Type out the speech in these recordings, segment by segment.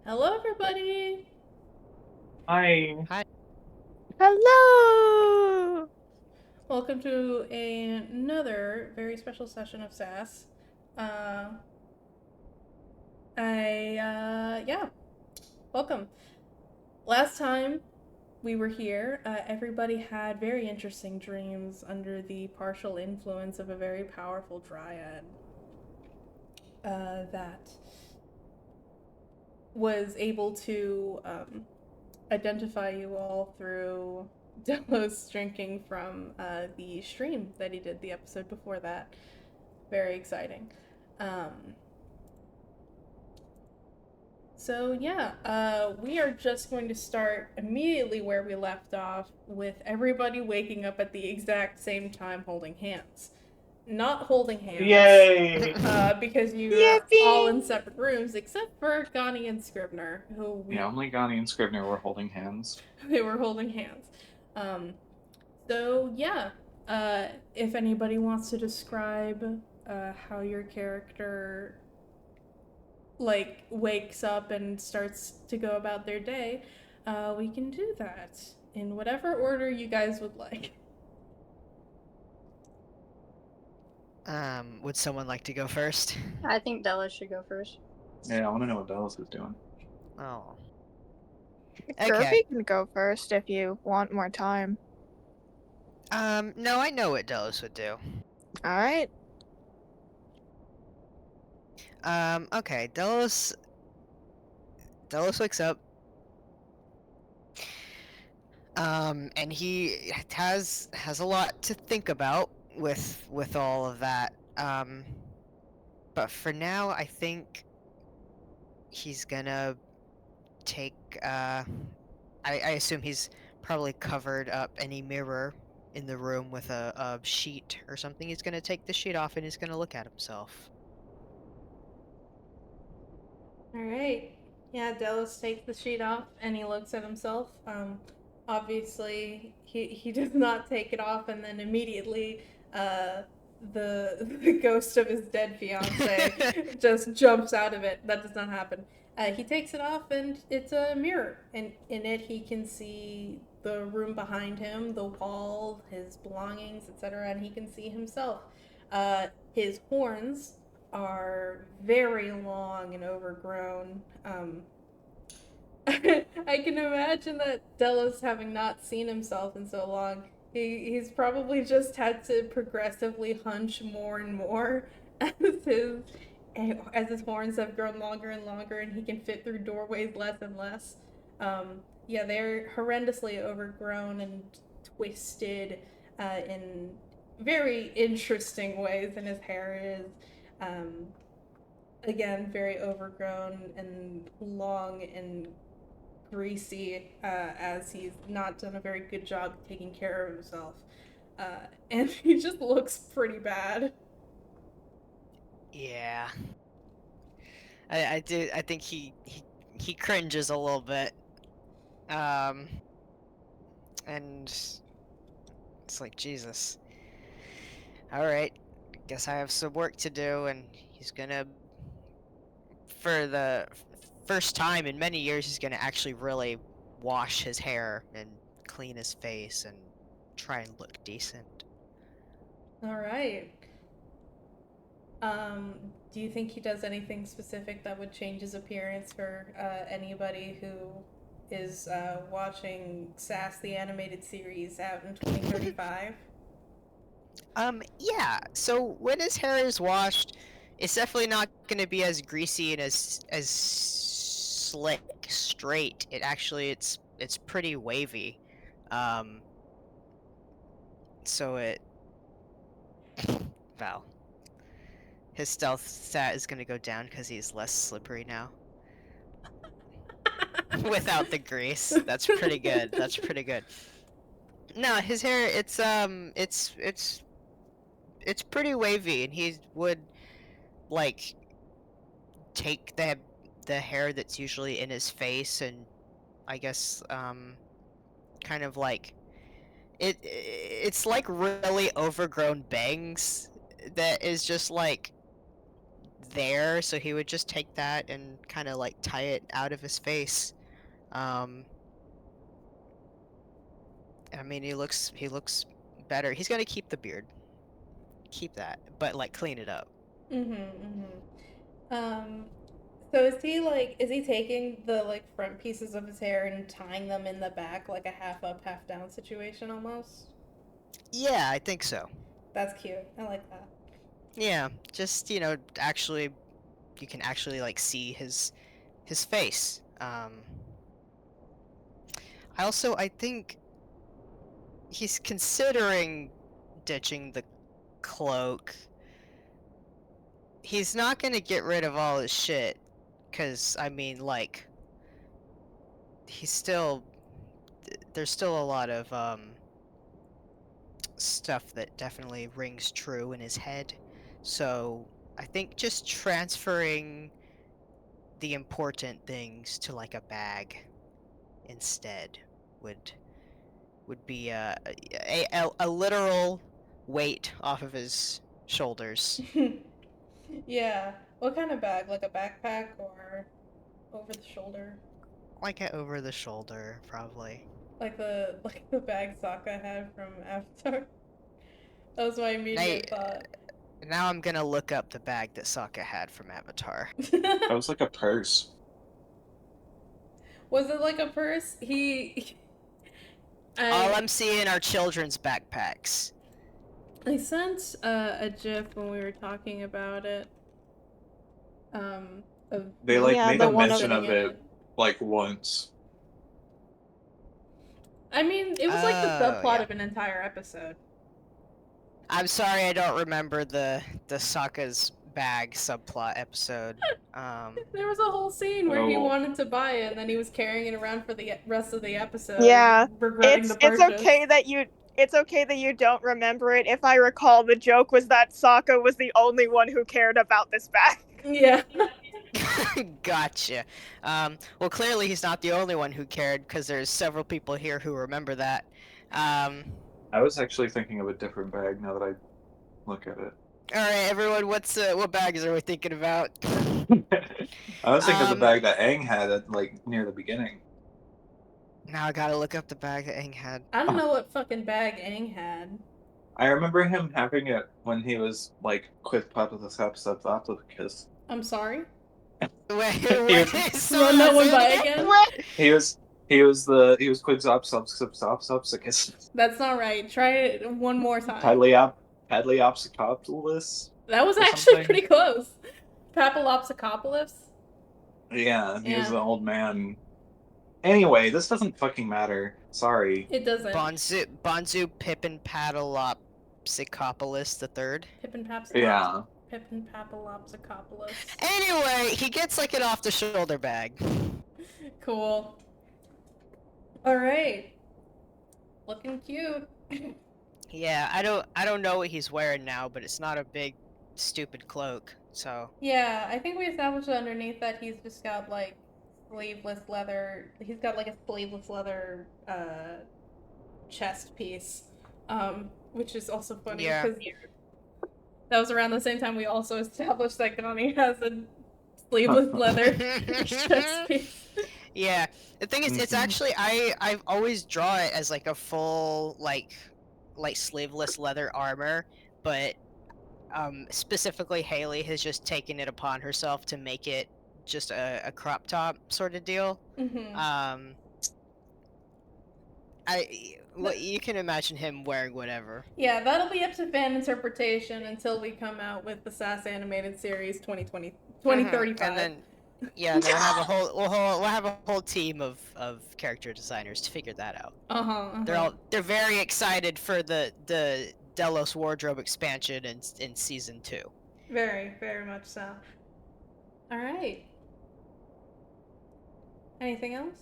Hello, everybody. Hi. Hi. Hello! Welcome to another very special session of SAS. Uh, yeah, welcome. Last time we were here, everybody had very interesting dreams under the partial influence of a very powerful dryad that was able to identify you all through Delos drinking from the stream that he did the episode before that. Very exciting. Um, we are just going to start immediately where we left off with everybody waking up at the exact same time holding hands. Not holding hands, Yay! because you're all in Yippee! separate rooms except for Gani and Scribner, who Yeah, we only Gani and Scribner were holding hands. they were holding hands. Um, so yeah, if anybody wants to describe how your character wakes up and starts to go about their day, we can do that in whatever order you guys would like. Would someone like to go first? I think Della should go first. Yeah, I want to know what Dallas is doing. Oh. Kirby Okay. can go first if you want more time. No, I know what Delos would do. Alright? Okay, Delos wakes up. And he has a lot to think about with all of that. But for now, I think he's gonna take, I assume he's probably covered up any mirror in the room with a sheet or something. He's gonna take the sheet off and he's gonna look at himself. All right. Yeah, Delos takes the sheet off and he looks at himself. Obviously, he does not take it off, and then immediately, the ghost of his dead fiance just jumps out of it. That does not happen. He takes it off, and it's a mirror, and in it he can see the room behind him, the wall, his belongings, etc., and he can see himself. His horns are very long and overgrown. I can imagine that Delos, having not seen himself in so long, he's probably just had to progressively hunch more and more as his as his horns have grown longer and longer, and he can fit through doorways less and less. Yeah, they're horrendously overgrown and twisted in very interesting ways, and his hair is um, again very overgrown and long and greasy, as he's not done a very good job taking care of himself. And he just looks pretty bad. Yeah. I think he cringes a little bit. Um and it's like, Jesus. Alright. Guess I have some work to do, and he's gonna, for the first time in many years, he's gonna actually really wash his hair and clean his face and try and look decent. All right. Um, do you think he does anything specific that would change his appearance for anybody who is watching SAS the animated series out in 2035? Yeah. So when his hair is washed, it's definitely not gonna be as greasy and as slick, straight. It's pretty wavy. Um, so it well, his stealth stat is gonna go down because he's less slippery now. Without the grease. That's pretty good. That's pretty good. No, his hair, it's pretty wavy, and he would like take the hair that's usually in his face and I guess kind of like it's like really overgrown bangs that is just like there, so he would just take that and kind of like tie it out of his face. I mean, he looks better. He's gonna keep the beard, keep that, but like clean it up. So is he taking the like front pieces of his hair and tying them in the back like a half up, half down situation almost? Yeah, I think so. That's cute. I like that. Yeah, just actually, you can actually like see his face. I think he's considering ditching the cloak. He's not gonna get rid of all his shit, cause I mean, like, there's still a lot of stuff that definitely rings true in his head. So I think just transferring the important things to like a bag instead would be a literal weight off of his shoulders. Yeah. What kind of bag? Like a backpack or over the shoulder? Like a over the shoulder, probably. Like the bag Sokka had from Avatar. That was my immediate thought. Now I'm gonna look up the bag that Sokka had from Avatar. That was like a purse. Was it like a purse? All I'm seeing are children's backpacks. I sent a GIF when we were talking about it. They like Yeah, made the a one mention sitting of in it like once. I mean, it was like the subplot yeah. of an entire episode. I'm sorry, I don't remember the Sokka's bag subplot episode. There was a whole scene where he Oh. wanted to buy it, and then he was carrying it around for the rest of the episode. Yeah, regretting the purchase. it's okay that you don't remember it. If I recall, the joke was that Sokka was the only one who cared about this bag. Yeah. Gotcha. Well, clearly he's not the only one who cared, because there's several people here who remember that. I was actually thinking of a different bag now that I look at it. All right, everyone, what bags are we thinking about? I was thinking of the bag that Aang had at like near the beginning. Now I gotta look up the bag that Aang had. I don't know what fucking bag Aang had. I remember him having it when he was like quick part of this episode after the kiss. I'm sorry. Wait, Run that one by again? He was Quixopsopsicus. That's not right. Try it one more time. Padliopsicopolis. That was or actually something. pretty close. Papillopsicopolis? Yeah, he was Yeah. the old man. Anyway, this doesn't fucking matter. Sorry. It doesn't. Bonzu Pippin Padalopsicopolis the third. Pippin Yeah. Papillopsicopolis. Anyway, he gets like an off the shoulder bag. Cool. Alright. Looking cute. Yeah, I don't know what he's wearing now, but it's not a big stupid cloak. So Yeah, I think we established underneath that he's just got like sleeveless leather. He's got like a sleeveless leather chest piece, which is also funny Yeah. because that was around the same time we also established that Gonnie has a sleeveless leather chest piece. Yeah, the thing is, it's actually I've always draw it as like a full like sleeveless leather armor, but specifically Haley has just taken it upon herself to make it just a crop top sort of deal. Mm-hmm. You can imagine him wearing whatever. Yeah, that'll be up to fan interpretation until we come out with the SAS animated series 2035. And then yeah, then we'll have a whole team of character designers to figure that out. They're very excited for the Delos wardrobe expansion in season 2. Very, very much so. All right. Anything else?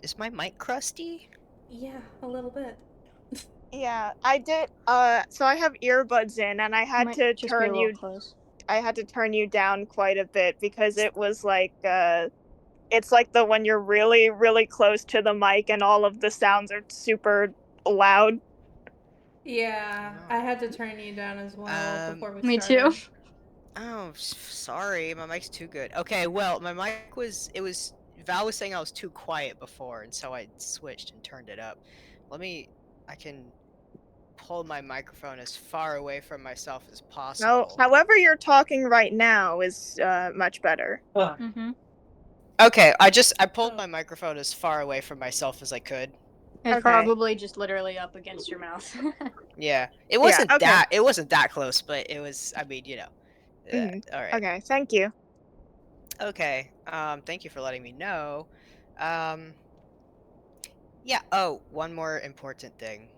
Is my mic crusty? Yeah, a little bit. Yeah, I did. So I have earbuds in, and I had to turn you. I had to turn you down quite a bit because it was like, it's like when you're really, really close to the mic and all of the sounds are super loud. Yeah, No. I had to turn you down as well before we Me started. too. Oh, sorry, my mic's too good. Okay, well, my mic Val was saying I was too quiet before, and so I switched and turned it up. I can pull my microphone as far away from myself as No, possible. however you're talking right now is much better. Mm-hmm. Okay, I pulled Oh. my microphone as far away from myself as I could. It's Okay. probably just literally up against your mouth. Yeah, it wasn't okay. it wasn't that close, but it was. I mean, Mhm. all right. Okay, thank you. Okay. Thank you for letting me know. Um. Yeah. Oh, one more important thing.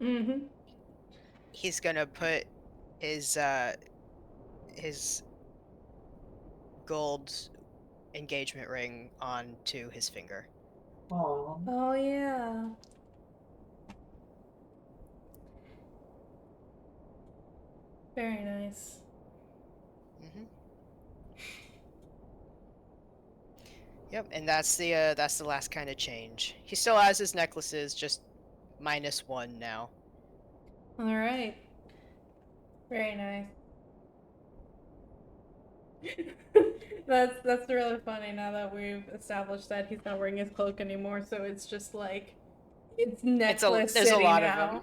Mm-hmm. He's gonna put his his gold engagement ring onto his finger. Aww. Oh yeah. Very nice. Mm-hmm. Yep, and that's the last kind of change. He still has his necklaces, just -1 now. All right. Very nice. That's really funny now that we've established that he's not wearing his cloak anymore, so it's just like it's necklace There's a city lot of now.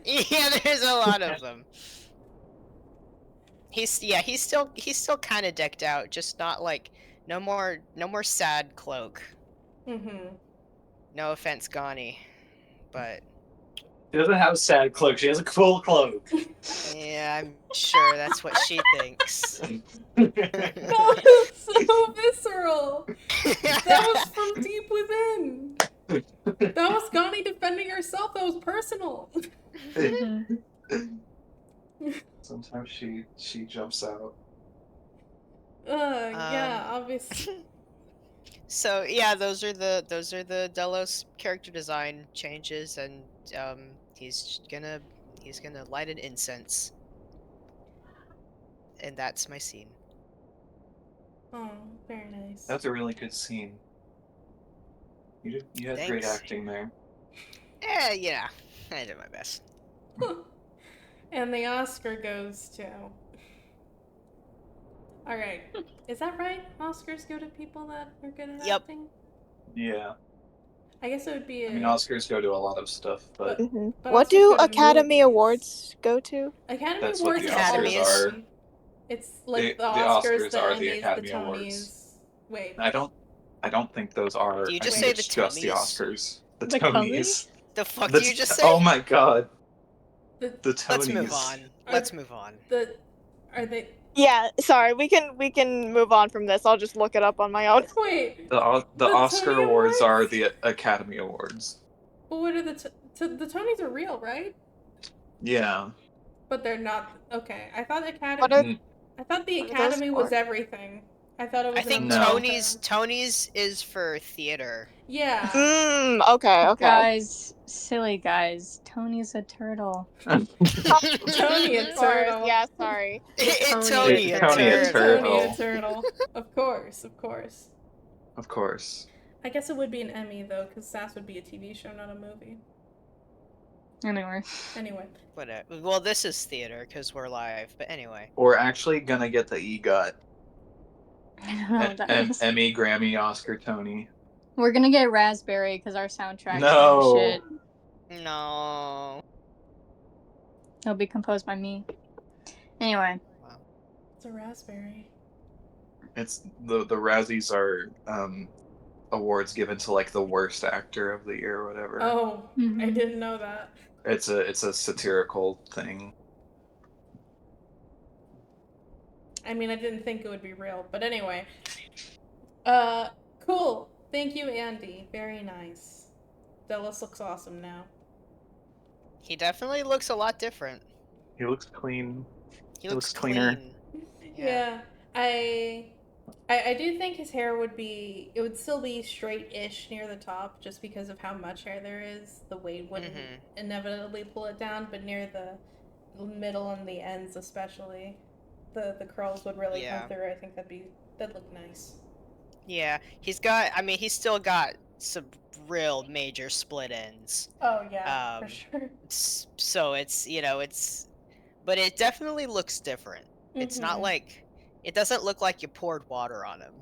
Yeah, there's a lot of them. He's still kind of decked out, just not like no more sad cloak. Mm-hmm. No offense, Gani, but She doesn't have a sad cloak. She has a cool cloak. yeah, I'm sure that's what she thinks. That was so visceral. That was from deep within. That was Gani defending herself. That was personal. Sometimes she jumps out. Yeah, obviously. So yeah, those are the Delos character design changes, and he's gonna light an incense, and that's my scene. Oh, very nice. That's a really good scene. You had great Thanks. acting there. Yeah, I did my best. And the Oscar goes to. All right, is that right? Oscars go to people that are good at Yep. acting. Yeah. I guess it would be. I mean, Oscars go to a lot of stuff, but But What Oscars do go to Academy movies. Awards go to? Academy that's what Awards the are Academy Oscars is- are. It's like The the Oscars, Oscars the are the Emmys, Academy the Tonys. Awards. Wait. I don't think those are. Do you I just think say it's the just the Tonys? Oscars. The The Tonys. The fuck The do you just say? Oh my god. The The Tonys. Let's move on. Let's move on. are they? Yeah, sorry, we can move on from this. I'll just look it up on my own. Wait. The Oscar Tony Awards are Awards? the Academy Awards. But what are the Tonys are real, right? Yeah. But they're not. Okay, I thought Academy. What are, Mm, I thought the what are those Academy was for? everything. I thought it was. I think an No. umbrella Tony's term. is for theater. Yeah. Okay. Guys, silly guys. Tony's a turtle. Tony a Of course, turtle. yeah, sorry. Tony a Tony a turtle. Tony a turtle. Of course, of course. Of course. I guess it would be an Emmy though, because Sass would be a TV show, not a movie. Anyway. Anyway. Whatever. Well, this is theater because we're live. But anyway. We're actually gonna get the EGOT. I don't know what that is. Emmy, Grammy, Oscar, Tony. We're gonna get Raspberry because our soundtrack's No. shit. No. It'll be composed by me. Anyway. Wow. It's a raspberry. It's the Razzies are awards given to like the worst actor of the year or whatever. Oh, I Mhm. didn't know that. It's a satirical thing. I mean, I didn't think it would be real, but anyway. Cool. Thank you, Andy. Very nice. Delos looks awesome now. He definitely looks a lot different. He looks clean. He looks looks cleaner. clean. Yeah. I do think his hair it would still be straight-ish near the top, just because of how much hair there is. The weight wouldn't inevitably pull it down, but near the middle and the ends especially, the curls would really come through. I think that'd look nice. Yeah, he's still got some real major split ends. Oh yeah, for Um, sure. So it's, but it definitely looks different. It's not like, it doesn't look like you poured water on him.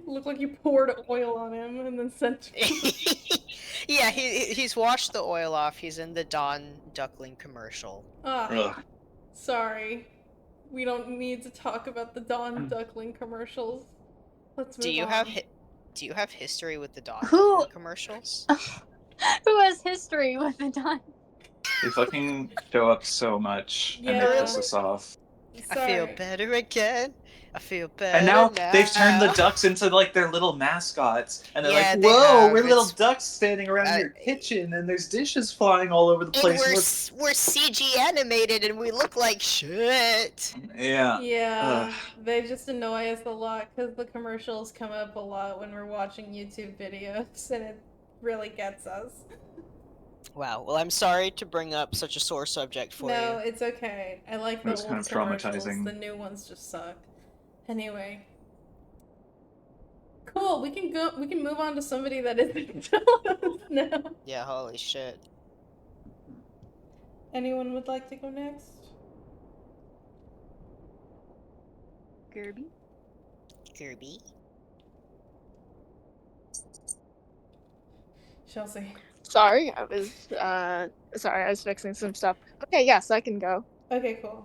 Looked like you poured oil on him and then sent. Yeah, he's washed the oil off. He's in the Dawn Duckling commercial. Ugh. Sorry. We don't need to talk about the Dawn Duckling commercials. Let's move Do you on. have history with the Dawn Who- Duckling commercials? Who has history with the Dawn? They fucking show up so much, and they Yeah. piss us off. I feel Sorry. better again. I feel better And now they've turned the now. ducks into like their little mascots, and they're Yeah, like, they "Whoa, have. we're little It's- ducks standing around your kitchen, and there's dishes flying all over the And place." we're CG animated and we look like shit. Yeah. Yeah, Ugh. they just annoy us a lot because the commercials come up a lot when we're watching YouTube videos, and it really gets us. Wow. Well, I'm sorry to bring up such a sore subject for you. No, it's okay. I like the was old kind of commercials. traumatizing. The new ones just suck. Anyway. Cool, we can move on to somebody that isn't now. Yeah, holy shit. Anyone would like to go next? Kirby? Kirby? Chelsea. Sorry, I was fixing some stuff. Okay, yes, I can go. Okay, cool.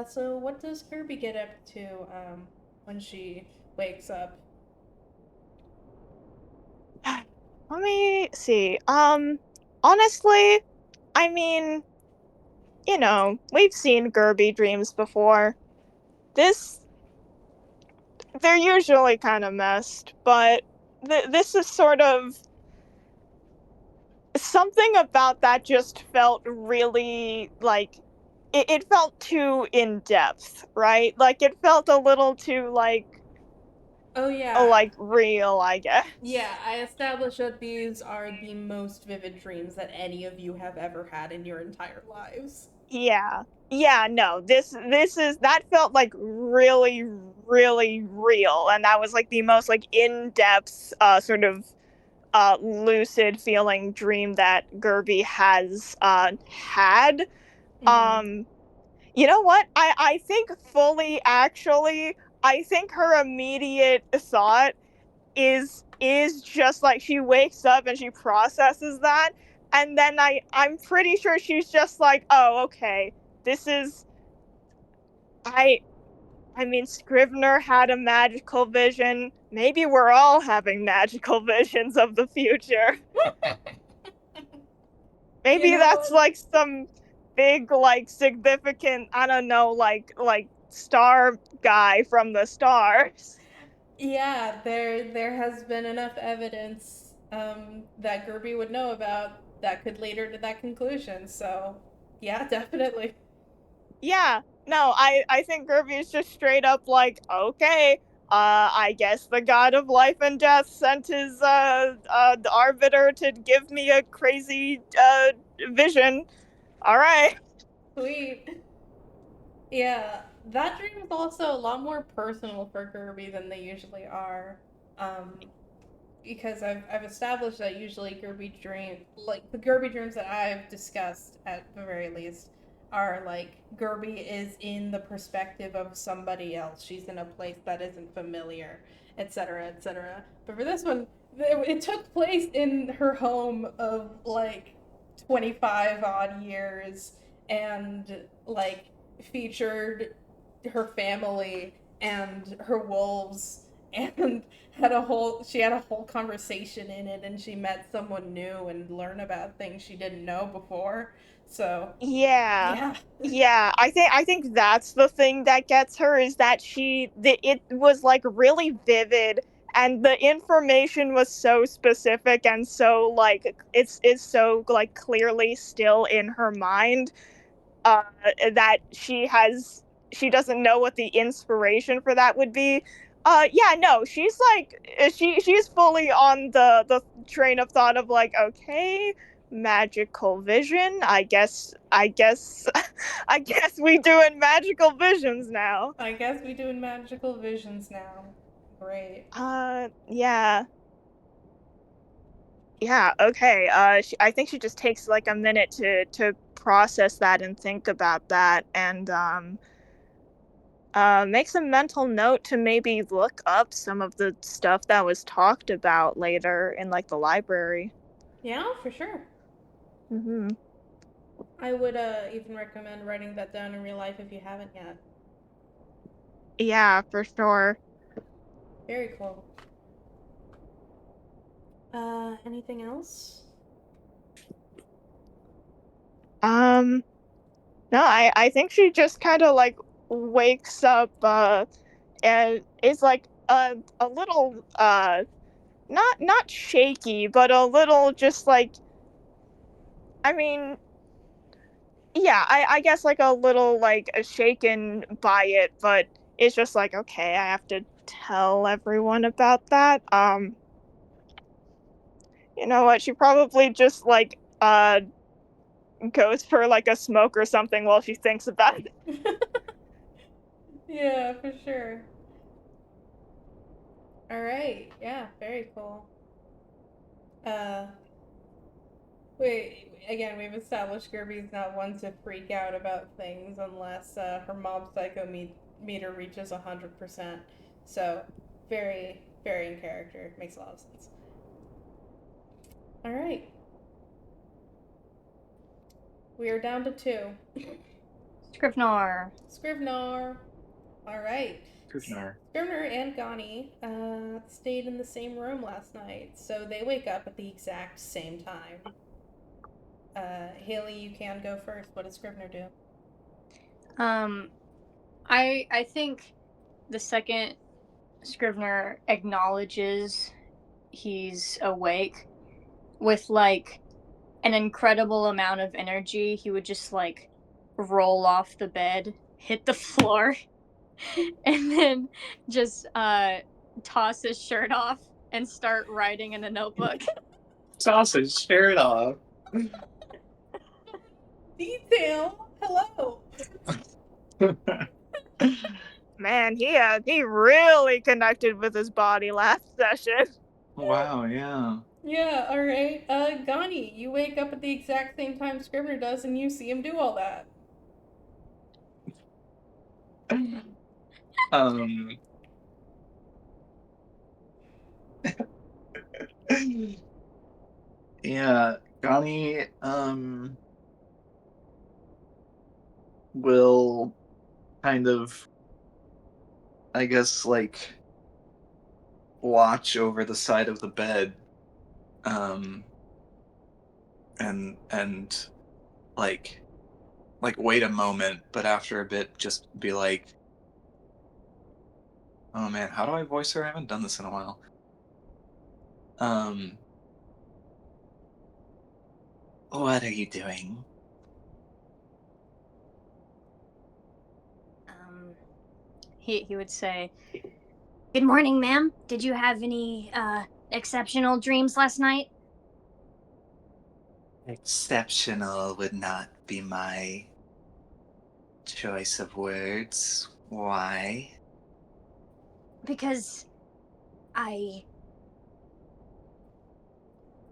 So what does Kirby get up to when she wakes up? Let me see. Honestly, I mean, we've seen Kirby dreams before. They're usually kind of messed, but this is sort of something about that just felt really like it felt too in depth, right? Like it felt a little too Oh yeah. Real, I guess. Yeah, I established that these are the most vivid dreams that any of you have ever had in your entire lives. Yeah. Yeah, no. That felt like really, really real, and that was like the most like in-depth sort of lucid feeling dream that Gerby has had. You know what? I think fully actually, I think her immediate thought is just like she wakes up and she processes that, and then I'm pretty sure she's just like, oh, okay, this is I mean, Scrivener had a magical vision. Maybe we're all having magical visions of the future. Maybe that's like some big, like significant, I don't know, like star guy from the stars. Yeah, there has been enough evidence that Gerby would know about that could lead her to that conclusion. So, yeah, definitely. Yeah, no, I think Gerby is just straight up like, okay, I guess the god of life and death sent his the arbiter to give me a crazy vision. All right. Sweet. Yeah, that dream is also a lot more personal for Gerby than they usually are. Because I've established that usually Gerby dream, like the Gerby dreams that I've discussed at the very least, are like Gerby is in the perspective of somebody else. She's in a place that isn't familiar, etc., etc. But for this one, it took place in her home of like 25 odd years, and like featured her family and her wolves, and she had a whole conversation in it, and she met someone new and learned about things she didn't know before. So Yeah. Yeah, I think that's the thing that gets her, is that it was like really vivid, and the information was so specific and so like it's so like clearly still in her mind, uh, that she doesn't know what the inspiration for that would be. Yeah, no, she's like she's fully on the train of thought of like, okay, magical vision. I guess I guess we doing magical visions now. I guess we doing magical visions now. Great. Yeah. Yeah, okay. I think she just takes like a minute to process that and think about that, and makes a mental note to maybe look up some of the stuff that was talked about later in like the library. Yeah, for sure. Mm-hmm. I would even recommend writing that down in real life if you haven't yet. Yeah, for sure. Very cool. Anything else? No, I think she just kind of like wakes up and is like a little not shaky, but a little just like, I mean, yeah, I guess like a little like shaken by it, but it's just like, okay, I have to tell everyone about that. You know what? She probably just like goes for like a smoke or something while she thinks about it. Yeah, for sure. All right. Yeah, very cool. Uh, again, we've established Gerby's not one to freak out about things unless her mob psycho meter reaches 100%. So, very, very in character. Makes a lot of sense. All right. We are down to 2. Scrivener. Scrivener. All right. Scrivener. Scrivener and Gani stayed in the same room last night, so they wake up at the exact same time. Haley, you can go first. What does Scrivener do? I think the second Scrivener acknowledges he's awake, with like an incredible amount of energy, he would just like roll off the bed, hit the floor, and then just toss his shirt off and start writing in a notebook. Sausage, share it off. Detail. Hello. Man, he really connected with his body last session. Wow, yeah. Yeah. All right. Gani, you wake up at the exact same time Scrivener does, and you see him do all that. Um yeah, Connie will kind of, I guess, like watch over the side of the bed, um and like wait a moment, but after a bit just be like, oh man, how do I voice her? I haven't done this in a while. um what are you doing? He would say, "Good morning, ma'am. Did you have any exceptional dreams last night?" Exceptional would not be my choice of words. Why? Because I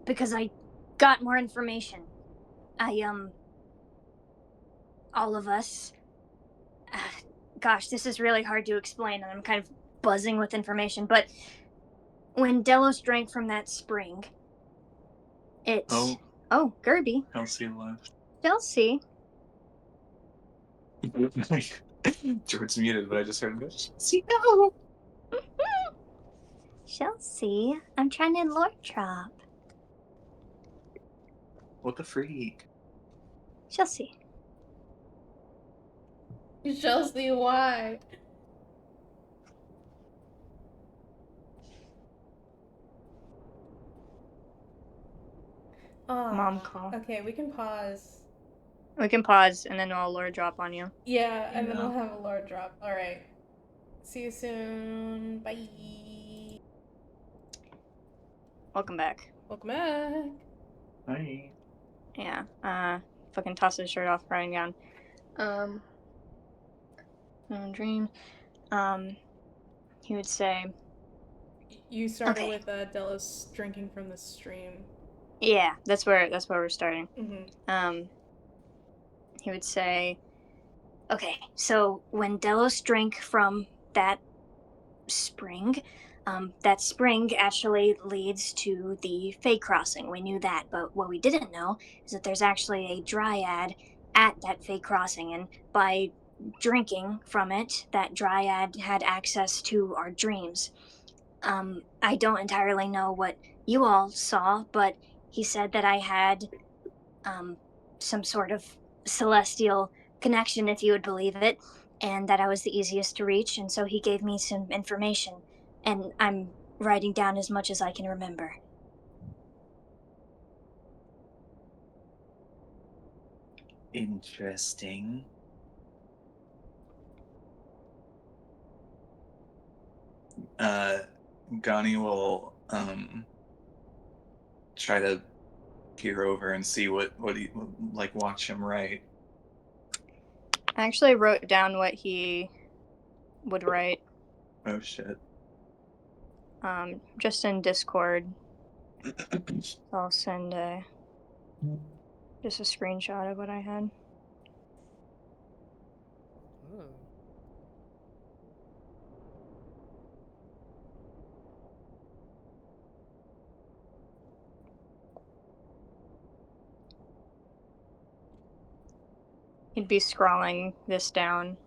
because I got more information. I all of us. Gosh, this is really hard to explain, and I'm kind of buzzing with information. But when Delos drank from that spring, it. Oh, Oh, Gerby. Elsie left. Chelsea. George's muted, but I just heard him go, see, no! Chelsea, I'm trying to lore drop. What the freak? Chelsea. Chelsea, why? Mom call. Okay, we can pause. We can pause and then I'll lore drop on you. Yeah, and then Yeah. we'll have a lore drop. All right. See you soon. Bye. Welcome back. Welcome back. Hi. Yeah. Fucking toss his shirt off, crying down. Dream. He would say, You started Okay. with Delos drinking from the stream. Yeah, that's where we're starting. Mm-hmm. He would say, okay, so when Delos drank from that spring, that spring actually leads to the Fey Crossing. We knew that, but what we didn't know is that there's actually a dryad at that Fey Crossing, and by drinking from it, that dryad had access to our dreams. I don't entirely know what you all saw, but he said that I had some sort of celestial connection, if you would believe it, and that I was the easiest to reach, and so he gave me some information, and I'm writing down as much as I can remember. Interesting. Gani will try to peer over and see what he like. Watch him write. I actually wrote down what he would write, Oh shit. just in Discord. I'll send just a screenshot of what I had. Ooh. He'd be scrawling this down.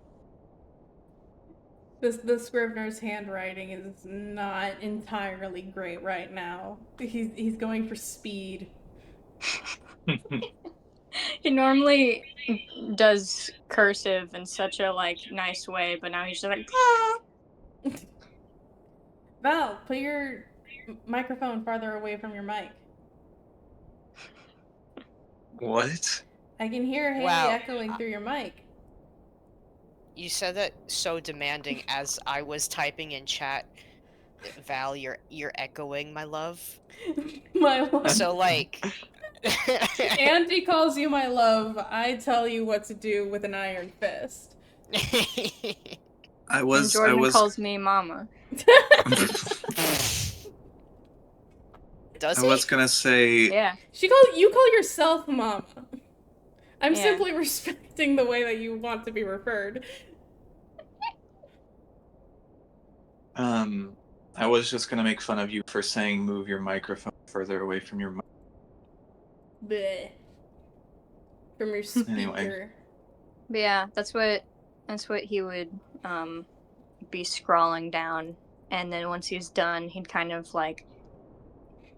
The Scrivener's handwriting is not entirely great right now. He's going for speed. He normally does cursive in such a nice way, but now he's just like Val, put your microphone farther away from your mic. What? I can hear Haley Wow. echoing through your mic. You said that so demanding as I was typing in chat. Val, you're echoing, my love. My love. So like Andy calls you my love. I tell you what to do with an iron fist. And Jordan calls me mama. Does I he? was gonna say. Yeah. You call yourself mama. I'm Yeah. simply respecting the way that you want to be referred. I was just gonna make fun of you for saying move your microphone further away from your mic. Bleh. From your speaker. Anyway. But yeah, that's what he would be scrawling down, and then once he's done, he'd kind of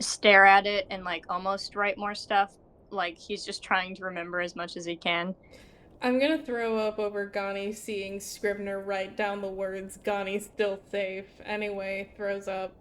stare at it and almost write more stuff. Like he's just trying to remember as much as he can. I'm gonna throw up over Gani seeing Scrivener write down the words "Gani's still safe." Anyway, throws up.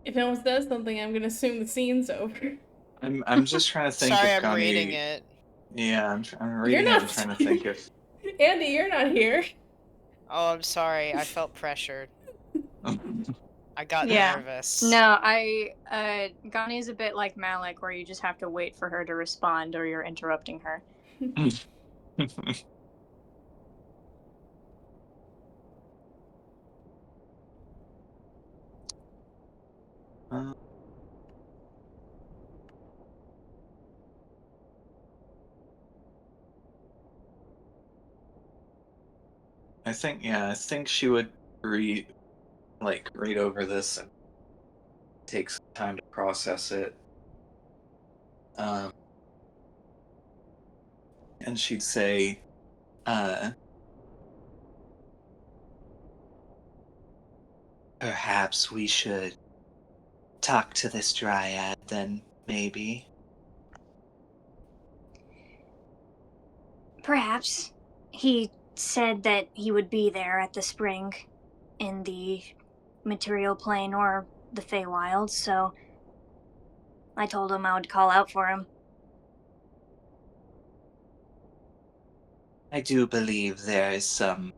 If no one says something, I'm gonna assume the scene's over. I'm just trying to think Sorry, if I'm Gani. reading it. Yeah, I'm reading it and trying to think if. Andy, you're not here. Oh, I'm sorry. I felt pressured. I got Yeah. nervous. No, Gani's a bit like Malik, where you just have to wait for her to respond or you're interrupting her. I think she would read over this and take some time to process it. And she'd say, perhaps we should talk to this dryad then, maybe. Perhaps. He said that he would be there at the spring in the material plane or the Feywild, so I told him I would call out for him. I do believe there is some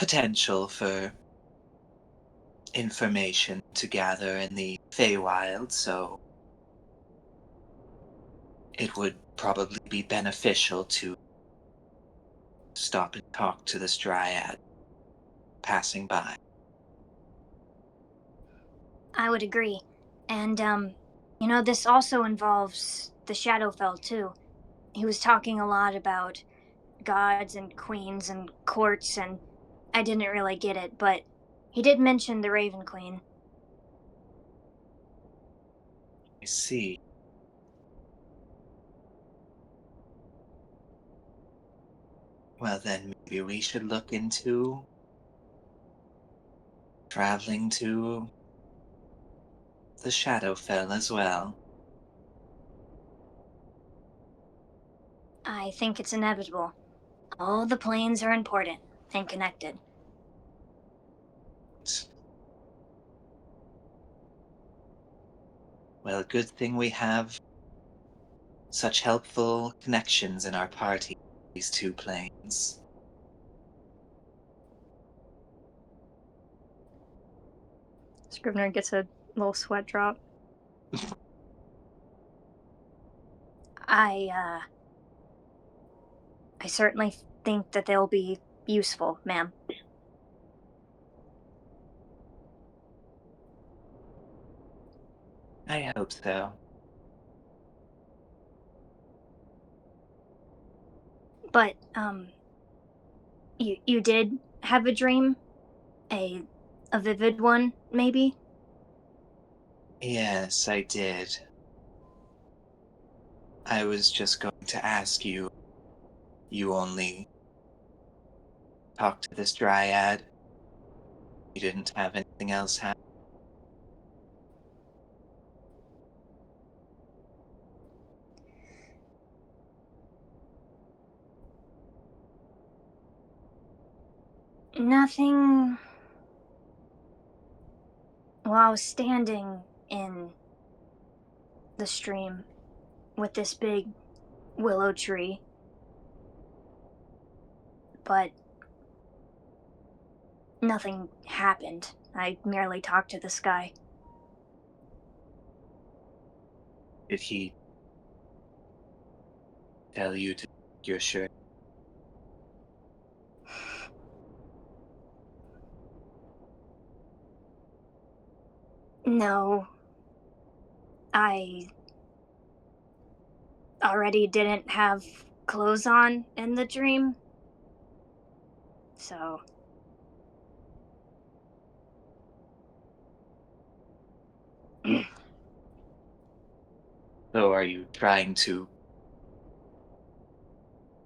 potential for information to gather in the Feywild, so it would probably be beneficial to stop and talk to this dryad passing by. I would agree. And, this also involves the Shadowfell, too. He was talking a lot about gods and queens and courts, and I didn't really get it, but he did mention the Raven Queen. I see. Well, then maybe we should look into traveling to the Shadowfell as well. I think it's inevitable. All the planes are important and connected. Well, good thing we have such helpful connections in our party, these two planes. Scrivener gets a little sweat drop. I certainly think that they'll be useful, ma'am. I hope so. But, you did have a dream? A vivid one, maybe? Yes, I did. I was just going to ask you. You only talked to this dryad? You didn't have anything else happen? Nothing. Well, I was standing in the stream with this big willow tree, but nothing happened. I merely talked to the sky. Did he tell you to take your shirt? No. I already didn't have clothes on in the dream. So. So are you trying to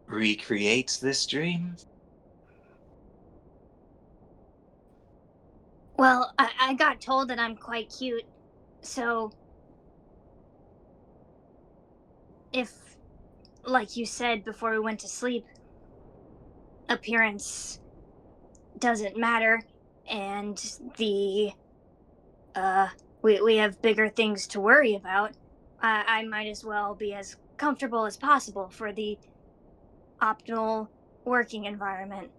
recreate this dream? Well, I got told that I'm quite cute, so. If, like you said before we went to sleep, appearance doesn't matter, and we have bigger things to worry about, I might as well be as comfortable as possible for the optimal working environment.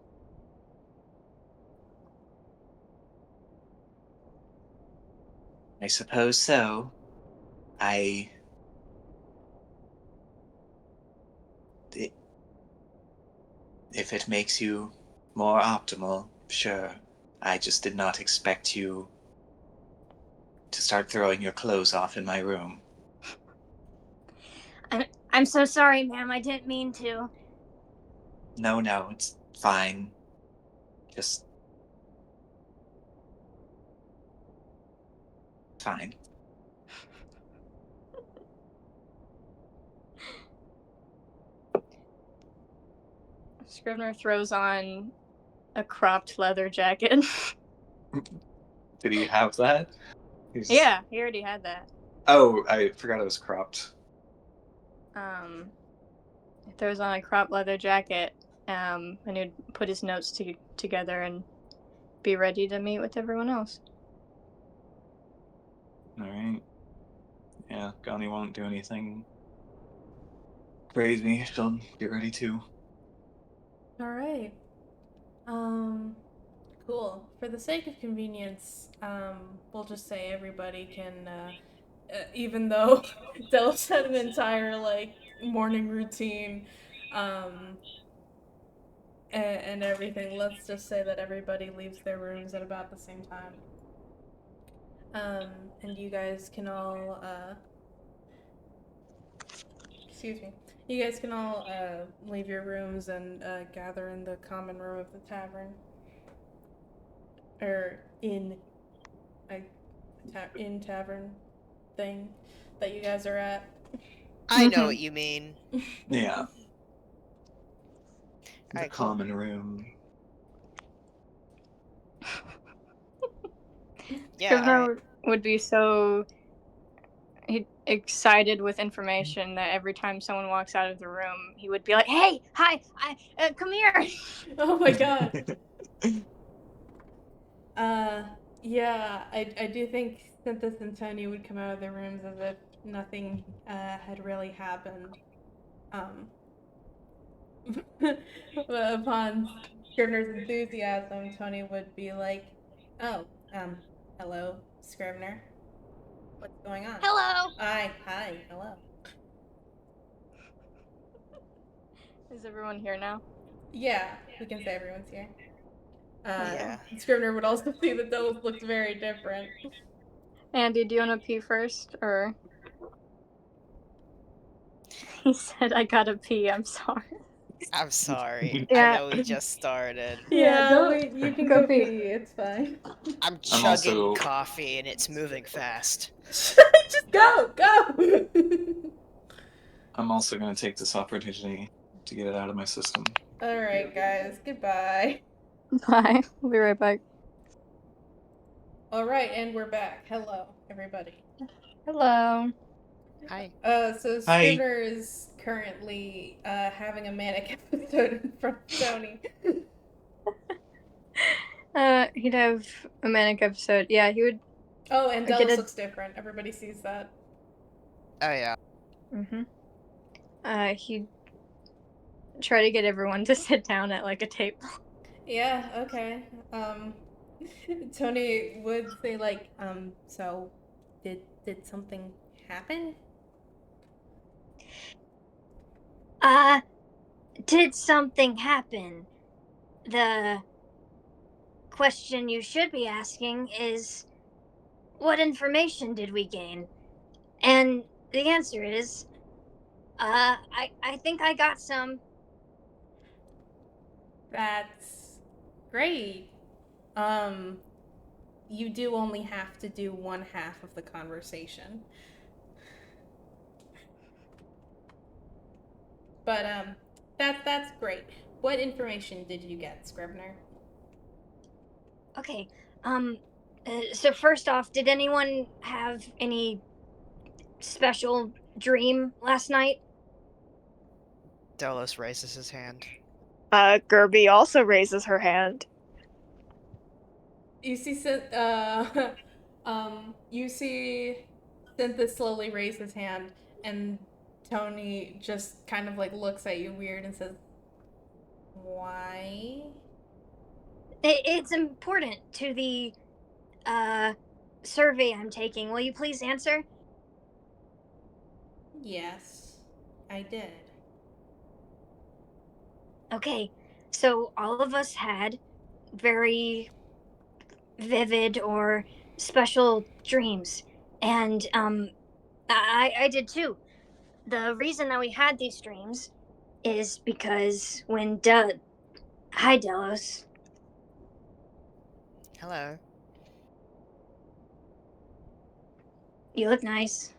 I suppose so. I... If it makes you more optimal, sure. I just did not expect you to start throwing your clothes off in my room. I'm so sorry, ma'am. I didn't mean to. No, it's fine. Just... fine. Scrivener throws on a cropped leather jacket. Did he have that? Yeah, he already had that. Oh, I forgot it was cropped. He throws on a cropped leather jacket, and he'd put his notes together and be ready to meet with everyone else. Alright. Yeah, Gonnie won't do anything crazy. She'll get ready too. All right. Cool. For the sake of convenience, we'll just say everybody can, even though Delos had an entire, like, morning routine, and everything, let's just say that everybody leaves their rooms at about the same time. And you guys can all, excuse me. You guys can all, leave your rooms and, gather in the common room of the tavern. Or in tavern thing that you guys are at. I know what you mean. Yeah. The Alright, cool. common room. Yeah, Scrivener alright. would be so excited with information that every time someone walks out of the room, he would be like, "Hey, hi, come here." Oh my god. Yeah, I do think Synthis and Tony would come out of their rooms as if nothing had really happened. But upon Scrivener's enthusiasm, Tony would be like, "Oh, hello, Scrivener. What's going on?" Hello. Hi, hello. Is everyone here now? Yeah, we can say everyone's here. Yeah. Scrivener would also see that those looked very different. Andy, do you want to pee first, or? He said, "I gotta pee. I'm sorry." I'm sorry. Yeah. I know we just started. Yeah, You can go go pee. pee. It's fine. I'm I'm chugging also- coffee and it's moving fast. Just go. I'm also going to take this opportunity to get it out of my system. All right, guys. Goodbye. Bye. We'll be right back. All right, and we're back. Hello, everybody. Hello. Hi. So Hi. Scrivener is currently having a manic episode in front of Tony. He'd have a manic episode. Yeah, he would. Oh, and Get Delos a- looks different. Everybody sees that. Oh yeah. He'd try to get everyone to sit down at like a table. Yeah. Okay. Tony would say like, so, did something happen? Did something happen? The question you should be asking is, what information did we gain? And the answer is, I think I got some. That's great. You do only have to do one half of the conversation. But that's great. What information did you get, Scrivener? Okay, so first off, did anyone have any special dream last night? Delos raises his hand. Gerby also raises her hand. You see, you see Synthis slowly raise his hand, and Tony just kind of like looks at you weird and says, "Why?" It's important to the survey I'm taking. Will you please answer? Yes, I did. Okay, so all of us had very vivid or special dreams, and I did too. The reason that we had these dreams is because when hi Delos. Hello. You look nice.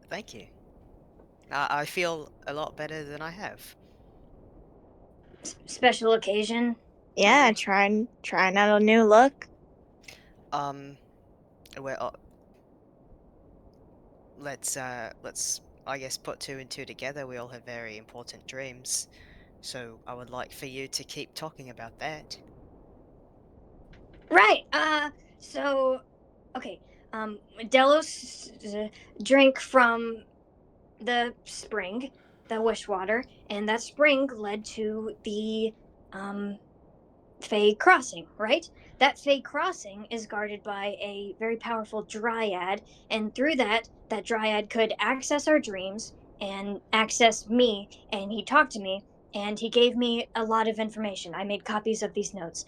Thank you. I feel a lot better than I have. Special occasion. Yeah, trying out a new look. Well, let's I guess put two and two together. We all have very important dreams, so I would like for you to keep talking about that. Right. So, okay. Delos drank from the spring, the wish water, and that spring led to the Fey Crossing, right? That Fey Crossing is guarded by a very powerful dryad, and through that dryad could access our dreams and access me, and he talked to me, and he gave me a lot of information. I made copies of these notes.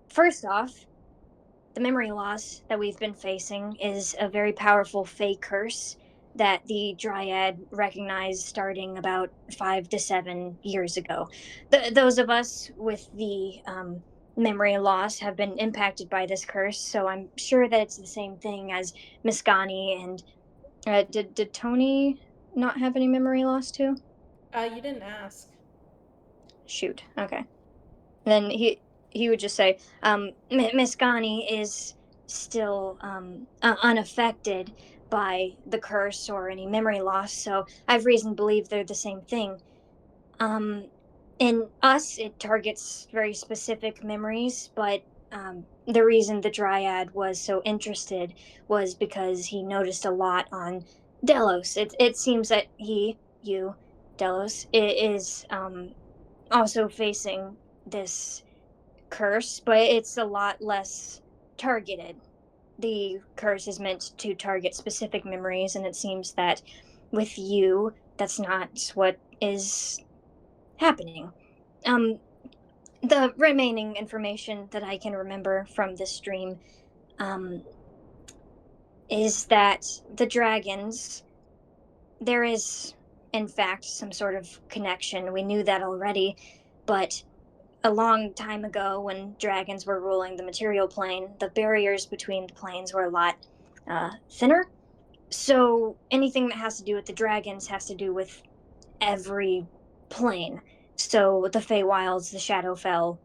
First off, the memory loss that we've been facing is a very powerful Fey curse that the Dryad recognized starting about 5 to 7 years ago. Those of us with the memory loss have been impacted by this curse, so I'm sure that it's the same thing as Miscani and. Did Tony not have any memory loss too? You didn't ask. Shoot. Okay. Then he would just say, Miss Ghani is still unaffected by the curse or any memory loss, so I've reason to believe they're the same thing. In us, it targets very specific memories, but the reason the Dryad was so interested was because he noticed a lot on Delos. It seems that Delos, is also facing this curse, but it's a lot less targeted. The curse is meant to target specific memories, and it seems that with you, that's not what is happening. The remaining information that I can remember from this dream is that the dragons, there is, in fact, some sort of connection. We knew that already, but a long time ago, when dragons were ruling the material plane, the barriers between the planes were a lot thinner. So anything that has to do with the dragons has to do with every plane. So the Feywilds, the Shadowfell,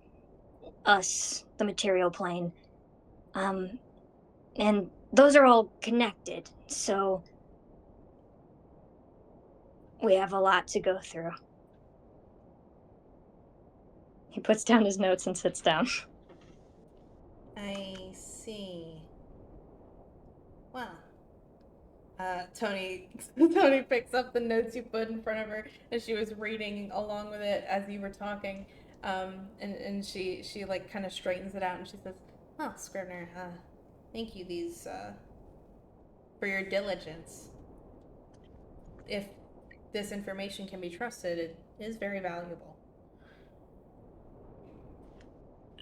us, the material plane, and those are all connected. So we have a lot to go through. He puts down his notes and sits down. I see. Well, Tony picks up the notes you put in front of her, and she was reading along with it as you were talking. And she like kind of straightens it out, and she says, "Oh, Scrivener, thank you these for your diligence. If this information can be trusted, it is very valuable."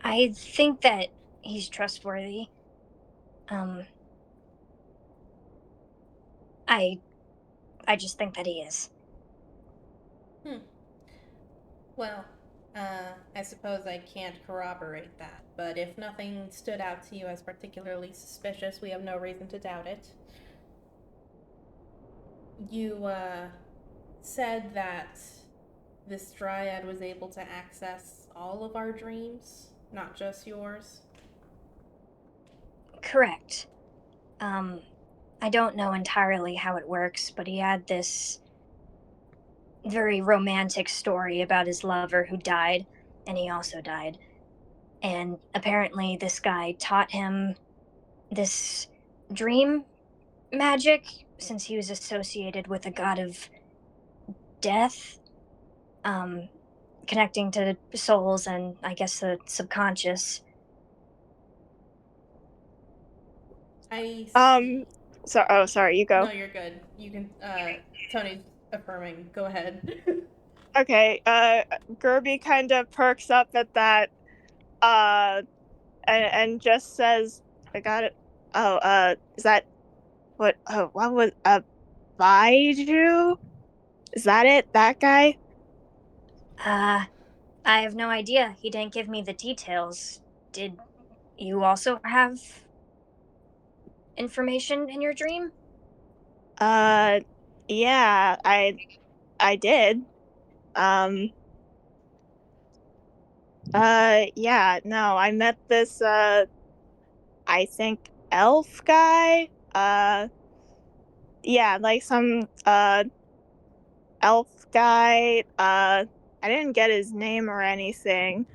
I think that he's trustworthy. I just think that he is. Well, I suppose I can't corroborate that, but if nothing stood out to you as particularly suspicious, we have no reason to doubt it. You, said that this dryad was able to access all of our dreams, not just yours? Correct. I don't know entirely how it works, but he had this very romantic story about his lover who died, and he also died. And apparently, this guy taught him this dream magic since he was associated with a god of death, connecting to souls and I guess the subconscious. Sorry, you go. No, you're good. You can, Tony's affirming. Go ahead. Okay, Gerby kind of perks up at that, and just says, I got it. Oh, is that, what was, Baiju? Is that it? That guy? I have no idea. He didn't give me the details. Did you also have information in your dream? Yeah, I did. Yeah, no, I met this, I think elf guy. Yeah, like some, elf guy. I didn't get his name or anything.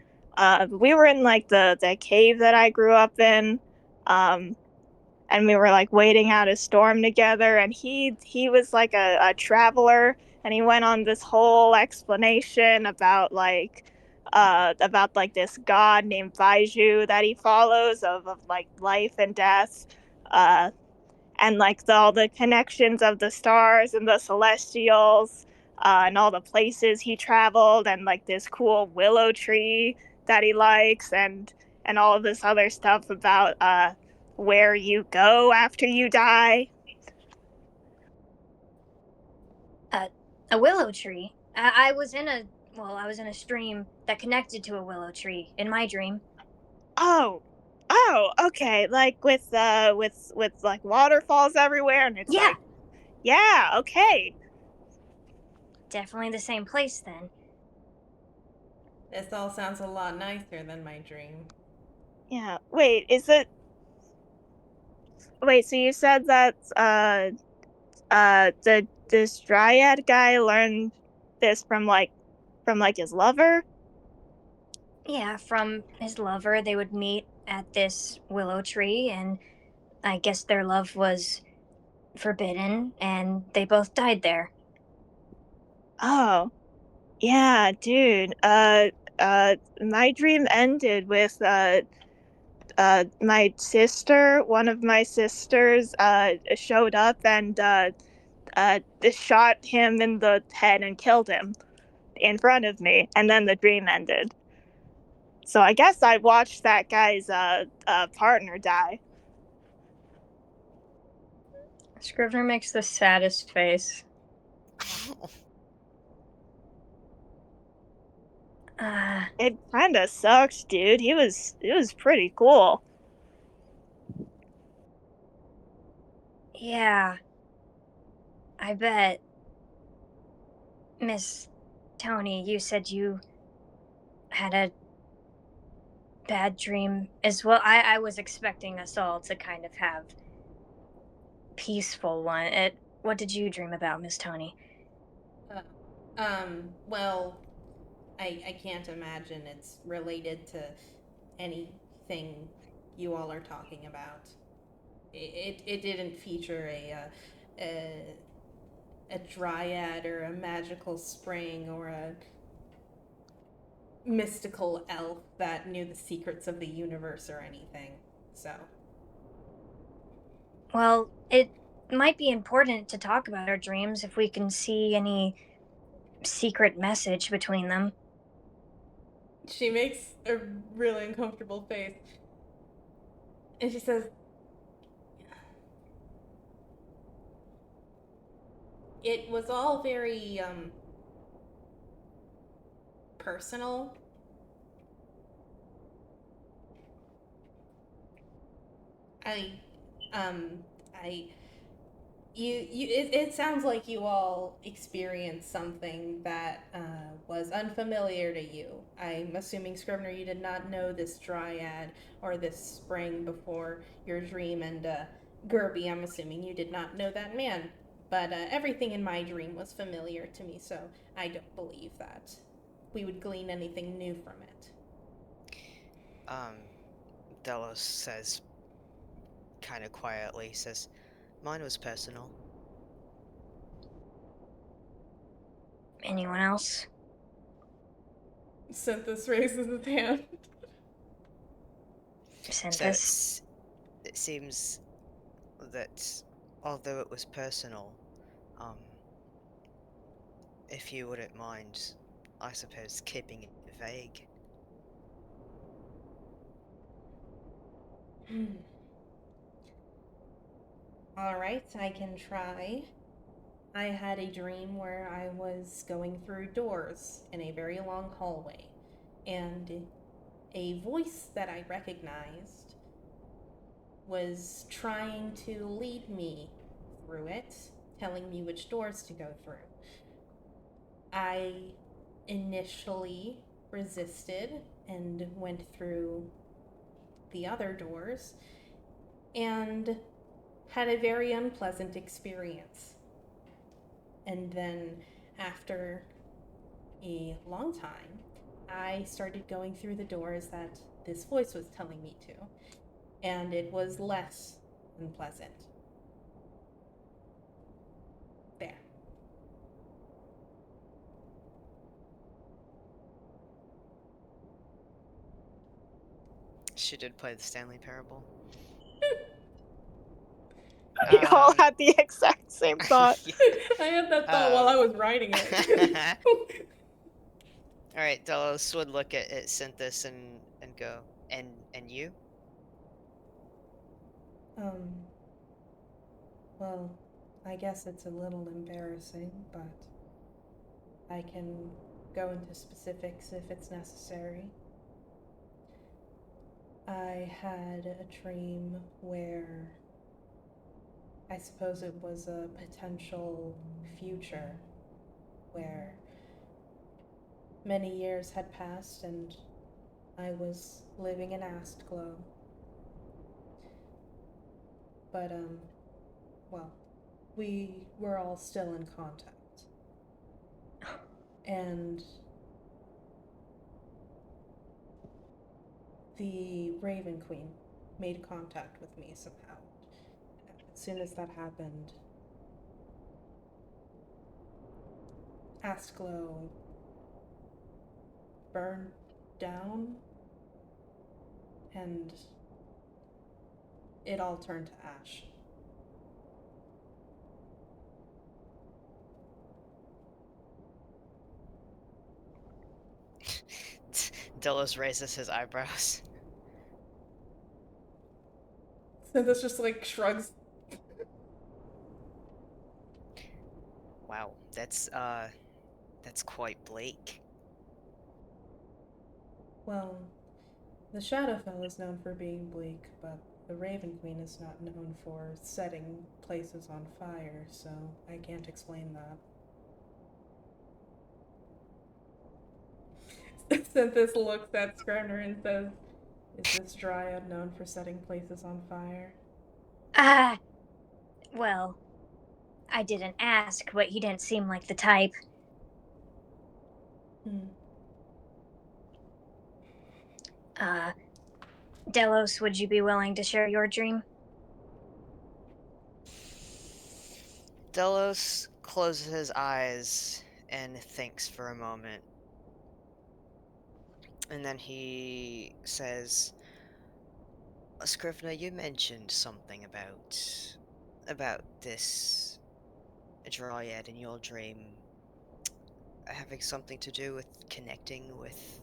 We were in like the cave that I grew up in. And we were like waiting out a storm together, and he was like a traveler, and he went on this whole explanation about like about like this god named Baiju that he follows of like life and death, and like all the connections of the stars and the celestials, and all the places he traveled, and like this cool willow tree that he likes, and all of this other stuff about where you go after you die. A willow tree. I was in a stream that connected to a willow tree in my dream. Oh, okay. Like with like waterfalls everywhere, and it's Yeah. like, yeah, okay. Definitely the same place then. This all sounds a lot nicer than my dream. Yeah. Wait, so you said that this dryad guy learned this from like his lover? Yeah, from his lover, they would meet at this willow tree, and I guess their love was forbidden, and they both died there. Oh. Yeah, dude. My dream ended with my sister, one of my sisters, showed up and shot him in the head and killed him in front of me, and then the dream ended. So I guess I watched that guy's partner die. Scrivener makes the saddest face. It kind of sucks, dude. It was pretty cool. Yeah, I bet. Miss Tony, you said you had a bad dream as well. I was expecting us all to kind of have peaceful one. What did you dream about, Miss Tony? Well, I can't imagine it's related to anything you all are talking about. It didn't feature a dryad or a magical spring or a mystical elf that knew the secrets of the universe or anything. So, Well, it might be important to talk about our dreams if we can see any secret message between them. she makes a really uncomfortable face. And she says, it was all very, personal. I, um, I, it sounds like you all experienced something that was unfamiliar to you. I'm assuming, Scrivener, you did not know this dryad or this spring before your dream, and Gerby, I'm assuming you did not know that man. But everything in my dream was familiar to me, so I don't believe that we would glean anything new from it. Delos says, kind of quietly, says, mine was personal. Anyone else? Synthis raises his hand. Synthis? So it seems that although it was personal, if you wouldn't mind, I suppose keeping it vague. Alright, I can try. I had a dream where I was going through doors in a very long hallway, and a voice that I recognized was trying to lead me through it, telling me which doors to go through. I initially resisted and went through the other doors and had a very unpleasant experience. And then, after a long time, I started going through the doors that this voice was telling me to, and it was less unpleasant. There. She did play the Stanley Parable. We all had the exact same thought. I had that thought while I was writing it. All right, Delos would look at Synthis and go, and you? Well, I guess it's a little embarrassing, but I can go into specifics if it's necessary. I had a dream where I suppose it was a potential future where many years had passed and I was living in Astglow. But, well, we were all still in contact. And the Raven Queen made contact with me somehow. As soon as that happened, Astglow burned down, and it all turned to ash. Delos raises his eyebrows. So this just like shrugs. Wow, that's quite bleak. Well, the Shadowfell is known for being bleak, but the Raven Queen is not known for setting places on fire, so I can't explain that. Synthis looks at Scrivener and says, "Is this dryad known for setting places on fire?" Well, I didn't ask, but he didn't seem like the type. Delos, would you be willing to share your dream? Delos closes his eyes and thinks for a moment. And then he says, Scrivener, you mentioned something about this dryad in your dream having something to do with connecting with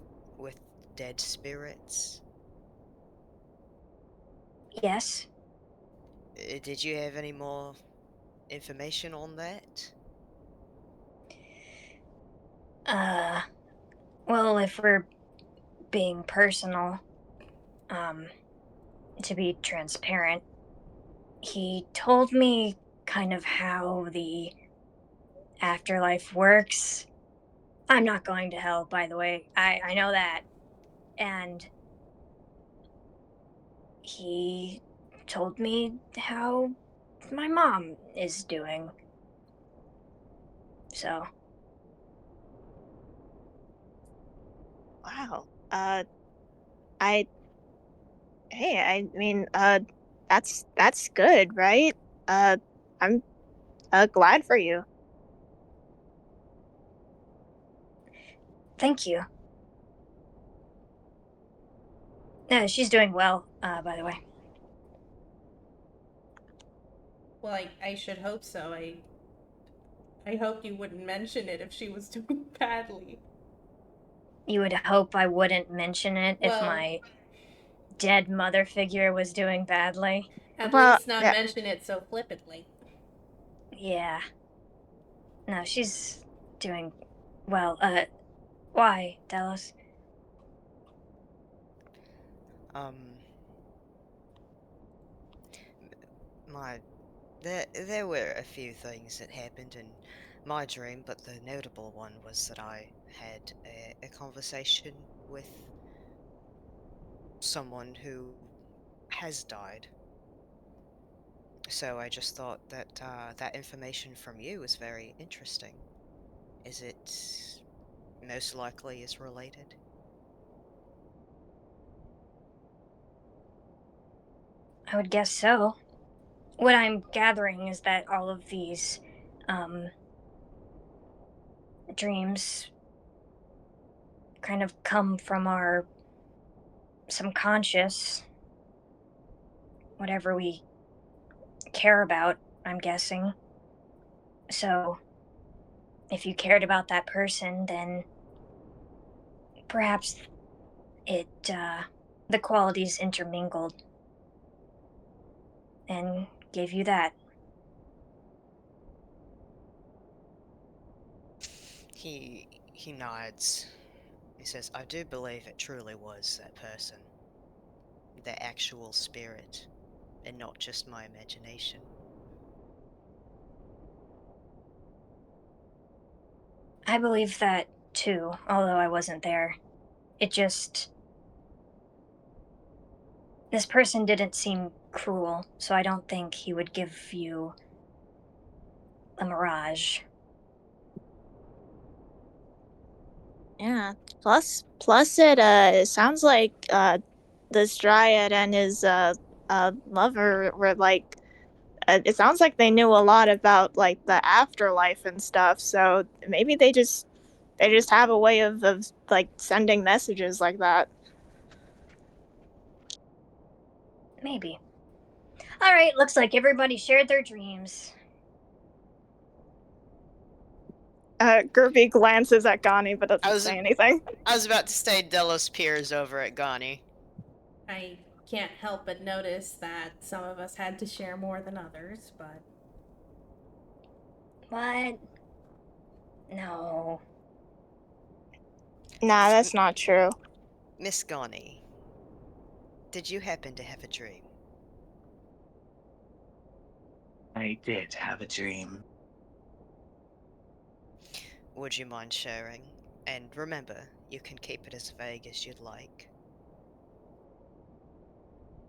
dead spirits. Yes. Did you have any more information on that? Well, if we're being personal, to be transparent, he told me kind of how the afterlife works. I'm not going to hell, by the way. I know that. And he told me how my mom is doing. So. Wow. I mean, that's good, right? I'm glad for you. Thank you. No, she's doing well, by the way. Well, I should hope so. I hoped you wouldn't mention it if she was doing badly. You would hope I wouldn't mention it if my dead mother figure was doing badly. At least not mention it so flippantly. Yeah. No, she's doing well. Why, Delos? There were a few things that happened in my dream, but the notable one was that I had a conversation with someone who has died. So I just thought that that information from you was very interesting. Is it most likely is related? I would guess so. What I'm gathering is that all of these dreams kind of come from our some conscious, whatever we care about, I'm guessing. So, if you cared about that person, then perhaps the qualities intermingled and gave you that. He nods. He says, I do believe it truly was that person. The actual spirit, and not just my imagination. I believe that too, although I wasn't there. It just... This person didn't seem cruel, so I don't think he would give you a mirage. Yeah. Plus, it sounds like this dryad and his lover were like. It sounds like they knew a lot about like the afterlife and stuff. So maybe they just have a way of like sending messages like that. Maybe. Alright, looks like everybody shared their dreams. Gerby glances at Gani but doesn't say anything. I was about to say Delos peers over at Gani. I can't help but notice that some of us had to share more than others, but... What? No. Nah, that's not true. Miss Gani, did you happen to have a dream? I did have a dream. Would you mind sharing? And remember, you can keep it as vague as you'd like.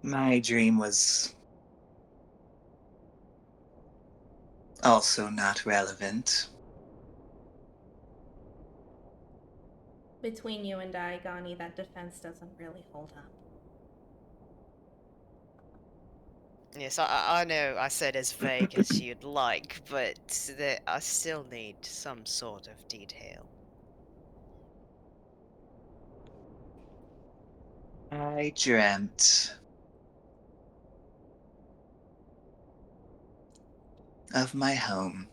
My dream was also not relevant. Between you and I, Gani, that defense doesn't really hold up. Yes, I know I said as vague as you'd like, but I still need some sort of detail. I dreamt of my home.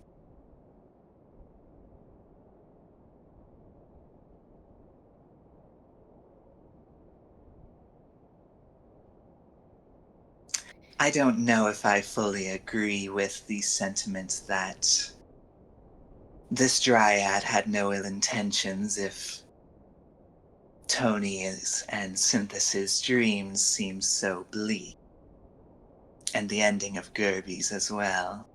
I don't know if I fully agree with the sentiment that this dryad had no ill intentions if Tony's and Synthes's dreams seem so bleak. And the ending of Gerby's as well.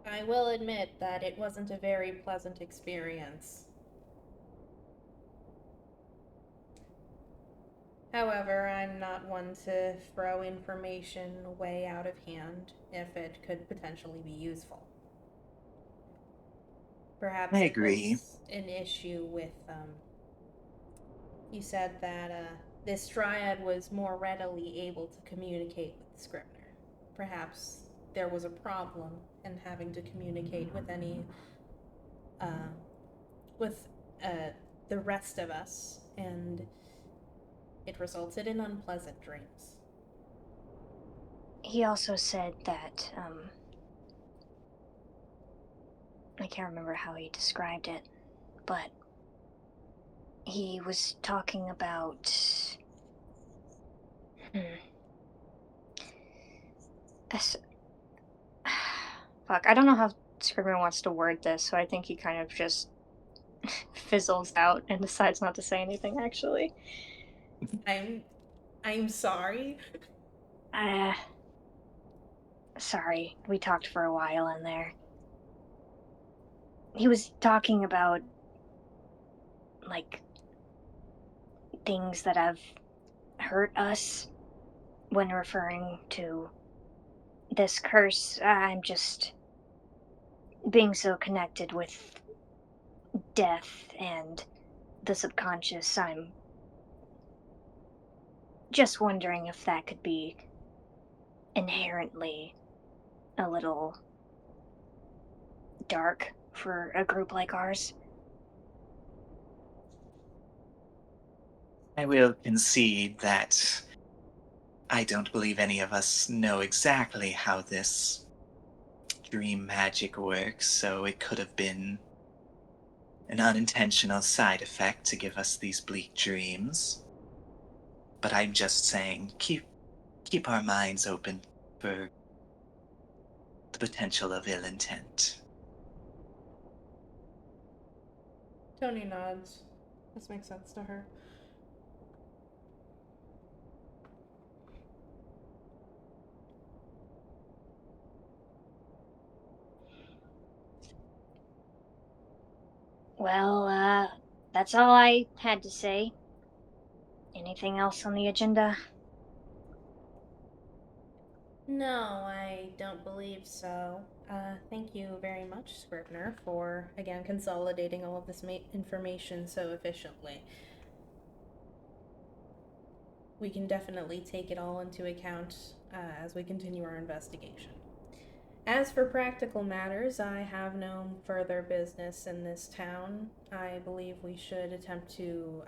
I will admit that it wasn't a very pleasant experience. However, I'm not one to throw information way out of hand if it could potentially be useful. Perhaps I it agree. was an issue with, you said that this dryad was more readily able to communicate with the Scrivener. Perhaps there was a problem in having to communicate with with the rest of us, and it resulted in unpleasant dreams. He also said that, I can't remember how he described it, but he was talking about... Fuck, I don't know how Scrivener wants to word this, so I think he kind of just fizzles out and decides not to say anything, actually. I'm sorry. Sorry, we talked for a while in there. He was talking about, like, things that have hurt us when referring to this curse. I'm just being so connected with death and the subconscious. I'm just wondering if that could be inherently a little dark for a group like ours. I will concede that I don't believe any of us know exactly how this dream magic works, so it could have been an unintentional side effect to give us these bleak dreams. But I'm just saying, keep our minds open for the potential of ill intent. Tony nods. This makes sense to her. Well, that's all I had to say. Anything else on the agenda? No, I don't believe so. Thank you very much, Scrivener, for, again, consolidating all of this information so efficiently. We can definitely take it all into account as we continue our investigation. As for practical matters, I have no further business in this town. I believe we should attempt to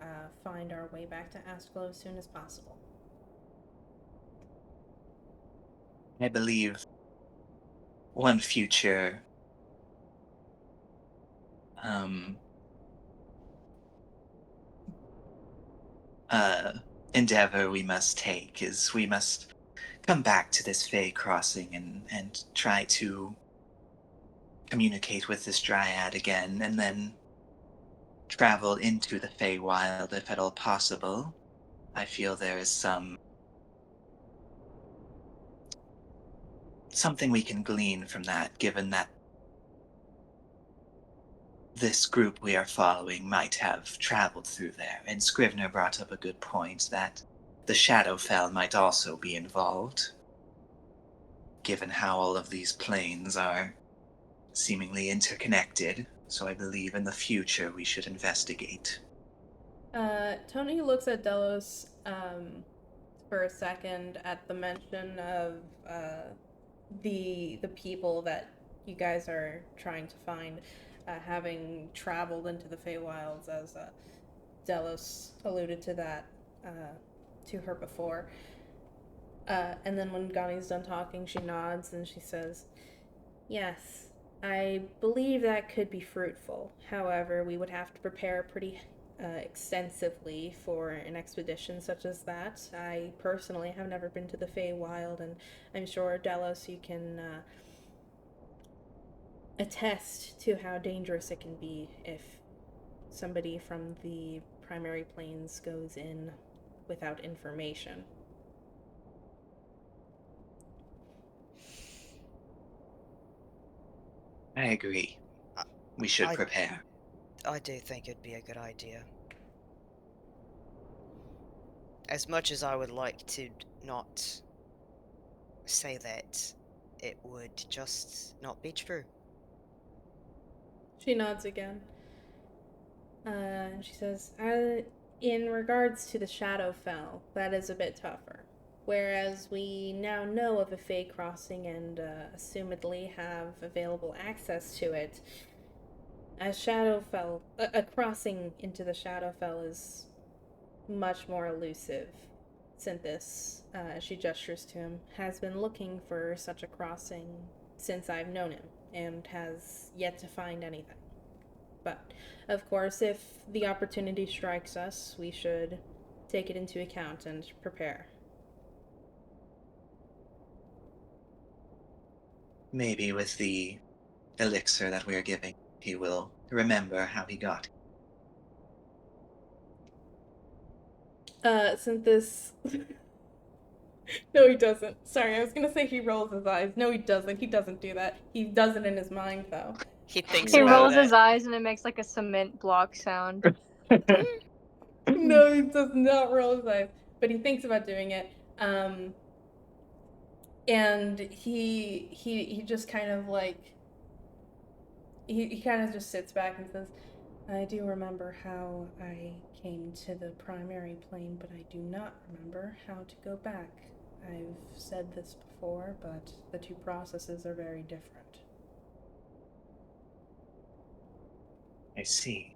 find our way back to Astglow as soon as possible. I believe one future endeavor we must take is we must come back to this Fey crossing and try to communicate with this dryad again, and then travel into the Feywild if at all possible. I feel there is something we can glean from that, given that this group we are following might have traveled through there. And Scrivener brought up a good point that the Shadowfell might also be involved, given how all of these planes are seemingly interconnected. So I believe in the future we should investigate. Tony looks at Delos for a second at the mention of the people that you guys are trying to find, having traveled into the Feywilds, as Delos alluded to that to her before. And then when Gani's done talking, she nods and she says, "Yes, I believe that could be fruitful. However, we would have to prepare pretty extensively for an expedition such as that. I personally have never been to the Feywild, and I'm sure, Delos, you can attest to how dangerous it can be if somebody from the primary planes goes in without information." I agree. We should prepare. I do think it'd be a good idea. As much as I would like to not say that, it would just not be true. She nods again. And she says, in regards to the Shadowfell, that is a bit tougher. Whereas we now know of a Fey crossing and assumedly have available access to it, a crossing into the Shadowfell is much more elusive. Synthis, she gestures to him, has been looking for such a crossing since I've known him, and has yet to find anything. But, of course, if the opportunity strikes us, we should take it into account and prepare. Maybe with the elixir that we're giving, he will remember how he got. Synthis... No, he doesn't. Sorry, I was gonna say he rolls his eyes. No, he doesn't. He doesn't do that. He does it in his mind, though. He thinks He about rolls it. his eyes and it makes like a cement block sound. No, he does not roll his eyes, but he thinks about doing it. And he just kind of like he kind of just sits back and says, "I do remember how I came to the primary plane, but I do not remember how to go back. I've said this before, but the two processes are very different." I see.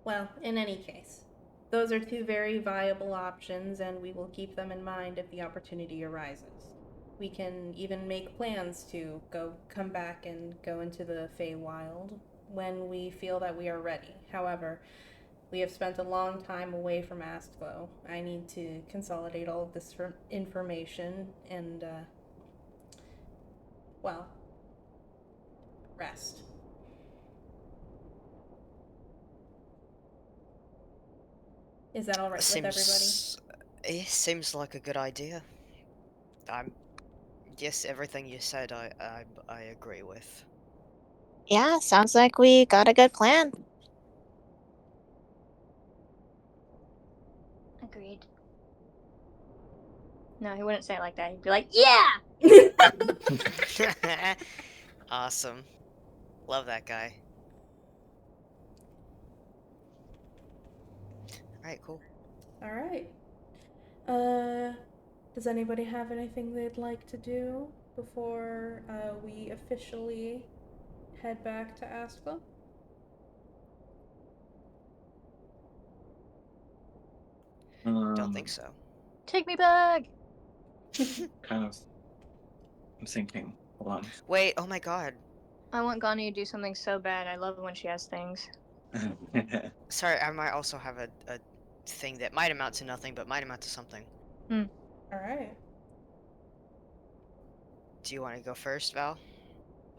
Well, in any case, those are two very viable options, and we will keep them in mind if the opportunity arises. We can even make plans to come back and go into the Feywild when we feel that we are ready. However, we have spent a long time away from Astglow. I need to consolidate all of this information and, well, rest. Is that all right with everybody? It seems like a good idea. Yes, everything you said, I agree with. Yeah, sounds like we got a good plan. Agreed. No, he wouldn't say it like that. He'd be like, "Yeah." Awesome. Love that guy. Alright, cool. All right. Does anybody have anything they'd like to do before we officially head back to Astglow? Don't think so. Take me back. Kind of. I'm thinking. Hold on. Wait, oh my god. I want Gani to do something so bad. I love when she has things. Sorry, I might also have a thing that might amount to nothing, but might amount to something. All right. Do you want to go first, Val?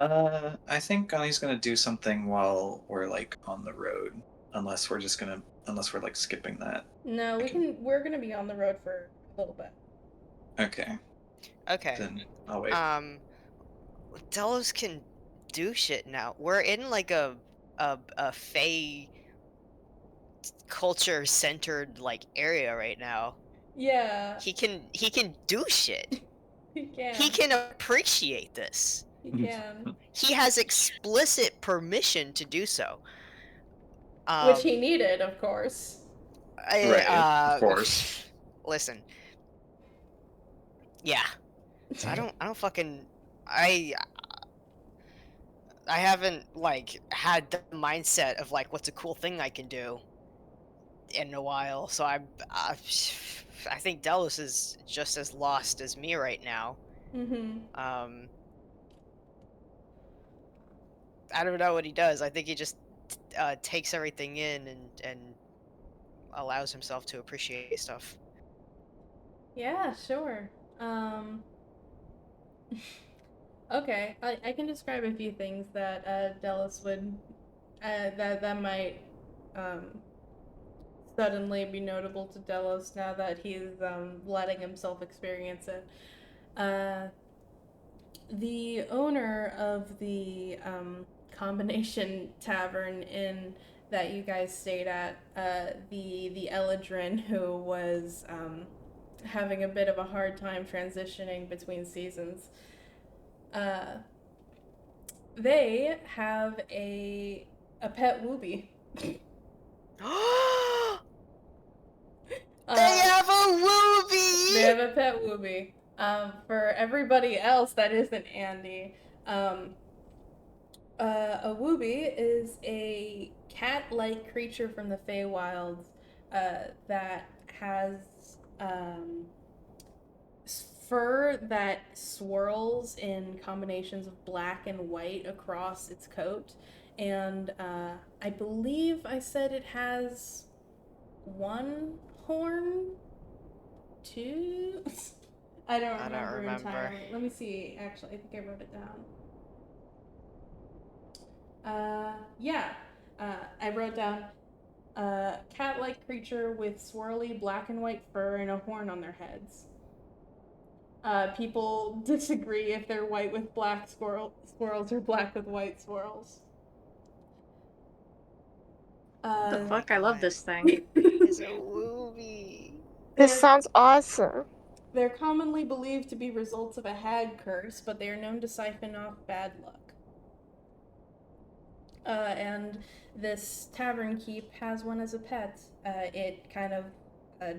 I think Gani's gonna do something while we're like on the road, unless we're like skipping that. No, we're gonna be on the road for a little bit. Okay. Okay. Then I'll wait. Delos can do shit now. We're in like a Fey culture centered like area right now. Yeah. He can do shit. He can. He can appreciate this. He can. He has explicit permission to do so. Which he needed, of course. Right, of course. Listen. Yeah. So I don't fucking I haven't like had the mindset of like what's a cool thing I can do in a while. So I think Delos is just as lost as me right now. I don't know what he does. I think he just takes everything in and allows himself to appreciate stuff. Yeah, sure. Okay, I can describe a few things that Delos would that might suddenly be notable to Delos now that he's letting himself experience it. The owner of the combination tavern inn that you guys stayed at, the Eladrin, who was having a bit of a hard time transitioning between seasons, they have a pet wooby. They have a wooby! They have a pet wooby. For everybody else that isn't Andy, a wooby is a cat-like creature from the Feywilds that has fur that swirls in combinations of black and white across its coat. And I believe I said it has one horn? Two? I don't remember entirely. Let me see. Actually, I think I wrote it down. I wrote down cat-like creature with swirly black and white fur and a horn on their heads. People disagree if they're white with black swirls or black with white swirls. What the fuck? I love this thing. It's a wooby. This sounds awesome. They're commonly believed to be results of a hag curse, but they are known to siphon off bad luck. And this tavern keep has one as a pet. It kind of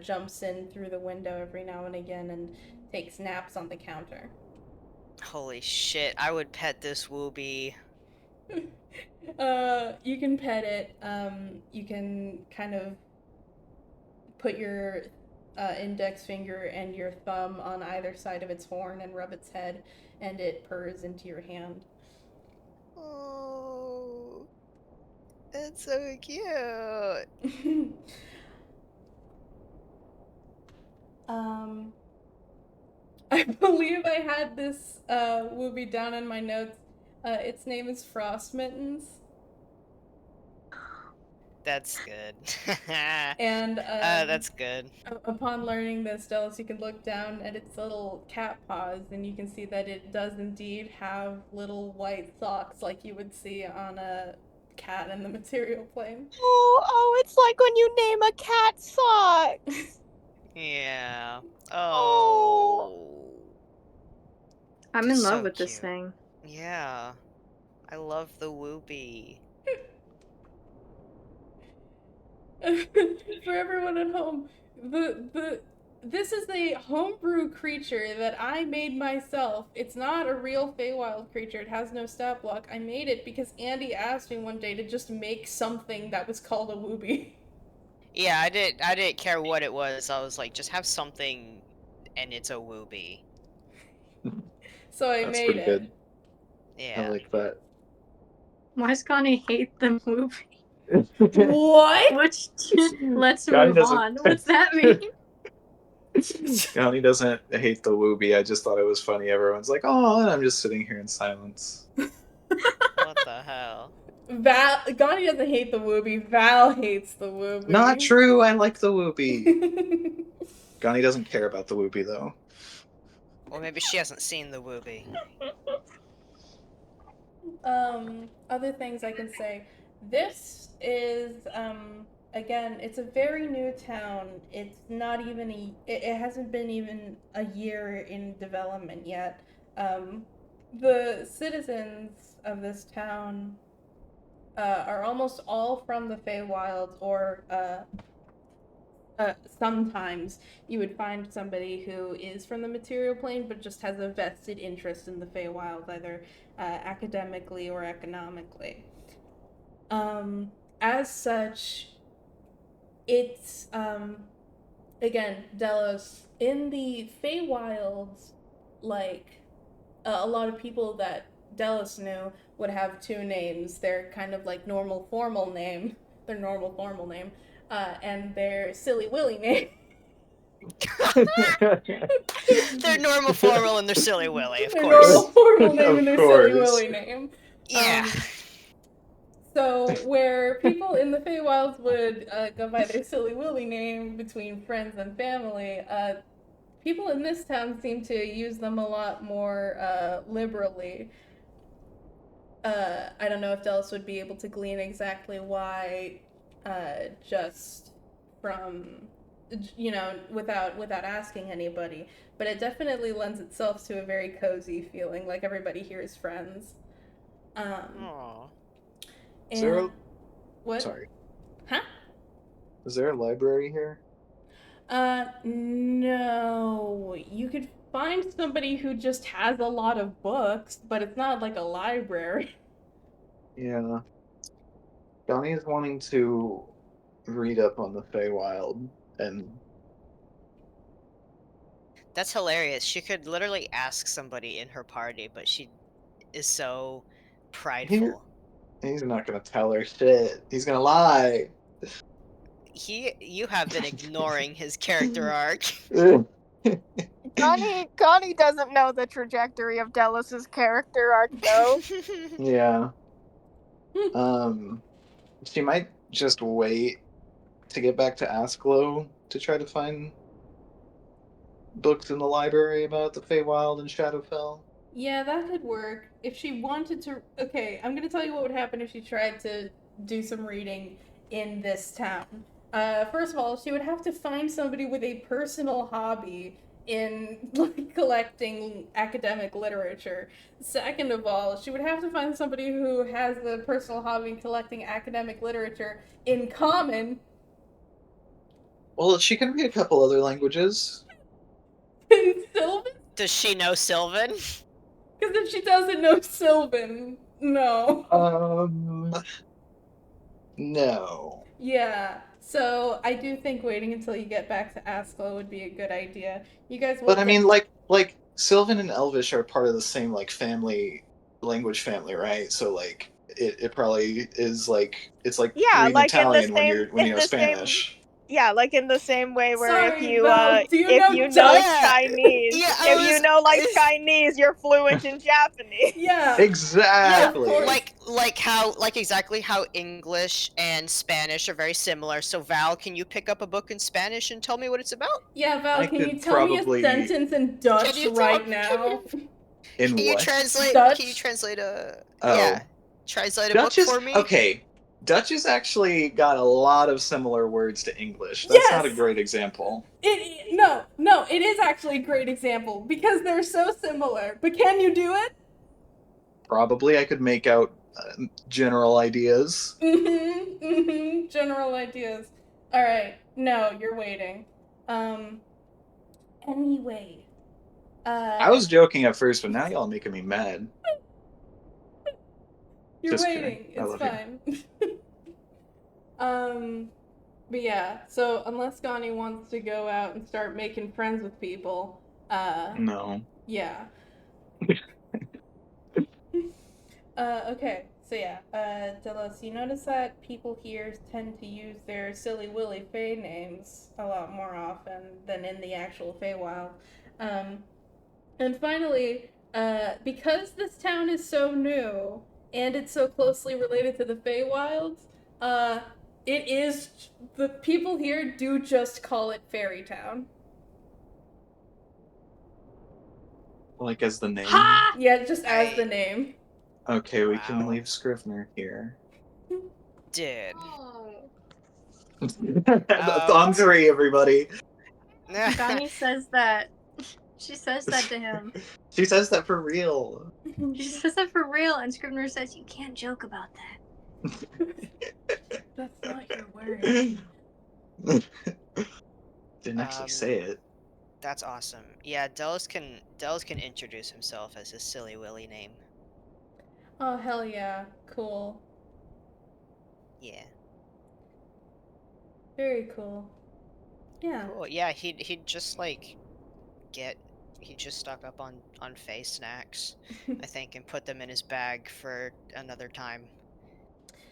jumps in through the window every now and again and takes naps on the counter. Holy shit, I would pet this Wooby. You can pet it. You can kind of put your index finger and your thumb on either side of its horn and rub its head, and it purrs into your hand. Oh, that's so cute. I believe I had this Wooby down in my notes. Its name is Frost Mittens. That's good. And that's good. Upon learning this, Delos, you can look down at its little cat paws, and you can see that it does indeed have little white socks like you would see on a cat in the material plane. Oh, it's like when you name a cat socks. Yeah. Oh. Oh. I'm That's in love so with this cute. thing. Yeah. I love the Wooby. For everyone at home, this is a homebrew creature that I made myself. It's not a real Feywild creature. It has no stat block. I made it because Andy asked me one day to just make something that was called a Wooby. Yeah, I didn't care what it was. I was like, just have something, and it's a Wooby. So I That's made pretty it. good. Yeah. I like that. Why does Connie hate the movie? What? Which let's Connie move doesn't- on. What's that mean? Connie doesn't hate the Wooby. I just thought it was funny. Everyone's like, "Oh," and I'm just sitting here in silence. What the hell? Gandhi doesn't hate the Wooby. Val hates the Wooby. Not true. I like the Wooby. Connie doesn't care about the Wooby though. Or maybe she hasn't seen the Wooby. Other things I can say. This is, again, it's a very new town. It's not even it hasn't been even a year in development yet. The citizens of this town are almost all from the Feywild, or sometimes you would find somebody who is from the material plane but just has a vested interest in the Feywild, either academically or economically. As such, it's again, Delos, in the Feywilds, like a lot of people that Delos knew would have two names. Their kind of like normal formal name, and their silly willy name. Their normal formal and their silly willy, of Their course. normal formal name Of and their silly course. willy name. Yeah. So where people in the Feywilds would go by their silly willy name between friends and family, people in this town seem to use them a lot more liberally. I don't know if Delos would be able to glean exactly why, just from, without asking anybody, but it definitely lends itself to a very cozy feeling, like everybody here is friends. Aww. Is there a... What? Sorry. Huh? Is there a library here? No. You could find somebody who just has a lot of books, but it's not like a library. Yeah. Connie is wanting to read up on the Feywild, and That's hilarious. She could literally ask somebody in her party, but she is so prideful. he's not gonna tell her shit. He's gonna lie. You have been ignoring his character arc. Connie doesn't know the trajectory of Delos's character arc, though. Yeah. She might just wait to get back to Asklo to try to find books in the library about the Feywild and Shadowfell. Yeah, that could work. If she wanted to... Okay, I'm gonna tell you what would happen if she tried to do some reading in this town. First of all, she would have to find somebody with a personal hobby in like collecting academic literature. Second of all, she would have to find somebody who has the personal hobby in collecting academic literature in common. Well, she can read a couple other languages. Sylvan? Does she know Sylvan? Because if she doesn't know Sylvan, no. No. Yeah. So I do think waiting until you get back to Asklo would be a good idea. You guys will. But I mean, like Sylvan and Elvish are part of the same like language family, right? So like it probably is like it's like Yeah, reading like in the Italian same when you know Spanish. Yeah, like in the same way where Sorry, Val, do you know Dutch? Chinese, Yeah, if you know like Chinese, you're fluent in Japanese. Yeah. Exactly. Yeah, of course. like exactly how English and Spanish are very similar. So Val, can you pick up a book in Spanish and tell me what it's about? Yeah, Val, I can you could tell me probably- a sentence in Dutch right now? In Can you what? translate? Dutch? Can you translate a? Oh. Yeah, translate a Dutch book is for me. okay. Dutch has actually got a lot of similar words to English. That's not a Yes! great example. No, it is actually a great example because they're so similar. But can you do it? Probably I could make out general ideas. General ideas. All right. No, you're waiting. Anyway. I was joking at first, but now y'all making me mad. You're Just waiting. kidding. I It's love fine. But yeah. So unless Gani wants to go out and start making friends with people, No. yeah. Okay. So yeah, Delos, you notice that people here tend to use their silly willy Fae names a lot more often than in the actual Feywild. And finally, because this town is so new and it's so closely related to the Feywilds, the people here do just call it Fairy Town. Like as the name? Ha! Yeah, just as the name. Okay, we can Wow. leave Scrivener here. Dude. On three, everybody. Gani says that. She says that to him. She says that for real. She says that for real, and Scrivener says, "You can't joke about that." That's not your word. Didn't actually say it. That's awesome. Yeah, Delos can introduce himself as his silly willy name. Oh, hell yeah. Cool. Yeah. Very cool. Yeah. Cool. Yeah, he'd just like he just stock up on Fae snacks, I think, and put them in his bag for another time.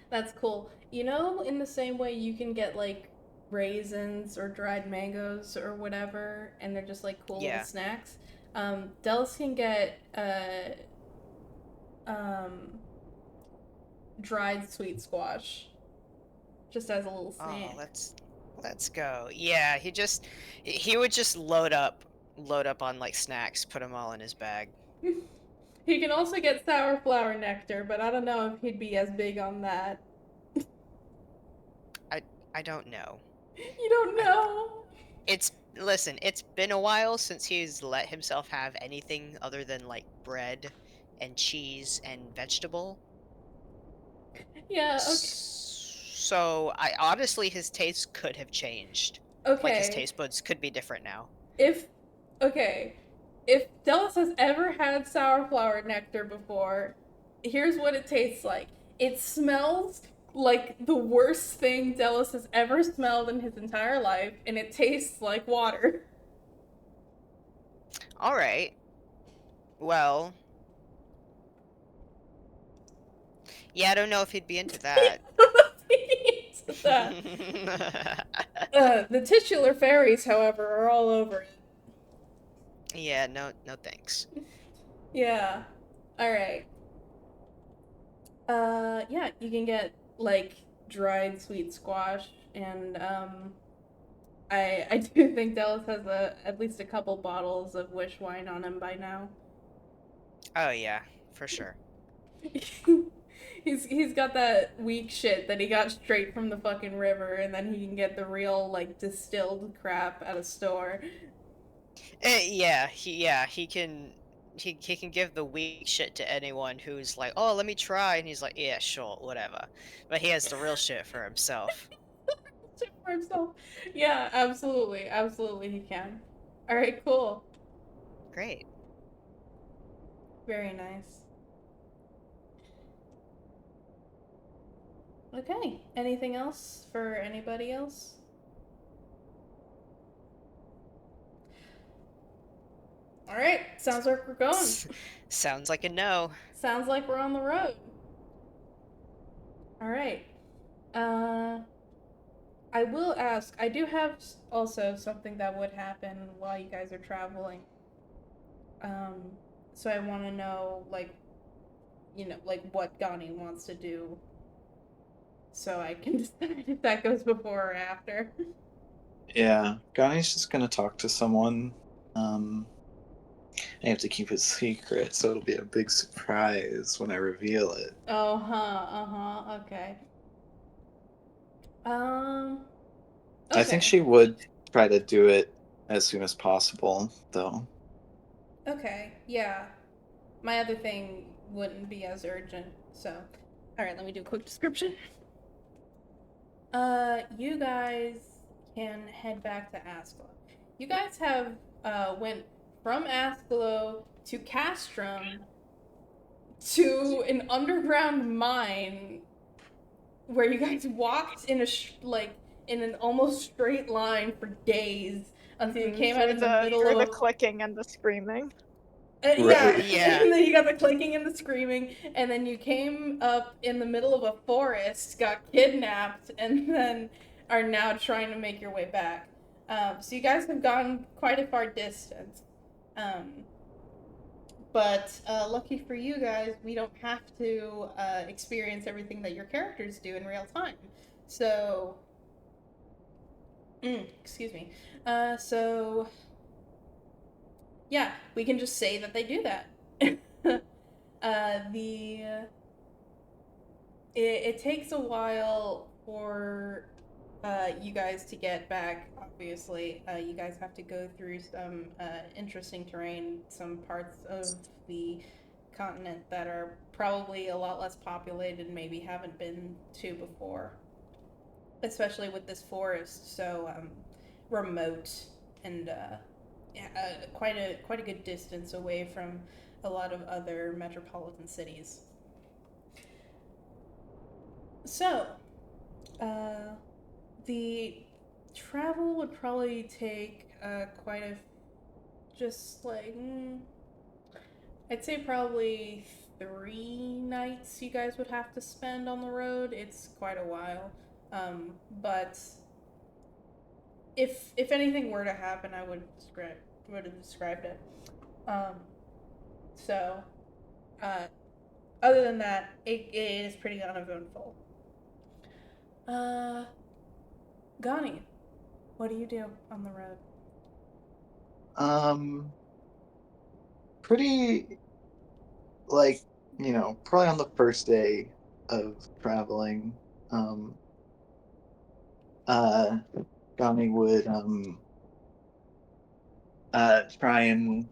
That's cool. You know, in the same way you can get like raisins or dried mangoes or whatever, and they're just like cool little snacks. Delos can get dried sweet squash, just as a little snack. Oh, let's go. Yeah, he would just load up on like snacks, put them all in his bag. He can also get sour flower nectar, but I don't know if he'd be as big on that. I don't know. You don't know? Listen, it's been a while since he's let himself have anything other than like bread and cheese and vegetable. Yeah, okay. So honestly his taste could have changed. Okay. Like his taste buds could be different now. If Delos has ever had sour flower nectar before, here's what it tastes like. It smells like the worst thing Delos has ever smelled in his entire life, and it tastes like water. Alright. Well. Yeah, I don't know if he'd be into that. The titular fairies, however, are all over it. Yeah, no thanks. Yeah. Alright. Yeah, you can get, like, dried sweet squash, and, I do think Delos has at least a couple bottles of wish wine on him by now. Oh yeah, for sure. He's got that weak shit that he got straight from the fucking river, and then he can get the real, like, distilled crap at a store. He can give the weak shit to anyone who's like, oh, let me try, and he's like, yeah, sure, whatever. But he has the real shit for himself. for himself. Yeah, absolutely. Absolutely he can. Alright, cool. Great. Very nice. Okay, anything else for anybody else? Alright, sounds like we're going. Sounds like a no. Sounds like we're on the road. Alright. I will ask, I do have also something that would happen while you guys are traveling. So I want to know, like, like what Gani wants to do so I can decide if that goes before or after. Yeah, Gani's just gonna talk to someone. I have to keep it secret, so it'll be a big surprise when I reveal it. Oh, huh, okay. Um, I think okay. she would try to do it as soon as possible, though. Okay, yeah. My other thing wouldn't be as urgent, so. Alright, let me do a quick description. You guys can head back to Askelo. You guys have, went from Askelo to Castrum to an underground mine where you guys walked in in an almost straight line for days until you came out in the middle through of the a clicking and the screaming. yeah, Right. Yeah. and then you got the clicking and the screaming, and then you came up in the middle of a forest, got kidnapped, and then are now trying to make your way back. So you guys have gone quite a far distance. But lucky for you guys, we don't have to experience everything that your characters do in real time. So, excuse me. So, yeah, we can just say that they do that. The it takes a while for you guys to get back. Obviously, you guys have to go through some interesting terrain, some parts of the continent that are probably a lot less populated, and maybe haven't been to before. Especially with this forest so remote and quite a good distance away from a lot of other metropolitan cities. So, uh, the travel would probably take quite a, just like, I'd say probably 3 nights you guys would have to spend on the road. It's quite a while. But if anything were to happen, I would have described it. Um, so, uh, other than that, it is pretty uneventful. Uh, Gani, what do you do on the road? Pretty, like, probably on the first day of traveling, um, uh, Gani would, try and,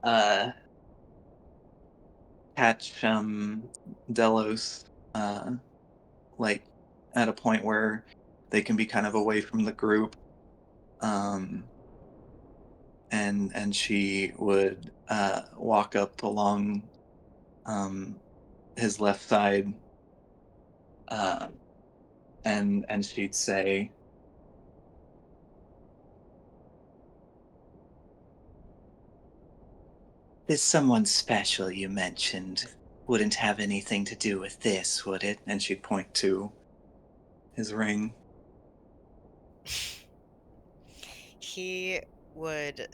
uh, catch, Delos, like, at a point where they can be kind of away from the group. Um, and she would walk up along his left side, uh, and she'd say, "This someone special you mentioned wouldn't have anything to do with this, would it?" And she'd point to his ring. He would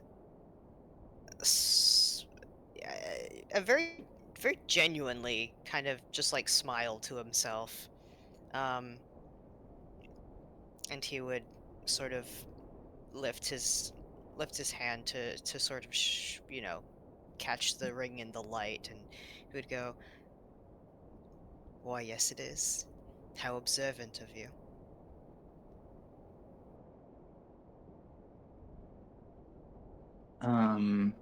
a very genuinely kind of just like smile to himself, um, and he would sort of lift his lift his hand to sort of catch the ring in the light, and he would go, "Why, yes, it is. How observant of you." Um,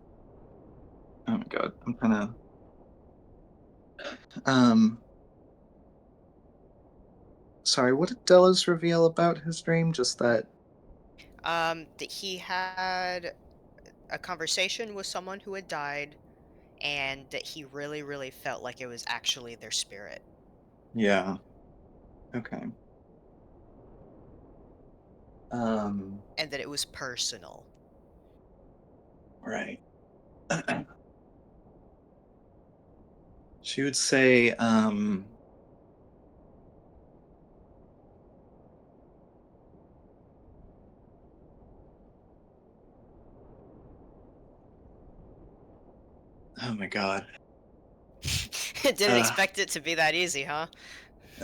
oh my god, I'm kind of um Sorry, what did Delos reveal about his dream? Just that. That he had a conversation with someone who had died, and that he really, really felt like it was actually their spirit. Yeah. Okay. And that it was personal. Right. She would say, oh my god. Didn't expect it to be that easy, huh?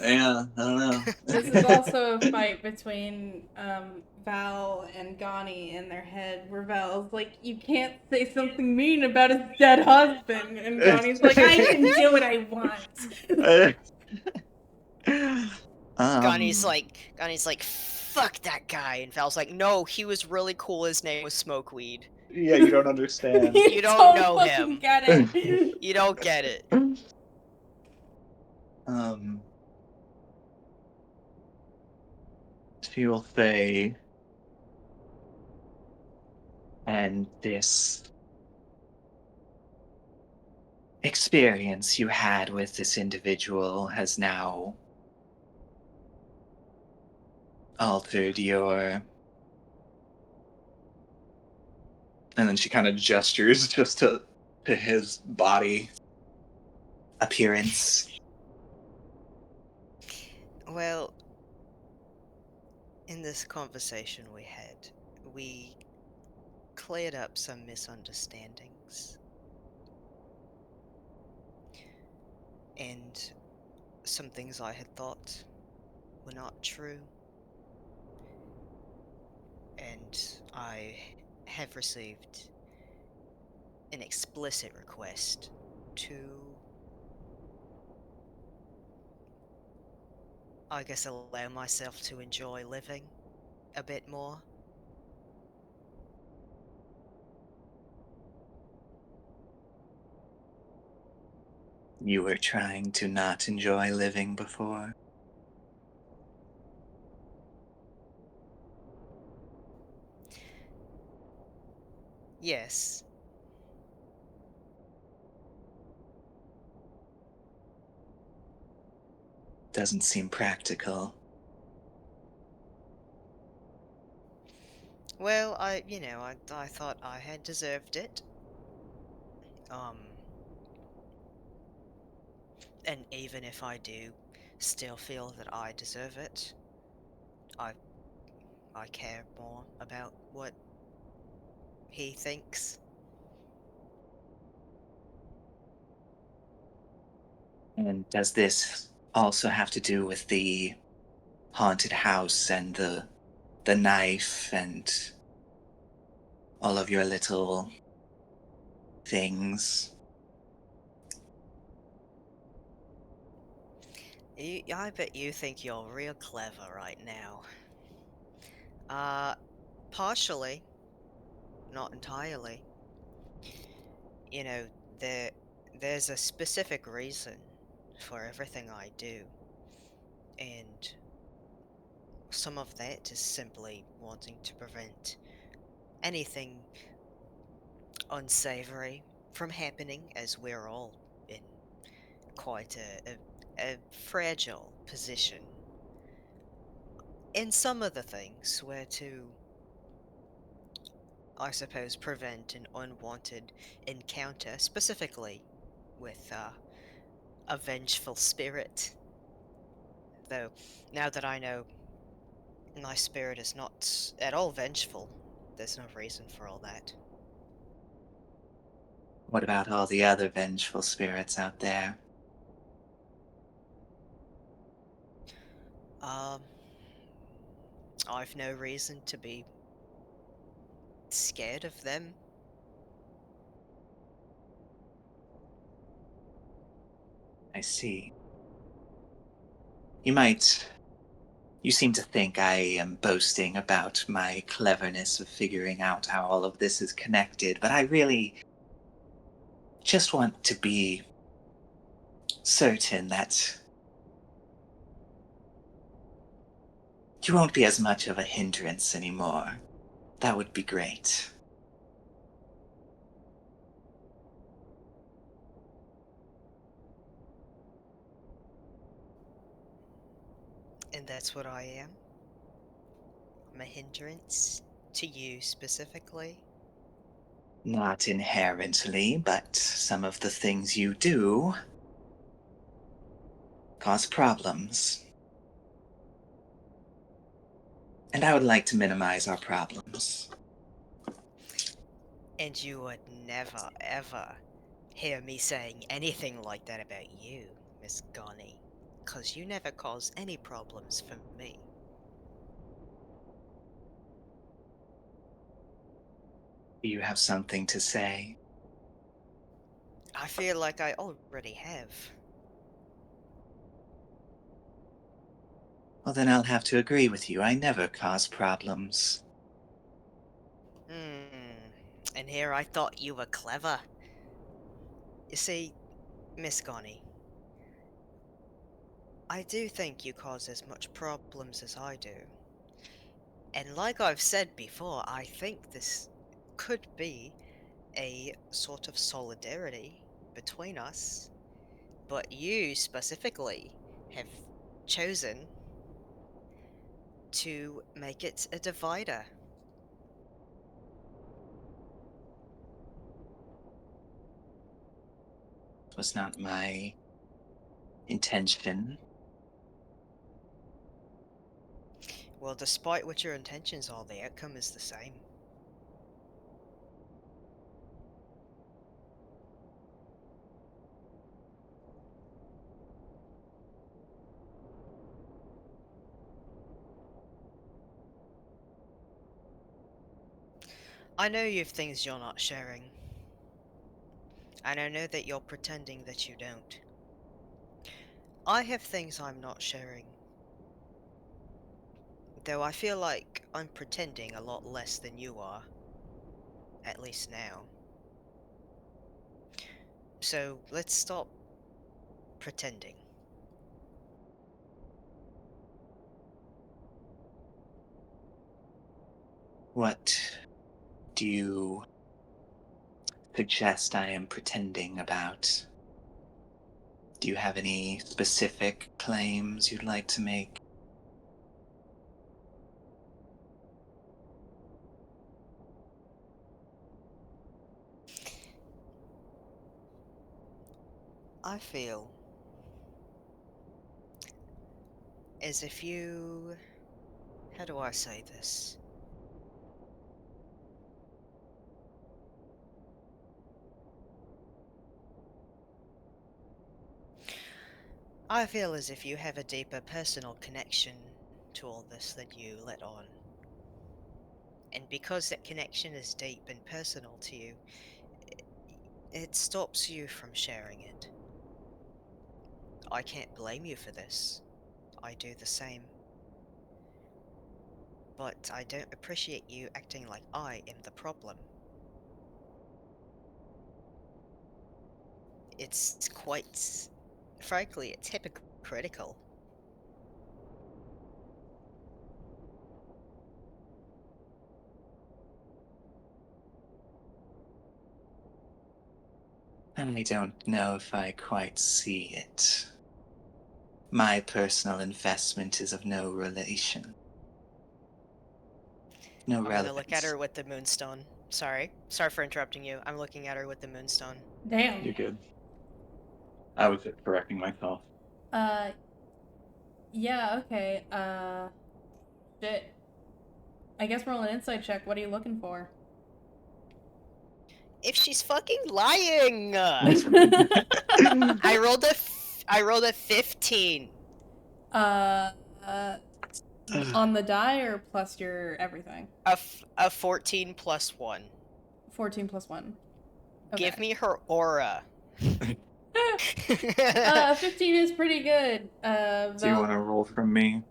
Yeah, I don't know. This is also a fight between Val and Gani in their head, where Val's like, "You can't say something mean about his dead husband," and Gani's like, "I can do what I want." Gani's like, fuck that guy, and Val's like, no, he was really cool. His name was Smokeweed. Yeah, you don't understand. You don't know fucking him. get it. You don't get it. She will say, and this experience you had with this individual has now altered your... And then she kind of gestures just to his body appearance. Well, in this conversation we had, we cleared up some misunderstandings. And some things I had thought were not true. And I have received an explicit request to, I guess, allow myself to enjoy living a bit more. You were trying to not enjoy living before. Yes. Doesn't seem practical. Well, I thought I had deserved it. And even if I do still feel that I deserve it, I care more about what he thinks. And does this also have to do with the haunted house and the knife and all of your little things? I bet you think you're real clever right now. Partially, not entirely. You know, there there's a specific reason for everything I do, and some of that is simply wanting to prevent anything unsavory from happening, as we're all in quite a fragile position. In some of the things were to, I suppose, prevent an unwanted encounter, specifically with a vengeful spirit. Though, now that I know my spirit is not at all vengeful, there's no reason for all that. What about all the other vengeful spirits out there? Um, I've no reason to be scared of them. I see. You seem to think I am boasting about my cleverness of figuring out how all of this is connected, but I really just want to be certain that You won't be as much of a hindrance anymore. That would be great. And that's what I am? I'm a hindrance to you specifically? Not inherently, but some of the things you do cause problems. And I would like to minimize our problems. And you would never, ever hear me saying anything like that about you, Miss Gonnie. 'Cause you never cause any problems for me. Do you have something to say? I feel like I already have. Well, then I'll have to agree with you. I never cause problems. And here I thought you were clever. You see, Miss Gonnie, I do think you cause as much problems as I do. And like I've said before, I think this could be a sort of solidarity between us. But you specifically have chosen to make it a divider. It was not my intention. Well, despite what your intentions are, the outcome is the same. I know you have things you're not sharing. And I know that you're pretending that you don't. I have things I'm not sharing. Though I feel like I'm pretending a lot less than you are. At least now. So let's stop pretending. What do you suggest I am pretending about? Do you have any specific claims you'd like to make? I feel as if you... How do I say this? I feel as if you have a deeper personal connection to all this than you let on. And because that connection is deep and personal to you, it stops you from sharing it. I can't blame you for this. I do the same. But I don't appreciate you acting like I am the problem. It's quite... Frankly, it's hypocritical. I don't know if I quite see it. My personal investment is of no relation. No I'm relevance. gonna look at her with the moonstone. Sorry for interrupting you. I'm looking at her with the moonstone. Damn. You're good. I was just correcting myself. Yeah, okay. Shit. I guess roll an insight check. What are you looking for? If she's fucking lying! I rolled a 15. uh, on the die or plus your everything? A 14 plus 1. 14 plus 1. Okay. Give me her aura. 15 is pretty good. Do you want to roll from me?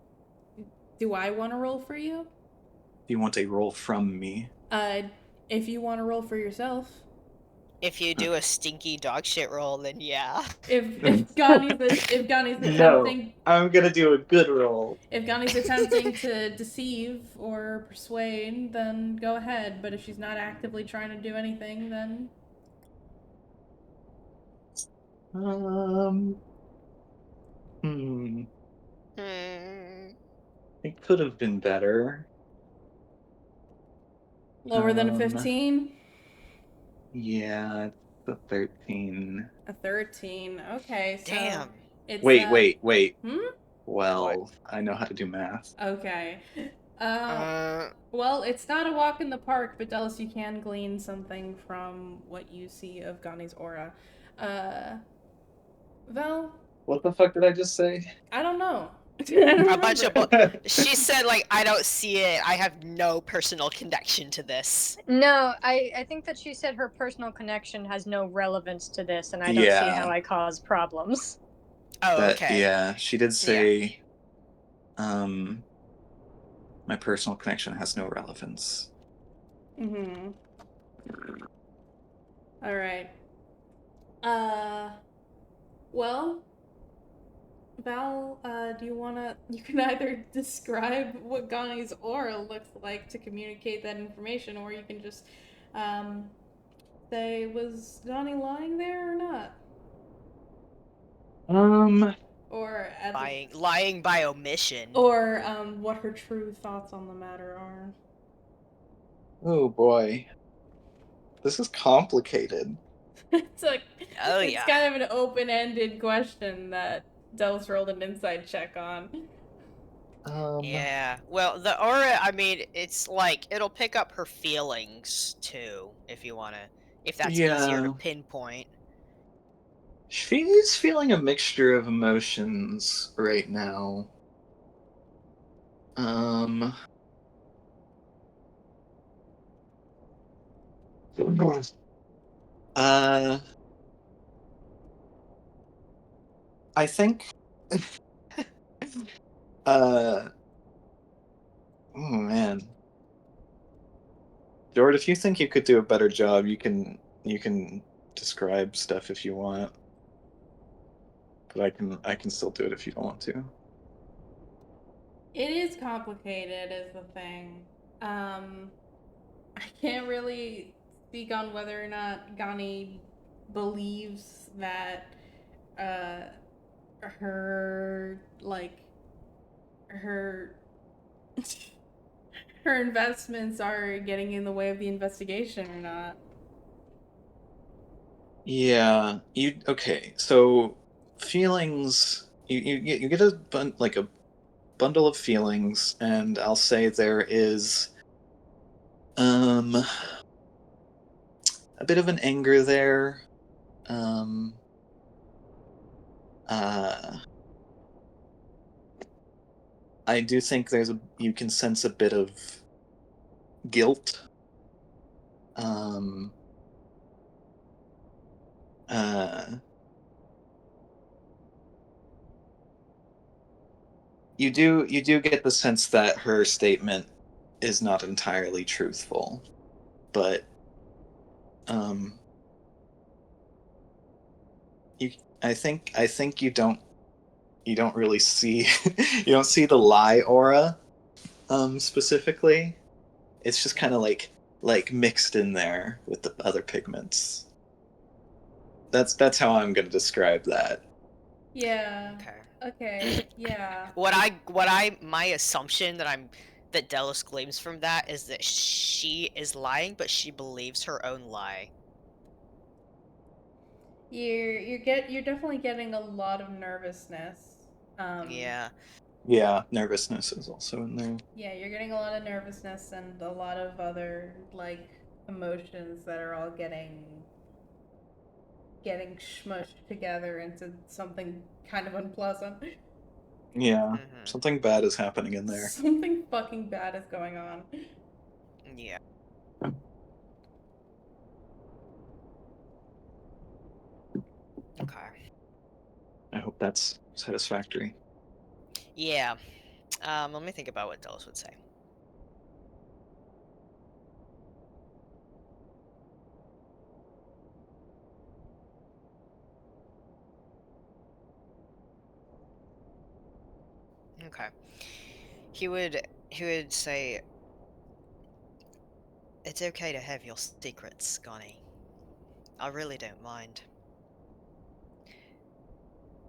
Do I want to roll for you? Do you want a roll from me? If you want to roll for yourself. If you do a stinky dog shit roll, then yeah. If Gani's No, attempting I'm gonna do a good roll. if Gani's attempting to deceive or persuade, then go ahead. But if she's not actively trying to do anything, then Hmm. Hmm. It could have been better. lower than a 15. Yeah, it's a 13. A 13. Okay, so Damn. it's Wait. Hmm? 12. I know how to do math. Okay. Uh. Well, it's not a walk in the park, but Dallas, you can glean something from what you see of Gani's aura. Val, What the fuck did I just say? I don't know. I don't A bunch of remember. She said, like, I don't see it. I have no personal connection to this. No, I think that she said her personal connection has no relevance to this, and I don't see how I cause problems. Oh, okay. Yeah, she did say, my personal connection has no relevance. Mm-hmm. All right. Well, Val, do you wanna? You can either describe what Gani's aura looks like to communicate that information, or you can just, say, was Gani lying there or not? Or at Lying by omission. or what her true thoughts on the matter are. Oh boy. This is complicated. It's Oh, it's yeah. kind of an open-ended question that Del's rolled an insight check on. Yeah. Well, the aura, I mean, it's like, it'll pick up her feelings, too, if you wanna... If that's easier to Yeah. pinpoint. She's feeling a mixture of emotions right now. I think oh man. Jord, if you think you could do a better job, you can describe stuff if you want. But I can still do it if you don't want to. It is complicated, is the thing. I can't really speak on whether or not Gani believes that her her her investments are getting in the way of the investigation or not. Yeah, okay. So feelings, you get a a bundle of feelings, and I'll say there is a bit of an anger there. Um, I do think you can sense a bit of guilt. Um, you do get the sense that her statement is not entirely truthful, but you I think you don't really see you don't see the lie aura specifically. It's just kind of like mixed in there with the other pigments. That's how I'm going to describe that. Yeah. Okay. Okay. Yeah. My assumption that Delos gleams from that is that she is lying, but she believes her own lie. You're definitely getting a lot of nervousness. Yeah. Yeah, nervousness is also in there. Yeah, you're getting a lot of nervousness and a lot of other emotions that are all getting smushed together into something kind of unpleasant. Yeah, something bad is happening in there. Something fucking bad is going on. Yeah. Okay. I hope that's satisfactory. Yeah. Let me think about what Delos would say. Okay. He would say, "It's okay to have your secrets, Connie. I really don't mind.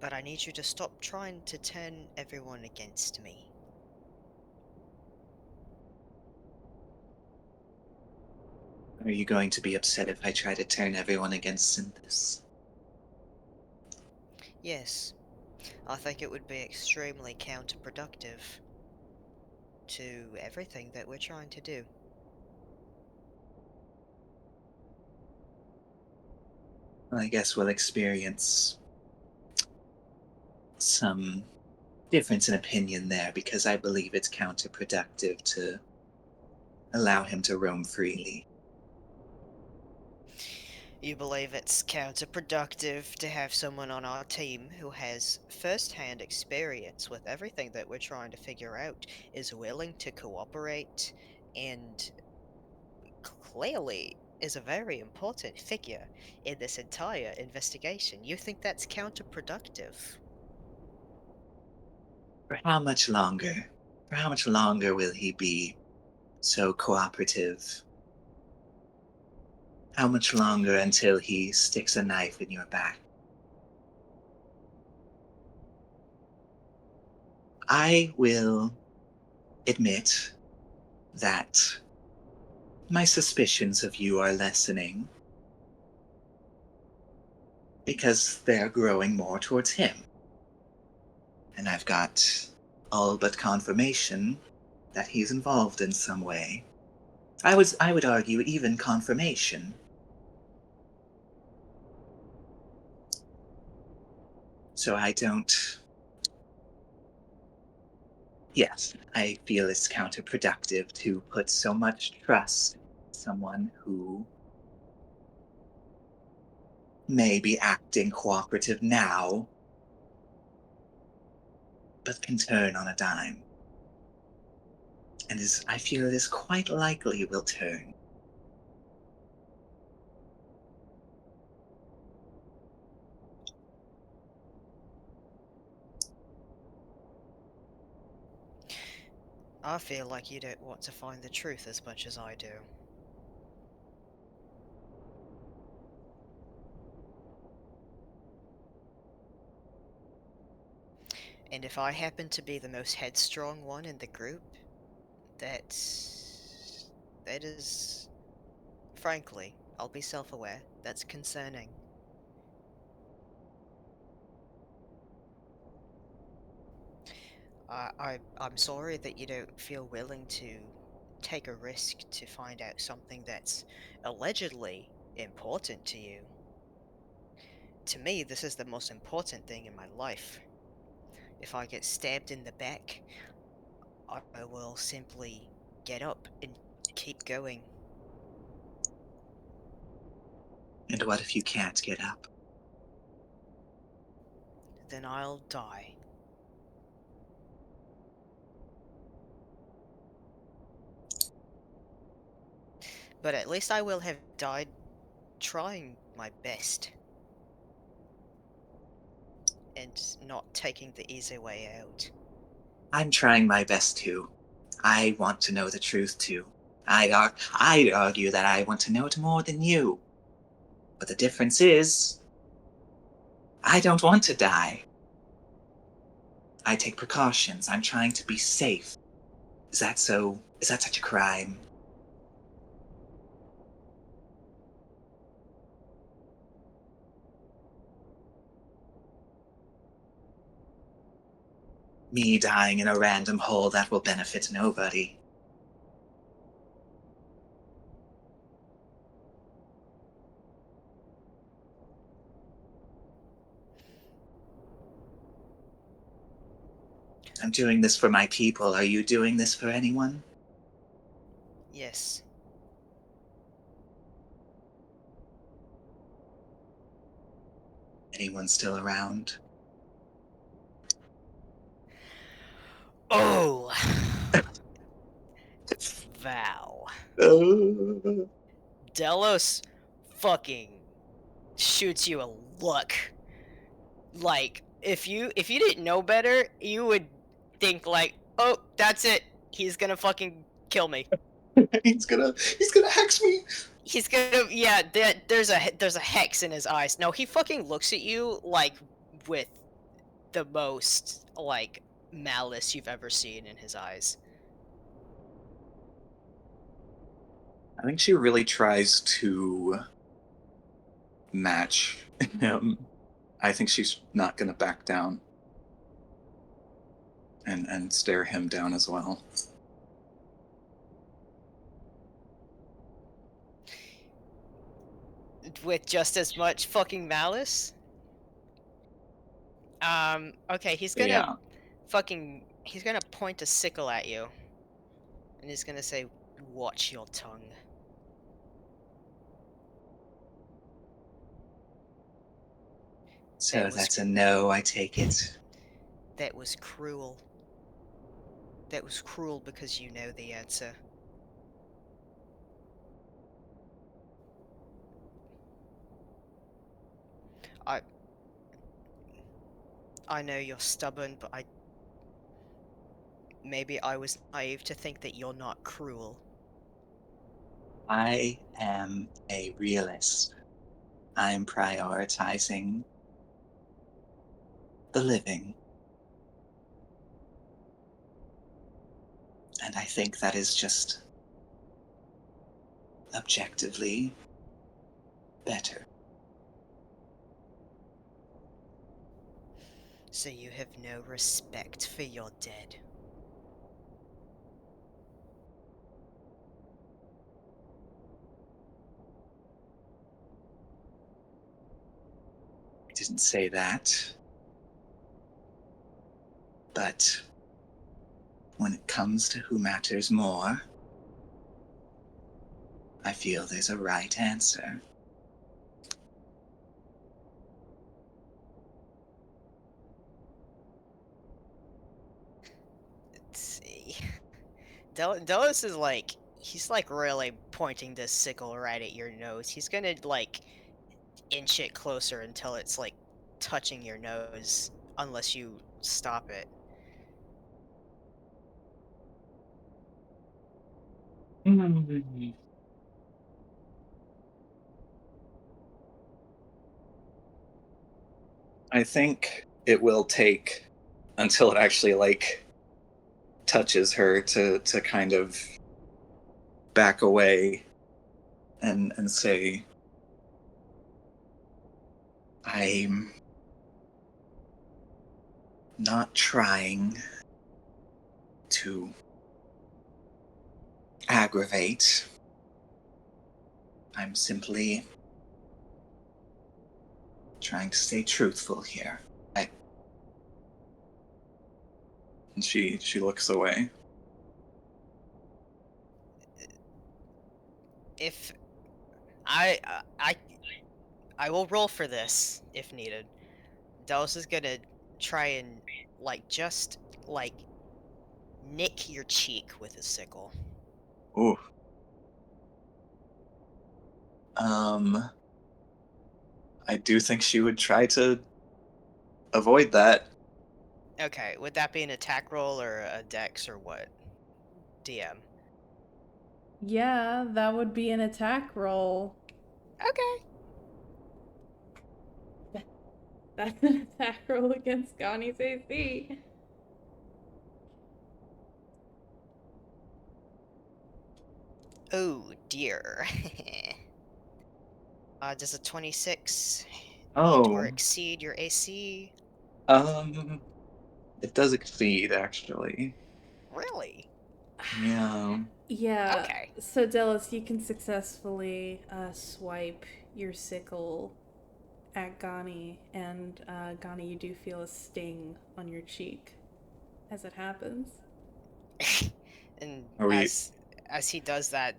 But I need you to stop trying to turn everyone against me." Are you going to be upset if I try to turn everyone against Synthis? Yes. I think it would be extremely counterproductive to everything that we're trying to do. Well, I guess we'll experience some difference in opinion there, because I believe it's counterproductive to allow him to roam freely. You believe it's counterproductive to have someone on our team who has first-hand experience with everything that we're trying to figure out, is willing to cooperate, and clearly is a very important figure in this entire investigation. You think that's counterproductive? For how much longer? For how much longer will he be so cooperative? How much longer until he sticks a knife in your back? I will admit that my suspicions of you are lessening, because they're growing more towards him. And I've got all but confirmation that he's involved in some way. I would argue even confirmation. So I don't... Yes, I feel it's counterproductive to put so much trust in someone who may be acting cooperative now, but can turn on a dime. And I feel it is quite likely will turn. I feel like you don't want to find the truth as much as I do. And if I happen to be the most headstrong one in the group, that is, frankly, I'll be self-aware, that's concerning. I'm sorry that you don't feel willing to take a risk to find out something that's allegedly important to you. To me, this is the most important thing in my life. If I get stabbed in the back, I will simply get up and keep going. And what if you can't get up? Then I'll die. But at least I will have died trying my best. And not taking the easy way out. I'm trying my best too. I want to know the truth too. I'd argue that I want to know it more than you. But the difference is, I don't want to die. I take precautions. I'm trying to be safe. Is that so? Is that such a crime? Me dying in a random hole that will benefit nobody. I'm doing this for my people. Are you doing this for anyone? Yes. Anyone still around? Oh! Val. Delos fucking shoots you a look. Like, if you didn't know better, you would think like, oh, that's it. He's gonna fucking kill me. he's gonna hex me. He's gonna, yeah. There's a hex in his eyes. No, he fucking looks at you like with the most like malice you've ever seen in his eyes. I think she really tries to match him. I think she's not gonna back down and stare him down as well. With just as much fucking malice. Okay, he's gonna he's gonna point a sickle at you. And he's gonna say, watch your tongue. So that's a no, I take it. That was cruel. That was cruel because you know the answer. I know you're stubborn, but maybe I was naive to think that you're not cruel. I am a realist. I'm prioritizing the living. And I think that is just objectively better. So you have no respect for your dead. I didn't say that. But when it comes to who matters more, I feel there's a right answer. Let's see. Delos is like, he's like really pointing this sickle right at your nose. He's gonna like inch it closer until it's like touching your nose, unless you stop it. I think it will take until it actually like touches her to kind of back away and say, I'm not trying to aggravate. I'm simply trying to stay truthful here. and she looks away. If I will roll for this if needed. Delos is gonna try and like just like nick your cheek with his sickle. Ooh. I do think she would try to avoid that. Okay, would that be an attack roll or a dex or what? DM. Yeah, that would be an attack roll. Okay. That's an attack roll against Gani's AC. Oh dear. Does a 26 hit Oh. or exceed your AC? It does exceed actually. Really? Yeah. Yeah. Okay. So Delos, you can successfully swipe your sickle at Gani, and Gani, you do feel a sting on your cheek as it happens. And Are we- as he does that,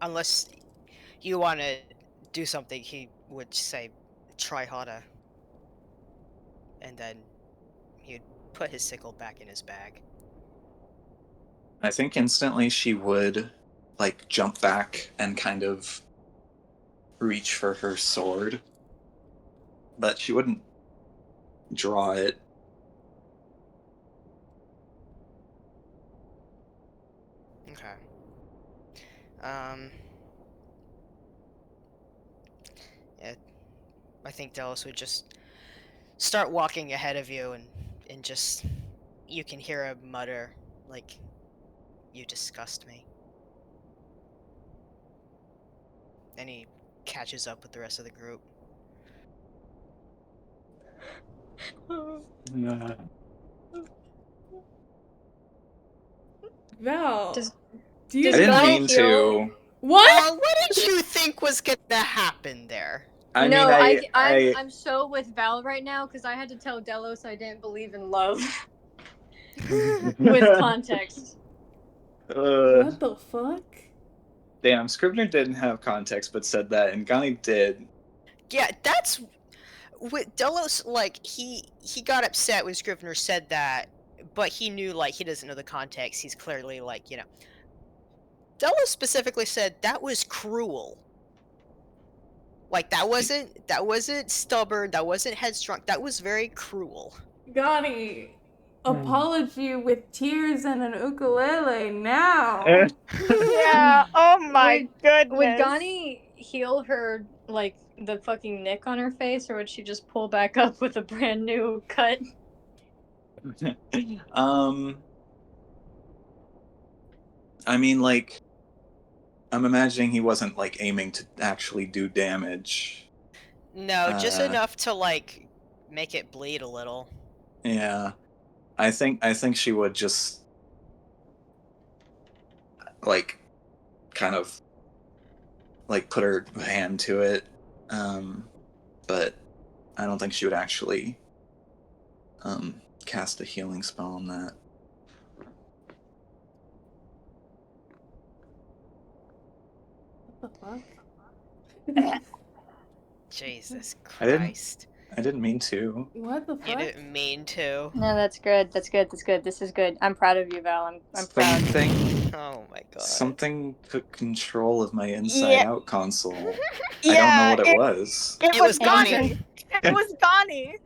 unless you want to do something, he would say, "Try harder," and then he'd put his sickle back in his bag. I think instantly she would like jump back and kind of reach for her sword, but she wouldn't draw it. Okay. Yeah, I think Delos would just start walking ahead of you, and just you can hear a mutter like, "You disgust me." And he catches up with the rest of the group. Val, Does- do you I didn't Gonnie mean heal? to. What? What did you think was gonna happen there? I no, mean, I'm so with Val right now because I had to tell Delos I didn't believe in love with context. What the fuck? Damn, Scrivener didn't have context, but said that, and Gunny did. Yeah, that's with Delos. Like he got upset when Scrivener said that, but he knew like he doesn't know the context. He's clearly like Delos specifically said that was cruel. Like that wasn't stubborn. That wasn't headstrong. That was very cruel. Gonnie, apology with tears and an ukulele now. Yeah. Oh my goodness. Would Gonnie heal her like the fucking nick on her face, or would she just pull back up with a brand new cut? I mean, like, I'm imagining he wasn't like aiming to actually do damage. No, just enough to like make it bleed a little. Yeah, I think she would just like kind of like put her hand to it, but I don't think she would actually cast a healing spell on that. What the fuck? Jesus I didn't- Christ. I didn't mean to. What the fuck? You didn't mean to. No, that's good. That's good. That's good. This is good. I'm proud of you, Val. I'm proud. Oh my god. Something took control of my inside out console. Yeah, I don't know what it was. It was Gonnie. Gonnie. It was Gonnie.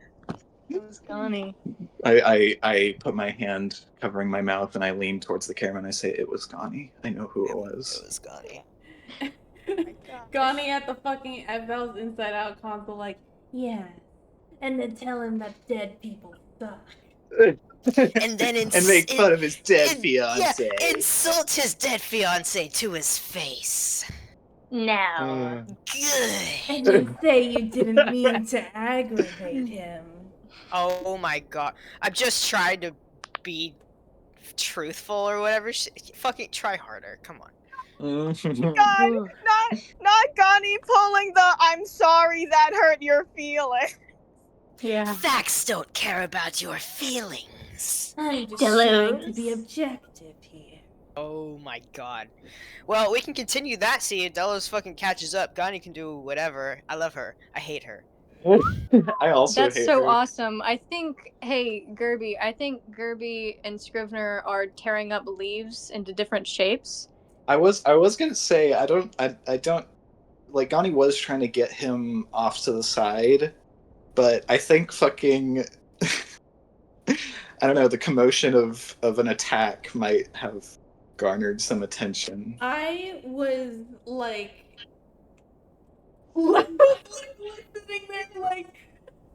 It was Gonnie. I put my hand covering my mouth and I lean towards the camera and I say, "It was Gonnie. I know who it was." It was Gonnie. Gonnie at the fucking Val's Inside Out console, like, yeah. And then tell him that dead people suck. And then and make fun of his dead fiance. Yeah, insult his dead fiance to his face. No. Good. And then say you didn't mean to aggravate him. Oh my god. I'm just trying to be truthful or whatever. Fucking try harder. Come on. God, not Gonnie pulling the "I'm sorry that hurt your feelings." Yeah. Facts don't care about your feelings. I'm just trying to be objective here. Oh my god. Well, we can continue that scene. Delos fucking catches up. Gonnie can do whatever. I love her. I hate her. I also That's hate so her. awesome. I think, hey, Gerby, I think Gerby and Scrivener are tearing up leaves into different shapes. I was gonna say I don't like Gonnie was trying to get him off to the side, but I think fucking I don't know, the commotion of an attack might have garnered some attention. I was like listening there like,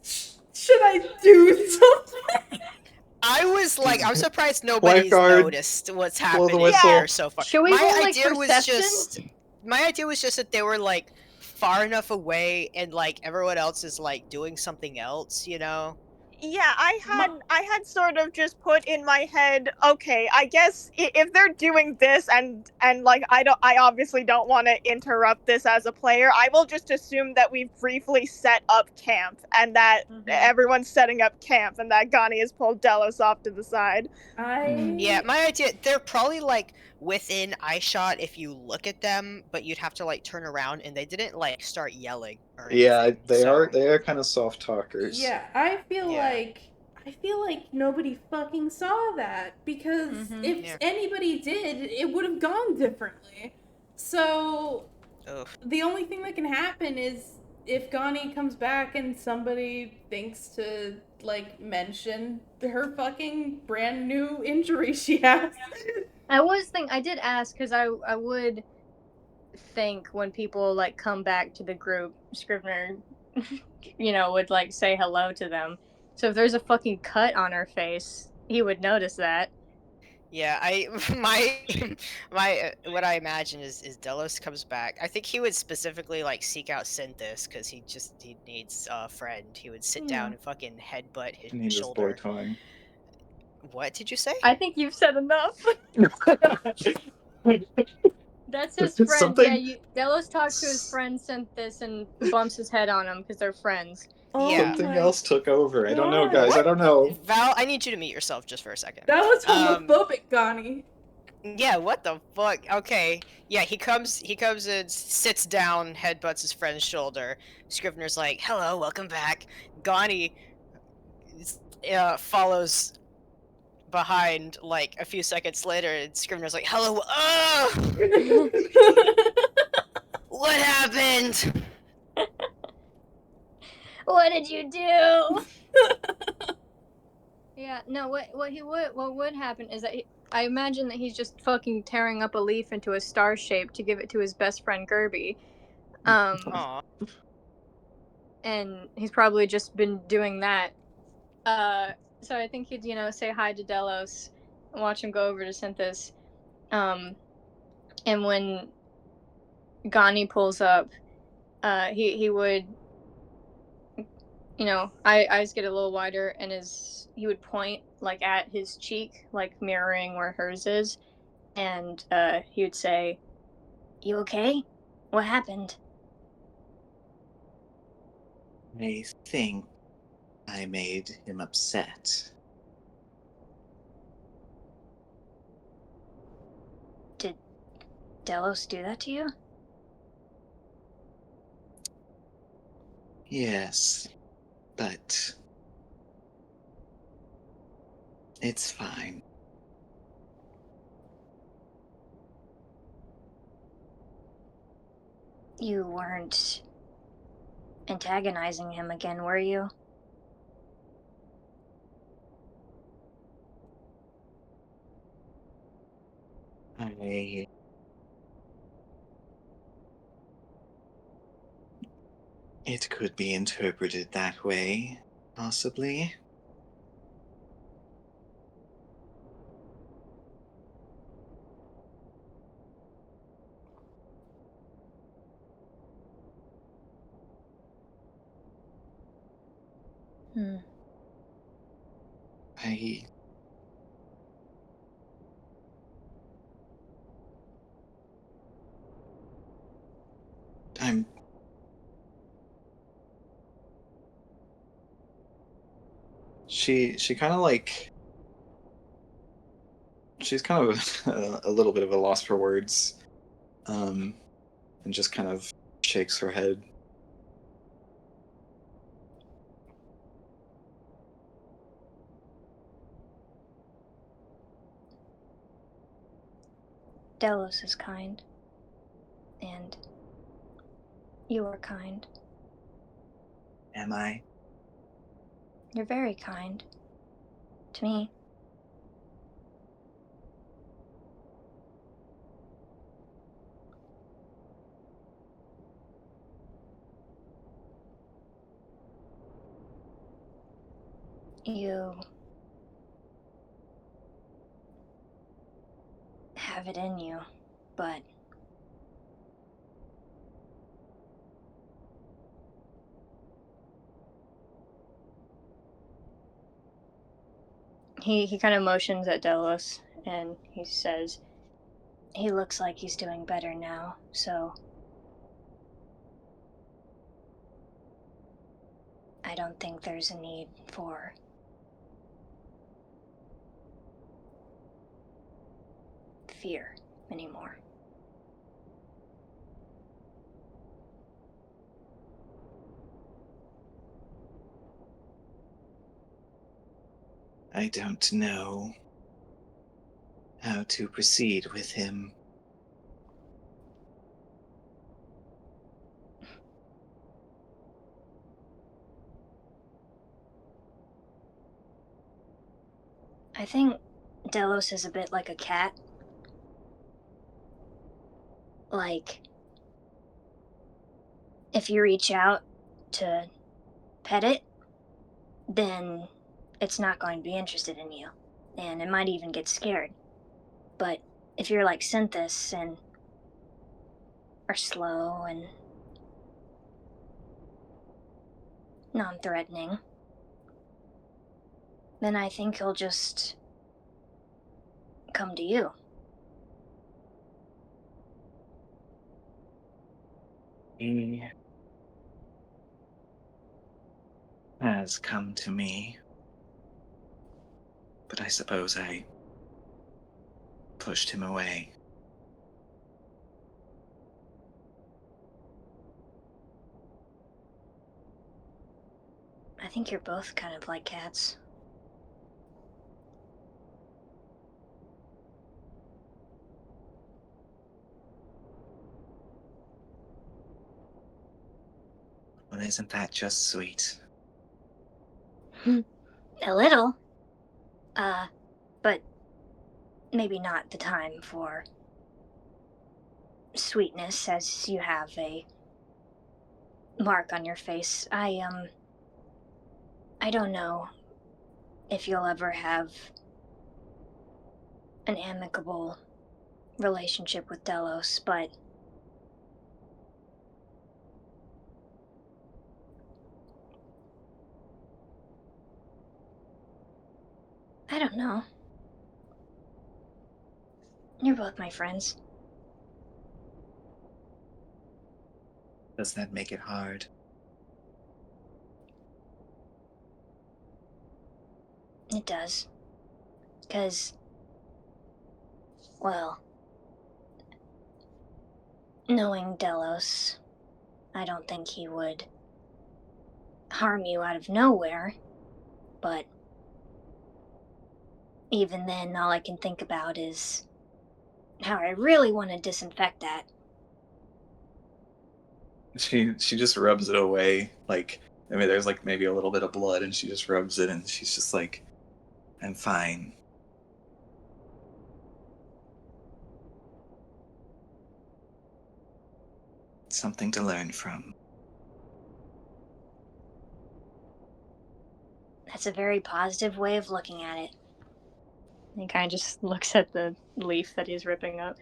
should I do something? I was like, I'm surprised nobody's Lifeguard, noticed what's blow the happening whistle. here so far. Should we roll, like, perception? My idea was just that they were like far enough away and like everyone else is like doing something else, you know? Yeah, I had sort of just put in my head, okay, I guess if they're doing this and like I obviously don't want to interrupt this as a player, I will just assume that we've briefly set up camp and that everyone's setting up camp and that Gonnie has pulled Delos off to the side. Yeah, my idea, they're probably like within eyeshot if you look at them, but you'd have to like turn around and they didn't like start yelling or anything. Yeah, they so... are kind of soft talkers. Yeah, I feel like nobody fucking saw that because if anybody did, it would have gone differently. So the only thing that can happen is if Gonnie comes back and somebody thinks to like mention her fucking brand new injury she has. I did ask because I would think when people like come back to the group, Scrivener, would like say hello to them. So if there's a fucking cut on her face, he would notice that. Yeah, I my what I imagine is Delos comes back. I think he would specifically like seek out Synthis because he needs a friend. He would sit down Yeah. and fucking headbutt his I need this boy shoulder. toy. What did you say? I think you've said enough. That's his friend. Yeah, Something Delos talks to his friend Synthis and bumps his head on him because they're friends. Oh Yeah. something my else took over. I don't know, God. guys. I What? don't know. Val, I need you to meet yourself just for a second. That was Um, homophobic, Gani. yeah, what the fuck? Okay. Yeah, he comes and sits down, headbutts his friend's shoulder. Scrivener's like, "Hello, welcome back." Gani follows behind like a few seconds later, and Scrivener's like, "Hello, what happened?" What did you do? Yeah, no. What would happen is that I imagine that he's just fucking tearing up a leaf into a star shape to give it to his best friend Gerby. Aw. And he's probably just been doing that. So I think he'd say hi to Delos, and watch him go over to Synthis. And when Gani pulls up, he would eyes get a little wider, and he would point like at his cheek, like mirroring where hers is, and he would say, You okay? What happened? I think I made him upset. Did Delos do that to you? Yes, but it's fine. You weren't antagonizing him again, were you? I It could be interpreted that way, possibly. Hmm. I I'm she kind of like she's kind of a little bit of a loss for words, and just kind of shakes her head. Delos is kind. And you are kind. Am I? You're very kind. To me. You have it in you, but he kind of motions at Delos, and he says, he looks like he's doing better now, so I don't think there's a need for fear anymore. I don't know how to proceed with him. I think Delos is a bit like a cat. like, if you reach out to pet it, then it's not going to be interested in you, and it might even get scared. But if you're like Synthis and are slow and non-threatening, then I think he'll just come to you. He has come to me, but I suppose I pushed him away. I think you're both kind of like cats. Well, isn't that just sweet? A little. But maybe not the time for sweetness, as you have a mark on your face. I don't know if you'll ever have an amicable relationship with Delos, but I don't know. You're both my friends. Does that make it hard? It does. 'Cause, well, knowing Delos, I don't think he would harm you out of nowhere, but even then, all I can think about is how I really want to disinfect that. She just rubs it away. Like, I mean, there's like maybe a little bit of blood, and she just rubs it, and she's just like, I'm fine. Something to learn from. That's a very positive way of looking at it. He kind of just looks at the leaf that he's ripping up.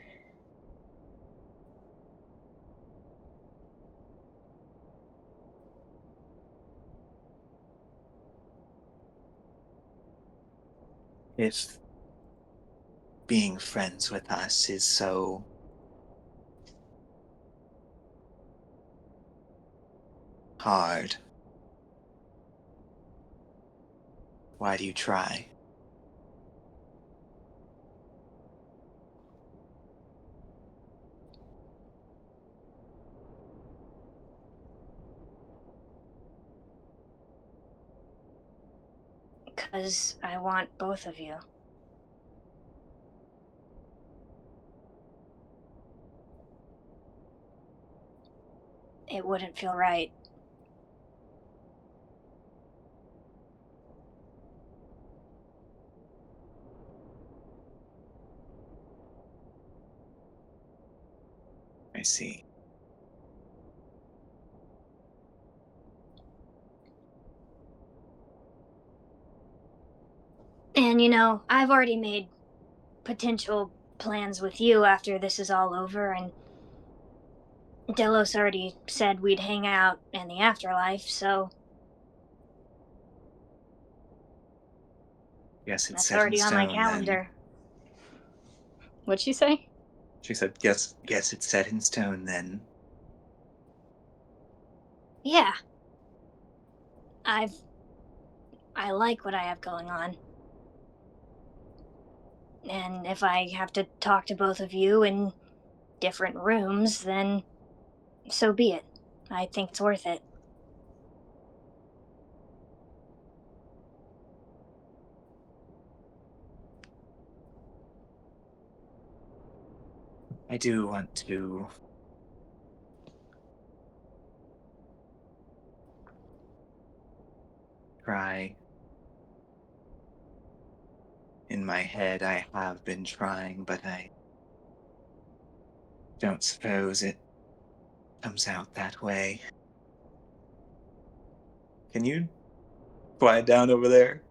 If being friends with us is so hard, why do you try? Because I want both of you. It wouldn't feel right. I see. And you know, I've already made potential plans with you after this is all over, and Delos already said we'd hang out in the afterlife, so Yes, it's that's set in already on my stone then. calendar. What'd she say? she said, Yes, it's set in stone then. Yeah. I like what I have going on. And if I have to talk to both of you in different rooms, then so be it. I think it's worth it. I do want to try. In my head, I have been trying, but I Don't suppose it comes out that way. Can you quiet down over there?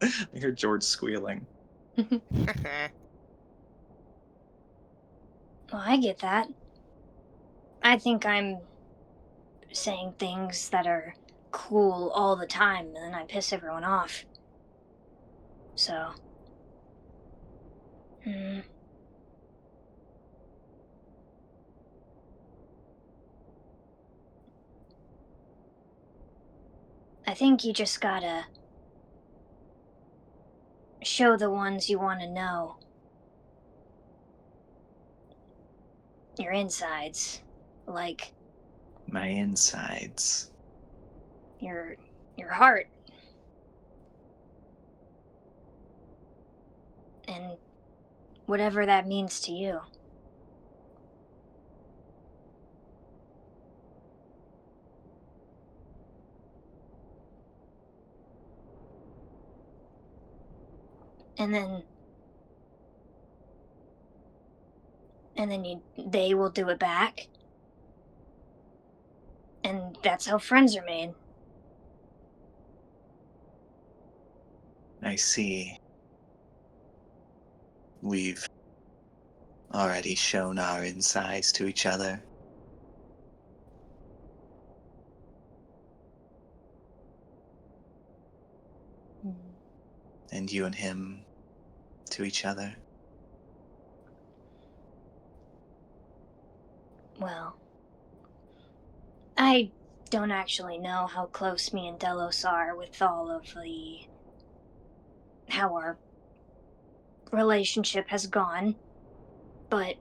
I hear George squealing. Well, I get that. I think I'm saying things that are cool all the time, and then I piss everyone off. So. I think you just gotta show the ones you want to know your insides, like My insides. your heart, and whatever that means to you. And then they will do it back. And that's how friends are made. I see. We've already shown our insides to each other. And you and him to each other. Well, I don't actually know how close me and Delos are with all of how our relationship has gone, but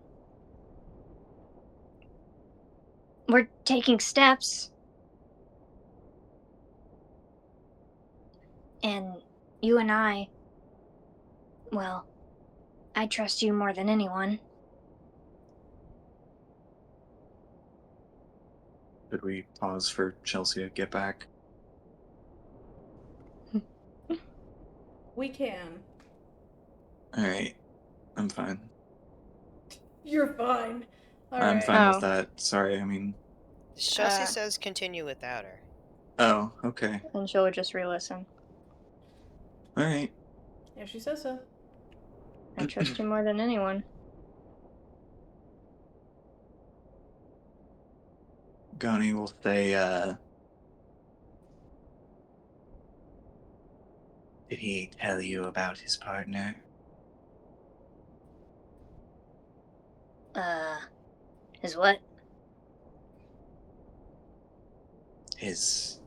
we're taking steps. And you and I, well, I trust you more than anyone. Could we pause for Chelsea to get back? We can. Alright. I'm fine. You're fine. All I'm right. fine Oh. with that. Sorry, I mean... Chelsea says continue without her. Oh, okay. And she'll just re-listen. Alright. Yeah, she says so. I trust you more than anyone. Gani will say, Did he tell you about his partner? Is what? His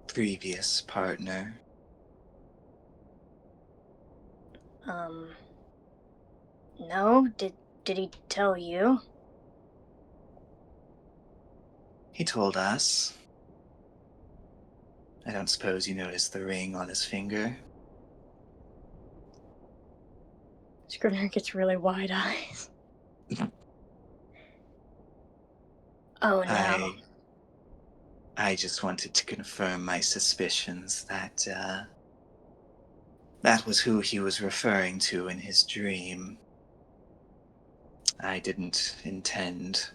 previous partner? No, did he tell you? He told us. I don't suppose you noticed the ring on his finger? Scrivener gets really wide eyes. Oh no. I just wanted to confirm my suspicions that, that was who he was referring to in his dream. I didn't intend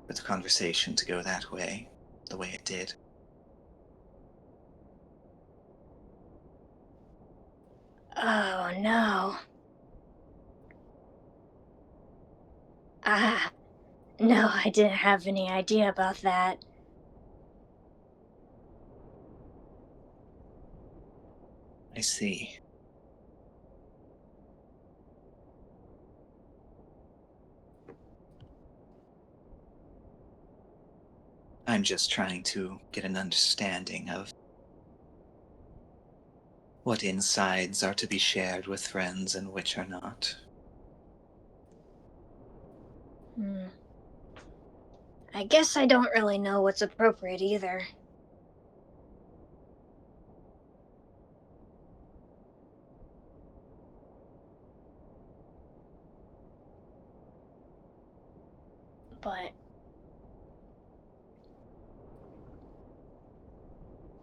for the conversation to go that way, the way it did. Oh no. No, I didn't have any idea about that. I see. I'm just trying to get an understanding of what insides are to be shared with friends and which are not. I guess I don't really know what's appropriate either. But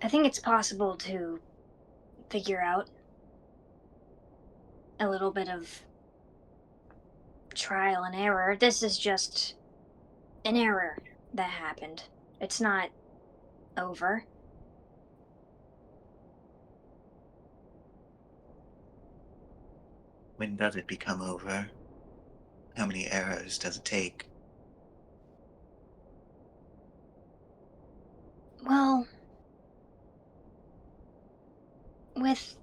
I think it's possible to figure out. a little bit of trial and error. This is just an error that happened. It's not over. When does it become over? How many errors does it take? Well, with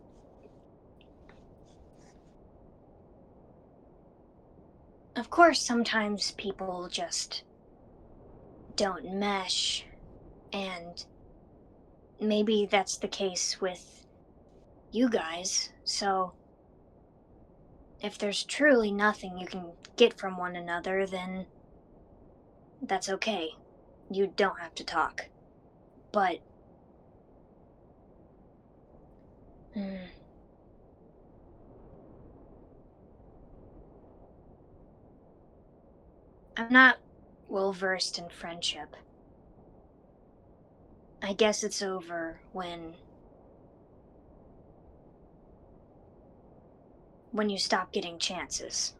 of course, sometimes people just don't mesh, and maybe that's the case with you guys. So, if there's truly nothing you can get from one another, then that's okay. You don't have to talk. But, I'm not well versed in friendship. I guess it's over when you stop getting chances.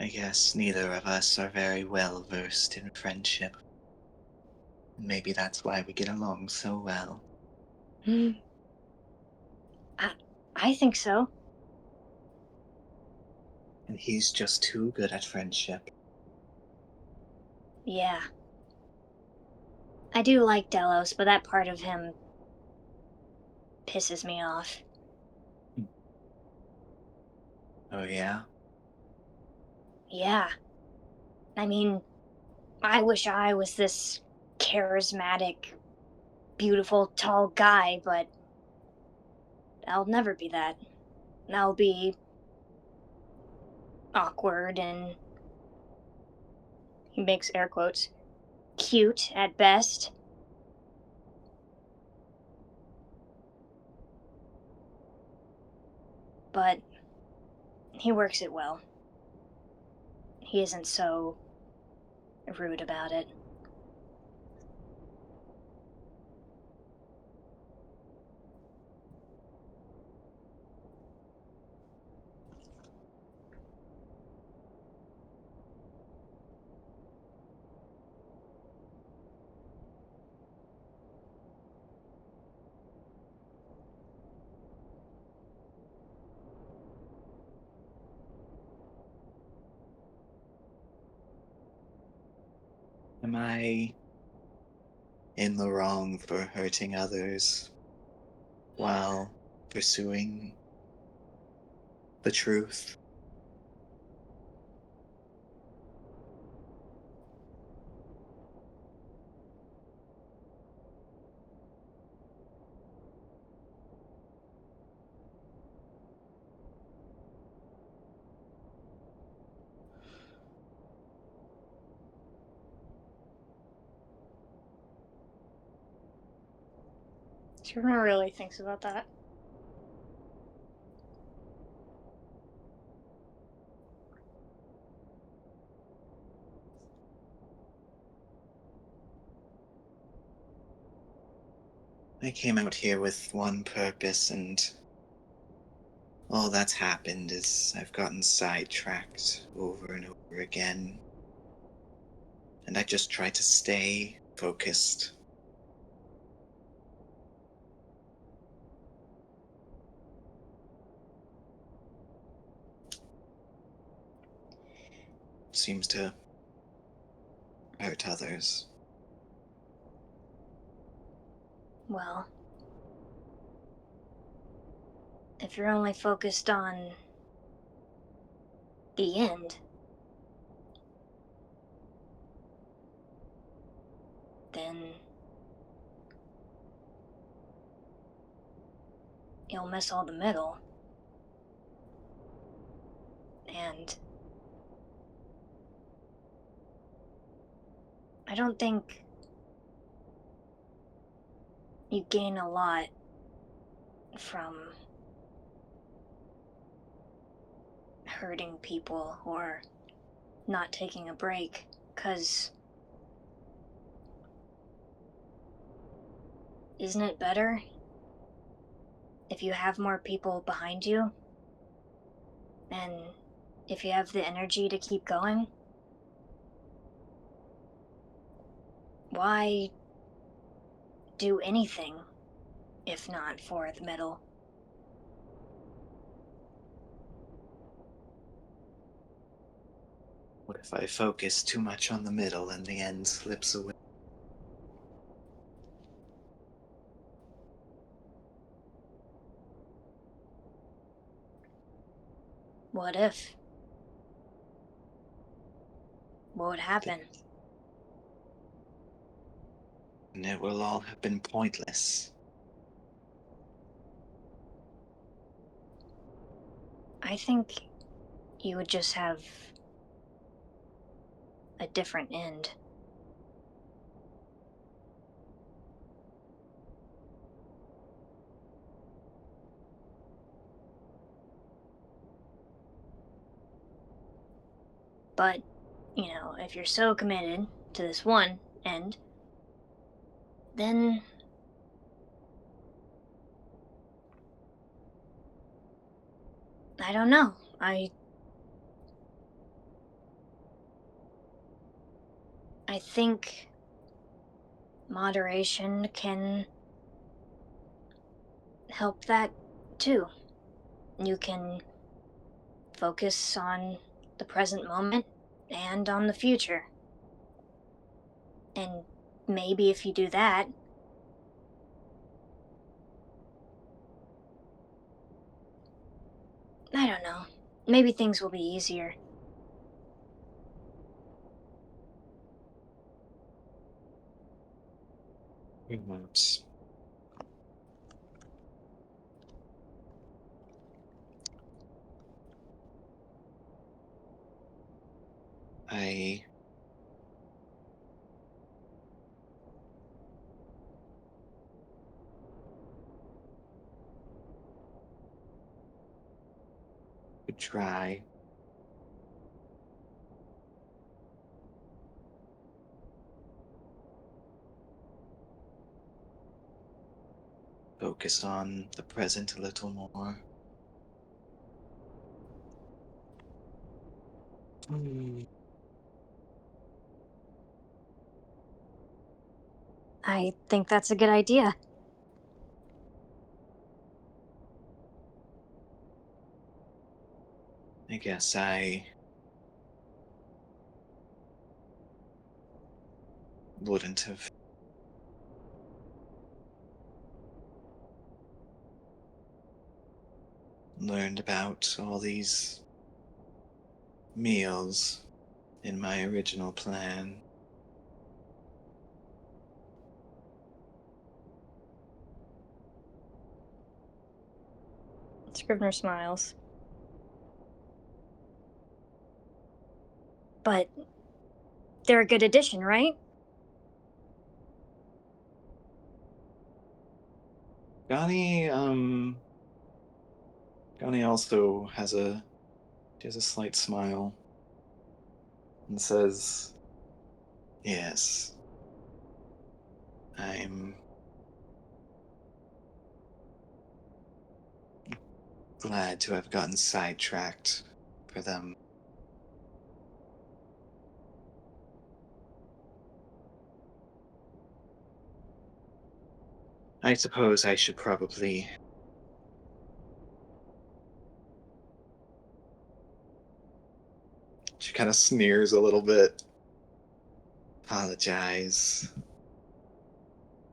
I guess neither of us are very well versed in friendship. Maybe that's why we get along so well. I think so. And he's just too good at friendship. Yeah. I do like Delos, but that part of him pisses me off. Oh, yeah? Yeah. I mean, I wish I was this charismatic, beautiful, tall guy, but I'll never be that. I'll be awkward and, he makes air quotes, cute at best. But he works it well. He isn't so rude about it. Am I in the wrong for hurting others while pursuing the truth? Scrivener really thinks about that. I came out here with one purpose, and all that's happened is I've gotten sidetracked over and over again. And I just try to stay focused. Seems to hurt others. Well, if you're only focused on the end, then you'll miss all the middle. And I don't think you gain a lot from hurting people or not taking a break, 'cause isn't it better if you have more people behind you? And if you have the energy to keep going? Why do anything if not for the middle? What if I focus too much on the middle and the end slips away? What if? What would happen? And it will all have been pointless. I think you would just have a different end. But, if you're so committed to this one end, then I don't know. I think moderation can help that too. You can focus on the present moment and on the future. And maybe if you do that, I don't know, maybe things will be easier. Perhaps. I could try. Focus on the present a little more. I think that's a good idea. I guess I wouldn't have learned about all these meals in my original plan. Scrivener smiles. But they're a good addition, right? Gani also has a slight smile and says, "Yes, I'm glad to have gotten sidetracked for them." I suppose I should probably She kind of sneers a little bit. Apologize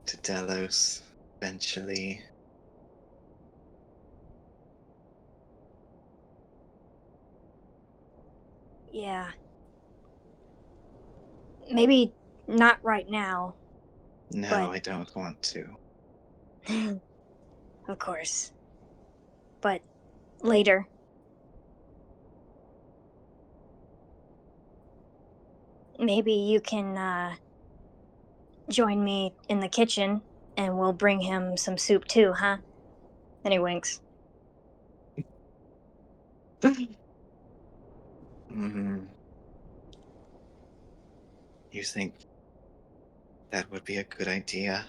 to Delos eventually. Yeah. Maybe not right now. No, But- I don't want to. Of course. but later. Maybe you can join me in the kitchen and we'll bring him some soup too, huh? Then he winks. Mm-hmm. You think that would be a good idea?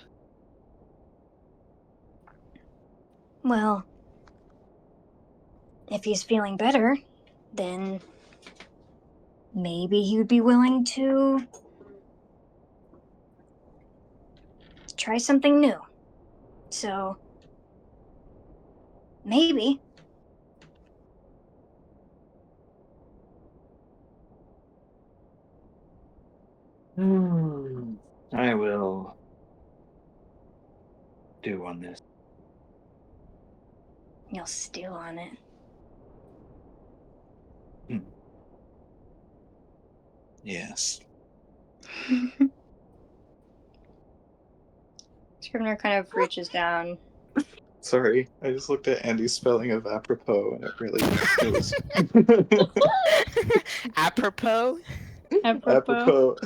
Well, if he's feeling better, then maybe he would be willing to try something new. So, maybe. I will do on this. You'll stew on it. Yes. Scrivener kind of reaches down. Sorry, I just looked at Andy's spelling of apropos, and it really it was Apropos? Apropos.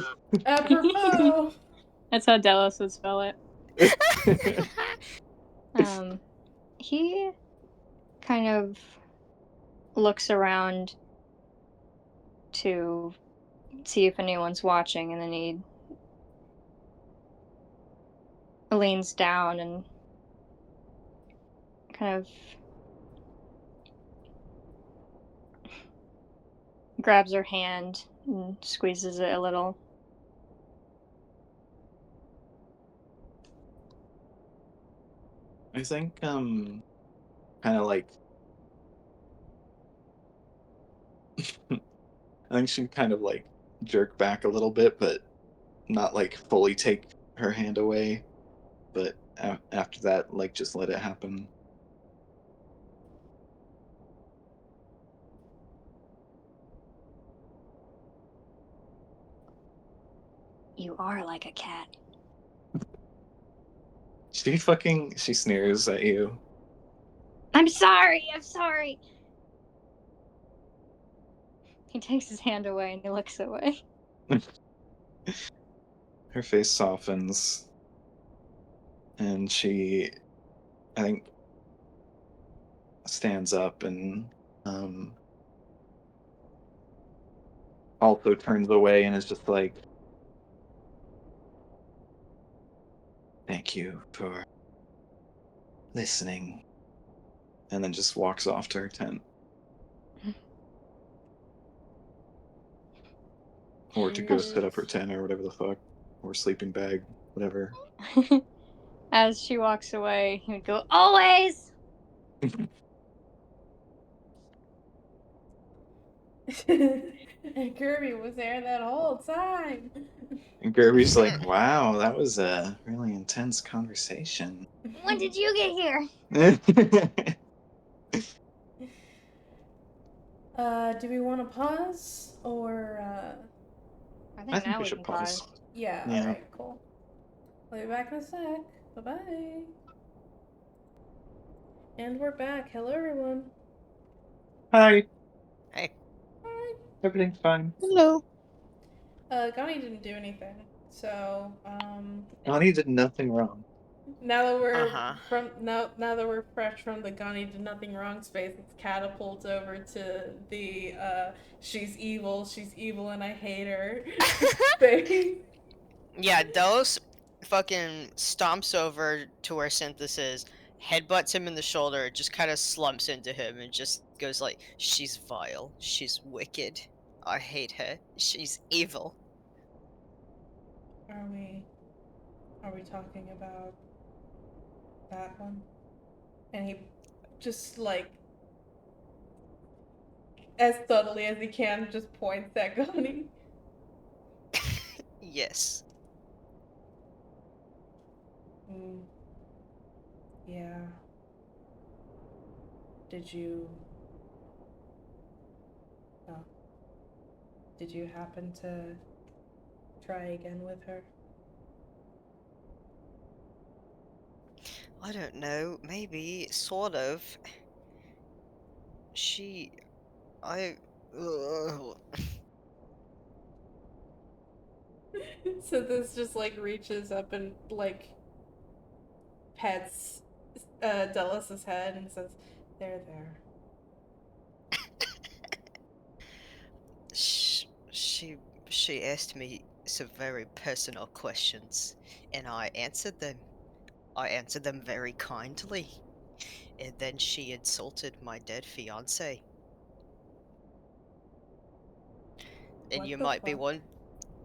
Apropos. That's how Delos would spell it. He kind of looks around to see if anyone's watching, and then he leans down and kind of grabs her hand and squeezes it a little. I think kind of like I think she'd kind of like jerk back a little bit, but not like fully take her hand away. But after that, like just let it happen. You are like a cat. She sneers at you. I'm sorry. He takes his hand away and he looks away. Her face softens, and she, I think, stands up and also turns away and is just like, "Thank you for listening," and then just walks off to her tent. Or to go set up her tent or whatever the fuck. Or sleeping bag, whatever. As she walks away, he would go, "Always!" And Kirby was there that whole time. And Gerby's like, wow, that was a really intense conversation. When did you get here? Do we want to pause or I think now we we should can pause. pause. yeah, Yeah. alright, cool. We'll be back in a sec. Bye-bye. And we're back. Hello everyone. Hi. Hey. Hi. Everything's fine. Hello. Gani didn't do anything. So, Connie did nothing wrong. now that we're Uh-huh. now that we're fresh from the Gani did nothing wrong space, it's catapults over to the she's evil and I hate her space. Yeah, Delos fucking stomps over to where Synthesis is, headbutts him in the shoulder, just kind of slumps into him and just goes like, "She's vile. She's wicked. I hate her. She's evil." Are we talking about that one? And he just like as subtly as he can just points at Gani. Yes. Yeah. Did you happen to try again with her? I don't know. Maybe, sort of. So this just like reaches up and like pets Delis's head and says, "There, there." She asked me some very personal questions, and I answered them. I answered them very kindly, and then she insulted my dead fiance. And What you the might be fuck?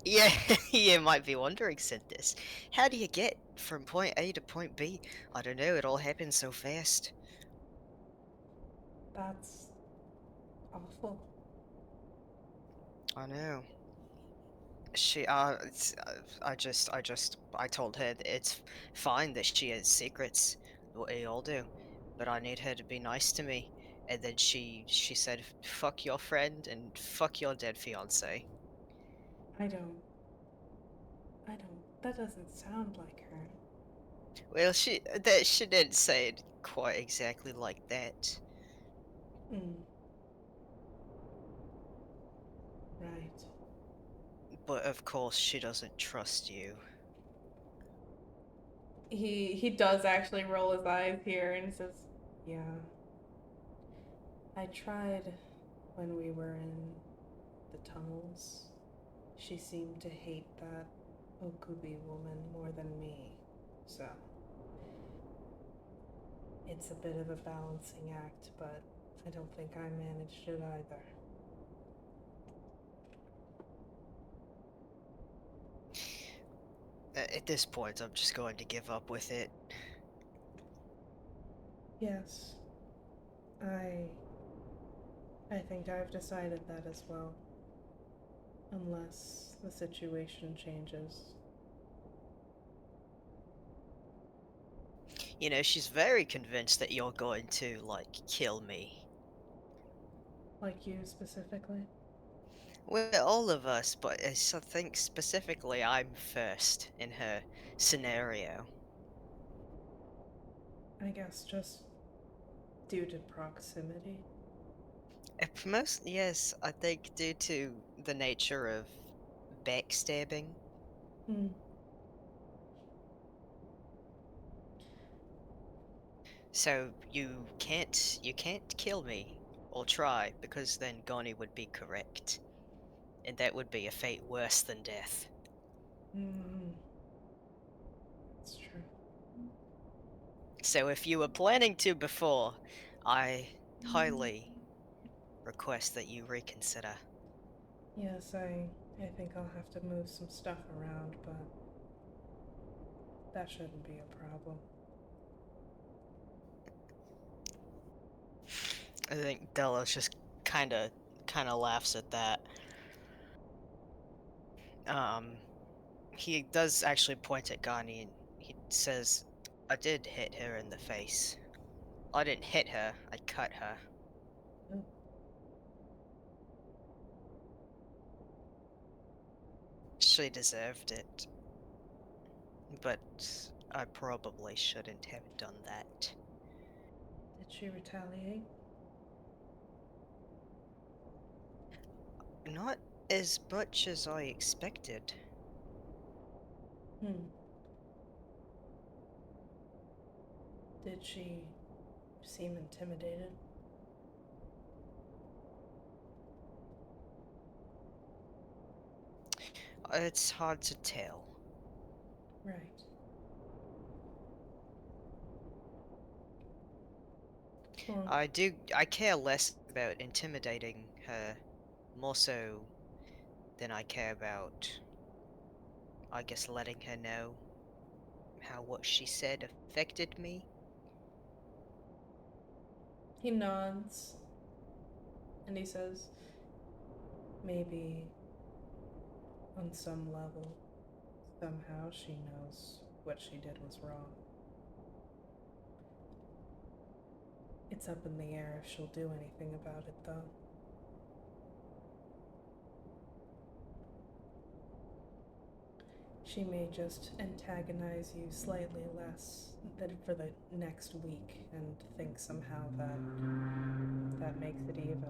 yeah, you might be wondering, Synthis, how do you get from point A to point B? I don't know, it all happened so fast. That's awful. I know. I told her that it's fine that she has secrets, what we all do, but I need her to be nice to me. And then she said, "Fuck your friend and fuck your dead fiance." I don't. That doesn't sound like her. Well, she didn't say it quite exactly like that. Hmm. Right. But of course, she doesn't trust you. He does actually roll his eyes here and says, "Yeah. I tried when we were in the tunnels. She seemed to hate that Okubi woman more than me. So it's a bit of a balancing act, but I don't think I managed it either." At this point, I'm just going to give up with it. Yes. I think I've decided that as well. Unless the situation changes. You know, she's very convinced that you're going to, like, kill me. Like you specifically? Well, all of us, but I think specifically I'm first in her scenario. I guess just due to proximity. Yes, I think due to the nature of backstabbing. Hmm. So you can't kill me or try, because then Goni would be correct, and that would be a fate worse than death. Hmm. It's true. So if you were planning to before, I highly request that you reconsider. Yes, I think I'll have to move some stuff around, but that shouldn't be a problem. I think Delos just kinda laughs at that. Um, he does actually point at Gani and he says, "I did hit her in the face. I didn't hit her, I cut her." Oh. She deserved it, but I probably shouldn't have done that. Did she retaliate? Not as much as I expected. Hmm. Did she seem intimidated? It's hard to tell. Right. Well, I care less about intimidating her, more so than I care about, I guess, letting her know how what she said affected me. he nods and he says, maybe on some level, somehow she knows what she did was wrong. It's up in the air if she'll do anything about it, though. She may just antagonize you slightly less than for the next week and think somehow that that makes it even.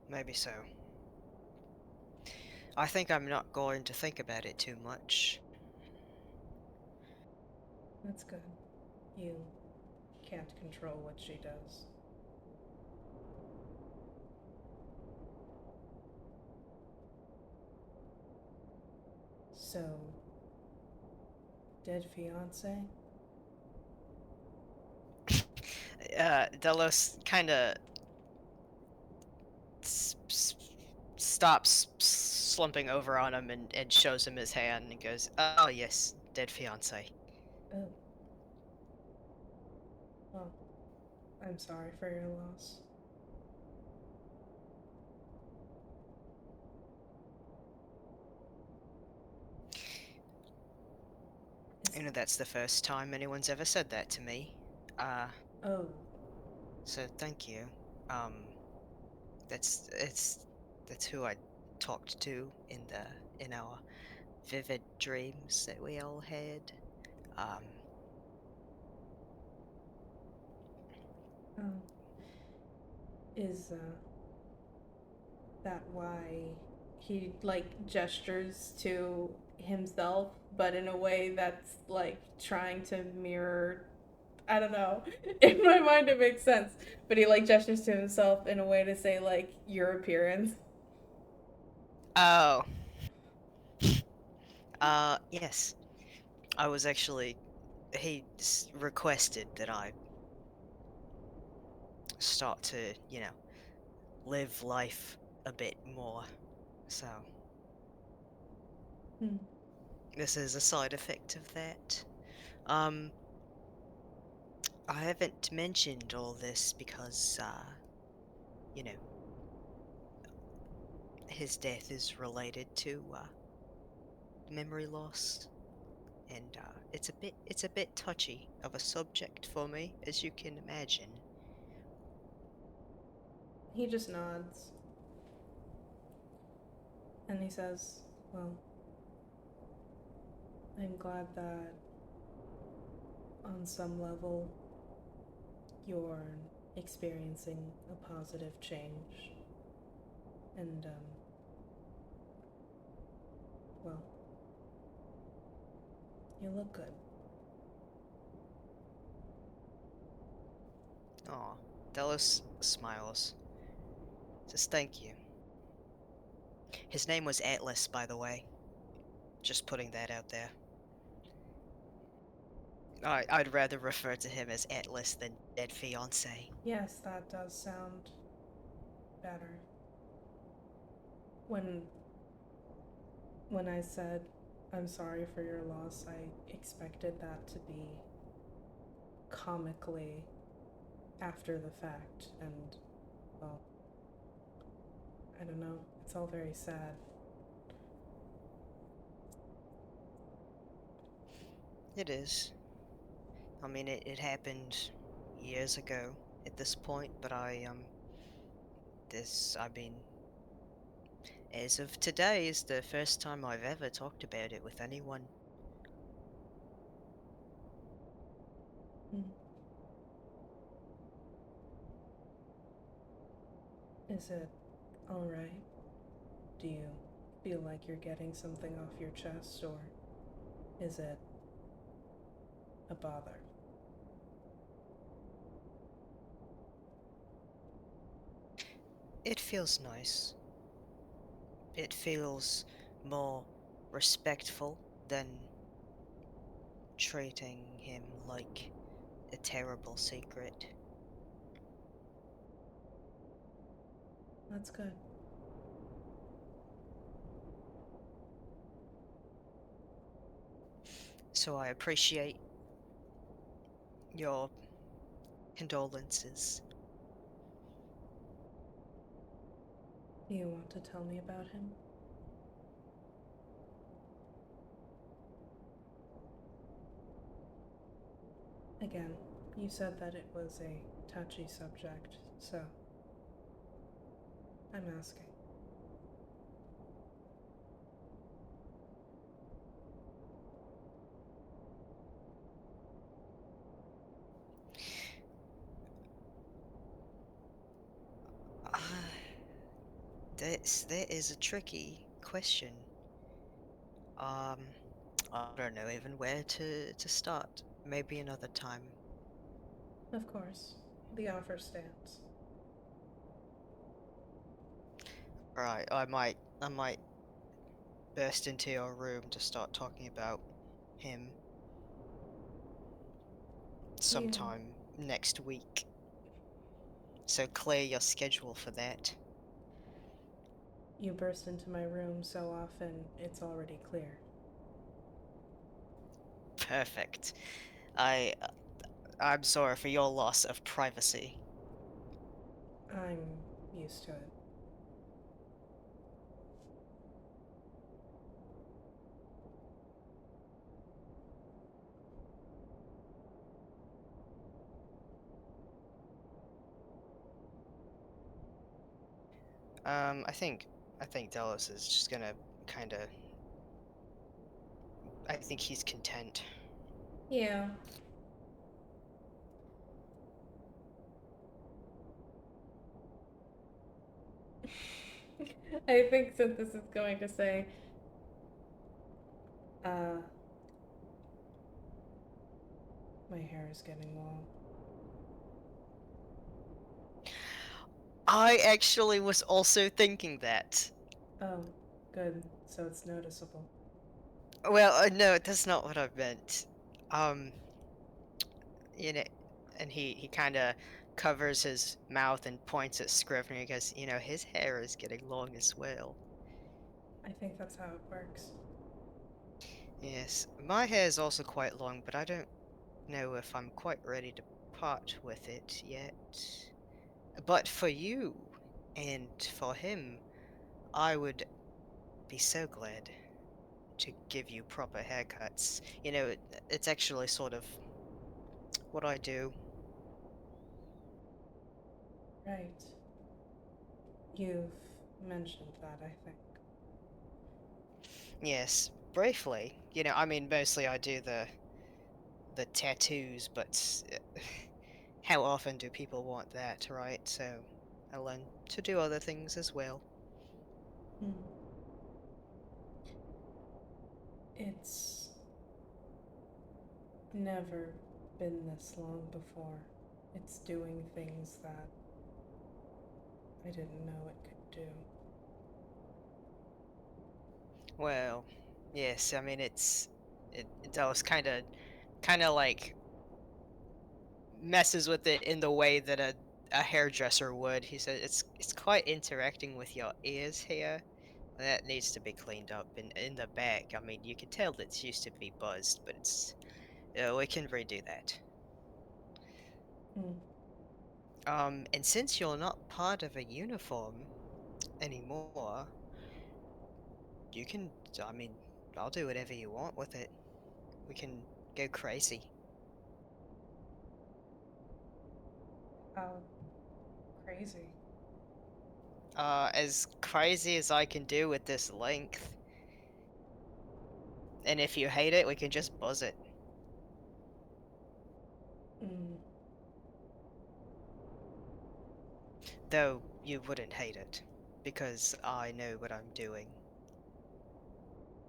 Maybe so. I think I'm not going to think about it too much. That's good. You can't control what she does. So, dead fiance? Delos kind of stops slumping over on him and shows him his hand and goes, "Oh yes, dead fiance." Oh. Well, I'm sorry for your loss. You know, that's the first time anyone's ever said that to me. Oh. So thank you. That's who I talked to in our vivid dreams that we all had. Is that why he like gestures to himself, but in a way that's like trying to mirror, I don't know. In my mind it makes sense. But he like gestures to himself in a way to say like your appearance. Oh. Yes. I was actually he requested that I start to, live life a bit more. So this is a side effect of that. I haven't mentioned all this because, his death is related to memory loss, and it's a bit touchy of a subject for me, as you can imagine. He just nods. And he says, well, I'm glad that on some level you're experiencing a positive change. And, well, you look good. Aw, Delos smiles. Says thank you. His name was Atlas, by the way. Just putting that out there. I'd rather refer to him as Atlas than dead fiance. Yes, that does sound better. When I said I'm sorry for your loss, I expected that to be comically after the fact, and, well, I don't know, it's all very sad. It is. I mean, it happened years ago at this point, but I mean, as of today is the first time I've ever talked about it with anyone. Is it alright? Do you feel like you're getting something off your chest, or is it a bother? It feels nice. It feels more respectful than treating him like a terrible secret. That's good. So I appreciate your condolences. Do you want to tell me about him? Again, you said that it was a touchy subject, so I'm asking. that is a tricky question. I don't know even where to start. Maybe another time. Of course, the offer stands. Right, I might burst into your room to start talking about him sometime next week. So clear your schedule for that. You burst into my room so often, it's already clear. Perfect. I'm sorry for your loss of privacy. I'm used to it. I think Delos is just gonna kind of. I think he's content. Yeah. I think Synthesis is going to say, my hair is getting long. I actually was also thinking that. Oh, good. So it's noticeable. Well, no, that's not what I meant. Um, you know, and he kind of covers his mouth and points at Scrivener because, his hair is getting long as well. I think that's how it works. Yes, my hair is also quite long, but I don't know if I'm quite ready to part with it yet. But for you, and for him, I would be so glad to give you proper haircuts. It's actually sort of what I do. Right. You've mentioned that, I think. Yes, briefly. I mean, mostly I do the tattoos, but how often do people want that, right? So I learn to do other things as well. Hmm. It's never been this long before. It's doing things that I didn't know it could do. Well, yes, I mean it does kind of like messes with it in the way that a hairdresser would. He said it's quite interacting with your ears here. That needs to be cleaned up in the back. I mean, you can tell that it's used to be buzzed, but we can redo that. Hmm. And since you're not part of a uniform anymore, you can. I mean, I'll do whatever you want with it. We can go crazy. How crazy. As crazy as I can do with this length. And if you hate it, we can just buzz it. Hmm. Though you wouldn't hate it, because I know what I'm doing.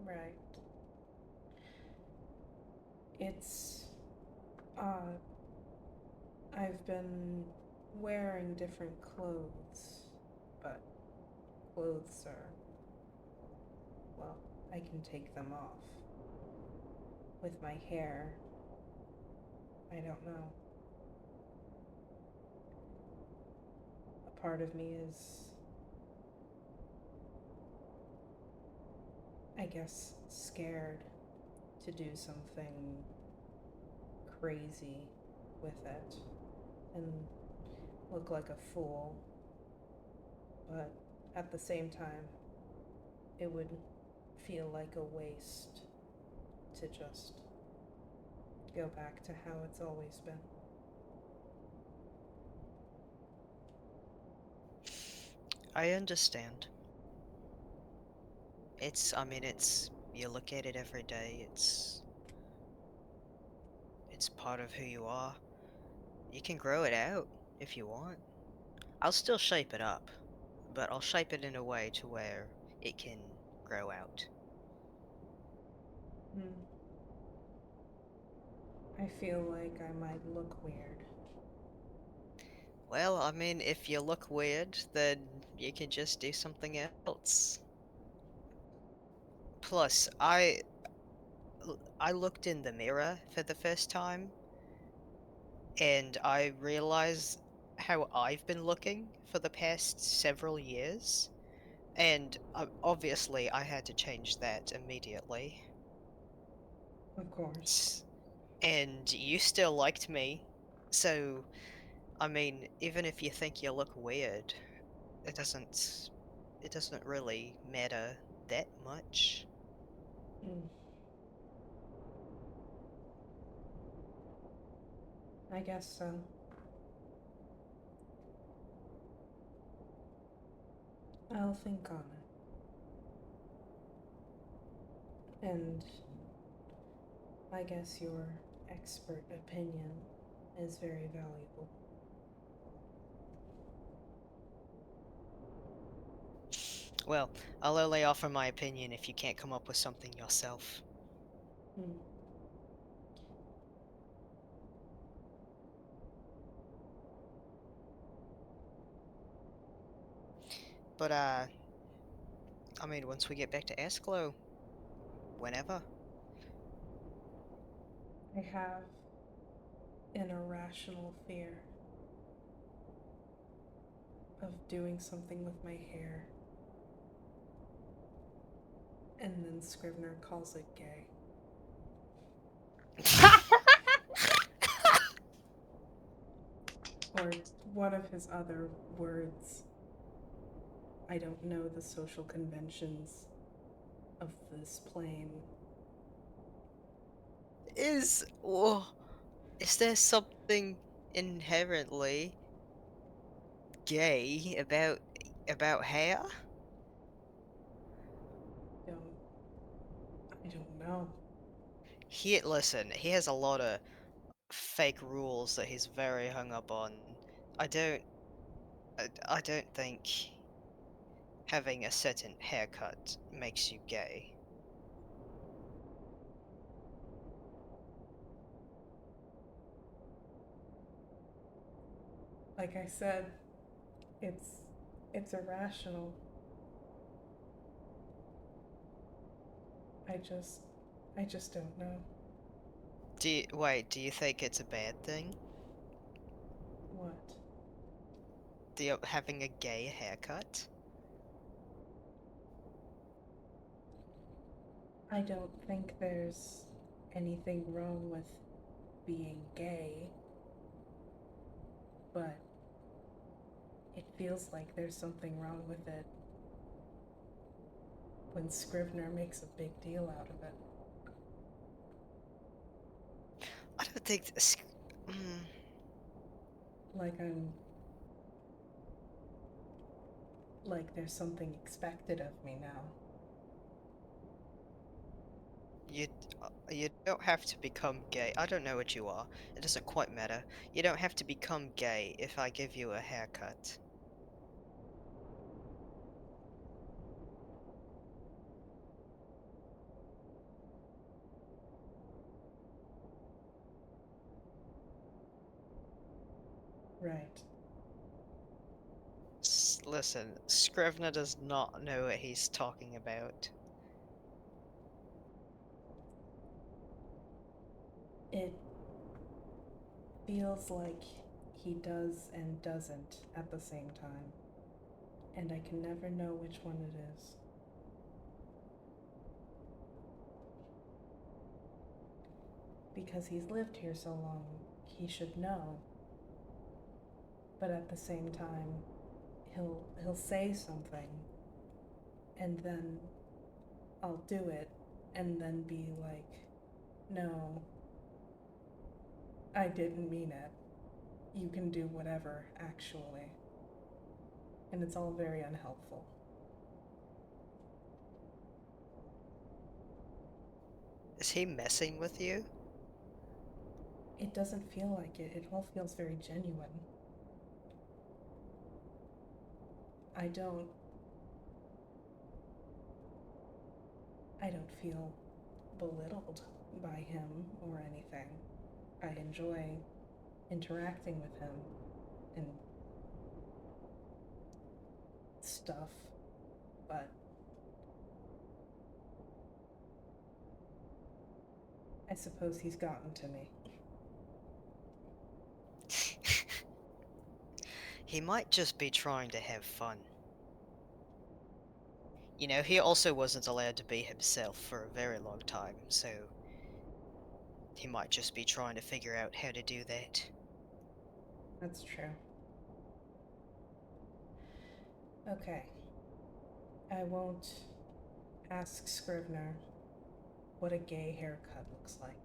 Right. It's odd. I've been wearing different clothes, but clothes are, well, I can take them off. With my hair, I don't know. A part of me is, I guess, scared to do something crazy with it and look like a fool. But at the same time, it would feel like a waste to just go back to how it's always been. I understand. I mean, you look at it every day, it's part of who you are. You can grow it out if you want. I'll still shape it up, but I'll shape it in a way to where it can grow out. I feel like I might look weird. Well, I mean, if you look weird, then you can just do something else. Plus, I looked in the mirror for the first time, and I realized how I've been looking for the past several years, and obviously I had to change that immediately. Of course. And you still liked me, so I mean, even if you think you look weird, it doesn't really matter that much. I guess so. I'll think on it. And I guess your expert opinion is very valuable. Well, I'll only offer my opinion if you can't come up with something yourself. But, I mean, once we get back to Asklo, whenever. I have an irrational fear of doing something with my hair, and then Scrivener calls it gay. Or one of his other words. I don't know the social conventions of this plane. Is there something inherently gay about hair? I don't know. Listen, he has a lot of fake rules that he's very hung up on. I don't think having a certain haircut makes you gay. Like I said, it's irrational. I just don't know. Do you think it's a bad thing? What? Having a gay haircut? I don't think there's anything wrong with being gay, but it feels like there's something wrong with it when Scrivener makes a big deal out of it. I don't think Like there's something expected of me now. You don't have to become gay. I don't know what you are. It doesn't quite matter. You don't have to become gay if I give you a haircut. Right. Listen, Scrivener does not know what he's talking about. It feels like he does and doesn't at the same time, and I can never know which one it is. Because he's lived here so long, he should know. But at the same time, he'll say something, and then I'll do it, and then be like, no, I didn't mean it. You can do whatever, actually. And it's all very unhelpful. Is he messing with you? It doesn't feel like it. It all feels very genuine. I don't feel belittled by him or anything. I enjoy interacting with him and stuff, but I suppose he's gotten to me. He might just be trying to have fun. You know, he also wasn't allowed to be himself for a very long time, so he might just be trying to figure out how to do that. That's true. Okay. I won't ask Scrivener what a gay haircut looks like.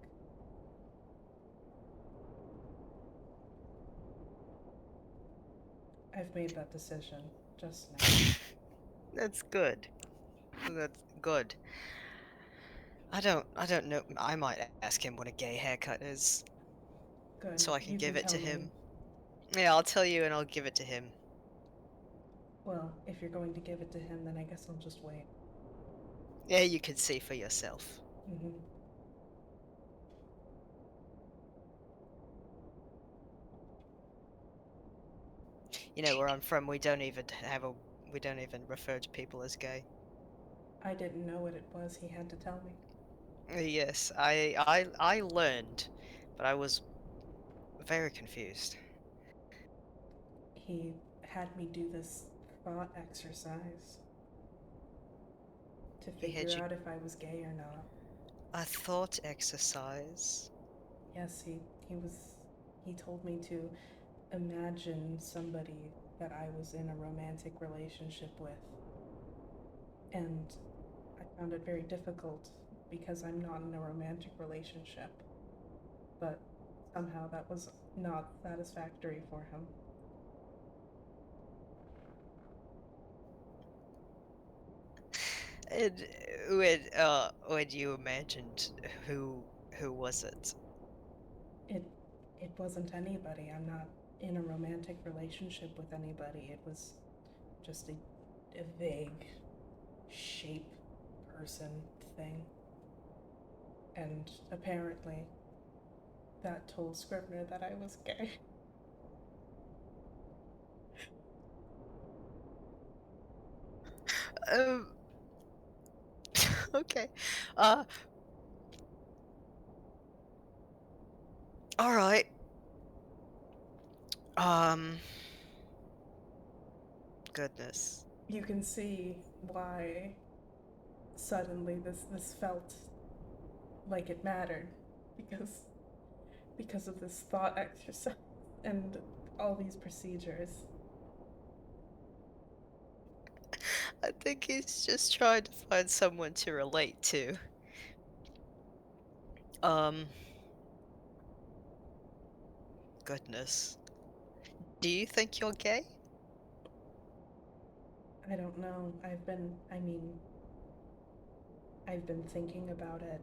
I've made that decision just now. That's good. That's good. I don't know. I might ask him what a gay haircut is, Good. so I can You give it to tell me. him. Yeah, I'll tell you and I'll give it to him. Well, if you're going to give it to him, then I guess I'll just wait. Yeah, you can see for yourself. Mm-hmm. You know, where I'm from, we don't even refer to people as gay. I didn't know what it was. He had to tell me. Yes, I learned, but I was very confused. He had me do this thought exercise to He had figure you out if I was gay or not. a thought exercise. Yes, he told me to imagine somebody that I was in a romantic relationship with. And I found it very difficult because I'm not in a romantic relationship. But somehow that was not satisfactory for him. And when you imagined who was it? It wasn't anybody. I'm not in a romantic relationship with anybody. It was just a vague shape person thing. And apparently that told Scrivener that I was gay. Um. Okay. All right. Um. Goodness. You can see why suddenly this felt like it mattered because of this thought exercise and all these procedures. I think he's just trying to find someone to relate to. Goodness. Do you think you're gay? I don't know. I've been thinking about it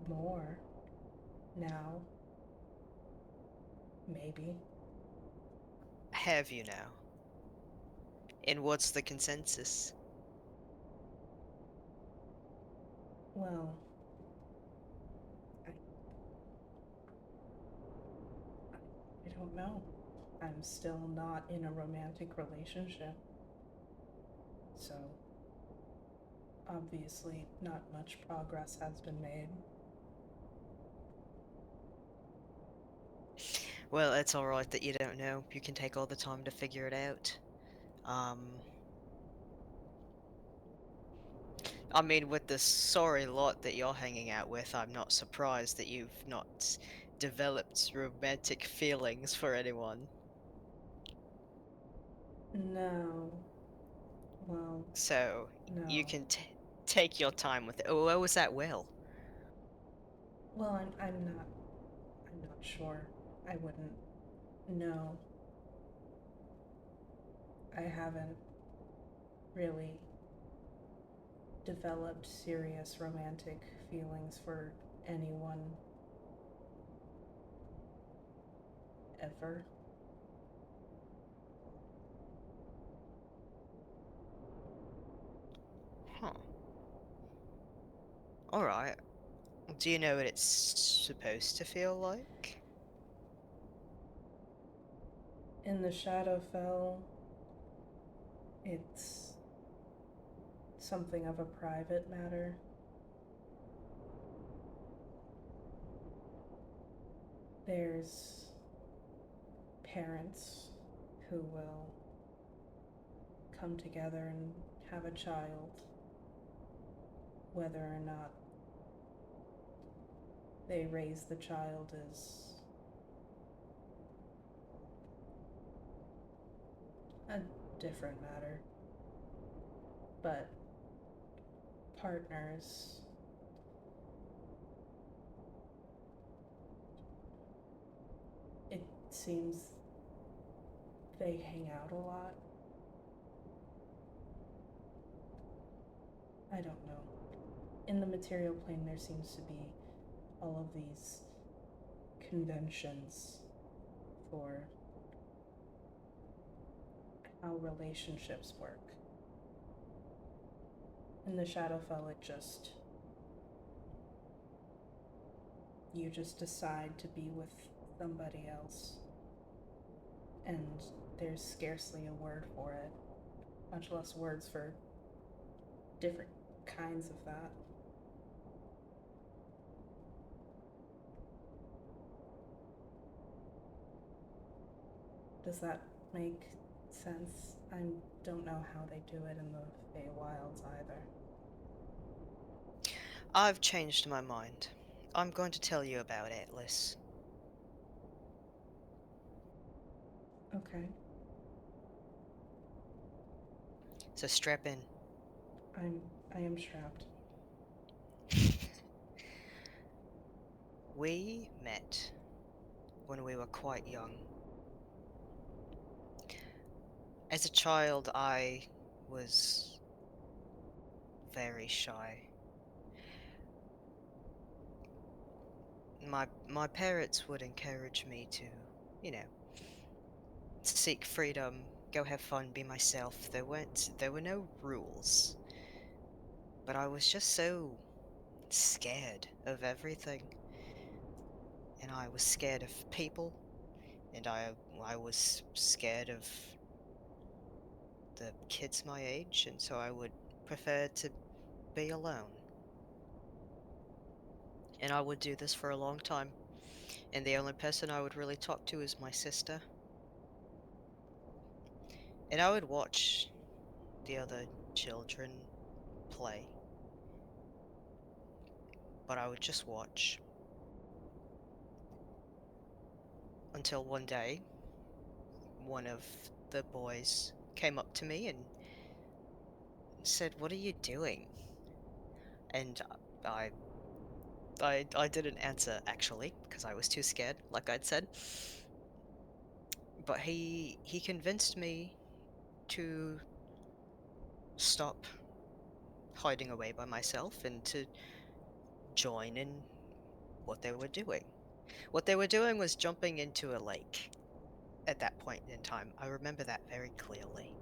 more now. Maybe. Have you now? And what's the consensus? Well, I, I don't know. I'm still not in a romantic relationship. So, obviously, not much progress has been made. Well, it's alright that you don't know. You can take all the time to figure it out. I mean, with the sorry lot that you're hanging out with, I'm not surprised that you've not developed romantic feelings for anyone. No. Well, So, no. you can take your time with it. Oh, where was that will? Well, I'm not sure. I wouldn't know. I haven't really developed serious romantic feelings for anyone ever. Huh. Alright. Do you know what it's supposed to feel like? In the Shadowfell, it's something of a private matter. There's parents who will come together and have a child, whether or not they raise the child is a different matter. But partners, it seems they hang out a lot. I don't know. In the material plane, there seems to be all of these conventions for how relationships work. In the Shadowfell, you just decide to be with somebody else, and there's scarcely a word for it, much less words for different kinds of that. Does that make sense? I don't know how they do it in the Feywilds either. I've changed my mind. I'm going to tell you about Atlas. Okay. So strap in. I am strapped. We met when we were quite young. As a child, I was very shy. My parents would encourage me to, you know, seek freedom, go have fun, be myself. There were no rules. But I was just so scared of everything. And I was scared of people, and I was scared of the kids my age, and so I would prefer to be alone. And I would do this for a long time. And the only person I would really talk to is my sister. And I would watch the other children play. But I would just watch. Until one day, one of the boys came up to me and said, "What are you doing?" And I didn't answer, actually, because I was too scared, like I'd said. But he convinced me to stop hiding away by myself and to join in what they were doing. What they were doing was jumping into a lake at that point in time. I remember that very clearly.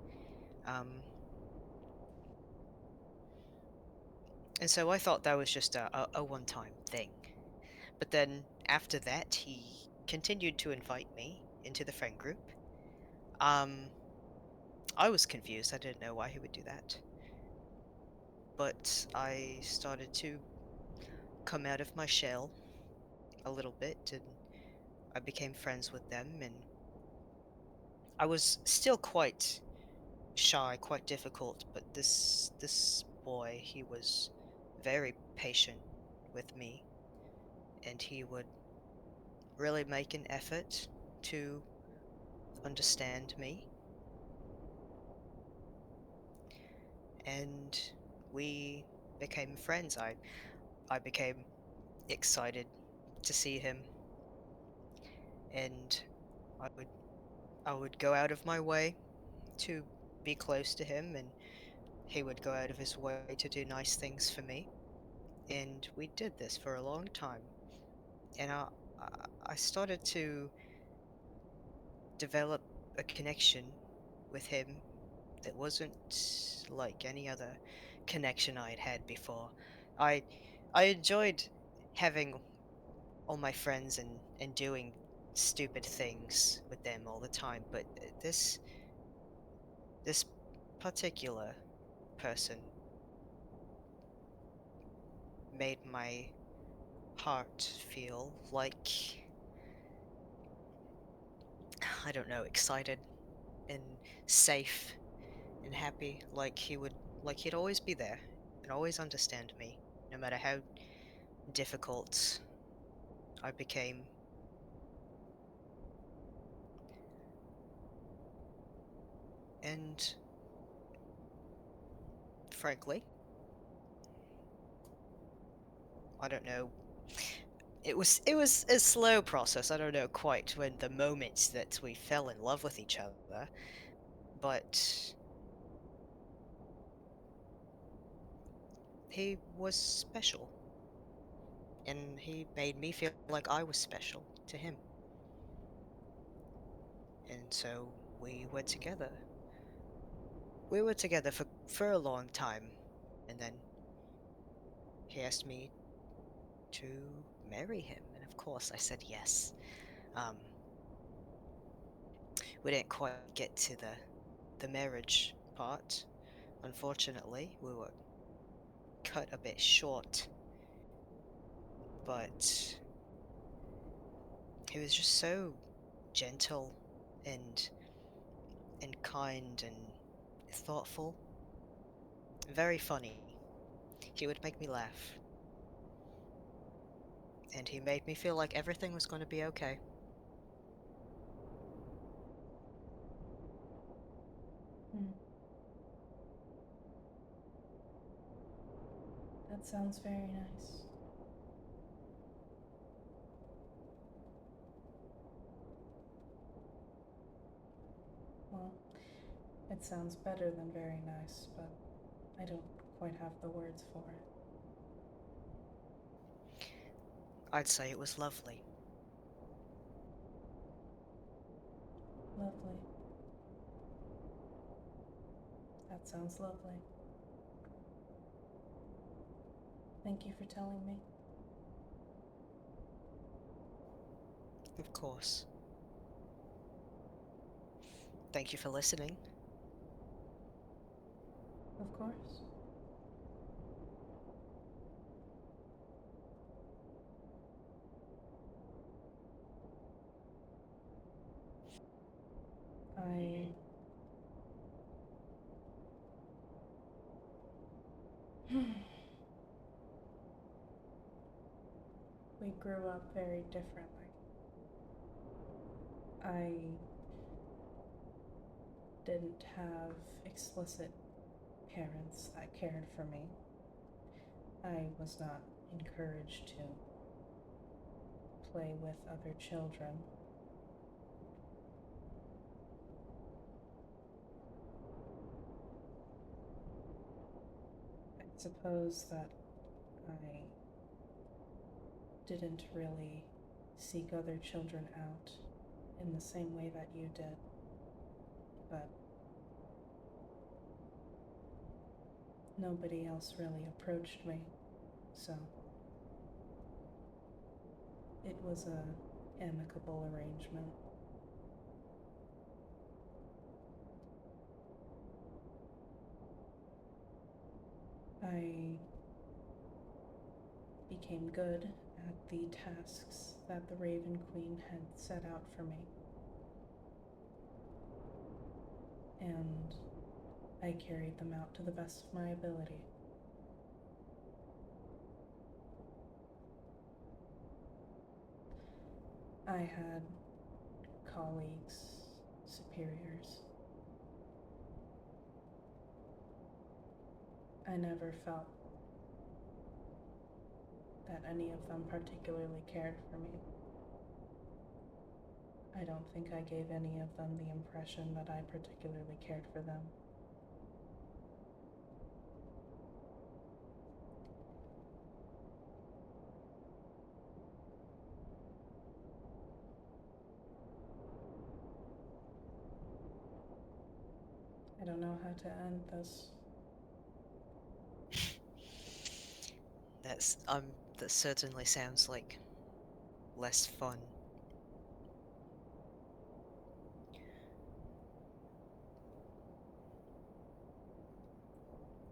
And so I thought that was just a one-time thing. But then after that, he continued to invite me into the friend group. I was confused. I didn't know why he would do that. But I started to come out of my shell a little bit, and I became friends with them, and I was still quite shy, quite difficult, but this boy, he was very patient with me, and he would really make an effort to understand me. And we became friends. I became excited to see him, and I would I would go out of my way to be close to him, and he would go out of his way to do nice things for me. And we did this for a long time. And I started to develop a connection with him that wasn't like any other connection I'd had before. I enjoyed having all my friends and doing stupid things with them all the time, but this particular person made my heart feel like, I don't know, excited and safe and happy, like he'd always be there and always understand me, no matter how difficult I became. And frankly, I don't know. It was a slow process. I don't know quite when the moment that we fell in love with each other, but he was special, and he made me feel like I was special to him. And so we were together. We were together for a long time, and then he asked me to marry him, and of course I said yes. Um, we didn't quite get to the marriage part. Unfortunately, we were cut a bit short, but he was just so gentle and kind and thoughtful, very funny. He would make me laugh, and he made me feel like everything was going to be okay. Hmm. That sounds very nice. Well, it sounds better than very nice, but I don't quite have the words for it. I'd say it was lovely. Lovely. That sounds lovely. Thank you for telling me. Of course. Thank you for listening. Of course. I we grew up very differently. I didn't have explicit parents that cared for me. I was not encouraged to play with other children. I suppose that I didn't really seek other children out in the same way that you did, but nobody else really approached me, so it was a amicable arrangement. I became good at the tasks that the Raven Queen had set out for me, and I carried them out to the best of my ability. I had colleagues, superiors. I never felt that any of them particularly cared for me. I don't think I gave any of them the impression that I particularly cared for them. I don't know how to end this. That certainly sounds like less fun.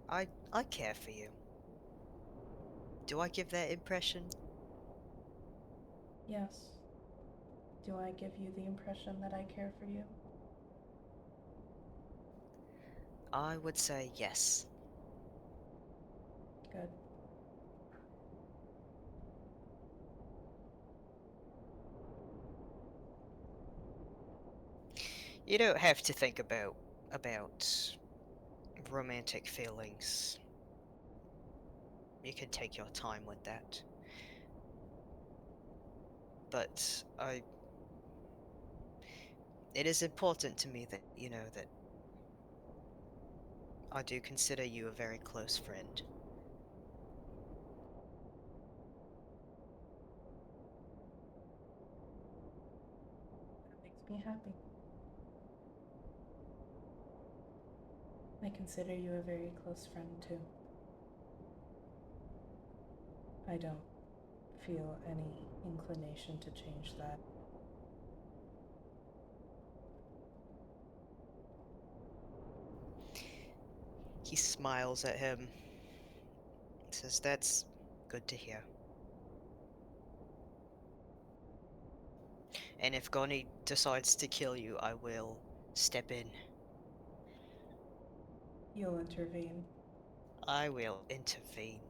I care for you. Do I give that impression? Yes. Do I give you the impression that I care for you? I would say yes. Good. You don't have to think about romantic feelings. You can take your time with that. But it is important to me that you know that I do consider you a very close friend. That makes me happy. I consider you a very close friend too. I don't feel any inclination to change that. He smiles at him. Says, "That's good to hear. And if Goni decides to kill you, I will step in. You'll intervene. I will intervene.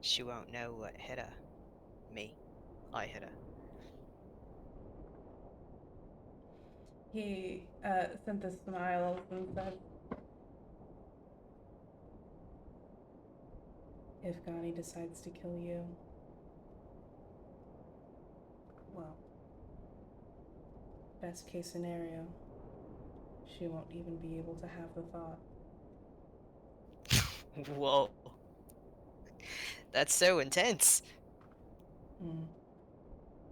She won't know what hit her. Me. I hit her." He sent a smile and said, if Gani decides to kill you, well, best case scenario, she won't even be able to have the thought. Whoa. That's so intense.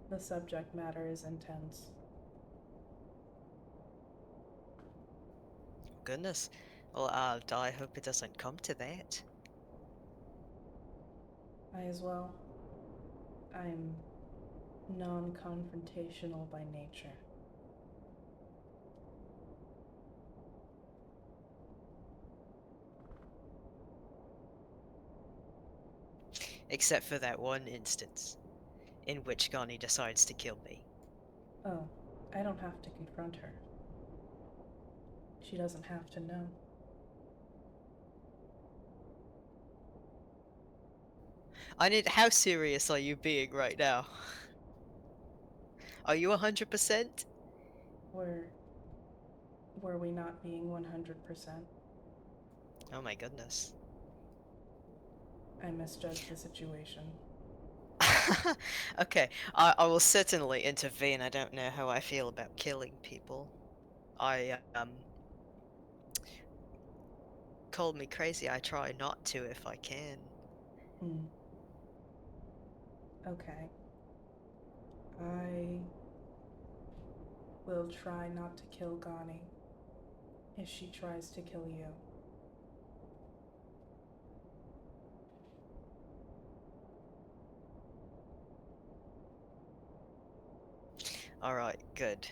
The subject matter is intense. Goodness. Well, I hope it doesn't come to that. I as well. I'm non-confrontational by nature. Except for that one instance, in which Gani decides to kill me. Oh, I don't have to confront her. She doesn't have to know. How serious are you being right now? Are you 100%? Were we not being 100%? Oh my goodness. I misjudged the situation. Okay, I will certainly intervene. I don't know how I feel about killing people. Call me crazy, I try not to if I can. Okay. I will try not to kill Gani if she tries to kill you. Alright, good.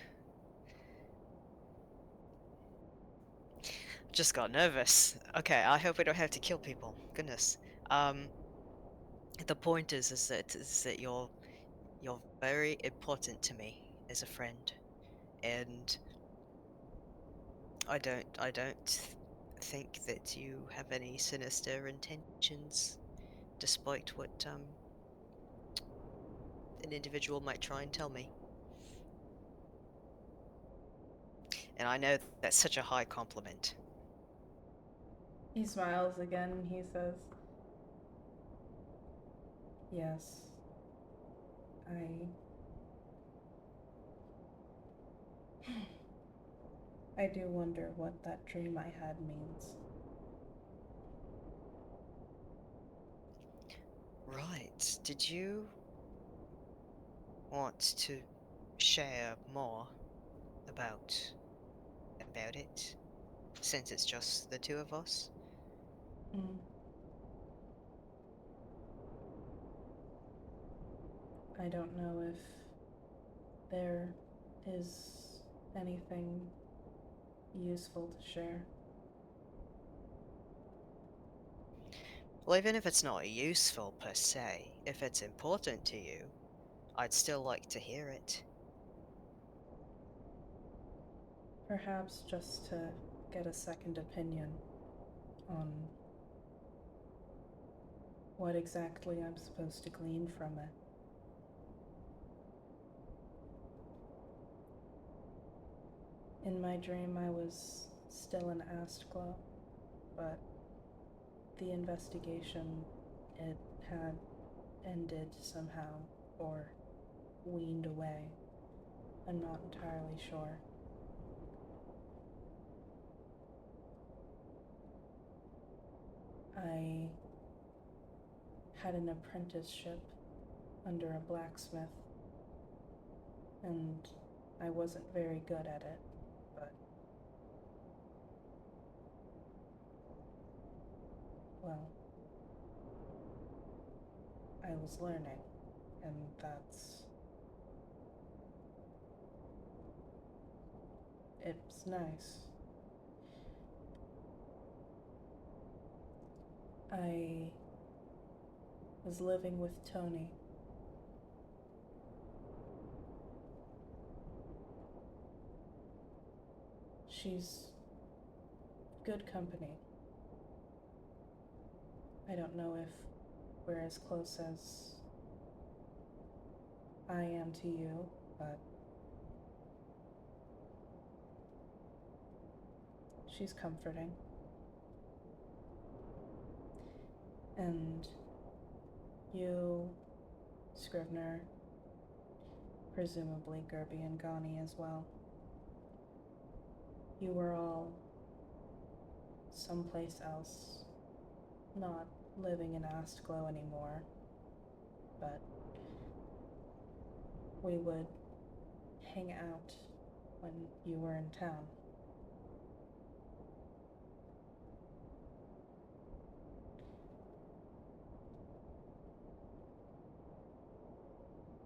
Just got nervous. Okay, I hope I don't have to kill people. Goodness. The point is that you're very important to me as a friend, and I don't think that you have any sinister intentions, despite what an individual might try and tell me. And I know that's such a high compliment. He smiles again and he says, yes, I do wonder what that dream I had means. Right. Did you want to share more about it, since it's just the two of us? I don't know if there is anything useful to share. Well, even if it's not useful per se, if it's important to you, I'd still like to hear it. Perhaps just to get a second opinion on what exactly I'm supposed to glean from it. In my dream, I was still in Astglow, but the investigation, it had ended somehow, or weaned away. I'm not entirely sure. I had an apprenticeship under a blacksmith, and I wasn't very good at it, but well, I was learning, and it's nice. I was living with Tony. She's good company. I don't know if we're as close as I am to you, but she's comforting. And you, Scrivener, presumably Gerby and Gani as well. You were all someplace else, not living in Astglow anymore, but we would hang out when you were in town.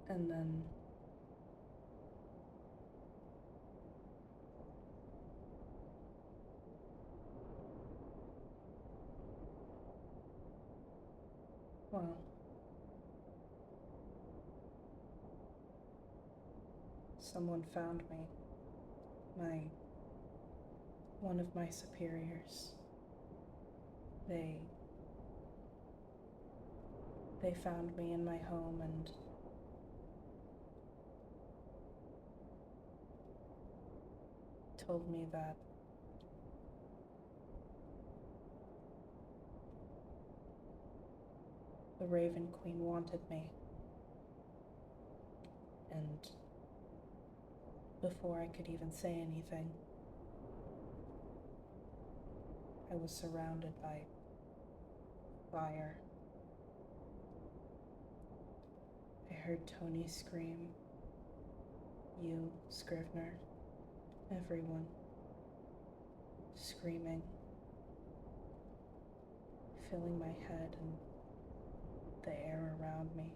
And then well, someone found me. One of my superiors. They found me in my home and told me that the Raven Queen wanted me. And before I could even say anything, I was surrounded by fire. I heard Tony scream, you, Scrivener, everyone screaming, filling my head and the air around me.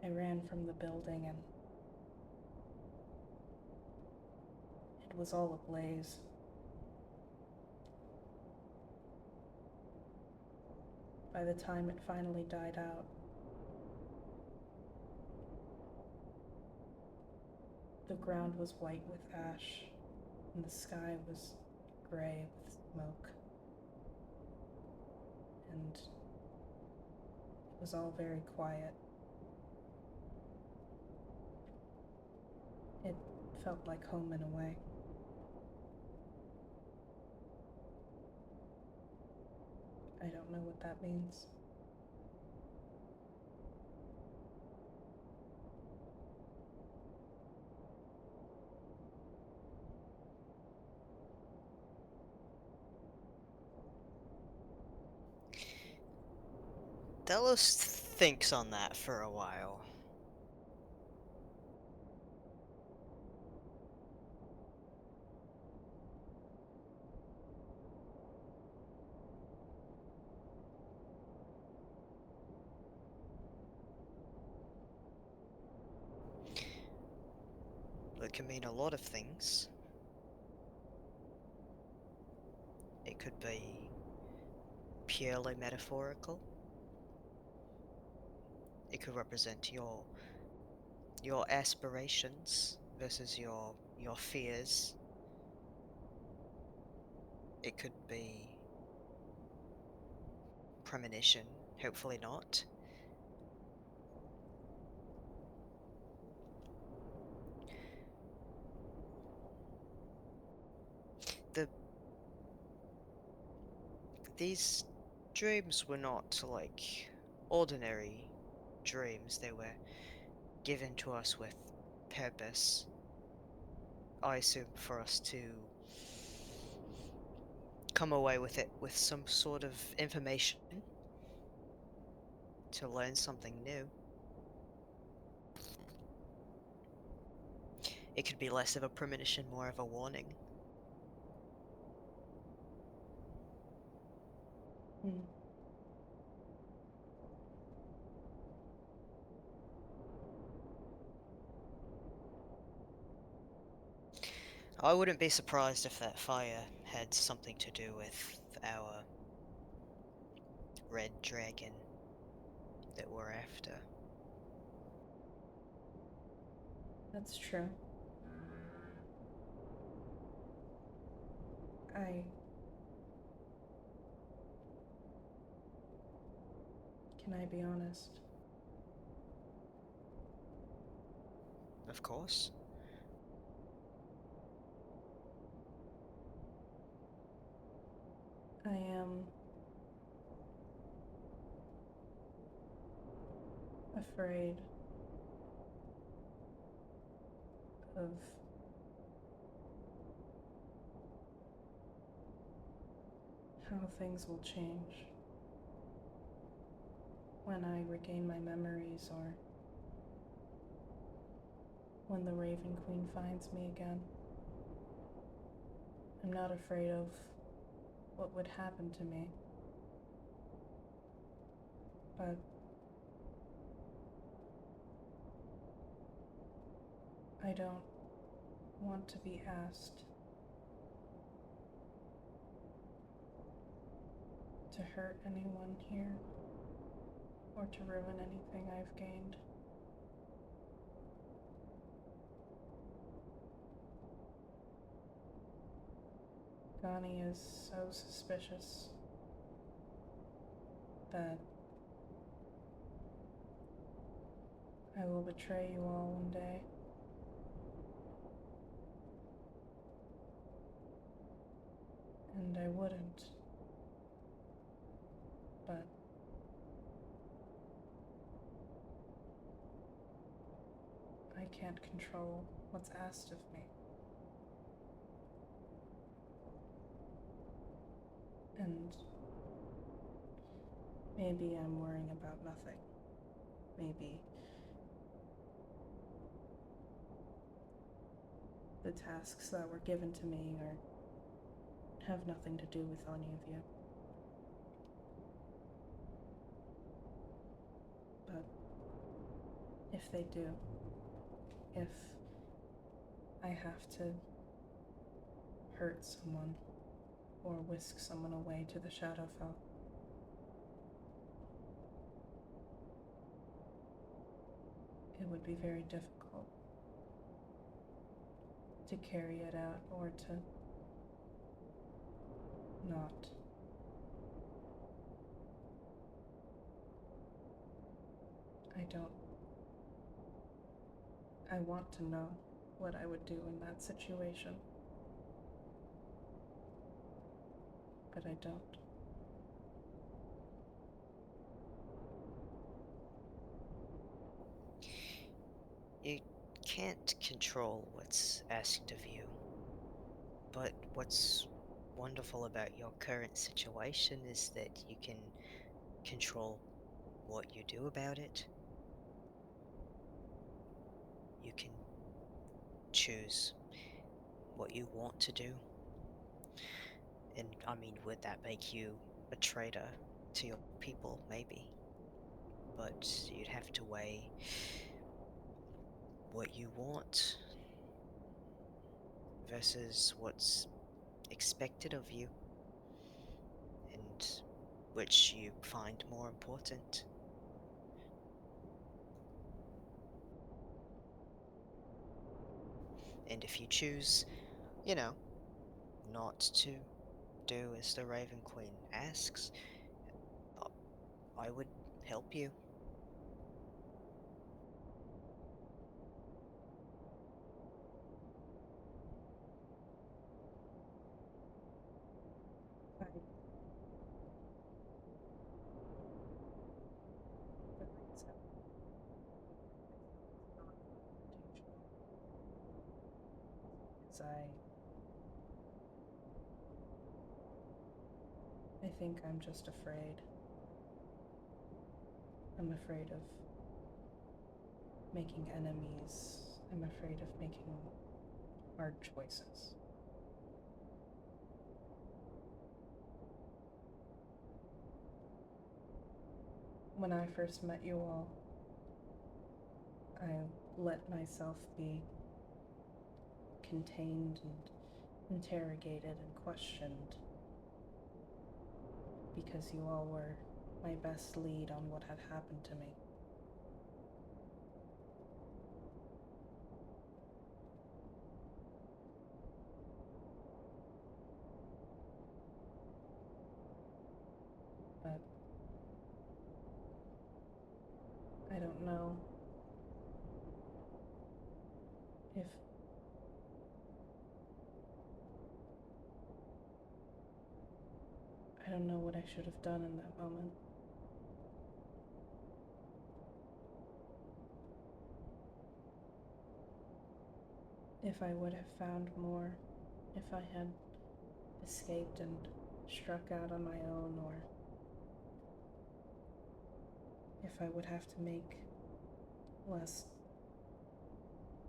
I ran from the building and it was all ablaze. By the time it finally died out, the ground was white with ash and the sky was gray with smoke. And it was all very quiet. It felt like home in a way. I don't know what that means. Delos thinks on that for a while. can mean a lot of things. It could be purely metaphorical. It could represent your aspirations versus your fears. It could be premonition, hopefully not. These dreams were not like ordinary dreams. They were given to us with purpose. I assume for us to come away with it with some sort of information, to learn something new. It could be less of a premonition, more of a warning. Hmm. I wouldn't be surprised if that fire had something to do with our red dragon that we're after. That's true. Can I be honest? Of course. I am afraid of how things will change when I regain my memories, or when the Raven Queen finds me again. I'm not afraid of what would happen to me, but I don't want to be asked to hurt anyone here or to ruin anything I've gained. Gani is so suspicious that I will betray you all one day. And I wouldn't. But I can't control what's asked of me. And maybe I'm worrying about nothing. Maybe the tasks that were given to me have nothing to do with any of you. But if they do, if I have to hurt someone or whisk someone away to the Shadowfell, it would be very difficult to carry it out or to not. I want to know what I would do in that situation, but I don't. You can't control what's asked of you, but what's wonderful about your current situation is that you can control what you do about it. You can choose what you want to do. And I mean, would that make you a traitor to your people? Maybe. But you'd have to weigh what you want versus what's expected of you, and which you find more important. And if you choose, you know, not to do as the Raven Queen asks, I would help you. I, the reason is I think I'm just afraid. I'm afraid of making enemies. I'm afraid of making hard choices. When I first met you all, I let myself be contained and interrogated and questioned because you all were my best lead on what had happened to me. But I don't know if I don't know what I should have done in that moment. If I would have found more, if I had escaped and struck out on my own, or if I would have to make less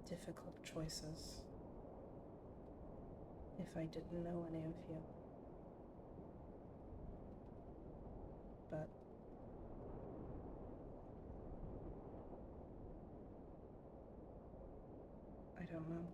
difficult choices, if I didn't know any of you. But I don't know.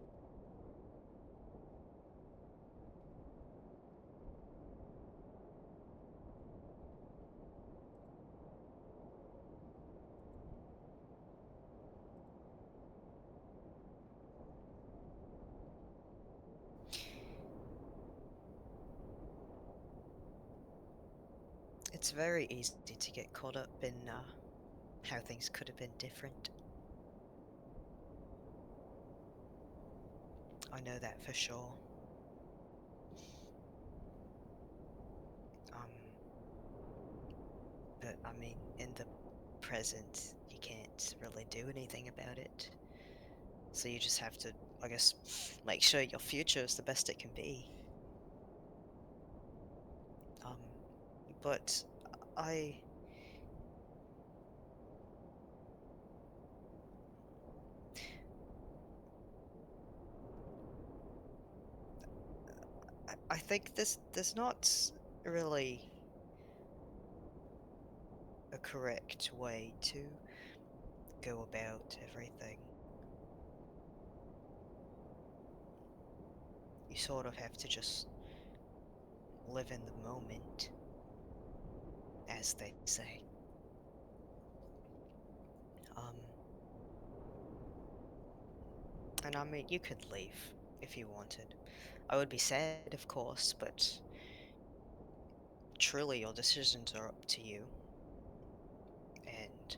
It's very easy to get caught up in how things could have been different. I know that for sure. Um, but I mean, in the present, you can't really do anything about it. So you just have to, I guess, make sure your future is the best it can be. Um, but I I think there's not really a correct way to go about everything. You sort of have to just live in the moment, as they say. Um, and I mean, you could leave if you wanted. I would be sad, of course, but truly your decisions are up to you. And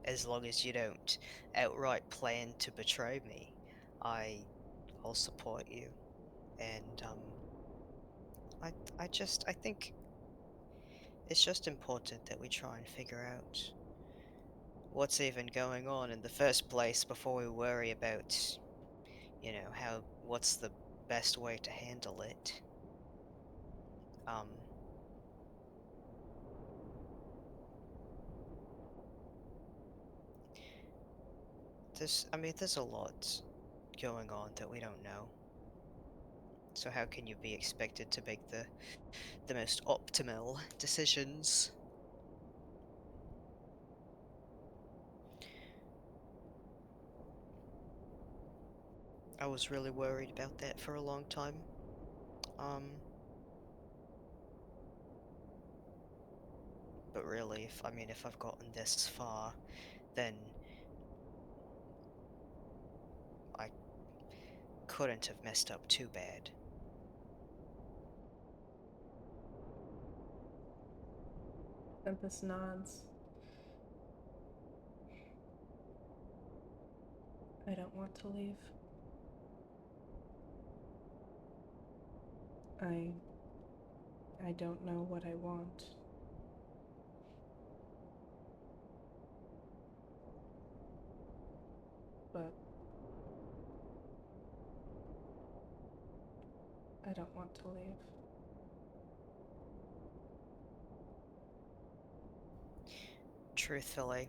as long as you don't outright plan to betray me, I'll support you. And I think it's just important that we try and figure out what's even going on in the first place before we worry about, what's the best way to handle it. Um, there's a lot going on that we don't know. So how can you be expected to make the most optimal decisions? I was really worried about that for a long time. But really, if I've gotten this far, then I couldn't have messed up too bad. Tempest nods. I don't want to leave. I don't know what I want. But I don't want to leave. Truthfully,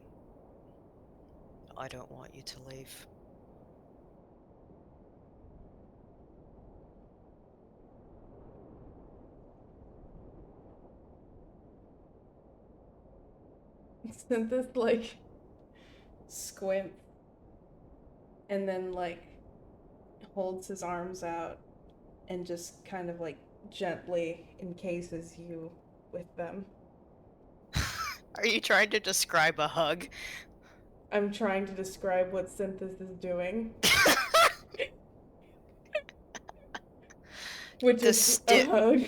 I don't want you to leave. Synthis, like, squints and then, like, holds his arms out and just kind of, like, gently encases you with them. Are you trying to describe a hug? I'm trying to describe what Synthis is doing. Which is a hug.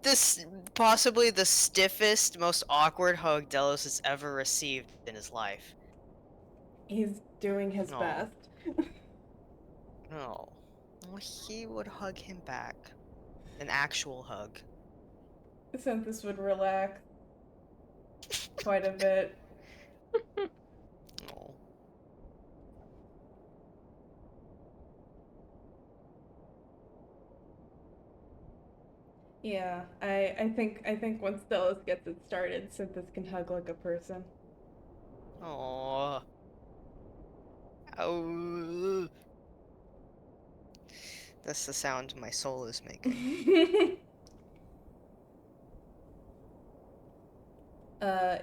This possibly the stiffest, most awkward hug Delos has ever received in his life. He's doing his Aw. best. No. Well, he would hug him back. An actual hug. Synthis would relax quite a bit. Oh. Yeah, I think once Delos gets it started, Synthis can hug like a person. Aww. Oh. That's the sound my soul is making.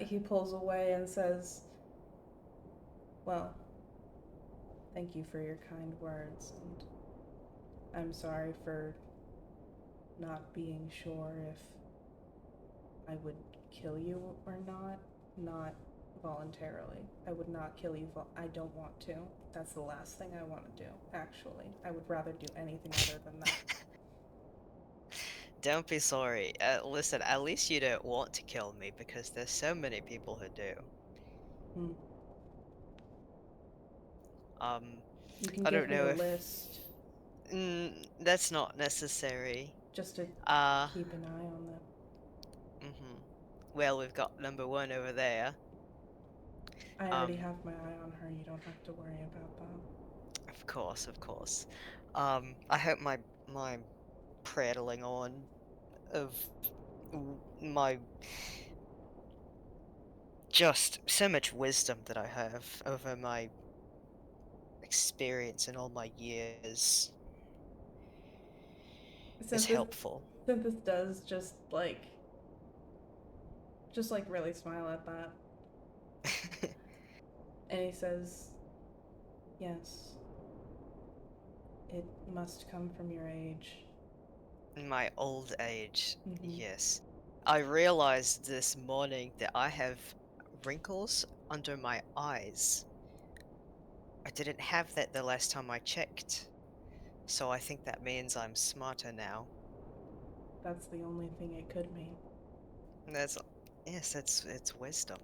He pulls away and says, "Well, thank you for your kind words, and I'm sorry for not being sure if I would kill you or not voluntarily. I would not kill you, I don't want to. That's the last thing I want to do, actually. I would rather do anything other than that." Don't be sorry. Listen, at least you don't want to kill me, because there's so many people who do. You can I give don't me know a if... list. That's not necessary. Just to keep an eye on them. Well, we've got number 1 over there. I already have my eye on her. You don't have to worry about that. Of course, of course. I hope my prattling on of my just so much wisdom that I have over my experience in all my years is helpful. Synthis does just like really smile at that. And he says, "Yes, it must come from your age." In my old age, yes. I realized this morning that I have wrinkles under my eyes. I didn't have that the last time I checked. So I think that means I'm smarter now. That's the only thing it could mean. Yes, it's wisdom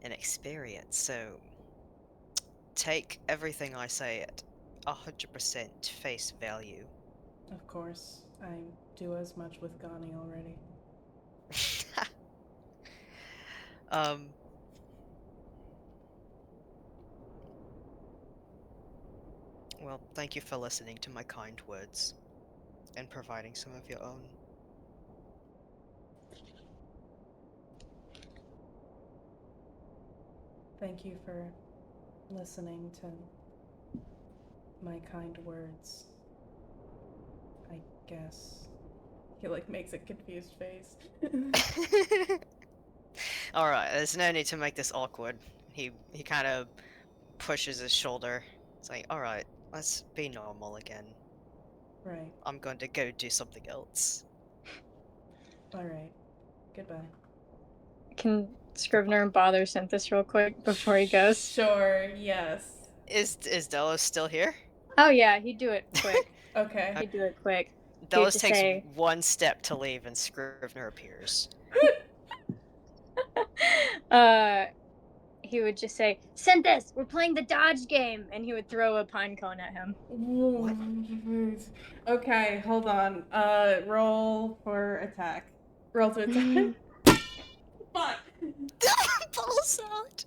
and experience, so take everything I say at 100% face value. Of course, I do as much with Gani already. Well, thank you for listening to my kind words and providing some of your own. Thank you for listening to my kind words. I guess. He like makes a confused face. Alright, there's no need to make this awkward. He kind of pushes his shoulder. It's like, alright, Let's be normal again. Right. I'm going to go do something else. Alright. Goodbye. Can Scrivener bother Synthesis real quick before he goes? Sure, yes. Is Delos still here? Oh yeah, he'd do it quick. Okay. He'd do it quick. Delos just takes say- one step to leave and Scrivener appears. He would just say, Synthesis, we're playing the dodge game, and he would throw a pine cone at him. What? Okay, hold on. Roll for attack. Roll to attack. Fuck. Balls out.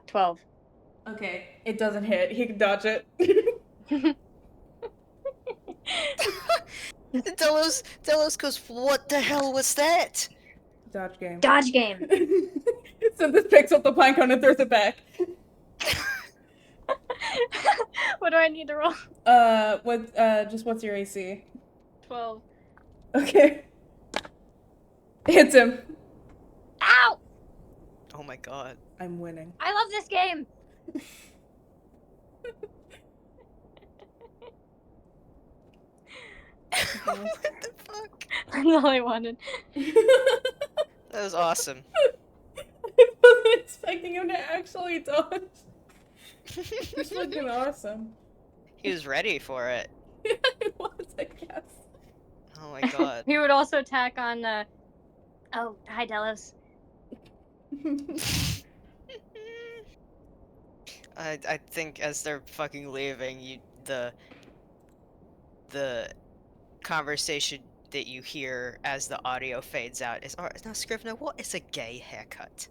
12. Okay, it doesn't hit. He can dodge it. Delos goes, what the hell was that? Dodge game. Dodge game. So this picks up the pine cone and throws it back. What do I need to roll? What's your AC? 12. Okay. Hits him. Ow! Oh my god. I'm winning. I love this game. What the fuck? That's all I wanted. That was awesome. I wasn't expecting him to actually dodge. It's fucking awesome. He was ready for it. Yeah, it was, I guess. Oh my god. He would also attack on, Oh, hi, Delos. I think as they're fucking leaving, the conversation that you hear as the audio fades out is, alright, now Scrivener, what is a gay haircut?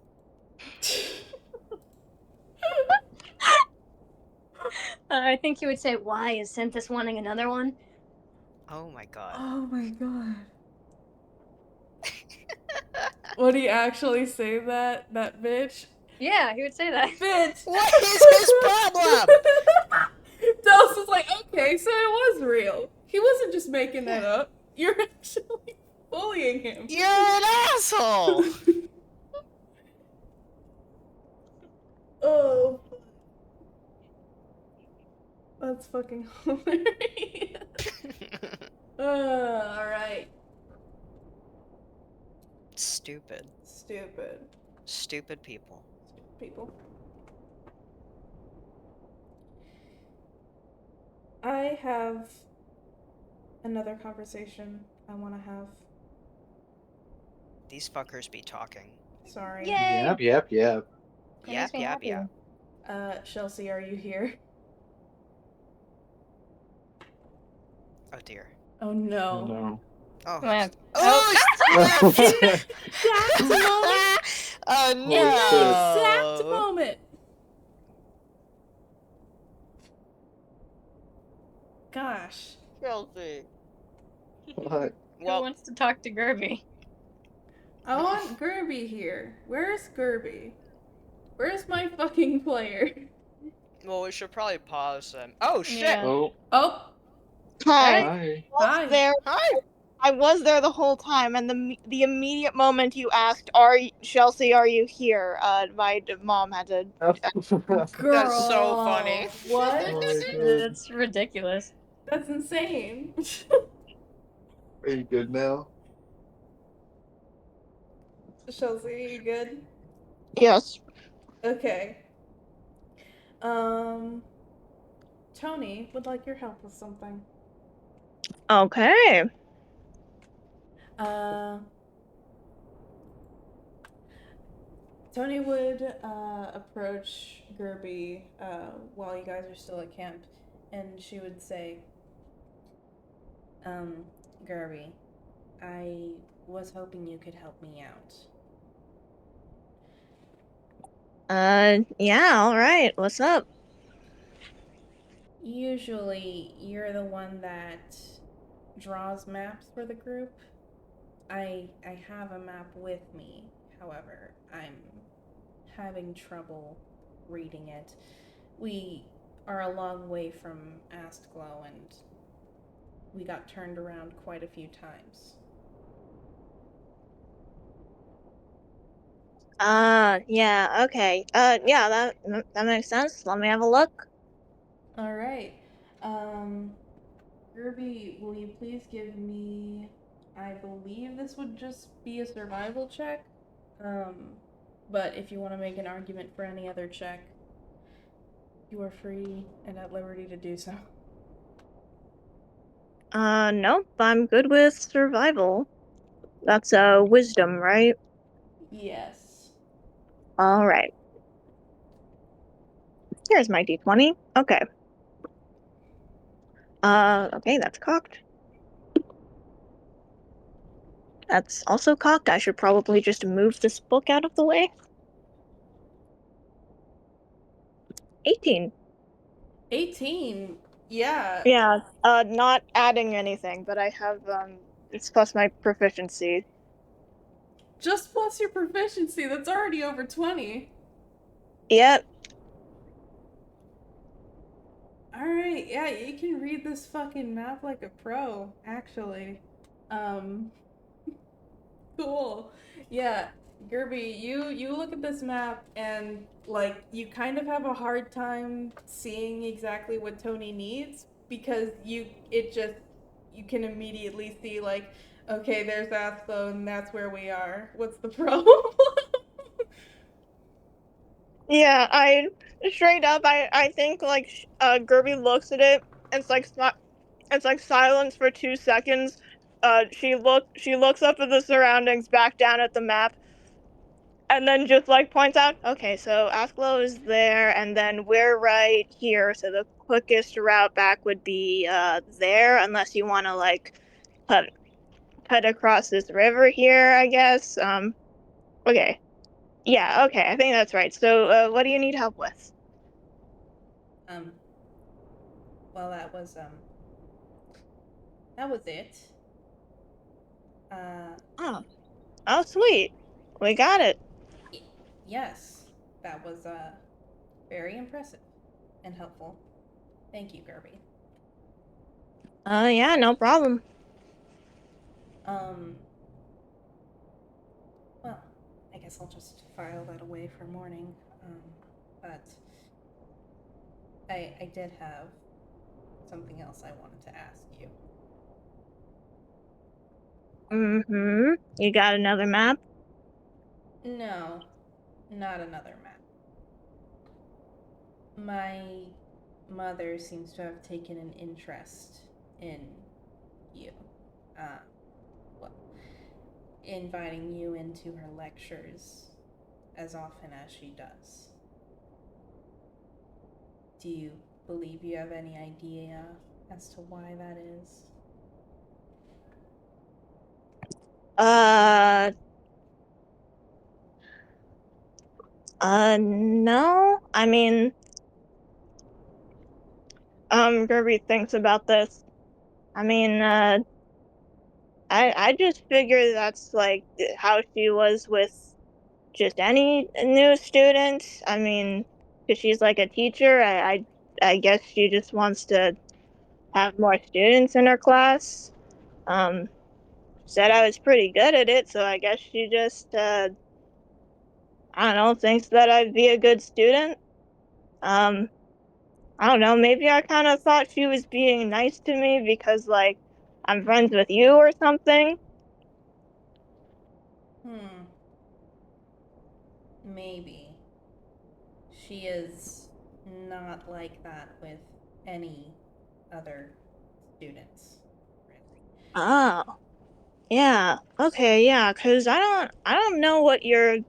I think he would say, Why is Synthesis wanting another one? Oh my god. Oh my god. Would he actually say that? That bitch? yeah, he would say that. Bitch! What is his problem? Dose was like, okay, so it was real. He wasn't just making that up. You're actually bullying him. You're an asshole! Oh. That's fucking hilarious. Alright. Stupid. Stupid. Stupid people. People. I have another conversation I want to have. These fuckers be talking. Sorry. Yay! Yep. That Yep, makes me yep, happy. yep. Chelsea, are you here? Oh dear. Oh no. Oh, no. Oh. Man. Oh! Exact moment. Oh In the exact no! moment. Gosh. Chelsea. What? Who Well, wants to talk to Gerby? I want Gerby here. Where's Gerby? Where's my fucking player? we should probably pause them. Oh shit! Yeah. Oh, Oh, Hi. hi. hi. There. Hi! I was there the whole time, and the immediate moment you asked, Chelsea, are you here?" My mom had to. Girl. That's so funny. What? Oh my God. That's ridiculous. That's insane. Are you good now? Chelsea, you good? Yes. Okay. Tony would like your help with something. Okay. Tony would approach Gerby while you guys are still at camp, and she would say, Gerby, I was hoping you could help me out. Yeah, alright. What's up? Usually, you're the one that draws maps for the group. I have a map with me, however, I'm having trouble reading it. We are a long way from Astglow, and we got turned around quite a few times. Yeah, okay. Yeah, that makes sense. Let me have a look. All right. Gerby, will you please give me, I believe this would just be a survival check. But if you want to make an argument for any other check, you are free and at liberty to do so. Nope, I'm good with survival. That's, wisdom, right? Yes. Alright. Here's my d20. Okay. Okay, that's cocked. That's also cocked. I should probably just move this book out of the way. 18. 18. Yeah. Yeah, not adding anything, but I have, it's plus my proficiency. Just plus your proficiency. That's already over 20. Yep. Alright, yeah, you can read this fucking map like a pro, actually. Um, cool. Yeah, Gerby, you look at this map and like you kind of have a hard time seeing exactly what Tony needs because you can immediately see like, okay, there's Aspho and that's where we are. What's the problem? Yeah, I straight up, I think like Gerby looks at it. It's like silence for 2 seconds. She looks up at the surroundings, back down at the map, and then just like points out, okay, so Asklo is there, and then we're right here. So the quickest route back would be there, unless you want to like cut across this river here, I guess. Okay. Yeah, okay, I think that's right. So, what do you need help with? um, well, that was it. Oh, oh, sweet. We got it. Yes, that was very impressive and helpful. Thank you, Gerby. Yeah, no problem. Um, well, I guess I'll just file that away for morning. But I did have something else I wanted to ask you. Mm-hmm. You got another map? No, not another map. My mother seems to have taken an interest in you. Well, inviting you into her lectures as often as she does. Do you believe you have any idea as to why that is? No. I mean, Gerby thinks about this. I mean, I just figure that's like how she was with just any new student. I mean, because she's like a teacher, I guess she just wants to have more students in her class. Um, said I was pretty good at it, so I guess she just, I don't know, thinks that I'd be a good student. Um, I don't know, maybe I kind of thought she was being nice to me because, like, I'm friends with you or something. Maybe. She is not like that with any other students, really. Oh, yeah. Okay, yeah, 'cause I don't know what your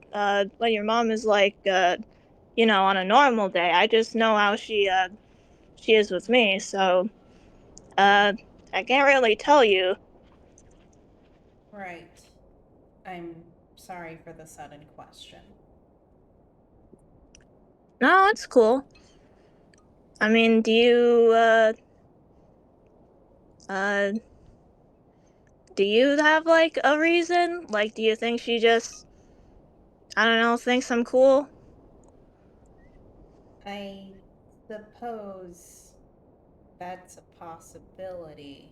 mom is like, on a normal day. I just know how she is with me, so, I can't really tell you. Right. I'm sorry for the sudden question. No, it's cool. I mean, uh, do you have, like, a reason? Like, do you think she just, I don't know, thinks I'm cool? I suppose that's a possibility.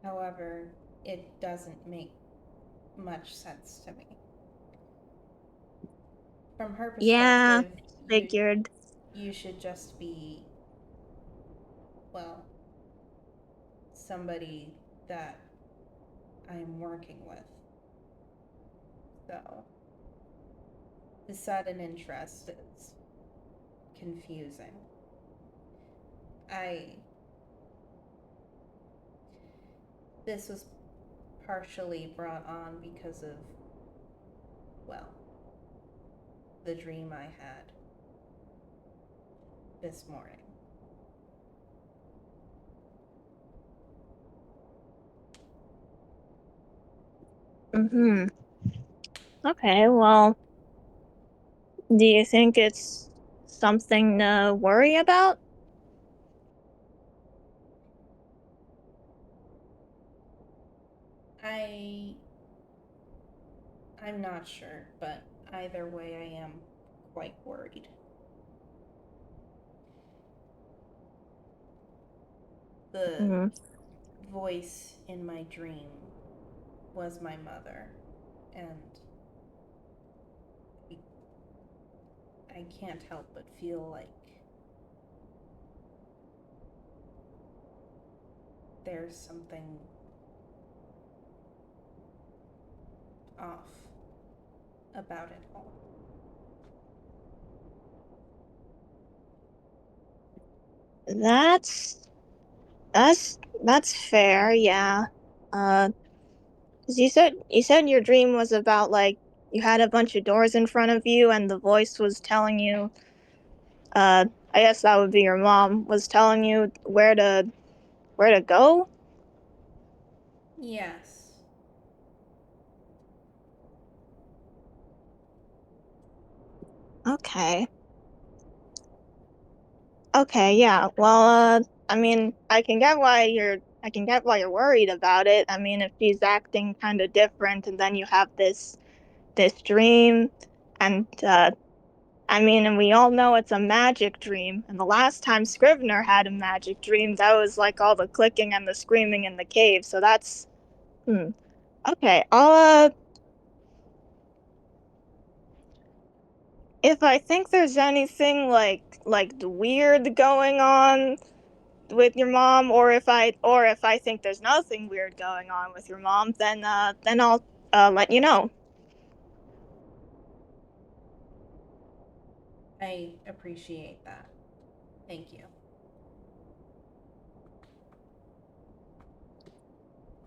However, it doesn't make much sense to me. From her perspective, Yeah, figured. You should just be, well, somebody that I'm working with. So, the sudden interest is confusing. This was partially brought on because of, well, the dream I had this morning. Mm-hmm. Okay, well, do you think it's something to worry about? I'm not sure, but either way, I am quite worried. The voice in my dream was my mother, and I can't help but feel like there's something off about it all. That's fair, yeah. 'Cause you said your dream was about like you had a bunch of doors in front of you and the voice was telling you I guess that would be your mom was telling you where to go? Yes. Okay. Okay, yeah. Well, I mean, I can get why you're worried about it. I mean, if she's acting kind of different and then you have this dream and I mean, and we all know it's a magic dream. And the last time Scrivener had a magic dream, that was like all the clicking and the screaming in the cave. So that's okay. I'll if I think there's anything like weird going on with your mom, or if I think there's nothing weird going on with your mom, then I'll let you know. I appreciate that. Thank you.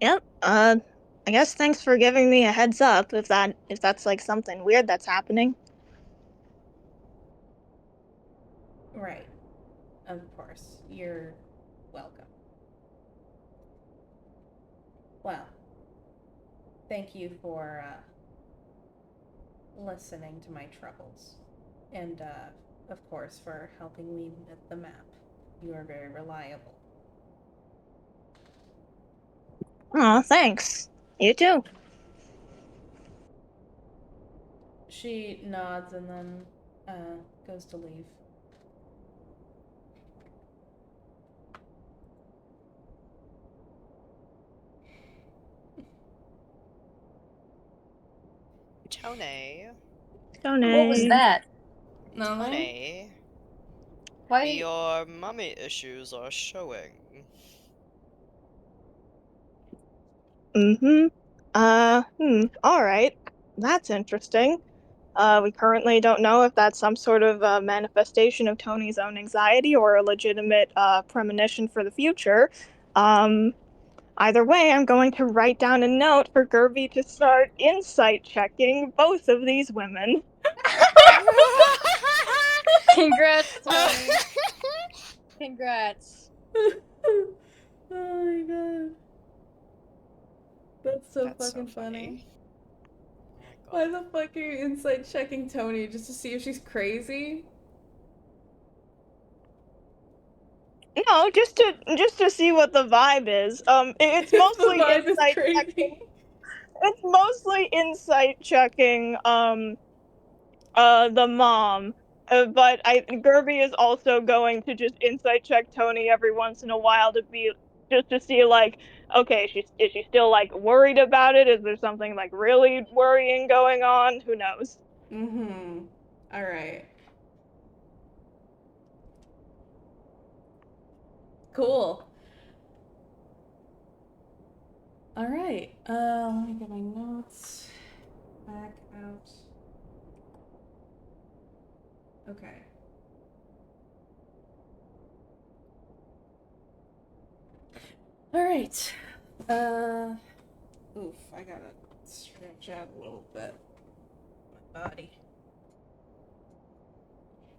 Yep. I guess thanks for giving me a heads up if that's like something weird that's happening. Right. Of course. You're welcome. Well, thank you for listening to my troubles. And, of course, for helping me with the map. You are very reliable. Oh, thanks. You too. She nods and then goes to leave. Tony. What was that? Nothing? Tony. Why? Your mummy issues are showing. All right. That's interesting. We currently don't know if that's some sort of manifestation of Tony's own anxiety or a legitimate premonition for the future. Either way, I'm going to write down a note for Gerby to start insight checking both of these women. Congrats, Tony. Congrats. Oh my god. That's so That's fucking so funny. Oh my god. Why the fuck are you insight checking Tony just to see if she's crazy? No, just to see what the vibe is. It's mostly the vibe insight is crazy. checking. It's mostly insight checking. The mom. But Gerby is also going to just insight check Tony every once in a while to be just to see like, okay, is she still like worried about it? Is there something like really worrying going on? Who knows? Mm-hmm. All right. Cool. All right. Let me get my notes back out. Okay. All right. Oof, I gotta stretch out a little bit. My body.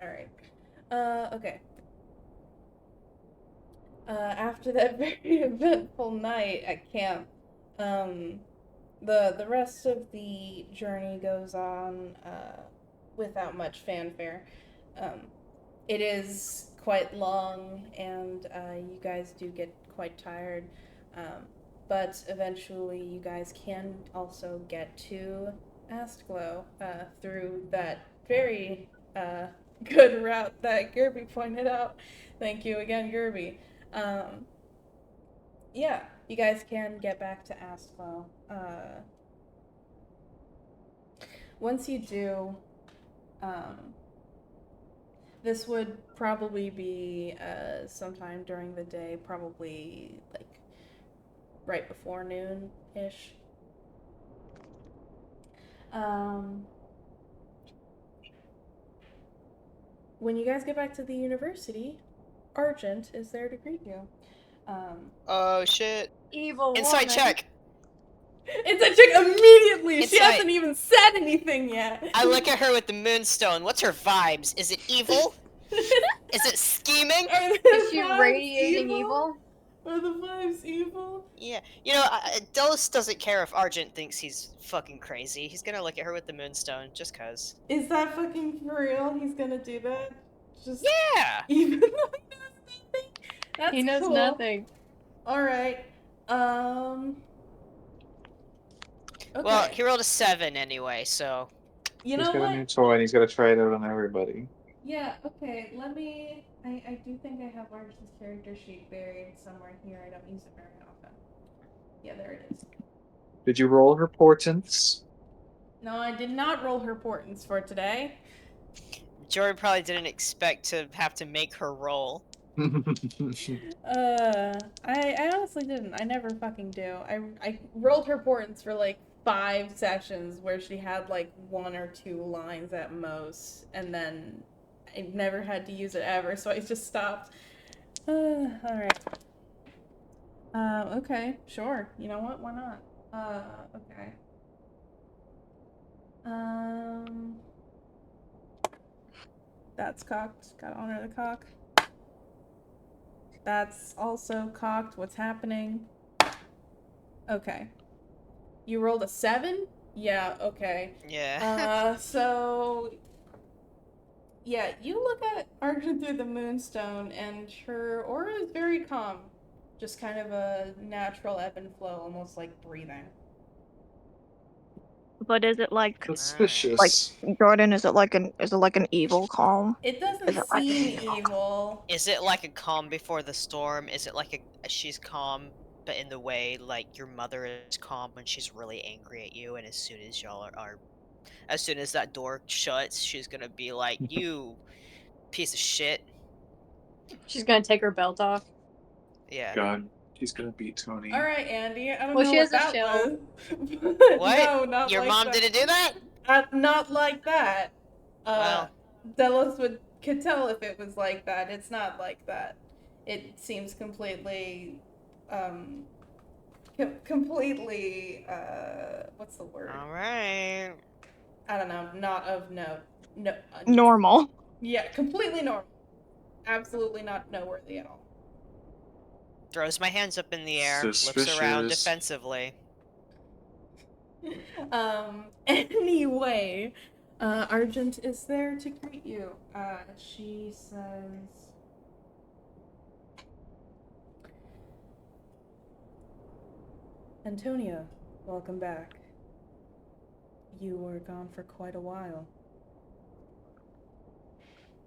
All right. Okay. After that very eventful night at camp, the rest of the journey goes on without much fanfare. Um, it is quite long, and you guys do get quite tired. But eventually, you guys can also get to Astglow through that very good route that Gerby pointed out. Thank you again, Gerby. Um, yeah, you guys can get back to Astglow. Once you do, um, this would probably be sometime during the day, probably like right before noon-ish. When you guys get back to the university, Argent is there to greet you. Oh shit. Evil Inside woman. check. Inside check immediately! She Inside. hasn't even said anything yet! I look at her with the moonstone. What's her vibes? Is it evil? Is it scheming? Is she radiating evil? Are the vibes evil? Yeah. You know, Delos doesn't care if Argent thinks he's fucking crazy. He's gonna look at her with the moonstone, just cuz. Is that fucking for real? He's gonna do that? Just Yeah! even though he knows nothing? That's He knows cool. nothing. Alright. Okay. Well, he rolled a 7 anyway, so... You He's know got what? a new toy and he's got to try it out on everybody. Yeah, okay, let me... I do think I have Argent's character sheet buried somewhere here. I don't use it very often. Yeah, there it is. Did you roll her portents? No, I did not roll her portents for today. Jordan probably didn't expect to have to make her roll. I honestly didn't. I never fucking do. I rolled her portents for like 5 sessions where she had like 1 or 2 lines at most, and then I never had to use it ever, so I just stopped. Alright. Okay, sure. You know what? Why not? Okay. That's cocked. Gotta honor the cock. That's also cocked. What's happening? Okay. You rolled a 7? Yeah, okay. Yeah. So... Yeah, you look at Argent through the moonstone, and her aura is very calm. Just kind of a natural ebb and flow, almost like breathing. But is it like Suspicious. Jordan? Is it like an evil calm? It doesn't Is it like seem an evil evil. Is it like a calm before the storm? Is it like a she's calm, but in the way like your mother is calm when she's really angry at you, and as soon as y'all are as soon as that door shuts, she's gonna be like, "You piece of shit." She's gonna take her belt off. Yeah. God, she's gonna beat Tony. All right, Andy. I don't Well, know she what has a that shell. was. But What? No, not Your like mom that. didn't do that? Not like that. Well. Delos could tell if it was like that. It's not like that. It seems completely, completely, what's the word? All right. I don't know. Not of note. No. Normal. Yeah, completely normal. Absolutely not noteworthy at all. Throws my hands up in the air, looks around Suspicious. defensively. Anyway, Argent is there to greet you. She says, Antonia, welcome back. You were gone for quite a while.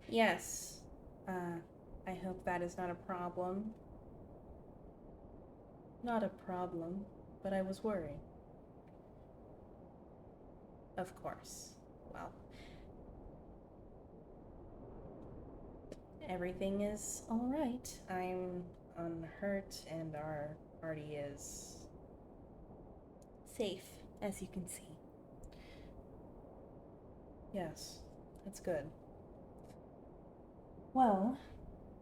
Yes. I hope that is not a problem. Not a problem, but I was worried. Of course. Well, everything is alright. I'm unhurt, and our party is safe, as you can see. Yes, that's good. Well,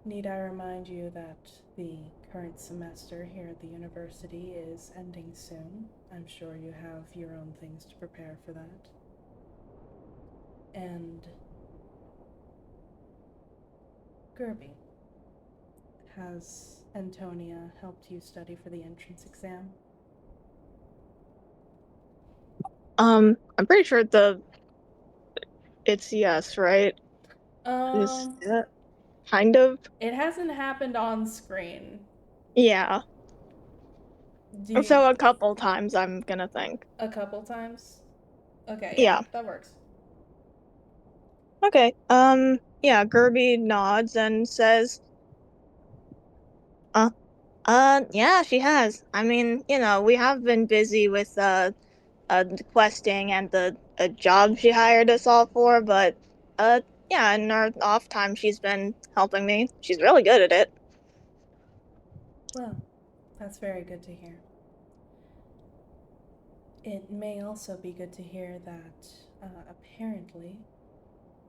need I remind you that the current semester here at the university is ending soon? I'm sure you have your own things to prepare for that. And Gerby, has Antonia helped you study for the entrance exam? I'm pretty sure it's yes, right? Is that kind of? It hasn't happened on screen. Yeah. Do So a couple times, I'm gonna think. A couple times? Okay, Yeah. that works. Okay. Yeah, Gerby nods and says, yeah, she has. I mean, we have been busy with, questing and the job she hired us all for, but, yeah, in our off time, she's been helping me. She's really good at it. Well, that's very good to hear. It may also be good to hear that, apparently,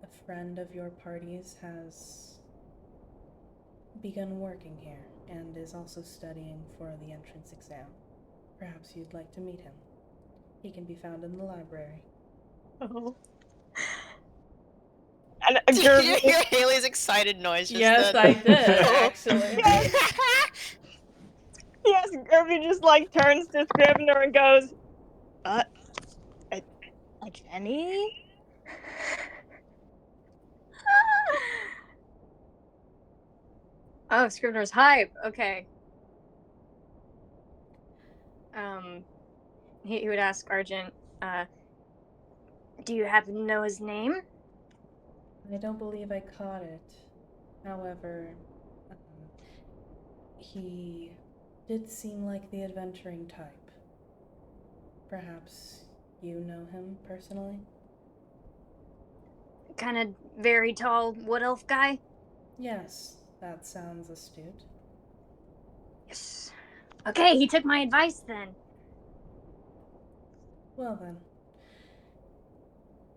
a friend of your party's has begun working here and is also studying for the entrance exam. Perhaps you'd like to meet him. He can be found in the library. Oh. And Did you hear Haley's excited noise just Yes, then? I did, actually. Yes, Gerby just turns to Scrivener and goes, a Jenny? Oh, Scrivener's hype. Okay. He would ask Argent, Do you happen to know his name? I don't believe I caught it. However, he did seem like the adventuring type. Perhaps you know him personally? Kind of very tall wood elf guy? Yes, that sounds astute. Yes. Okay, he took my advice then. Well then,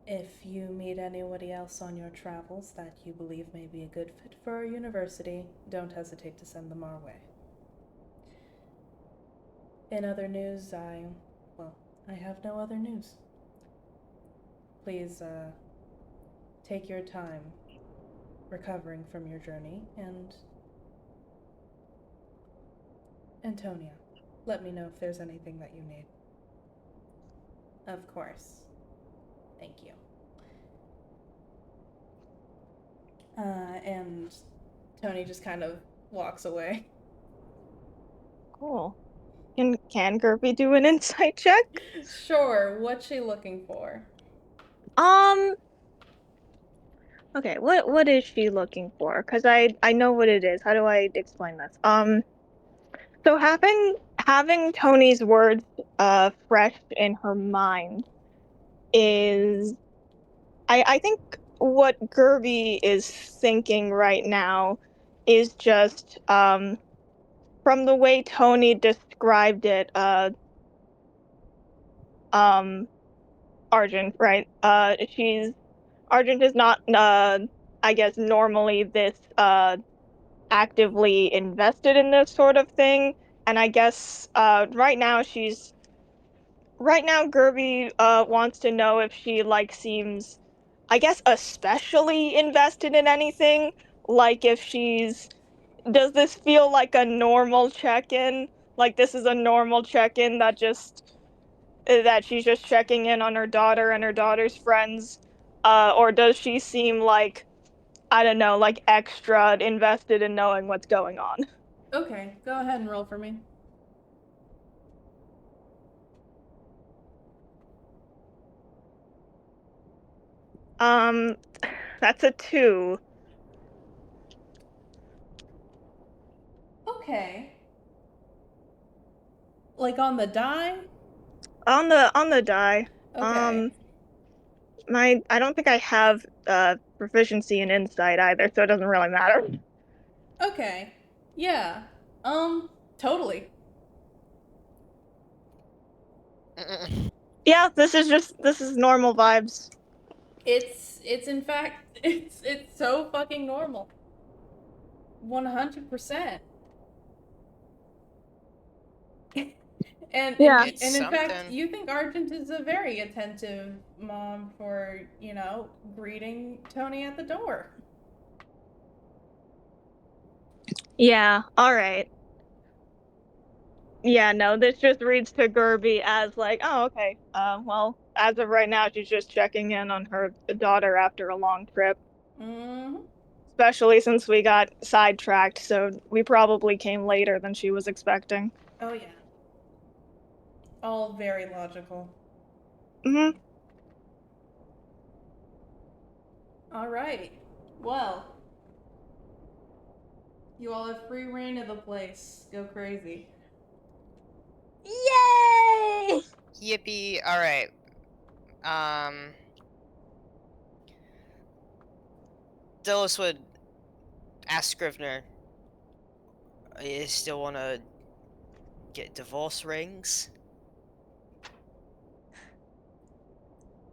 if you meet anybody else on your travels that you believe may be a good fit for our university, don't hesitate to send them our way. In other news, I have no other news. Please, take your time recovering from your journey, and Antonia, let me know if there's anything that you need. Of course. Thank you. And Tony just kind of walks away. Cool. Can Gerby do an insight check? Sure, what's she looking for? Okay, what is she looking for? Because I know what it is. How do I explain this? So having Tony's words fresh in her mind is I think what Gerby is thinking right now is just from the way Tony described it, Argent, right? Argent is not I guess normally this actively invested in this sort of thing, and I guess right now Gerby wants to know if she seems, I guess, especially invested in anything, like if does this feel like a normal check-in, like this is a normal check-in that she's just checking in on her daughter and her daughter's friends, or does she seem like, I don't know, like extra invested in knowing what's going on? Okay, go ahead and roll for me. That's a 2. Okay. Like on the die? On the die. Okay. I don't think I have proficiency in insight either, so it doesn't really matter. Okay. Yeah. Totally. Yeah, this is normal vibes. It's in fact it's so fucking normal. 100%. And Yeah. and, It's and in fact, something. you think Argent is a very attentive mom for, greeting Tony at the door. Yeah, alright. Yeah, no, this just reads to Gerby as like, oh, okay. Well, as of right now, she's just checking in on her daughter after a long trip. Mm-hmm. Especially since we got sidetracked, so we probably came later than she was expecting. Oh yeah. All very logical. Mm-hmm. All right. Well, you all have free reign of the place. Go crazy. Yay! Yippee! Alright. Dillis would ask Scrivener, you still wanna get divorce rings?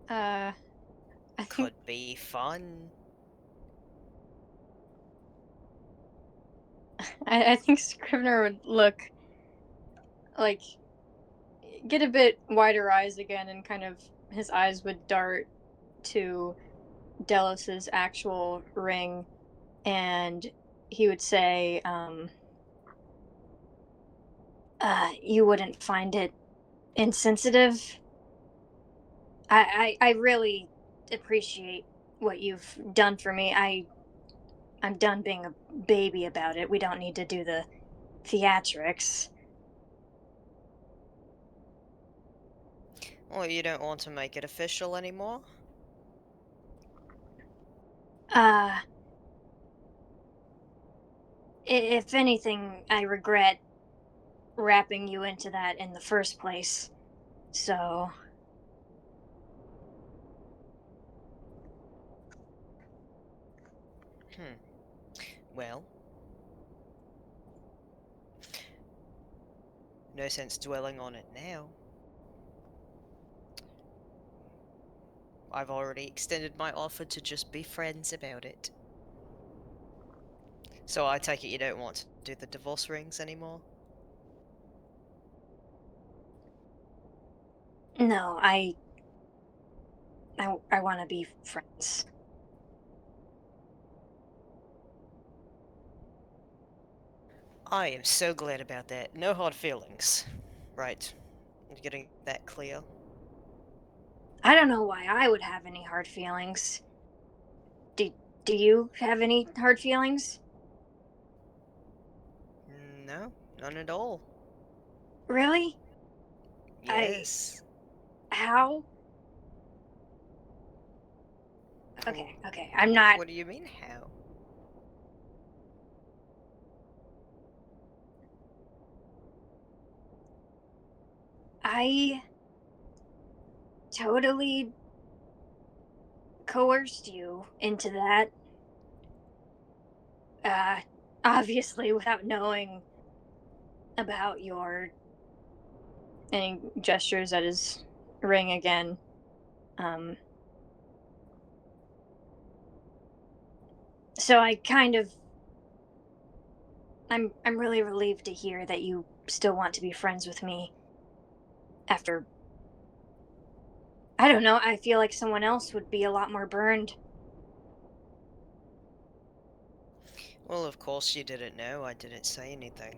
I think Could be fun. I think Scrivener would look like get a bit wider eyes again, and kind of his eyes would dart to Delis's actual ring, and he would say, You wouldn't find it insensitive? I really appreciate what you've done for me. I'm done being a baby about it. We don't need to do the theatrics. Well, you don't want to make it official anymore? Uh, if anything, I regret wrapping you into that in the first place. So, Well, no sense dwelling on it now. I've already extended my offer to just be friends about it. So I take it you don't want to do the divorce rings anymore? no, I want to be friends. I am so glad about that. No hard feelings. Right. I'm getting that clear. I don't know why I would have any hard feelings. Do you have any hard feelings? No, none at all. Really? Yes. How? Okay. I'm not. What do you mean, how? I totally coerced you into that. Uh, Obviously without knowing about your. and he gestures at his ring again. So I kind of. I'm really relieved to hear that you still want to be friends with me after. I don't know, I feel like someone else would be a lot more burned. Well, of course you didn't know. I didn't say anything.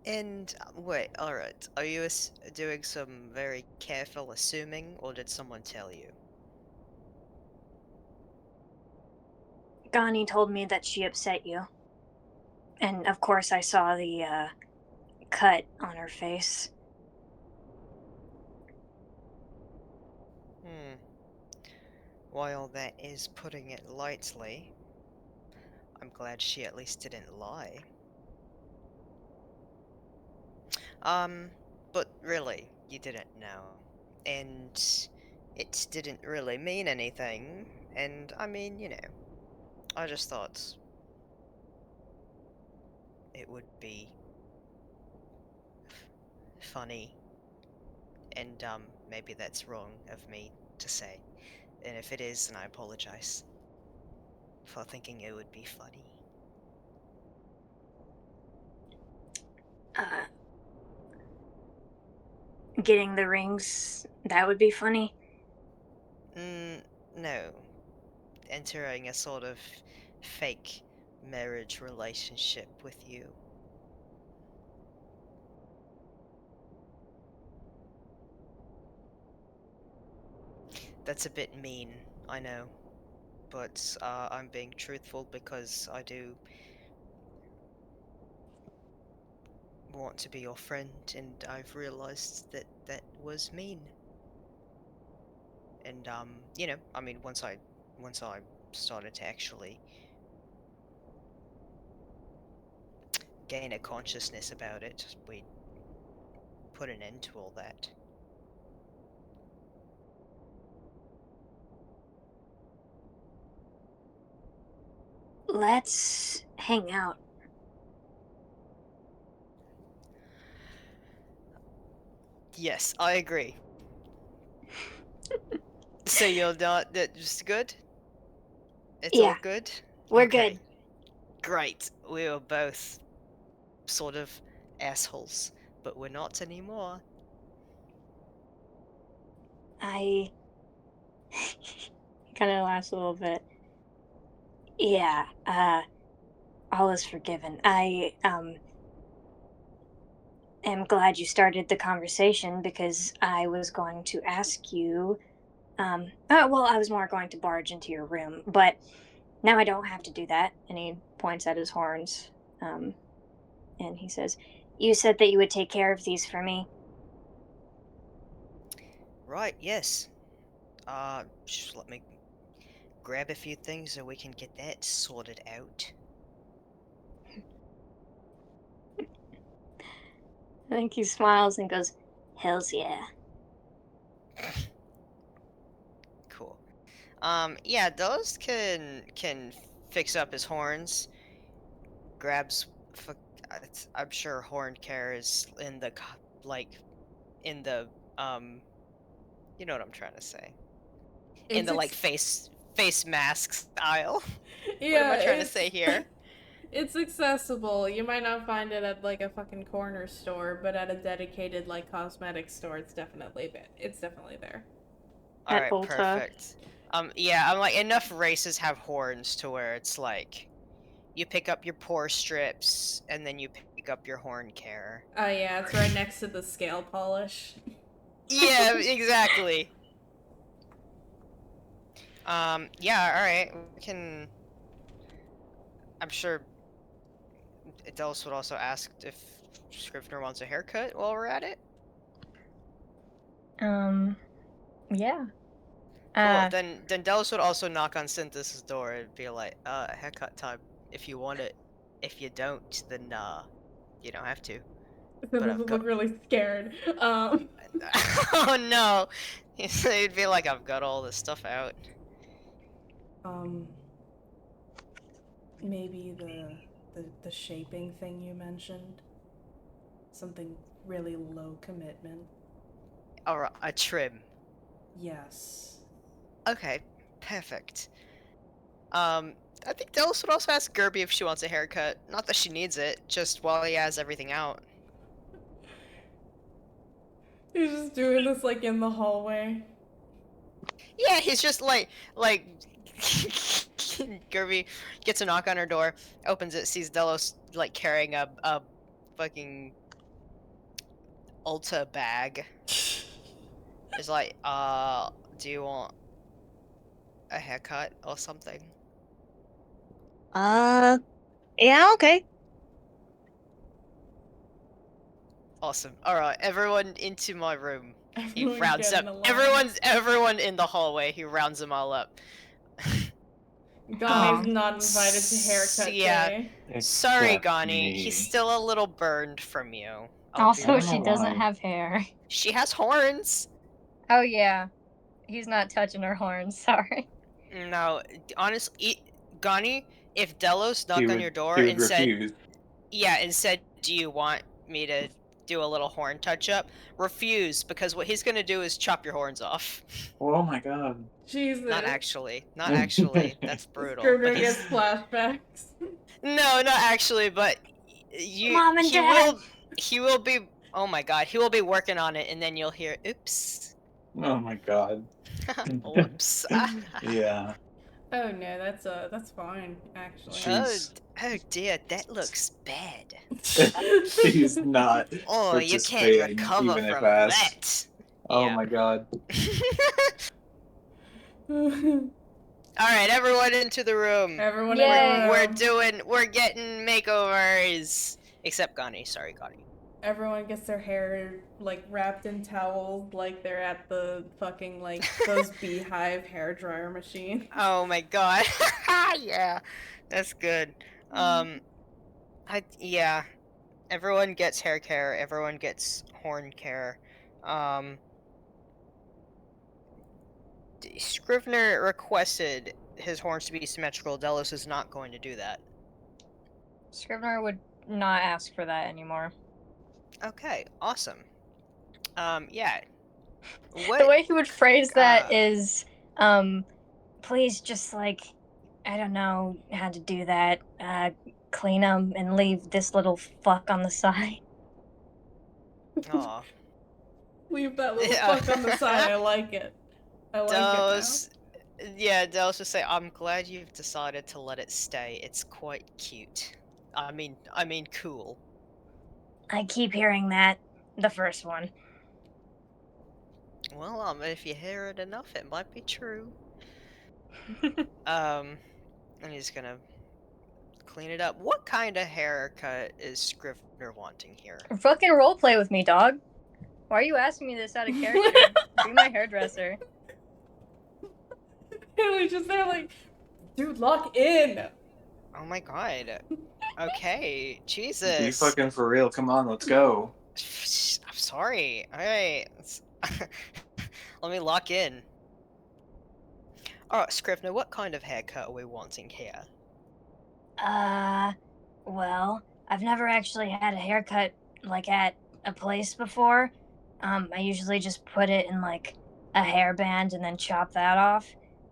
And wait, alright. Are you doing some very careful assuming, or did someone tell you? Gani told me that she upset you. And of course, I saw the cut on her face. Hmm. While that is putting it lightly, I'm glad she at least didn't lie. But really, you didn't know. and it didn't really mean anything. And I mean, I just thought it would be funny, and maybe that's wrong of me to say. And if it is, then I apologize for thinking it would be funny. Getting the rings, that would be funny. No. Entering a sort of fake marriage relationship with you. That's a bit mean, I know. But I'm being truthful because I do want to be your friend, and I've realized that that was mean. And I mean, once I started to actually gain a consciousness about it, we put an end to all that. Let's hang out. Yes, I agree. So you're not that just good? It's Yeah, all good? we're Okay. good. Great. We were both sort of assholes, but we're not anymore. I kind of laughs a little bit. Yeah, all is forgiven. I am glad you started the conversation because I was going to ask you. Well, I was more going to barge into your room, but now I don't have to do that. And he points at his horns, and he says, "You said that you would take care of these for me." Right, yes. Just let me grab a few things so we can get that sorted out. I think he smiles and goes, "Hells yeah." Cool. Yeah, those can fix up his horns. Grabs, I'm sure horn care is in the in the you know what I'm trying to say. In the face masks aisle. What am Yeah, I trying to say here? it's accessible. You might not find it at like a fucking corner store, but at a dedicated like cosmetic store, it's definitely there. All At right, Ulta. perfect. Yeah, I'm like enough races have horns to where it's like you pick up your pore strips and then you pick up your horn care. Oh yeah, it's right next to the scale polish. Yeah, exactly. Yeah, all right. We can. I'm sure Dallas would also ask if Scrivener wants a haircut while we're at it. Yeah. Cool. Then Dallas would also knock on Synthes's door and be like, haircut time if you want it. If you don't, then you don't have to. But But I've got look really scared. Oh no. He'd be like, I've got all this stuff out. Maybe the shaping thing you mentioned. Something really low commitment. Or a trim. Yes. Okay, perfect. I think Dallas would also ask Gerby if she wants a haircut. Not that she needs it, just while he has everything out. He's just doing this like in the hallway. Yeah, he's just like Gerby gets a knock on her door, opens it, sees Delos like carrying a fucking Ulta bag. Is like, do you want a haircut or something? Yeah, okay. Awesome. Alright, everyone into my room. He Everyone rounds get up in a line. everyone in the hallway, he rounds them all up. Gani's not invited to haircut yeah. day. Sorry, Except Gani. me. He's still a little burned from you. Also, don't she know doesn't why. have hair. She has horns. Oh yeah, he's not touching her horn. Sorry. No, honestly, Gani, if Delos He knocked on would your door he would and said, refuse. yeah, and said, do you want me to do a little horn touch-up? Refuse, because what he's gonna do is chop your horns off. Oh my god. Jesus. Not actually. That's brutal. But Scrivener he's gets flashbacks. no, not actually. But Mom and Dad. he will be. Oh my god, he will be working on it, and then you'll hear, "Oops, Oh my god. whoops." Yeah. Oh no, that's fine, actually. Jeez. Oh dear, that looks bad. He's not Oh, you can't participating recover even if from asked. that. Oh Yeah. my god. All right, everyone into the room. Everyone Yay. in the We're getting makeovers. Except Gani, sorry, Gani. Everyone gets their hair like wrapped in towels, like they're at the fucking like those beehive hair dryer machines. Oh my god. Yeah, that's good. Yeah. Everyone gets hair care. Everyone gets horn care. Scrivener requested his horns to be symmetrical. Delos is not going to do that. Scrivener would not ask for that anymore. Okay, awesome. Yeah. The way he would phrase that uh, is, please just like, I don't know how to do that. Clean them and leave this little fuck on the side. Aw. Leave that little Yeah. fuck on the side. I like it. I like Delos, yeah, Delos just say, I'm glad you've decided to let it stay. It's quite cute. I mean, cool. I keep hearing that. The first one. Well, if you hear it enough, it might be true. And he's gonna clean it up. What kind of haircut is Scrivener wanting here? Fucking roleplay with me, dog. Why are you asking me this out of character? Be my hairdresser. now. We just there like, dude, lock in. Oh my god. Okay, Be Jesus. fucking for real. Come on, let's go. I'm sorry. Alright. Let me lock in. Alright, Scrivener, what kind of haircut are we wanting here? Well, I've never actually had a haircut like at a place before. I usually just put it in like a hairband and then chop that off.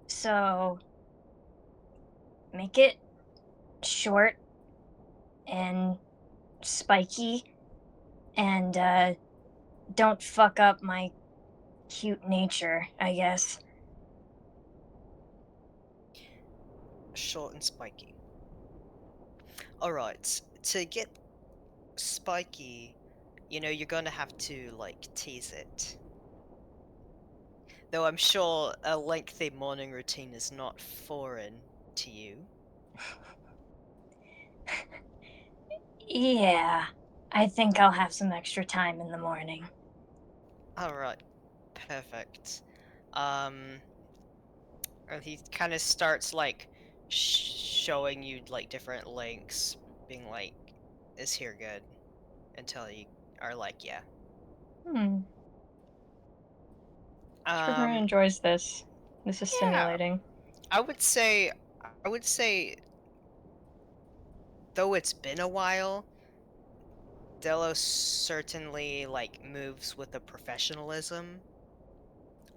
So make it short and spiky and don't fuck up my cute nature, I guess. Short and spiky. Alright, to get spiky, you know, you're gonna have to, like, tease it. Though I'm sure a lengthy morning routine is not foreign to you. Yeah, I think I'll have some extra time in the morning. Alright, perfect. And he kind of starts, like, showing you, like, different links, being like, is here good? Until you are like, yeah. Scrivener enjoys this. This is yeah. stimulating. I would say, though it's been a while, Delos certainly, like, moves with a professionalism,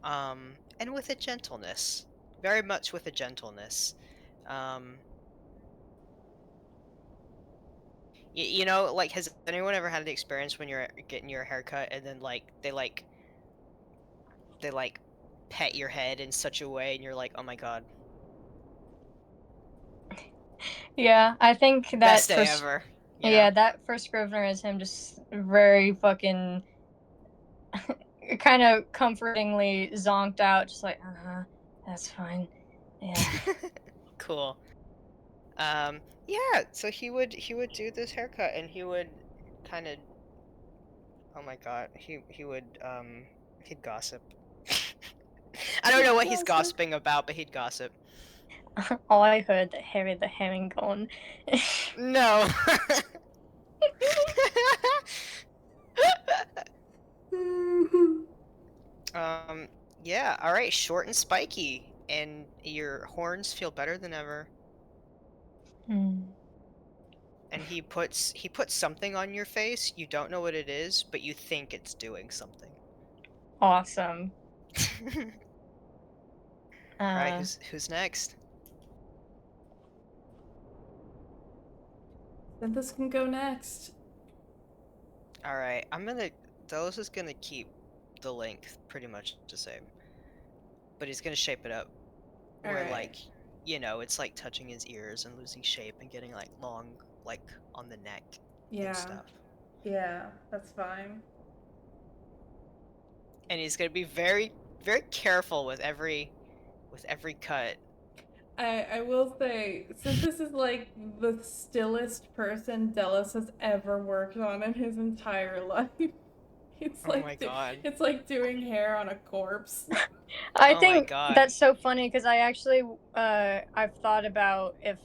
and with a gentleness. Very much with a gentleness. You know, like, has anyone ever had the experience when you're getting your haircut and then, like, they pet your head in such a way and you're like, oh my god. Yeah, I think that Best day ever. Yeah, that for Scrivener is him just very fucking kind of comfortingly zonked out, just like, that's fine. Yeah. Cool. Yeah, so he would do this haircut and he would kind of, oh my god, he would he'd gossip. I don't know what he's gossiping about, but he'd gossip. All I heard that Harry the Herringbone. No. Yeah, alright, short and spiky, and your horns feel better than ever. And he puts something on your face. You don't know what it is, but you think it's doing something. Awesome. Alright, who's next? Then this can go next. Alright, Delos is gonna keep the length pretty much the same. But he's gonna shape it up. Where, like, it's like touching his ears and losing shape and getting, like, long, like, on the neck and stuff. Yeah, that's fine. And he's gonna be very, very careful with every cut. I will say, since this is like the stillest person Delos has ever worked on in his entire life, it's Oh like my god. it's like doing hair on a corpse. I Oh my think god. that's so funny because I actually I've thought about if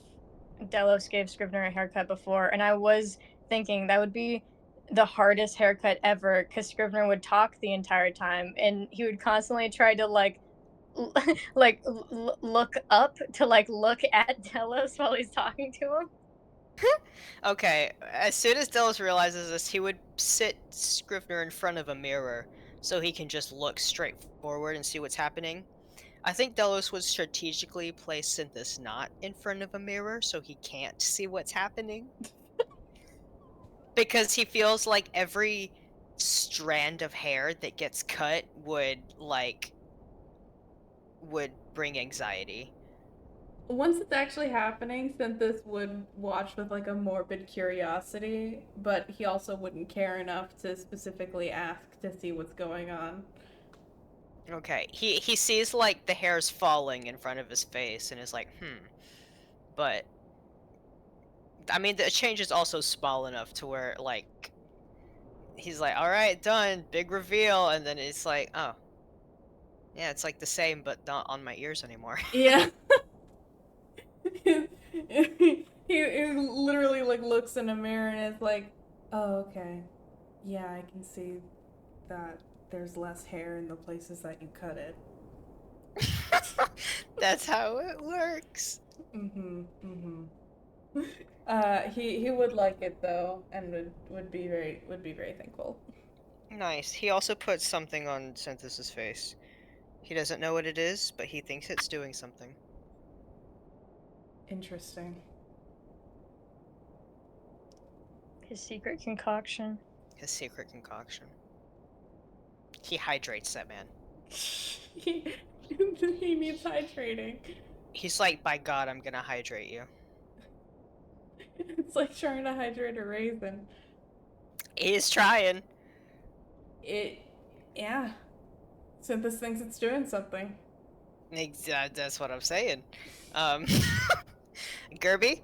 Delos gave Scrivener a haircut before, and I was thinking that would be the hardest haircut ever because Scrivener would talk the entire time and he would constantly try to look up to look at Delos while he's talking to him. Okay, as soon as Delos realizes this, he would sit Scrivener in front of a mirror so he can just look straight forward and see what's happening. I think Delos would strategically place Synthis not in front of a mirror so he can't see what's happening. Because he feels like every strand of hair that gets cut would bring anxiety. Once it's actually happening, Synthis would watch with like a morbid curiosity, but he also wouldn't care enough to specifically ask to see what's going on. Okay, he sees like the hairs falling in front of his face and is like, but I mean the change is also small enough to where like he's like, all right, done, big reveal, and then it's like, oh, yeah, it's like the same but not on my ears anymore. Yeah. he literally like looks in a mirror and is like, oh, okay, yeah, I can see that there's less hair in the places that you cut it. That's how it works. He would like it though, and would be very thankful. Nice. He also puts something on Synthis's face. He doesn't know what it is, but he thinks it's doing something. Interesting. His secret concoction. His secret concoction. He hydrates that man. he needs hydrating. He's like, by God, I'm gonna hydrate you. It's like trying to hydrate a raisin. He's trying. Yeah. Synthis thinks it's doing something. That's what I'm saying. Gerby?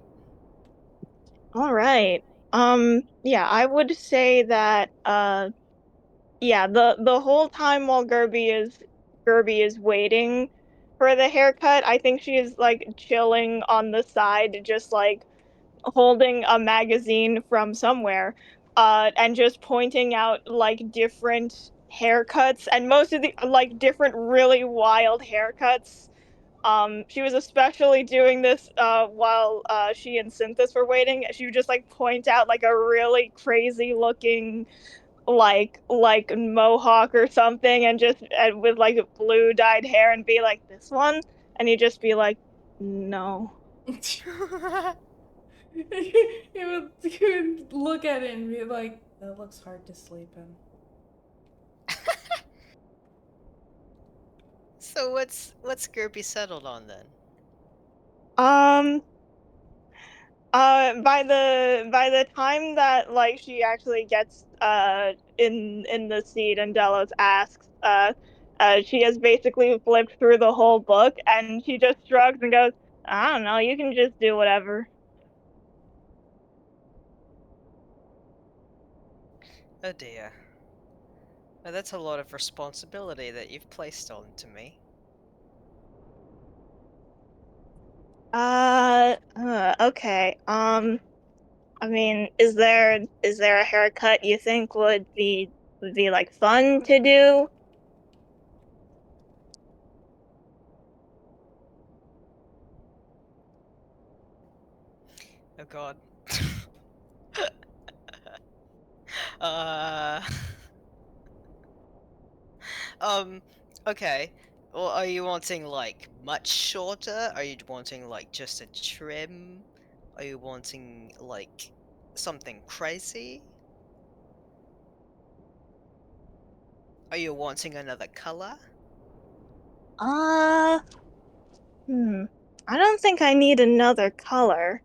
Alright. Yeah, I would say that, yeah, the whole time while Gerby is waiting for the haircut, I think she is, like, chilling on the side, just, like, holding a magazine from somewhere, and just pointing out, like, different haircuts, and most of the, like, different really wild haircuts. She was especially doing this while she and Synthis were waiting. She would just like point out like a really crazy looking like mohawk or something, and just with like blue dyed hair, and be like, this one, and he'd just be like, no. He would look at it and be like, that looks hard to sleep in. So what's Gerby settled on then? By the time that like she actually gets in the seat and Delos asks, she has basically flipped through the whole book, and she just shrugs and goes, I don't know, you can just do whatever. Oh dear. Now that's a lot of responsibility that you've placed onto me. Okay. I mean, is there a haircut you think would be like fun to do? Oh god. uh. Okay. Well, are you wanting like much shorter? Are you wanting like just a trim? Are you wanting like something crazy? Are you wanting another color? I don't think I need another color.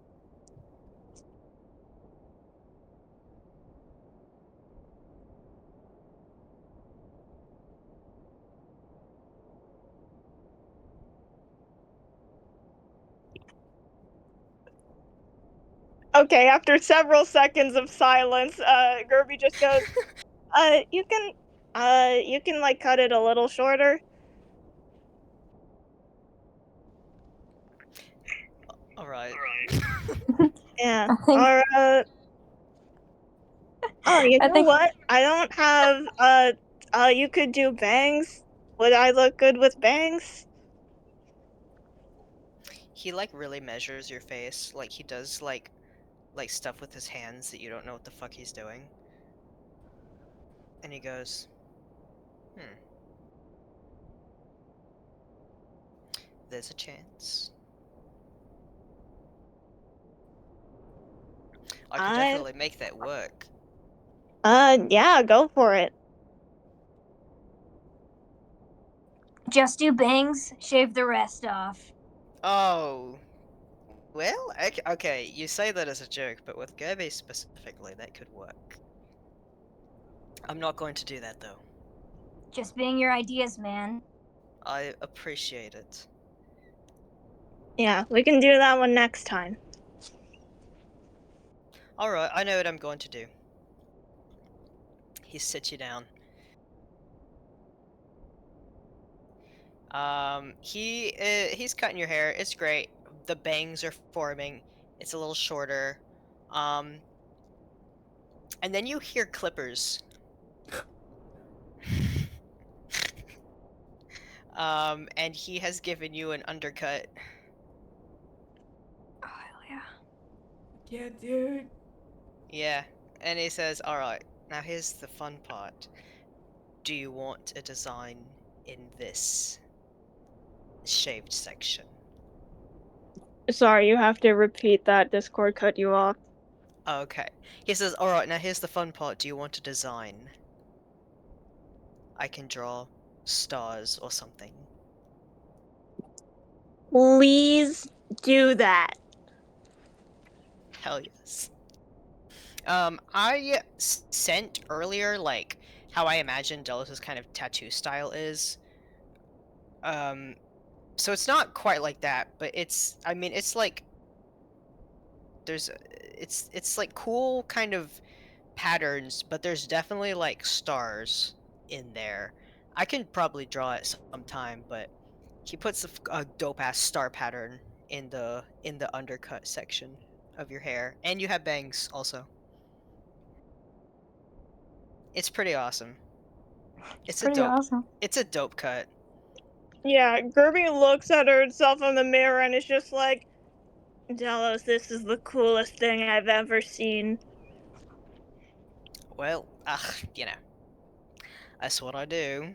Okay, after several seconds of silence, Gerby just goes, you can like cut it a little shorter. All right. Yeah. I think Or oh, you I know think what? I don't have you could do bangs. Would I look good with bangs? He like really measures your face. Like he does like stuff with his hands that you don't know what the fuck he's doing. And he goes, there's a chance. I could definitely make that work. Yeah, go for it. just do bangs, shave the rest off. Oh. Well, okay, you say that as a joke, but with Gerby specifically, that could work. I'm not going to do that though. Just being your ideas, man. I appreciate it. Yeah, we can do that one next time. Alright, I know what I'm going to do. He sits you down. He's cutting your hair. It's great. The bangs are forming. It's a little shorter. And then you hear clippers. And he has given you an undercut. Oh, hell yeah. Yeah, dude. Yeah, and he says, "Alright, now here's the fun part. Do you want a design in this shaved section?" Sorry, you have to repeat that. Discord cut you off. Okay. He says, "Alright, now here's the fun part. Do you want a design? I can draw stars or something." Please do that. Hell yes. I sent earlier, like, how I imagine Delos' kind of tattoo style is. So it's not quite like that, but I mean, it's like, it's like cool kind of patterns, but there's definitely like stars in there. I can probably draw it sometime, but he puts a dope ass star pattern in the undercut section of your hair, and you have bangs also. It's pretty awesome. It's Pretty awesome. It's a dope cut. Yeah, Gerby looks at herself in the mirror and is just like, Delos, this is the coolest thing I've ever seen. Well, you know, that's what I do.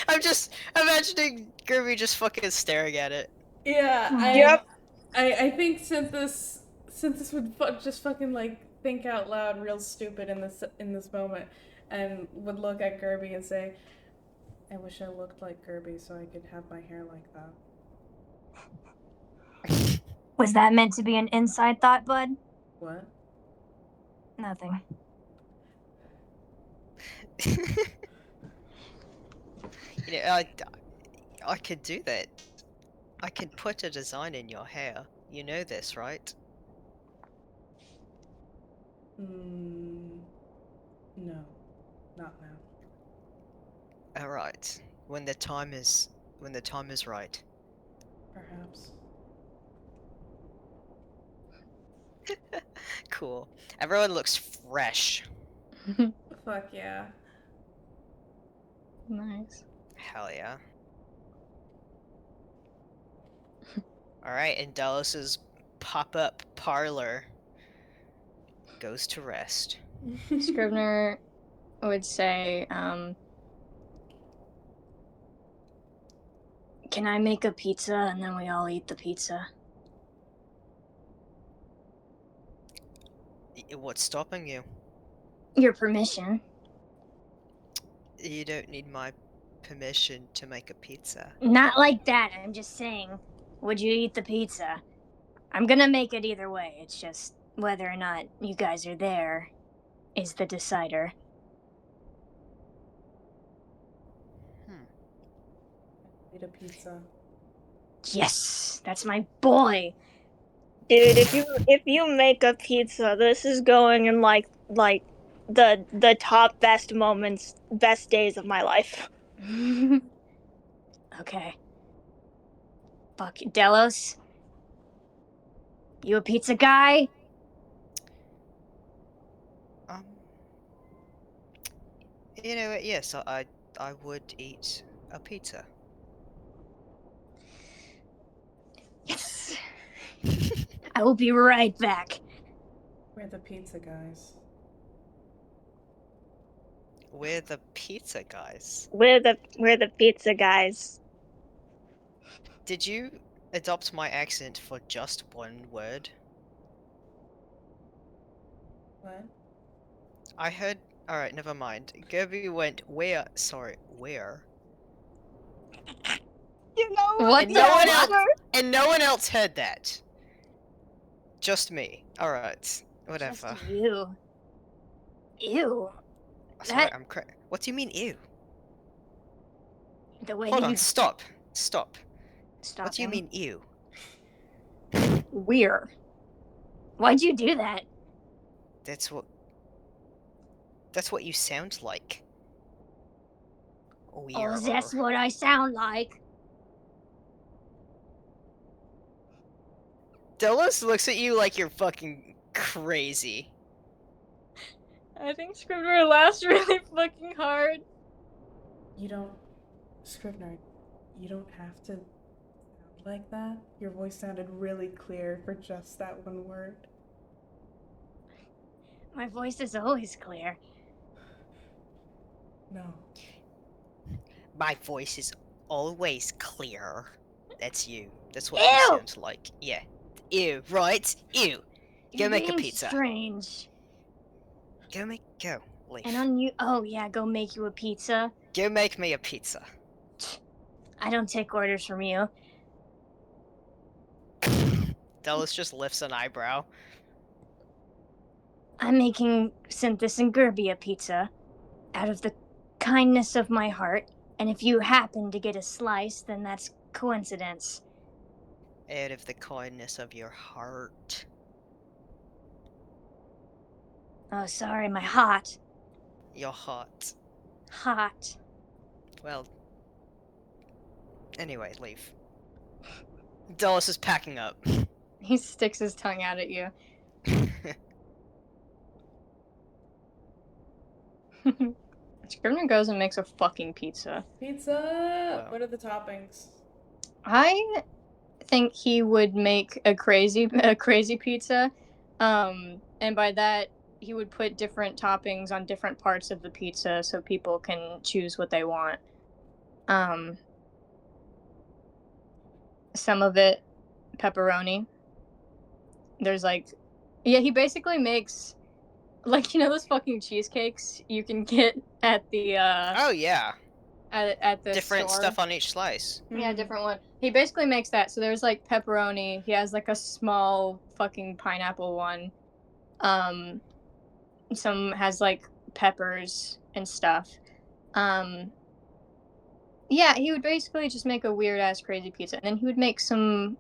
I'm just imagining Kirby just fucking staring at it. Yeah, Yep. I think since this would just fucking like think out loud, real stupid in this moment, and would look at Gerby and say, "I wish I looked like Gerby so I could have my hair like that." Was that meant to be an inside thought, bud? What? Nothing. You know, I could do that. I could put a design in your hair. You know this, right? No, not now. All right. When the time is right. Perhaps. Cool. Everyone looks fresh. Fuck yeah. Nice. Hell yeah. Alright, and Dallas's pop-up parlor goes to rest. Scrivener would say, Can I make a pizza and then we all eat the pizza? What's stopping you? Your permission. You don't need my permission to make a pizza. Not like that, I'm just saying, would you eat the pizza? I'm gonna make it either way, it's just whether or not you guys are there is the decider. Eat a pizza. Yes, that's my boy. Dude, if you make a pizza, this is going in like the top best moments, best days of my life. Okay. Fuck, Delos? You a pizza guy? You know what? Yes, I would eat a pizza. Yes. I will be right back. We're the pizza guys. We're the pizza guys. We're the pizza guys. Did you adopt my accent for just one word? What? I heard. Alright, never mind. Gerby went, where? Sorry, where? You know what And the no one fuck? else. And no one else heard that. Just me. Alright, whatever. Just you. Ew. Sorry, That- I'm What do you mean, ew? The way Hold that on, you stop. stopping. What do you mean, ew? Weird. Why'd you do that? That's what you sound like. Oh, that's what I sound like. Delos looks at you like you're fucking crazy. I think Scrivener laughs really fucking hard. You don't, Scrivener, you don't have to sound like that. Your voice sounded really clear for just that one word. My voice is always clear. No. My voice is always clear. That's you. That's what Ew! you sound like. Yeah. Ew, right? Ew. Go You're make a being pizza. strange. Go. Leave. And on you. Oh yeah, go make you a pizza. Go make me a pizza. I don't take orders from you. Delos just lifts an eyebrow. I'm making Synthis and Gerby a pizza out of the kindness of my heart, and if you happen to get a slice, then that's coincidence. Out of the kindness of your heart. Oh, sorry, my heart. Your heart. Hot. Well. Anyway, leave. Delos is packing up. He sticks his tongue out at you. Scrivener goes and makes a fucking pizza. Pizza! Wow. What are the toppings? I think he would make a crazy pizza. And by that he would put different toppings on different parts of the pizza so people can choose what they want. Some of it pepperoni. There's he basically makes those fucking cheesecakes you can get at the Oh yeah. at the Different store. stuff on each slice. Yeah, different one. He basically makes that. So there's pepperoni. He has a small fucking pineapple one. Some has peppers and stuff. Yeah, he would basically just make a weird ass crazy pizza, and then he would make some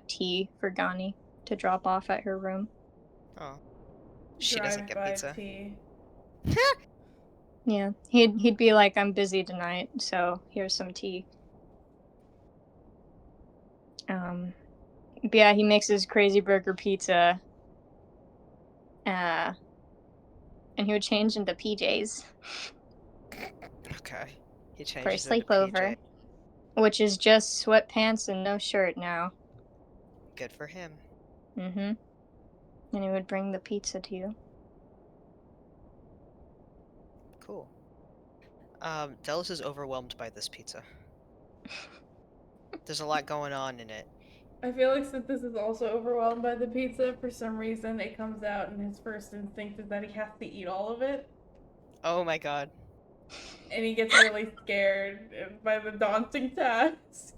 tea for Gani to drop off at her room. Oh. She doesn't get Drive-by pizza. tea. Yeah, he'd be like, "I'm busy tonight, so here's some tea." But yeah, he makes his crazy burger pizza. And he would change into PJs. Okay. He for a changes into sleepover, PJ. which is just sweatpants and no shirt now. Good for him. Mm-hmm. And he would bring the pizza to you. Cool. Delos is overwhelmed by this pizza. There's a lot going on in it. I feel like Synthesis is also overwhelmed by the pizza. For some reason, it comes out, and his first instinct is that he has to eat all of it. Oh my god. And he gets really scared by the daunting task.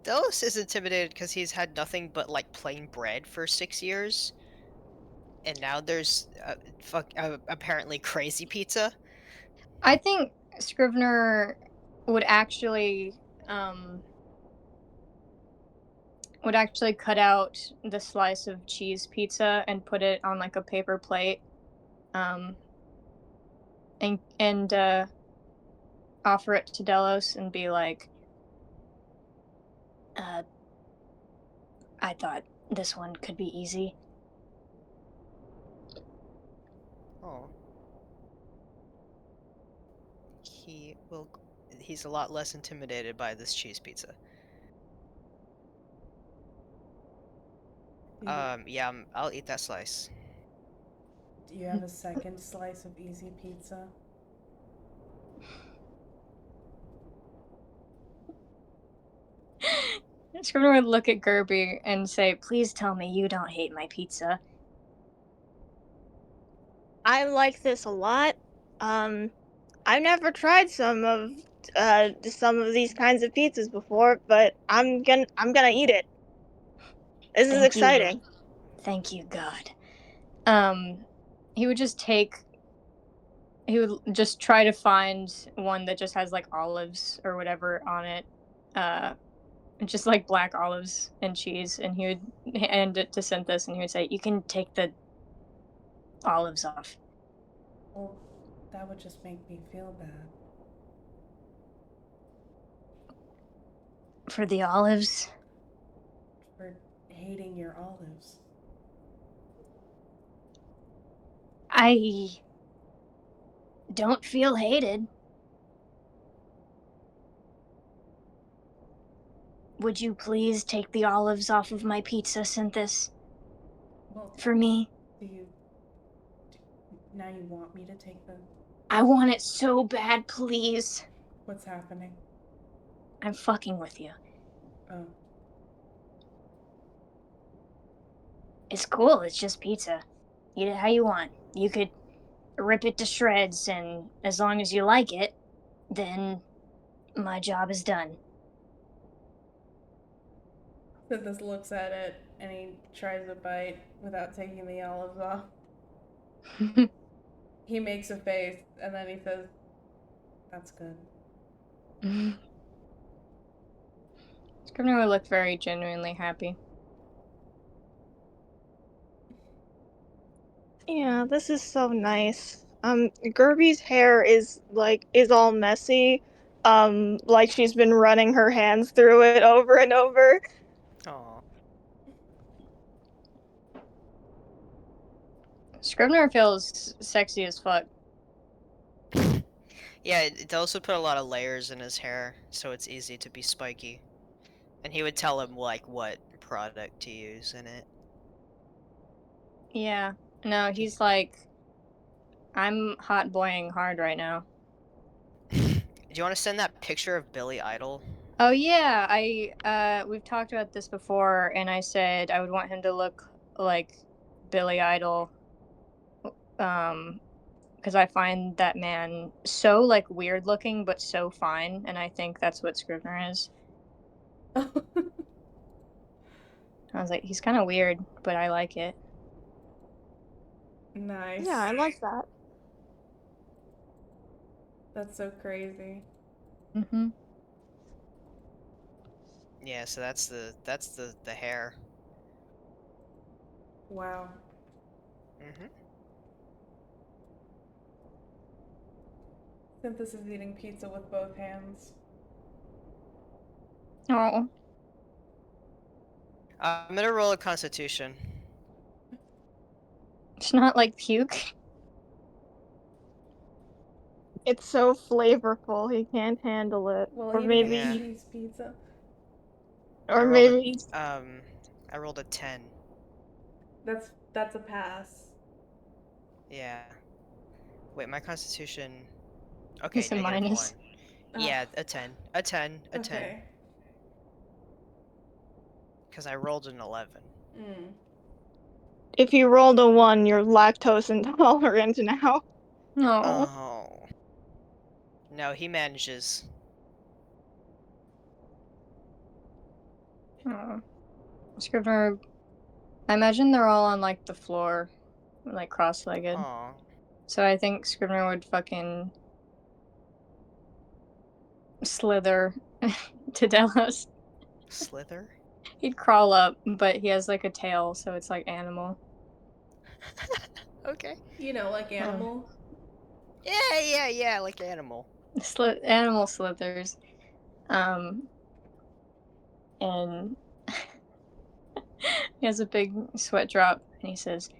Delos is intimidated because he's had nothing but like plain bread for 6 years, and now there's apparently crazy pizza. I think Scrivener would actually cut out the slice of cheese pizza and put it on like a paper plate, and offer it to Delos and be like, I thought this one could be easy. Oh. He's a lot less intimidated by this cheese pizza. Yeah, I'll eat that slice. Do you have a second slice of easy pizza? Scrivener would look at Gerby and say, please tell me you don't hate my pizza. I like this a lot. I've never tried some of these kinds of pizzas before, but I'm gonna eat it. This is exciting. Thank you, God. He would just try to find one that just has like olives or whatever on it, just like black olives and cheese, and he would hand it to Synthis and he would say, you can take the olives off. Well, that would just make me feel bad. For the olives? For hating your olives. I don't feel hated. Would you please take the olives off of my pizza, Synthis? Well, for me? Now you want me to take the... I want it so bad, please. What's happening? I'm fucking with you. Oh. It's cool, it's just pizza. Eat it how you want. You could rip it to shreds, and as long as you like it, then my job is done. Synthis looks at it, and he tries a bite without taking the olives off. He makes a face, and then he says, that's good. Scrivener would look very genuinely happy. Yeah, this is so nice. Gerby's hair is all messy. Like she's been running her hands through it over and over. Aww. Scrivener feels sexy as fuck. Yeah, it also put a lot of layers in his hair, so it's easy to be spiky. And he would tell him, like, what product to use in it. Yeah. No, he's like, I'm hot boying hard right now. Do you want to send that picture of Billy Idol? Oh yeah, we've talked about this before, and I said I would want him to look like Billy Idol, because I find that man so like weird looking but so fine, and I think that's what Scrivener is. I was like, he's kind of weird, but I like it. Nice. Yeah, I like that. That's so crazy. Mm-hmm. Yeah, so that's the hair. Wow. Mm-hmm. Synthis is eating pizza with both hands. Oh. I'm gonna roll a Constitution. It's not like puke. It's so flavorful, he can't handle it. Well, Or he didn't maybe, Yeah. eat cheese pizza. or maybe. I rolled a 10. That's a pass. Yeah. Wait, my constitution. Okay, It's a -1. minus. Yeah, a 10. A 10. A 10. Okay. Because I rolled an 11. Mm. If you rolled a 1, you're lactose intolerant now. No. Oh. No, he manages. Oh. Scrivener, I imagine they're all on like the floor, like cross-legged. Aw. So I think Scrivener would fucking slither to Delos. Slither? He'd crawl up, but he has like a tail, so it's like animal. Okay. You know, like animal. Yeah, like animal. Animal slithers. And he has a big sweat drop, and he says,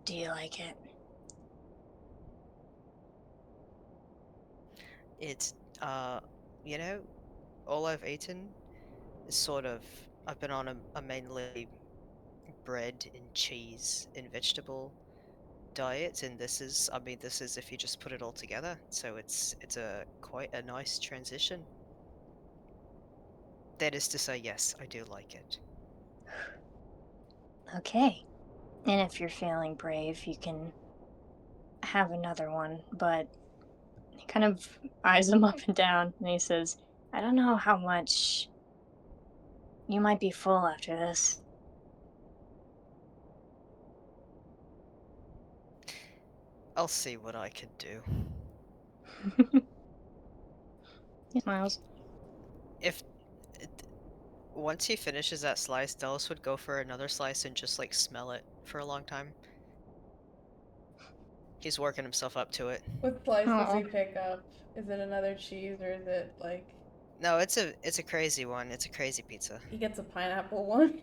"Do you like it?" It's, you know, all I've eaten is sort of. I've been on a mainly bread and cheese and vegetable diet, and this is, I mean, this is if you just put it all together, so it's a quite a nice transition. That is to say, yes, I do like it. Okay. And if you're feeling brave, you can have another one, but He kind of eyes him up and down, and he says, I don't know how much. You might be full after this. I'll see what I can do. he smiles. If once he finishes that slice, Dallas would go for another slice and just like smell it for a long time. He's working himself up to it. What slice does he Aw. pick up? Is it another cheese or is it like No, it's a crazy one. It's a crazy pizza. he gets a pineapple one?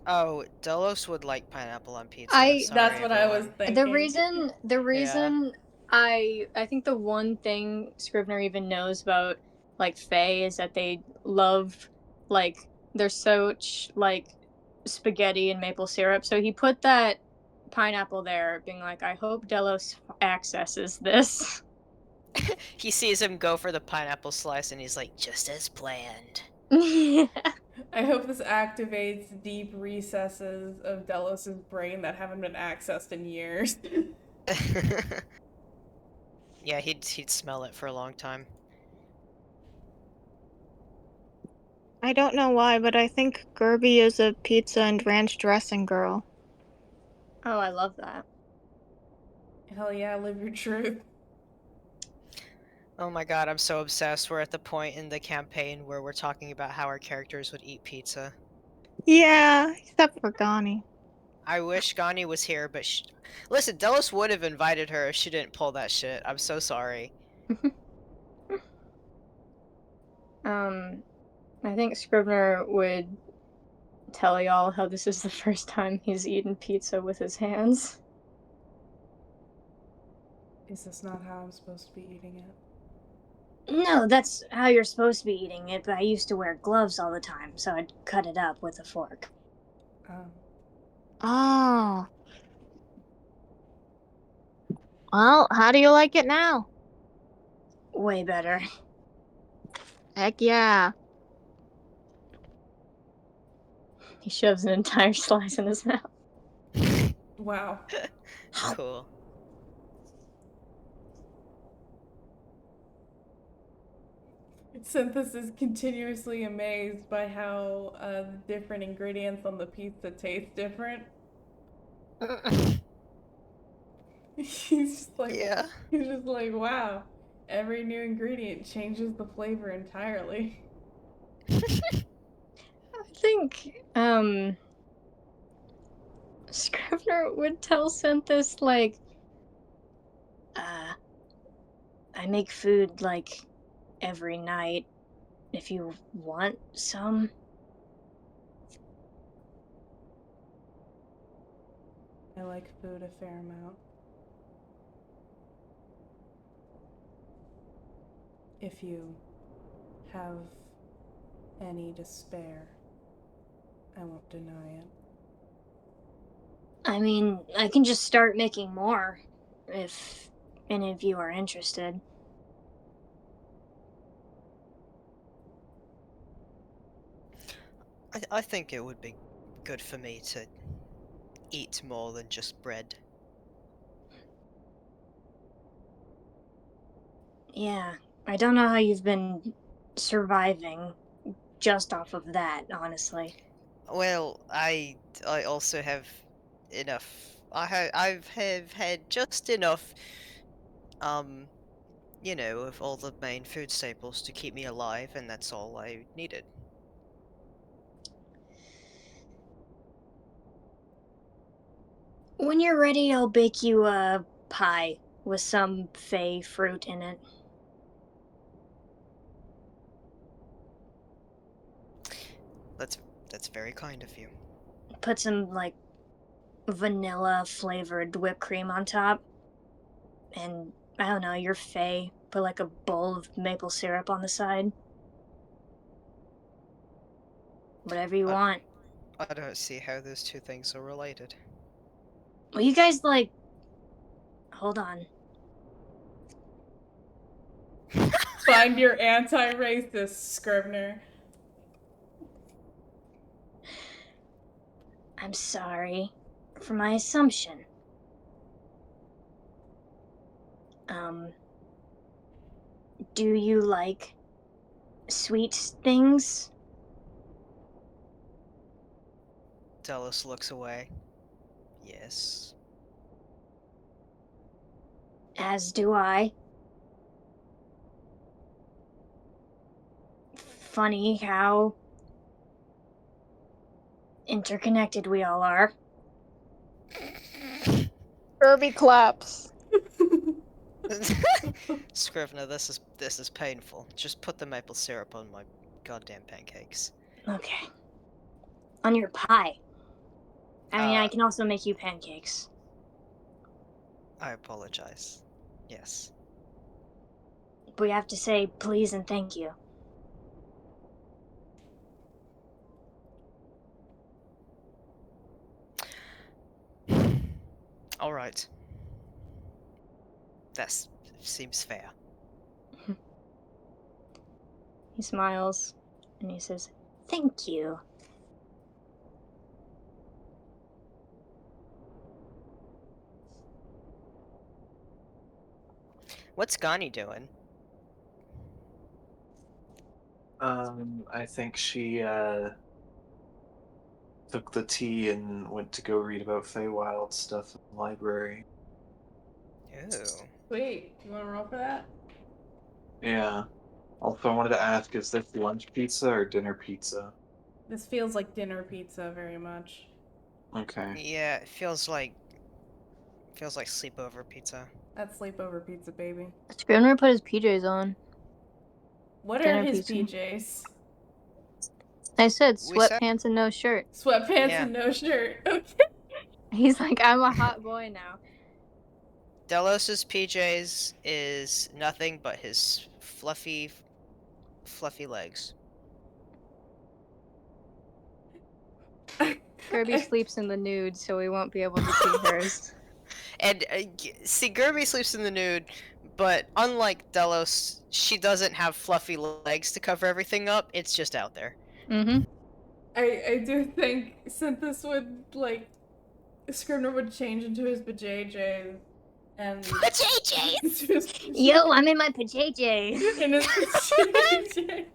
Oh, Delos would like pineapple on pizza. I- Sorry, That's what I was everyone. thinking. The reason I think the one thing Scrivener even knows about like Fae is that they love like they're so like spaghetti and maple syrup. So he put that pineapple there, being like, I hope Delos accesses this. He sees him go for the pineapple slice and he's like, just as planned. Yeah. I hope this activates deep recesses of Delos's brain that haven't been accessed in years. Yeah, he'd smell it for a long time. I don't know why, but I think Gerby is a pizza and ranch dressing girl. Oh, I love that. Hell yeah, live your truth. Oh my god, I'm so obsessed. We're at the point in the campaign where we're talking about how our characters would eat pizza. Yeah, except for Gani. I wish Gani was here, but listen, Delos would have invited her if she didn't pull that shit. I'm so sorry. I think Scrivener would tell y'all how this is the first time he's eaten pizza with his hands. Is this not how I'm supposed to be eating it? No, that's how you're supposed to be eating it, but I used to wear gloves all the time, so I'd cut it up with a fork. Oh. Well, how do you like it now? Way better. Heck yeah. He shoves an entire slice in his mouth. Wow. Cool. Synthesis is continuously amazed by how the different ingredients on the pizza taste different. He's just like, Yeah. he's just like, wow. Every new ingredient changes the flavor entirely. I think, Scrivener would tell Synthis, like, I make food like every night if you want some. I like food a fair amount. if you have any to spare, I won't deny it. I mean, I can just start making more if any of you are interested. I think it would be good for me to eat more than just bread. Yeah, I don't know how you've been surviving just off of that, honestly. Well, I also have enough. I've had just enough, of all the main food staples to keep me alive, and that's all I needed. When you're ready, I'll bake you a pie with some fey fruit in it. That's very kind of you. Put some, like, vanilla flavored whipped cream on top. And, I don't know, you're fey. Put, like, a bowl of maple syrup on the side. Whatever you want. I don't see how those two things are related. Well, you guys, like... Hold on. Find your anti-racist, Scrivener. I'm sorry for my assumption. Do you like sweet things? Delos looks away. Yes. As do I. Funny how interconnected we all are. Kirby claps. Scrivener, this is painful. Just put the maple syrup on my goddamn pancakes. Okay. On your pie. I mean, I Uh, can also make you pancakes. I apologize. Yes. But we have to say please and thank you. All right. That seems fair. He smiles and he says, "Thank you." What's Gani doing? I think she took the tea and went to go read about Feywild stuff in the library. Ooh. Sweet. You want to roll for that? Yeah. Also, I wanted to ask, is this lunch pizza or dinner pizza? This feels like dinner pizza very much. Okay. Yeah, it feels like sleepover pizza. That's sleepover pizza, baby. Scrivener put his PJs on. What Dinner are his pizza. PJs? I said We said- sweatpants and no shirt. Sweatpants Yeah. and no shirt. Okay. He's like, I'm a hot boy now. Delos's PJs is nothing but his fluffy legs. Kirby sleeps in the nude, so we won't be able to see hers. And see, Gerby sleeps in the nude, but unlike Delos, she doesn't have fluffy legs to cover everything up. It's just out there. Mm-hmm. I do think Synthis would, like, Scrivener would change into his BJJs and... JJ's! Yo, I'm in my PJs. in his BJJs.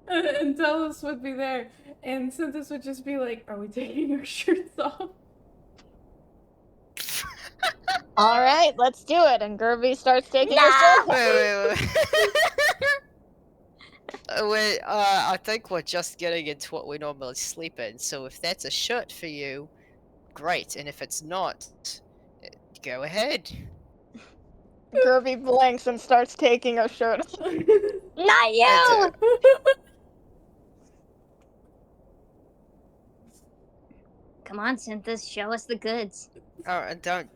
And Delos would be there, and Synthis would just be like, "Are we taking our shirts off?" All right, let's do it. And Gerby starts taking his shirt off. Wait. I think we're just getting into what we normally sleep in, so if that's a shirt for you, great, and if it's not, go ahead. Gerby blinks and starts taking her shirt off. Not you! Come on, Synthis, show us the goods. Oh, and don't.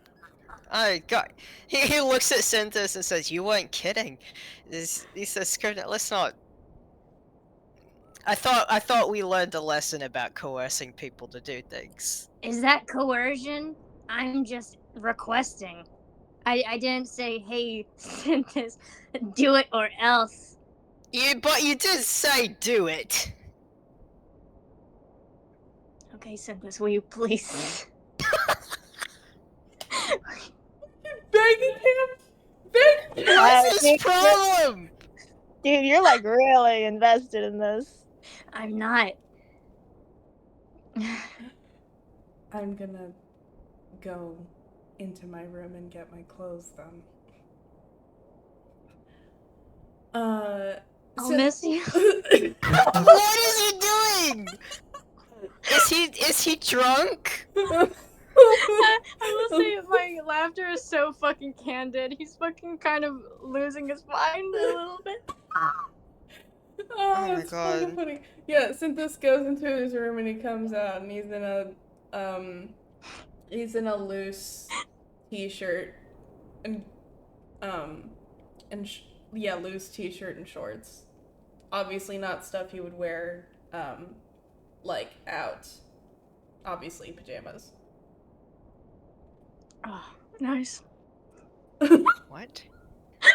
God. He looks at Synthis and says, "You weren't kidding." He says, "Scrivener, let's not." I thought we learned a lesson about coercing people to do things. Is that coercion? I'm just requesting. I didn't say, hey, Synthis, do it or else. But you did say do it. Okay, Synthis, will you please? Begging him. What's his problem? Dude, you're like really invested in this. I'm not. I'm gonna go into my room and get my clothes done. I'll miss you. What is he doing? Is he drunk? I will say my laughter is so fucking candid. He's fucking kind of losing his mind a little bit. Oh my it's fucking God. funny. Yeah, Synthis goes into his room and he comes out and he's in a loose t-shirt and loose t-shirt and shorts. Obviously not stuff he would wear like out. Obviously pajamas. Oh, nice. What? What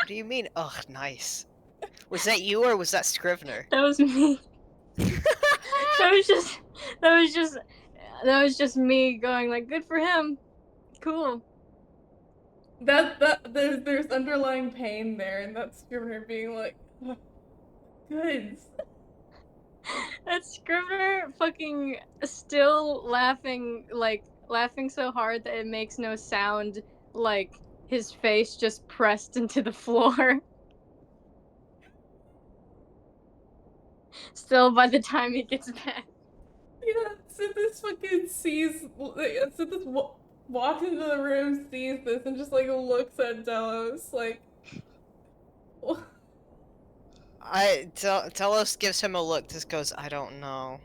do you mean? Ugh, nice. Was that you or was that Scrivener? That was me. that was just me going like, good for him. Cool. There's underlying pain there, and that's Scrivener being like, oh, good. That's Scrivener fucking still laughing so hard that it makes no sound, like his face just pressed into the floor. Still by the time he gets back. Yeah, Synthis fucking walks into the room, sees this, and just like looks at Delos like. Delos gives him a look. This goes, I don't know.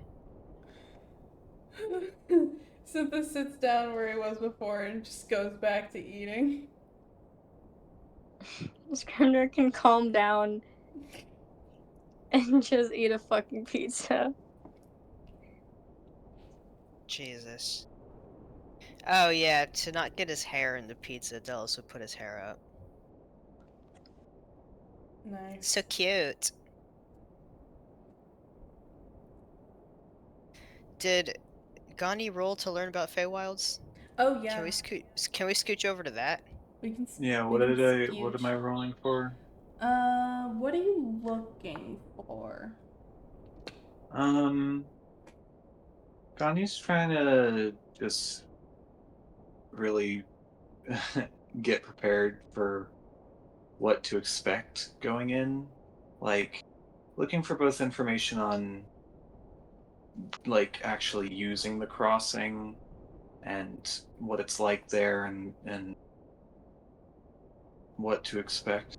Synthis sits down where he was before and just goes back to eating. Scrivener can calm down and just eat a fucking pizza. Jesus. Oh yeah, to not get his hair in the pizza, Delos would put his hair up. Nice. So cute. Did Gani roll to learn about Feywilds? Oh yeah. Can we scooch over to that? We can. Yeah. What What am I rolling for? What are you looking for? Gani's trying to just really get prepared for what to expect going in. Like, looking for both information on, like, actually using the crossing and what it's like there and what to expect,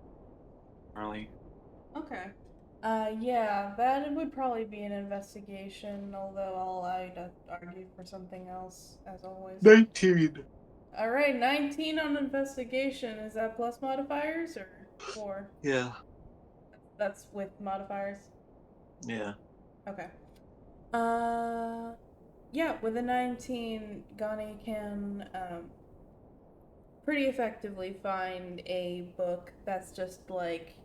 really. Okay. Yeah, that would probably be an investigation, although I'd argue for something else, as always. 19. Alright, 19 on investigation. Is that plus modifiers, or 4? Yeah. That's with modifiers? Yeah. Okay. Yeah, with a 19, Gani can, pretty effectively find a book that's just like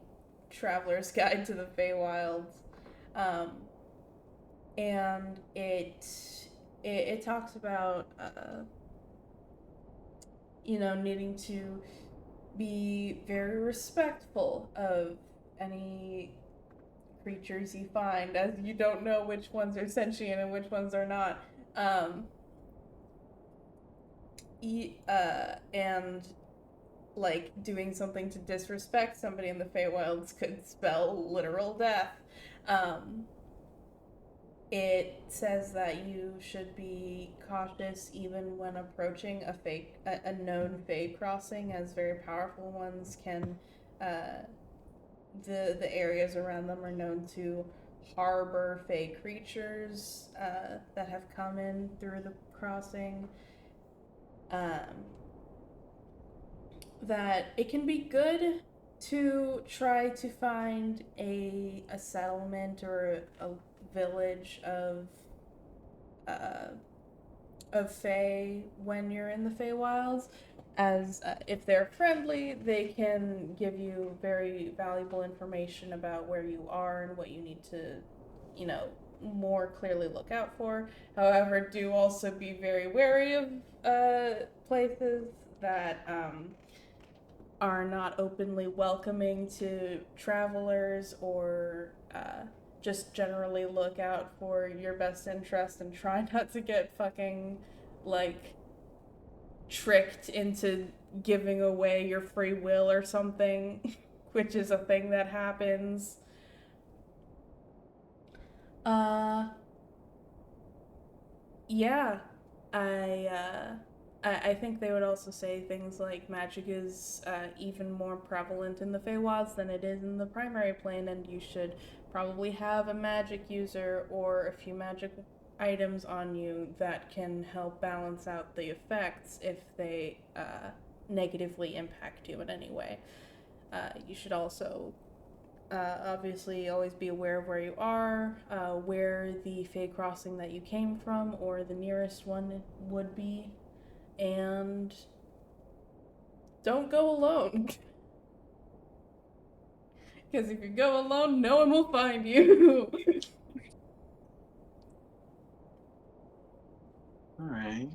Traveler's Guide to the Feywilds, and it talks about needing to be very respectful of any creatures you find, as you don't know which ones are sentient and which ones are not. And like doing something to disrespect somebody in the Feywilds could spell literal death. It says that you should be cautious even when approaching a known Fey crossing, as very powerful ones can. The areas around them are known to harbor Fey creatures that have come in through the crossing. that it can be good to try to find a settlement or a village of Fae when you're in the Feywilds, as if they're friendly, they can give you very valuable information about where you are and what you need to, more clearly look out for. However, do also be very wary of places that are not openly welcoming to travelers, or just generally look out for your best interest and try not to get fucking, like, tricked into giving away your free will or something, which is a thing that happens. Yeah, I think they would also say things like magic is even more prevalent in the Feywilds than it is in the primary plane, and you should probably have a magic user or a few magic items on you that can help balance out the effects if they negatively impact you in any way. You should also obviously always be aware of where you are, where the Fey crossing that you came from or the nearest one would be, and don't go alone. Because if you go alone, no one will find you. Alright.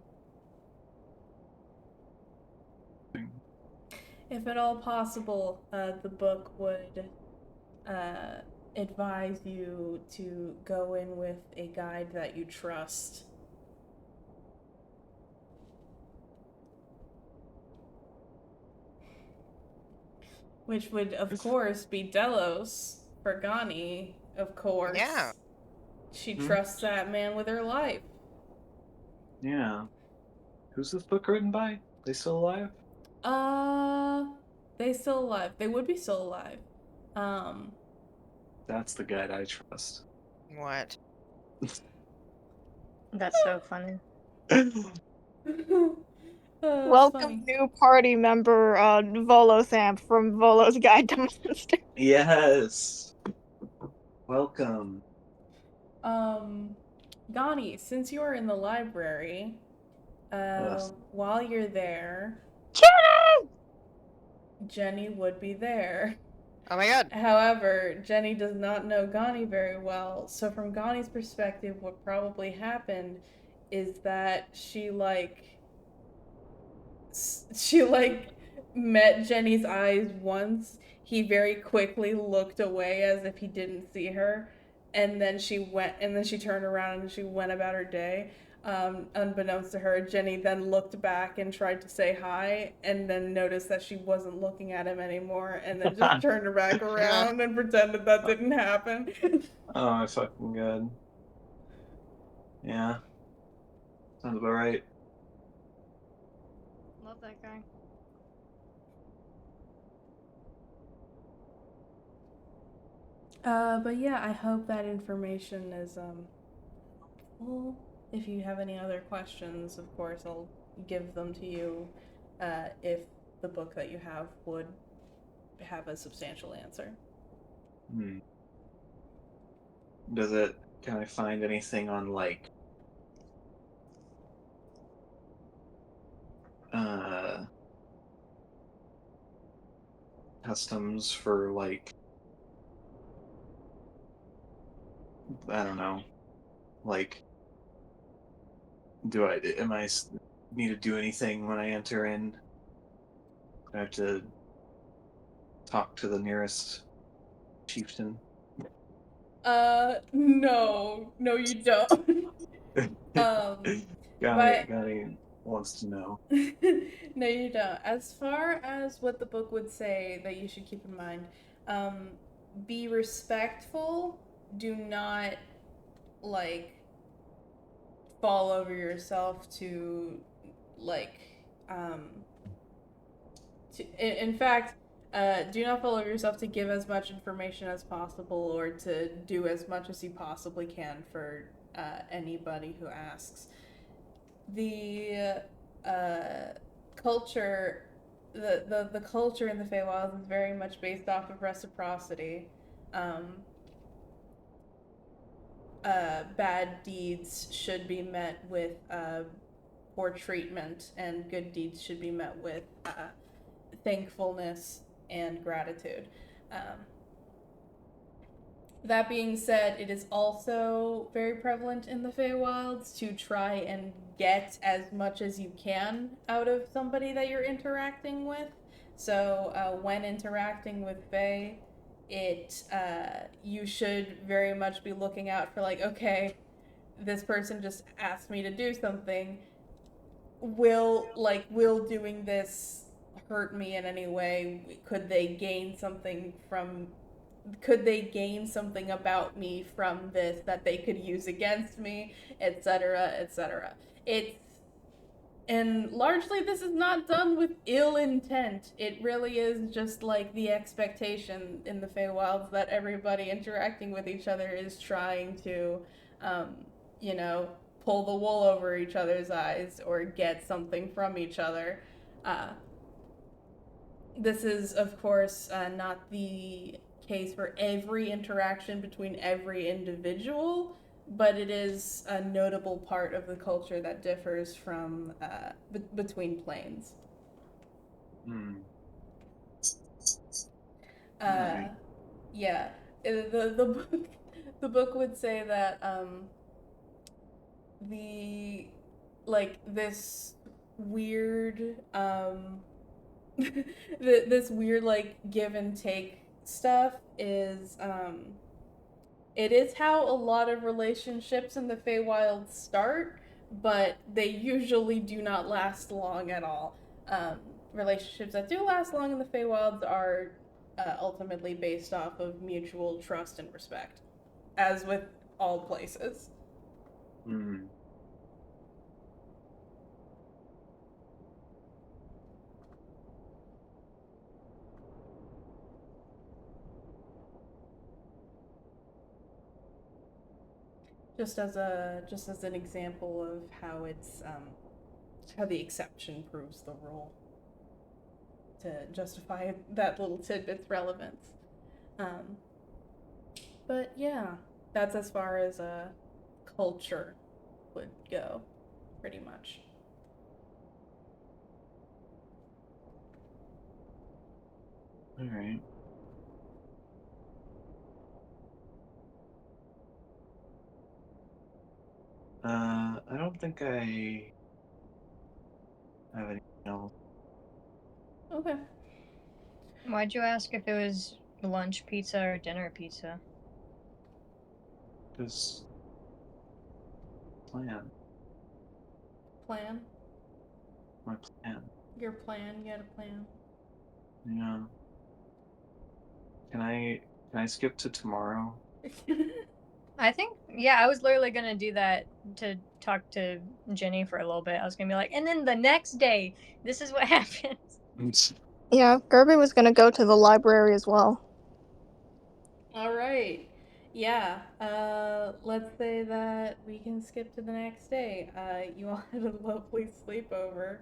If at all possible, the book would advise you to go in with a guide that you trust. Which would, of course, be Delos for Gani, of course. Yeah. She trusts that man with her life. Yeah. Who's this book written by? They still alive? They still alive. They would be still alive. That's the guide I trust. What? That's so funny. Welcome, funny. new party member Volothamp from Volo's Guide to Monsters. Yes. Welcome. Gani, since you are in the library, while you're there, Jenny would be there. Oh my god. However, Jenny does not know Gani very well, so from Gani's perspective, what probably happened is that she met Jenny's eyes once. He very quickly looked away as if he didn't see her, and then she turned around and she went about her day. Unbeknownst to her, Jenny then looked back and tried to say hi, and then noticed that she wasn't looking at him anymore, and then just turned her back around and pretended that didn't happen. Oh, my fucking god. Yeah. Sounds about right. Love that guy. But yeah, I hope that information is helpful. If you have any other questions, of course, I'll give them to you if the book that you have would have a substantial answer. Can I find anything on, like, customs for, like, I don't know, like, am I need to do anything when I enter in? Do I have to talk to the nearest chieftain? No, you don't. Gani wants to know. No, you don't. As far as what the book would say that you should keep in mind, be respectful. Do not, like, fall over yourself to, like, in fact, do not fall over yourself to give as much information as possible or to do as much as you possibly can for anybody who asks. The culture the culture in the Feywilds is very much based off of reciprocity. Bad deeds should be met with poor treatment, and good deeds should be met with thankfulness and gratitude. That being said, it is also very prevalent in the Feywilds to try and get as much as you can out of somebody that you're interacting with. So when interacting with Fae, you should very much be looking out for, like, okay, this person just asked me to do something. Will doing this hurt me in any way? Could they gain something about me from this that they could use against me, etc., etc. And largely this is not done with ill intent. It really is just like the expectation in the Feywilds that everybody interacting with each other is trying to, you know, pull the wool over each other's eyes or get something from each other. This is, of course, not the case for every interaction between every individual, but it is a notable part of the culture that differs from between planes. Right. Yeah, the book would say that this weird this weird like give and take stuff is it is how a lot of relationships in the Feywild start, but they usually do not last long at all. Relationships that do last long in the Feywilds are ultimately based off of mutual trust and respect, as with all places. Just as an example of how it's how the exception proves the rule, to justify that little tidbit's relevance. But yeah, that's as far as culture would go, pretty much. All right. I don't think I have anything else. Okay. Why'd you ask if it was lunch pizza or dinner pizza? Just plan. Plan? My plan. Your plan? You had a plan? Yeah. Can I skip to tomorrow? I think, yeah, I was literally gonna do that to talk to Jenny for a little bit. I was gonna be like, and then the next day, this is what happens. Yeah, Gerby was gonna go to the library as well. All right. Yeah. Let's say that we can skip to the next day. You all had a lovely sleepover.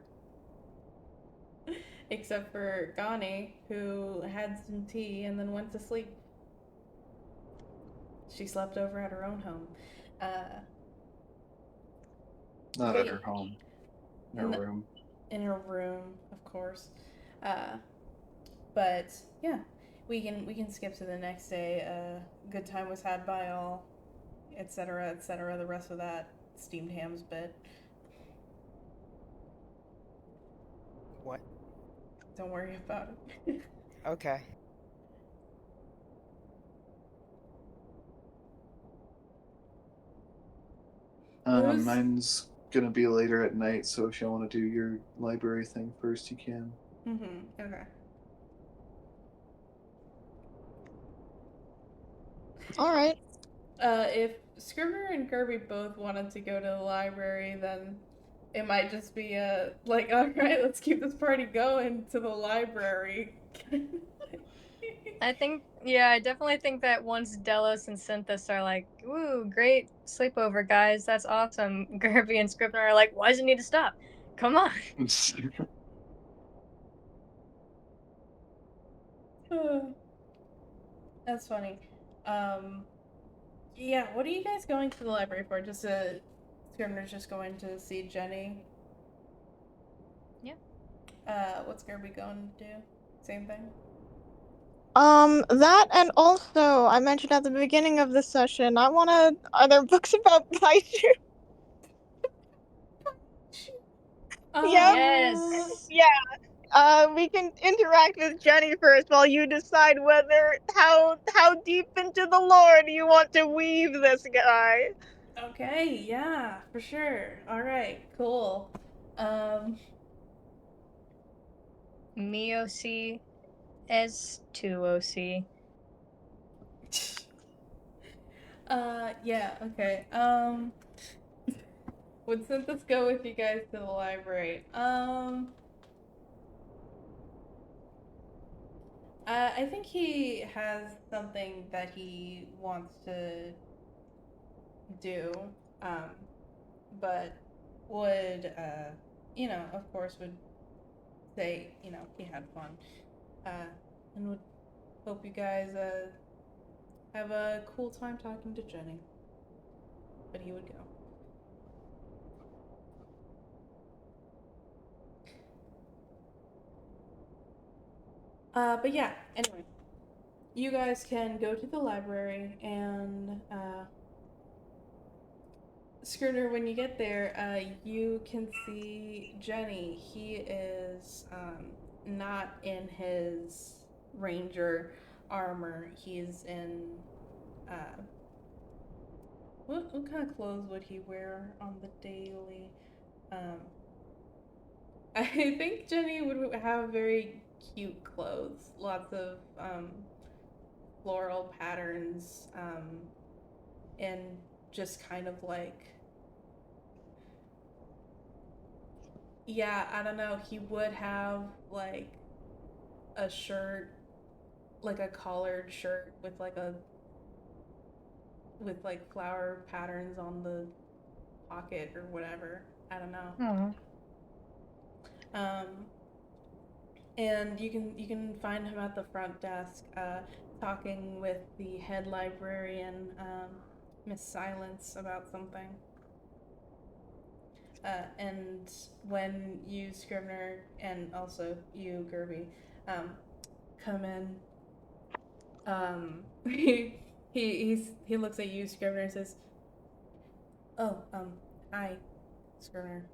Except for Gani, who had some tea and then went to sleep. She slept over at her own home. Not at her home. In her room. In her room, of course. But yeah, we can skip to the next day. Good time was had by all, etc., etc. The rest of that steamed hams bit. What? Don't worry about it. Okay. Mine's gonna be later at night, so if you want to do your library thing first, you can. Okay. All right. If Scrivener and Kirby both wanted to go to the library, then it might just be like, all right, let's keep this party going to the library. I definitely think that once Delos and Synthis are like, "Woo, great sleepover, guys, that's awesome," Gerby and Scrivener are like, "Why does it need to stop? Come on." That's funny. Yeah, what are you guys going to the library for? Scrivener's just going to see Jenny? Yeah. What's Gerby going to do? Same thing? That, and also, I mentioned at the beginning of the session, are there books about Baiju? Yep. Yes. We can interact with Jenny first while you decide how deep into the lore do you want to weave this guy. Okay, yeah, for sure. Alright, cool. Me OC, S2 OC. Yeah, okay. Would Synthesis go with you guys to the library? I think he has something that he wants to do, um, but would, of course, would say, he had fun, and would hope you guys, have a cool time talking to Jenny. But he would go. But yeah, anyway. You guys can go to the library and, Scrivener, when you get there, you can see Jenny. He is, not in his ranger armor. He's in, what kind of clothes would he wear on the daily? I think Jenny would have very cute clothes. Lots of, floral patterns, and just kind of like, yeah, I don't know, he would have like a shirt, like a collared shirt with like flower patterns on the pocket or whatever. I don't know. Aww. And you can find him at the front desk, talking with the head librarian, Miss Silence, about something. And when you, Scrivener, and also you, Gerby, come in, he looks at you, Scrivener, and says, "Oh, hi, Scrivener.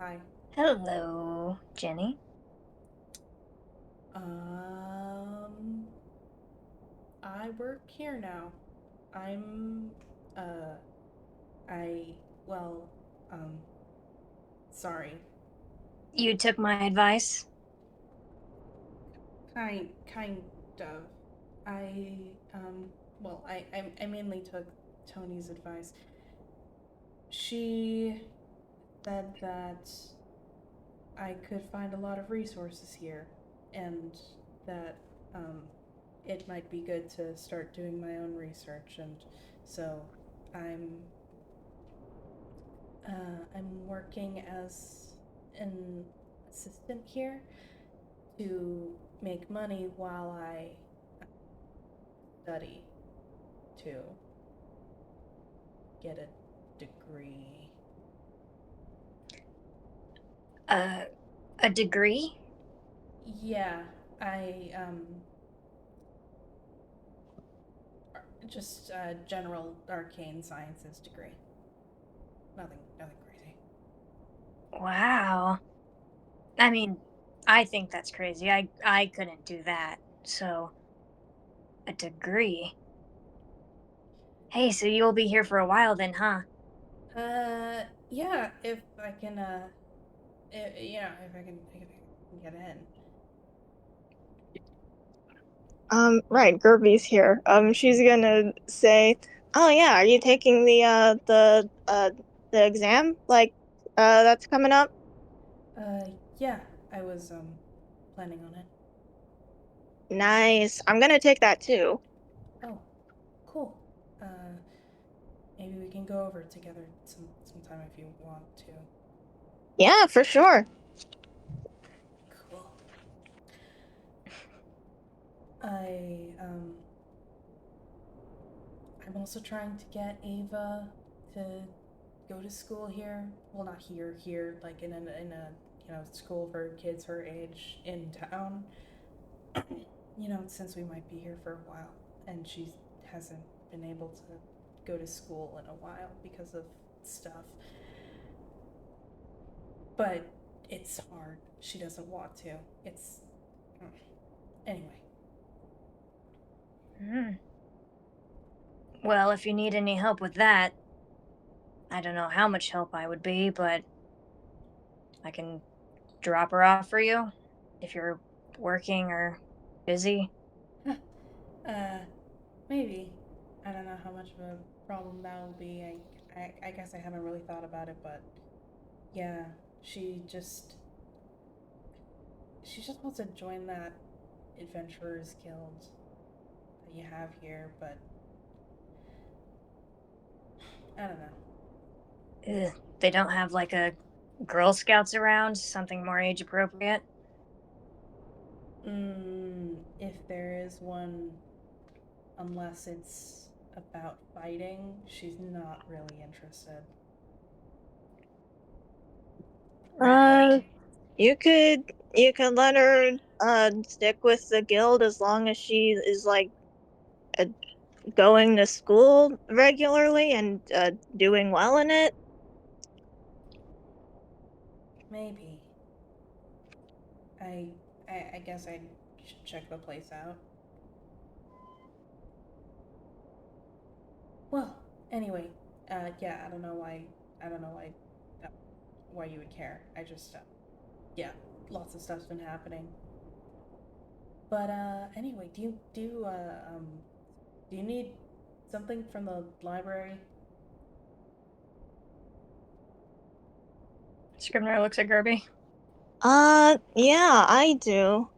Hi. Hello, Jenny. I work here now. I'm, well, sorry. You took my advice? Kind of. I, I mainly took Tony's advice. She said that I could find a lot of resources here, and that, it might be good to start doing my own research, and so I'm, I'm working as an assistant here to make money while I study to get a degree. A degree? Yeah, I, just a general arcane sciences degree. Nothing crazy. Wow. I mean, I think that's crazy. I couldn't do that. So, a degree. Hey, so you'll be here for a while then, huh? Yeah, if I can, if I can get in. Right, Gerby's here. She's gonna say, "Oh yeah, are you taking the exam? That's coming up?" Yeah, I was, planning on it. Nice. I'm gonna take that too. Oh, cool. Maybe we can go over together sometime if you want to. Yeah, for sure. Cool. I'm also trying to get Ava to go to school here. Well, not here, like in a school for kids her age in town. Since we might be here for a while, and she hasn't been able to go to school in a while because of stuff. But it's hard. She doesn't want to. It's. Anyway. Well, if you need any help with that, I don't know how much help I would be, but I can drop her off for you if you're working or busy. Maybe. I don't know how much of a problem that will be. I guess I haven't really thought about it, but yeah, she just wants to join that adventurers guild that you have here, but I don't know. Ugh, they don't have like a Girl Scouts around, something more age appropriate? If there is one, unless it's about fighting, she's not really interested. You could let her stick with the guild as long as she is like going to school regularly and doing well in it. Maybe. I guess I should check the place out. Well, anyway, yeah, I don't know why why you would care. I just, yeah, lots of stuff's been happening. But anyway, do you need something from the library? Scrivener looks at Gerby. Yeah, I do.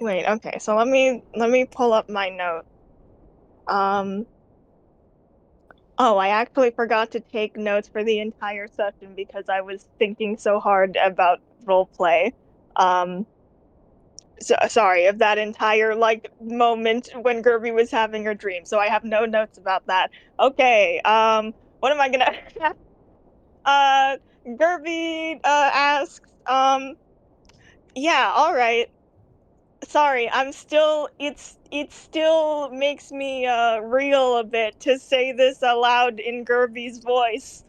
Wait, okay, so let me pull up my note. Oh, I actually forgot to take notes for the entire session because I was thinking so hard about roleplay. So, sorry of that entire like moment when Gerby was having her dream. So I have no notes about that. Okay, what am I gonna Gerby asks, yeah, all right. Sorry, I'm still it still makes me reel a bit to say this aloud in Gerby's voice.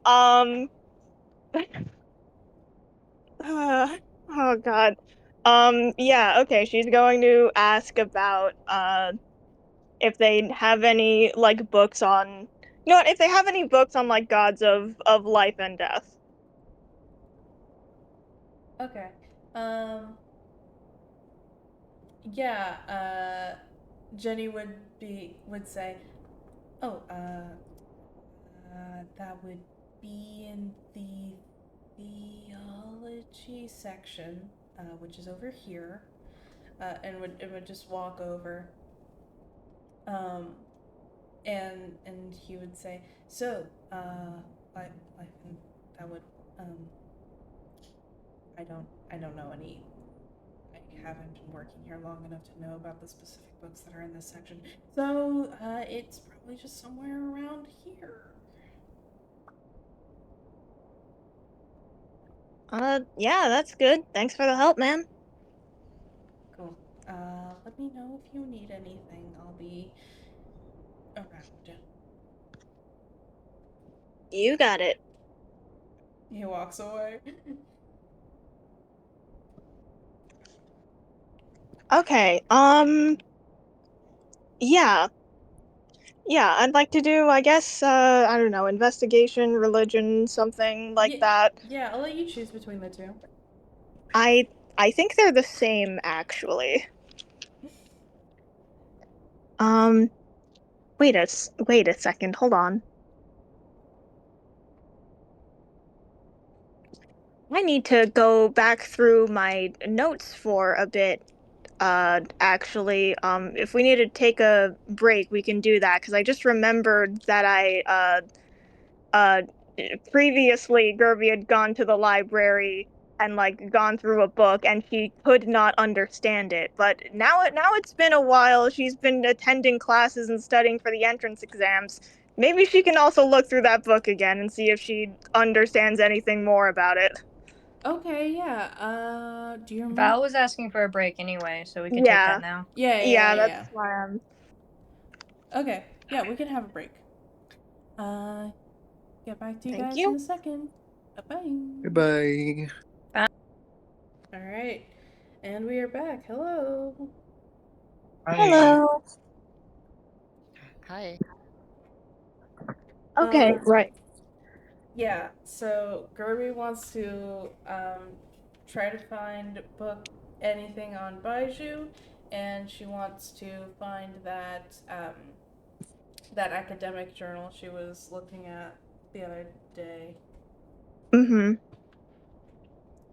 Um oh god. Yeah, okay, she's going to ask about if they have any like books on if they have any books on like gods of life and death. Okay. Yeah, Jenny would say, "Oh, that would be in the theology section, which is over here." And would just walk over. Um, and he would say, "So, life and that would I don't know any. I haven't been working here long enough to know about the specific books that are in this section. So, it's probably just somewhere around here." Yeah, that's good. Thanks for the help, man. Cool. Let me know if you need anything. I'll be around. You got it. He walks away. Okay, yeah. Yeah, I'd like to do, I guess, I don't know, investigation, religion, something like that. Yeah, I'll let you choose between the two. I think they're the same, actually. Wait a second, hold on. I need to go back through my notes for a bit. Actually, if we need to take a break, we can do that, because I just remembered that previously Gerby had gone to the library and like gone through a book, and she could not understand it. But now it's been a while. She's been attending classes and studying for the entrance exams. Maybe she can also look through that book again and see if she understands anything more about it. Okay, yeah. Do you remember? Val was asking for a break anyway, so we can take Yeah. that now. Yeah. That's why I'm. Okay, yeah, we can have a break. Get back to you Thank guys you. in a second. Bye-bye. Goodbye. Alright, and we are back. Hello. Hello. Hi. Okay, right. Yeah, so Gerby wants to try to find anything on Baiju, and she wants to find that that academic journal she was looking at the other day. Mm-hmm.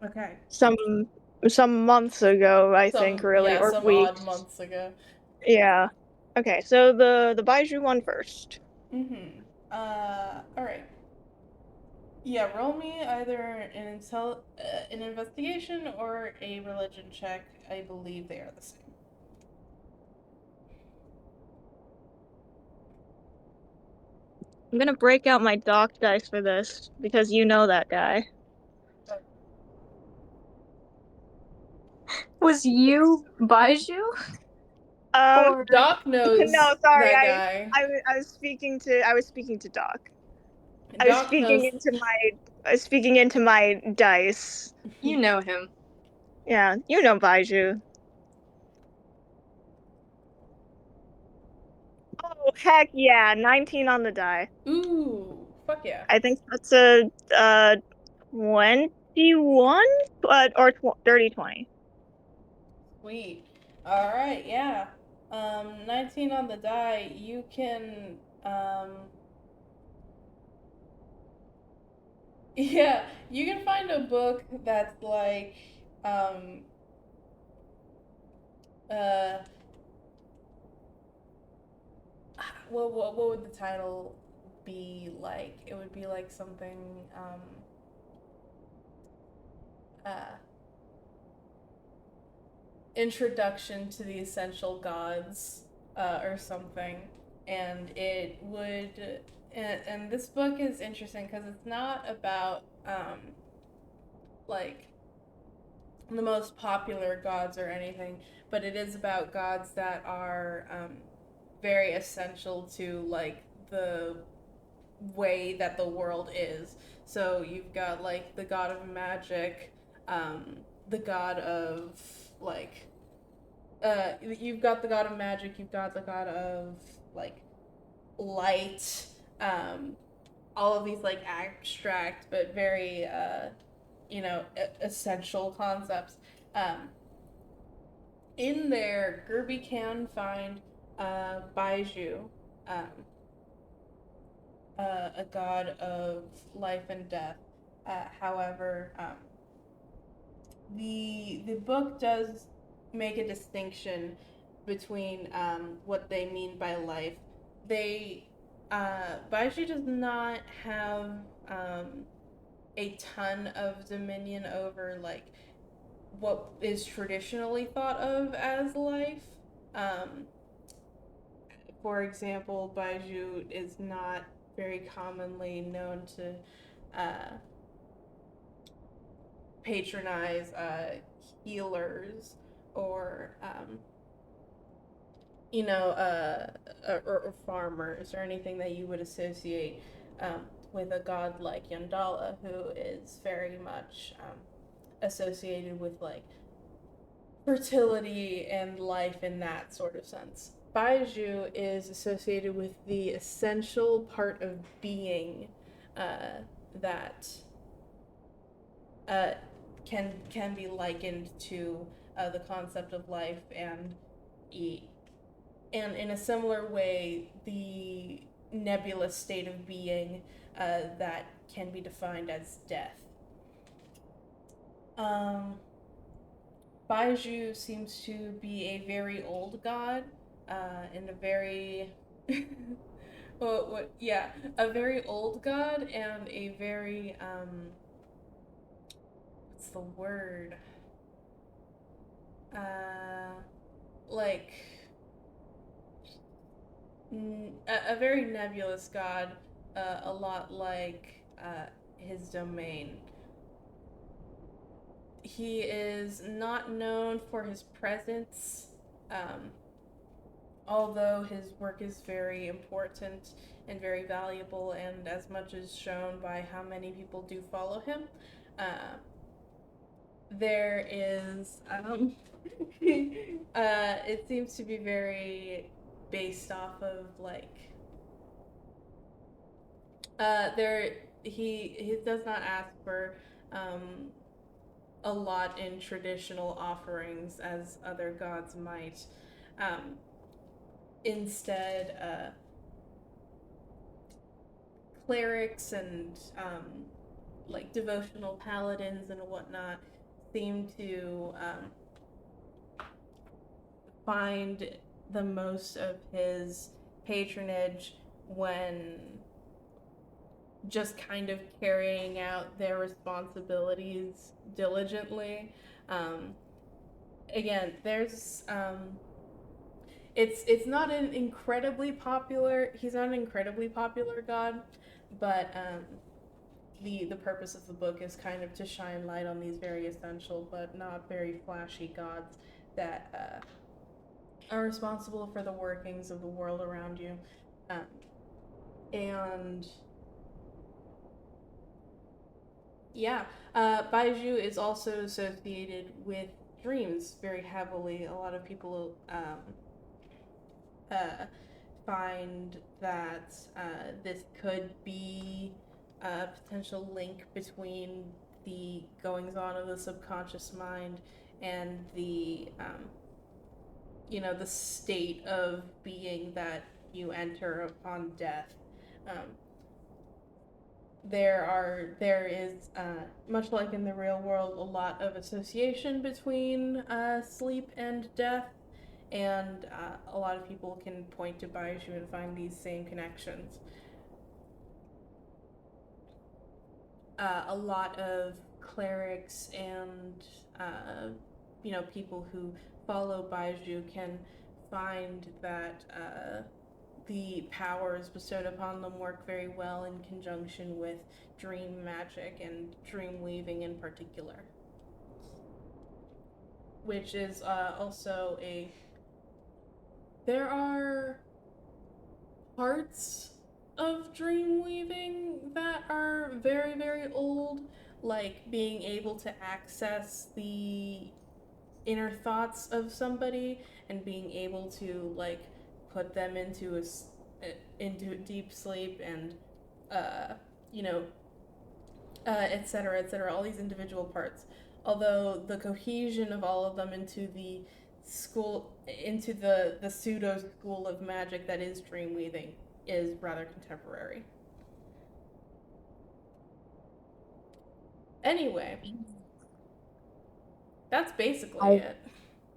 Okay. Some months ago, I think, really, or some weeks. odd months ago. Yeah. Okay, so the Baiju one first. Mm-hmm. Alright. Yeah, roll me either an investigation or a religion check. I believe they are the same. I'm gonna break out my doc dice for this because you know that guy. Was you Baiju? Or Doc knows No, sorry, that guy. I was speaking to Doc. I was Doc knows. speaking into my dice. you know him? Yeah, you know Baiju. Oh heck yeah, 19 on the die. Ooh, fuck yeah. I think that's a 21, or dirty 20. Sweet. Alright, yeah. 19 on the die. You can, yeah, you can find a book that's like, uh, what would the title be like? It would be like something, Introduction to the Essential Gods, or something. And it would, and this book is interesting because it's not about, like, the most popular gods or anything, but it is about gods that are very essential to like the way that the world is. So you've got like the god of magic, the god of like you've got the god of magic, you've got the god of like light, all of these like abstract but very essential concepts. In there, Gerby can find Baiju, um, a god of life and death. However, the book does make a distinction between what they mean by life. Baiju does not have a ton of dominion over like what is traditionally thought of as life. Um, for example, Baiju is not very commonly known to patronize healers or or farmers or anything that you would associate with a god like Yandala, who is very much associated with like fertility and life in that sort of sense. Baiju is associated with the essential part of being that uh, can be likened to the concept of life and in a similar way the nebulous state of being that can be defined as death. Baiju seems to be a very old god, and a very a very old god and a very what's the word? Like a very nebulous god, a lot like his domain. He is not known for his presence, although his work is very important and very valuable, and as much as shown by how many people do follow him. There is, it seems to be very based off of like, he does not ask for a lot in traditional offerings as other gods might. Instead, clerics and like devotional paladins and whatnot seem to find the most of his patronage when just kind of carrying out their responsibilities diligently. Again, there's it's not an incredibly popular, he's not an incredibly popular god, but the purpose of the book is kind of to shine light on these very essential but not very flashy gods that are responsible for the workings of the world around you. And yeah, Baiju is also associated with dreams very heavily. A lot of people find that this could be a potential link between the goings on of the subconscious mind and the the state of being that you enter upon death. There is much like in the real world a lot of association between sleep and death, and a lot of people can point to Baiju and find these same connections. A lot of clerics and people who follow Baiju can find that the powers bestowed upon them work very well in conjunction with dream magic and dream weaving in particular, which is also there are parts of dream weaving that are very, very old, like being able to access the inner thoughts of somebody and being able to like put them into a deep sleep and etc., etc., all these individual parts. Although the cohesion of all of them into the pseudo school of magic that is dream weaving is rather contemporary. Anyway, that's basically it.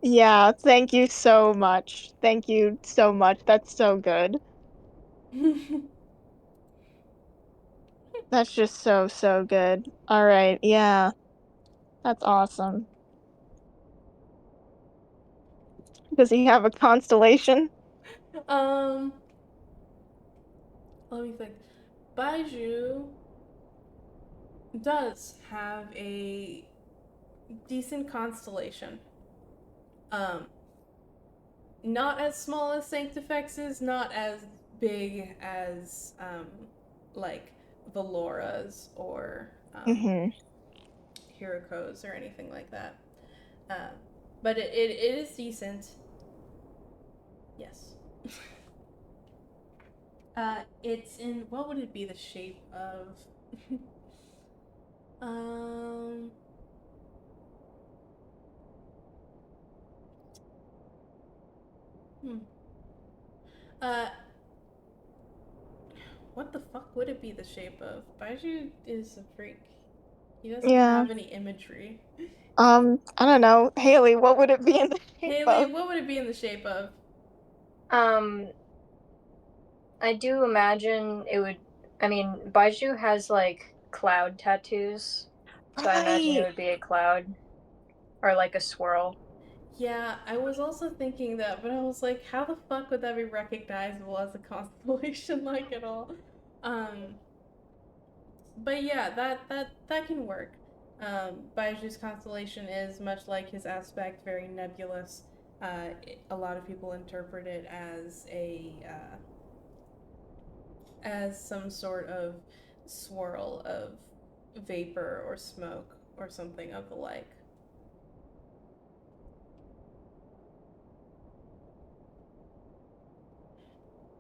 Yeah, thank you so much. Thank you so much. That's so good. That's just so, so good. All right, yeah. That's awesome. Does he have a constellation? Let me think. Baiju does have a decent constellation. Not as small as Sanctifex's, not as big as like Valora's or Hiroko's or anything like that. But it is decent. Yes. It's in, what would it be the shape of? What the fuck would it be the shape of? Baiju is a freak. He doesn't have any imagery. I don't know. Haley, what would it be in the shape Haley, of? what would it be in the shape of? I do imagine it would. I mean, Baiju has like cloud tattoos. So I imagine it Right. would be a cloud or like a swirl. Yeah, I was also thinking that, but I was like, how the fuck would that be recognizable as a constellation like at all? Um, but yeah, that can work. Baiju's constellation is much like his aspect, very nebulous. A lot of people interpret it as some sort of swirl of vapor or smoke or something of the like.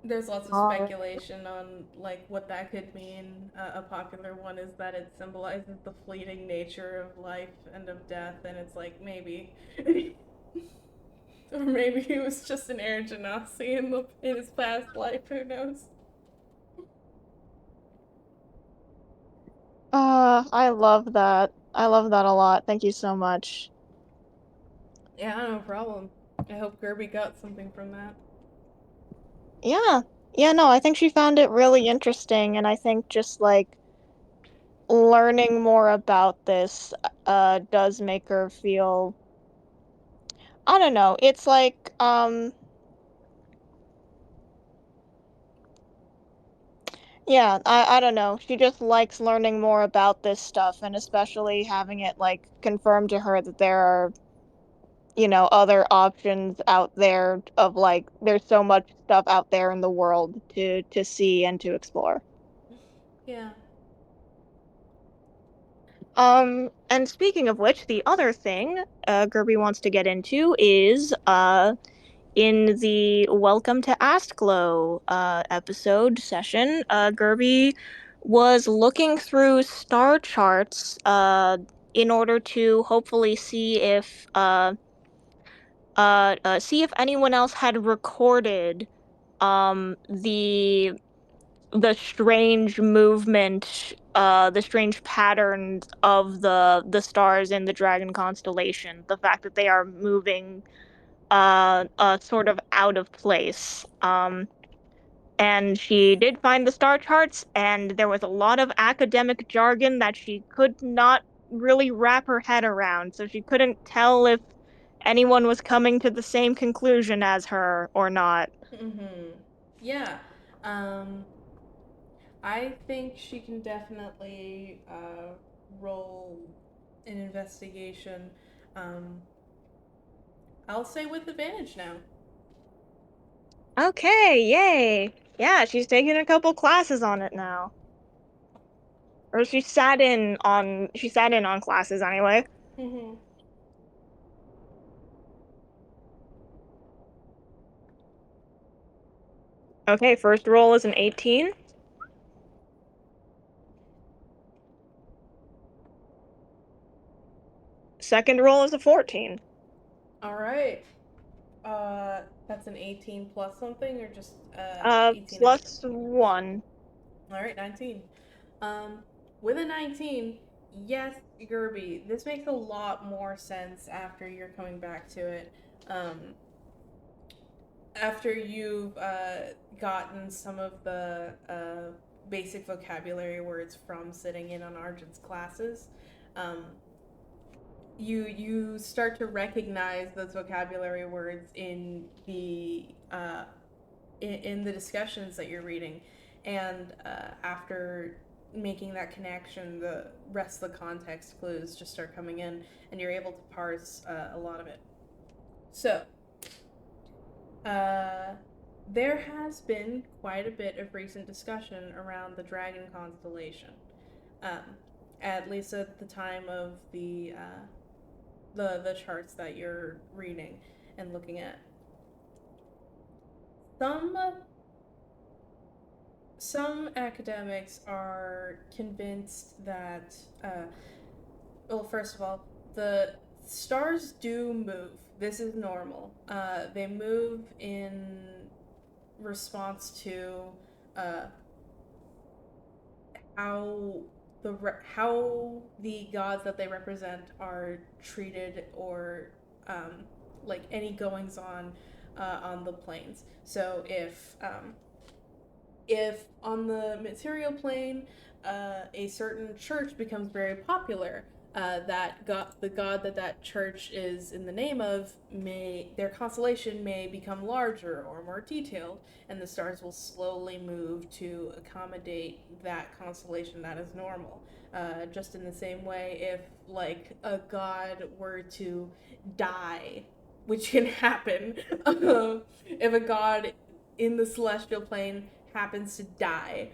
There's lots of Alright. speculation on like what that could mean. A popular one is that it symbolizes the fleeting nature of life and of death, and it's like maybe, or maybe he was just an air genasi in his past life. Who knows? I love that. I love that a lot. Thank you so much. Yeah, no problem. I hope Gerby got something from that. Yeah. Yeah, no, I think she found it really interesting, and I think just like learning more about this does make her feel, I don't know, it's like yeah, I don't know. She just likes learning more about this stuff, and especially having it like confirmed to her that there are, other options out there of like there's so much stuff out there in the world to see and to explore. Yeah. And speaking of which, the other thing Gerby wants to get into is in the Welcome to Astglow episode session, Gerby was looking through star charts in order to hopefully see if anyone else had recorded the strange movement, the strange patterns of the stars in the Dragon constellation. The fact that they are moving sort of out of place. And she did find the star charts, and there was a lot of academic jargon that she could not really wrap her head around, so she couldn't tell if anyone was coming to the same conclusion as her or not. Mm-hmm. Yeah. Um, I think she can definitely roll an investigation. Um, I'll say with advantage now. Okay, yay. Yeah, she's taking a couple classes on it now. Or she sat in on classes anyway. Mm-hmm. Okay, first roll is an 18. Second roll is a 14. All right. That's an 18 plus something, or just 18 out. Plus 1. All right, 19. Um, with a 19, yes, Gerby, this makes a lot more sense after you're coming back to it. Um, after you've gotten some of the basic vocabulary words from sitting in on Argent's classes, um, you start to recognize those vocabulary words in the discussions that you're reading, and after making that connection, the rest of the context clues just start coming in, and you're able to parse a lot of it. So, there has been quite a bit of recent discussion around the dragon constellation, um, at least at the time of the charts that you're reading and looking at. Some some academics are convinced that, well, first of all, the stars do move. This is normal. They move in response to uh, how the gods that they represent are treated, or like any goings on the planes. So if on the material plane a certain church becomes very popular, that god, the god that church is in the name of, their constellation may become larger or more detailed, and the stars will slowly move to accommodate that constellation that is normal. Just in the same way, if like a god were to die, which can happen, if a god in the celestial plane happens to die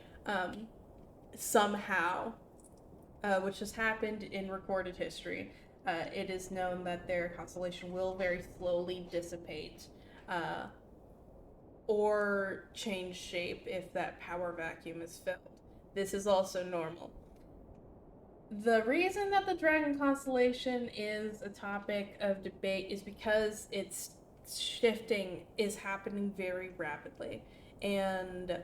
somehow, which has happened in recorded history, it is known that their constellation will very slowly dissipate or change shape if that power vacuum is filled. This is also normal. The reason that the Dragon constellation is a topic of debate is because its shifting is happening very rapidly. And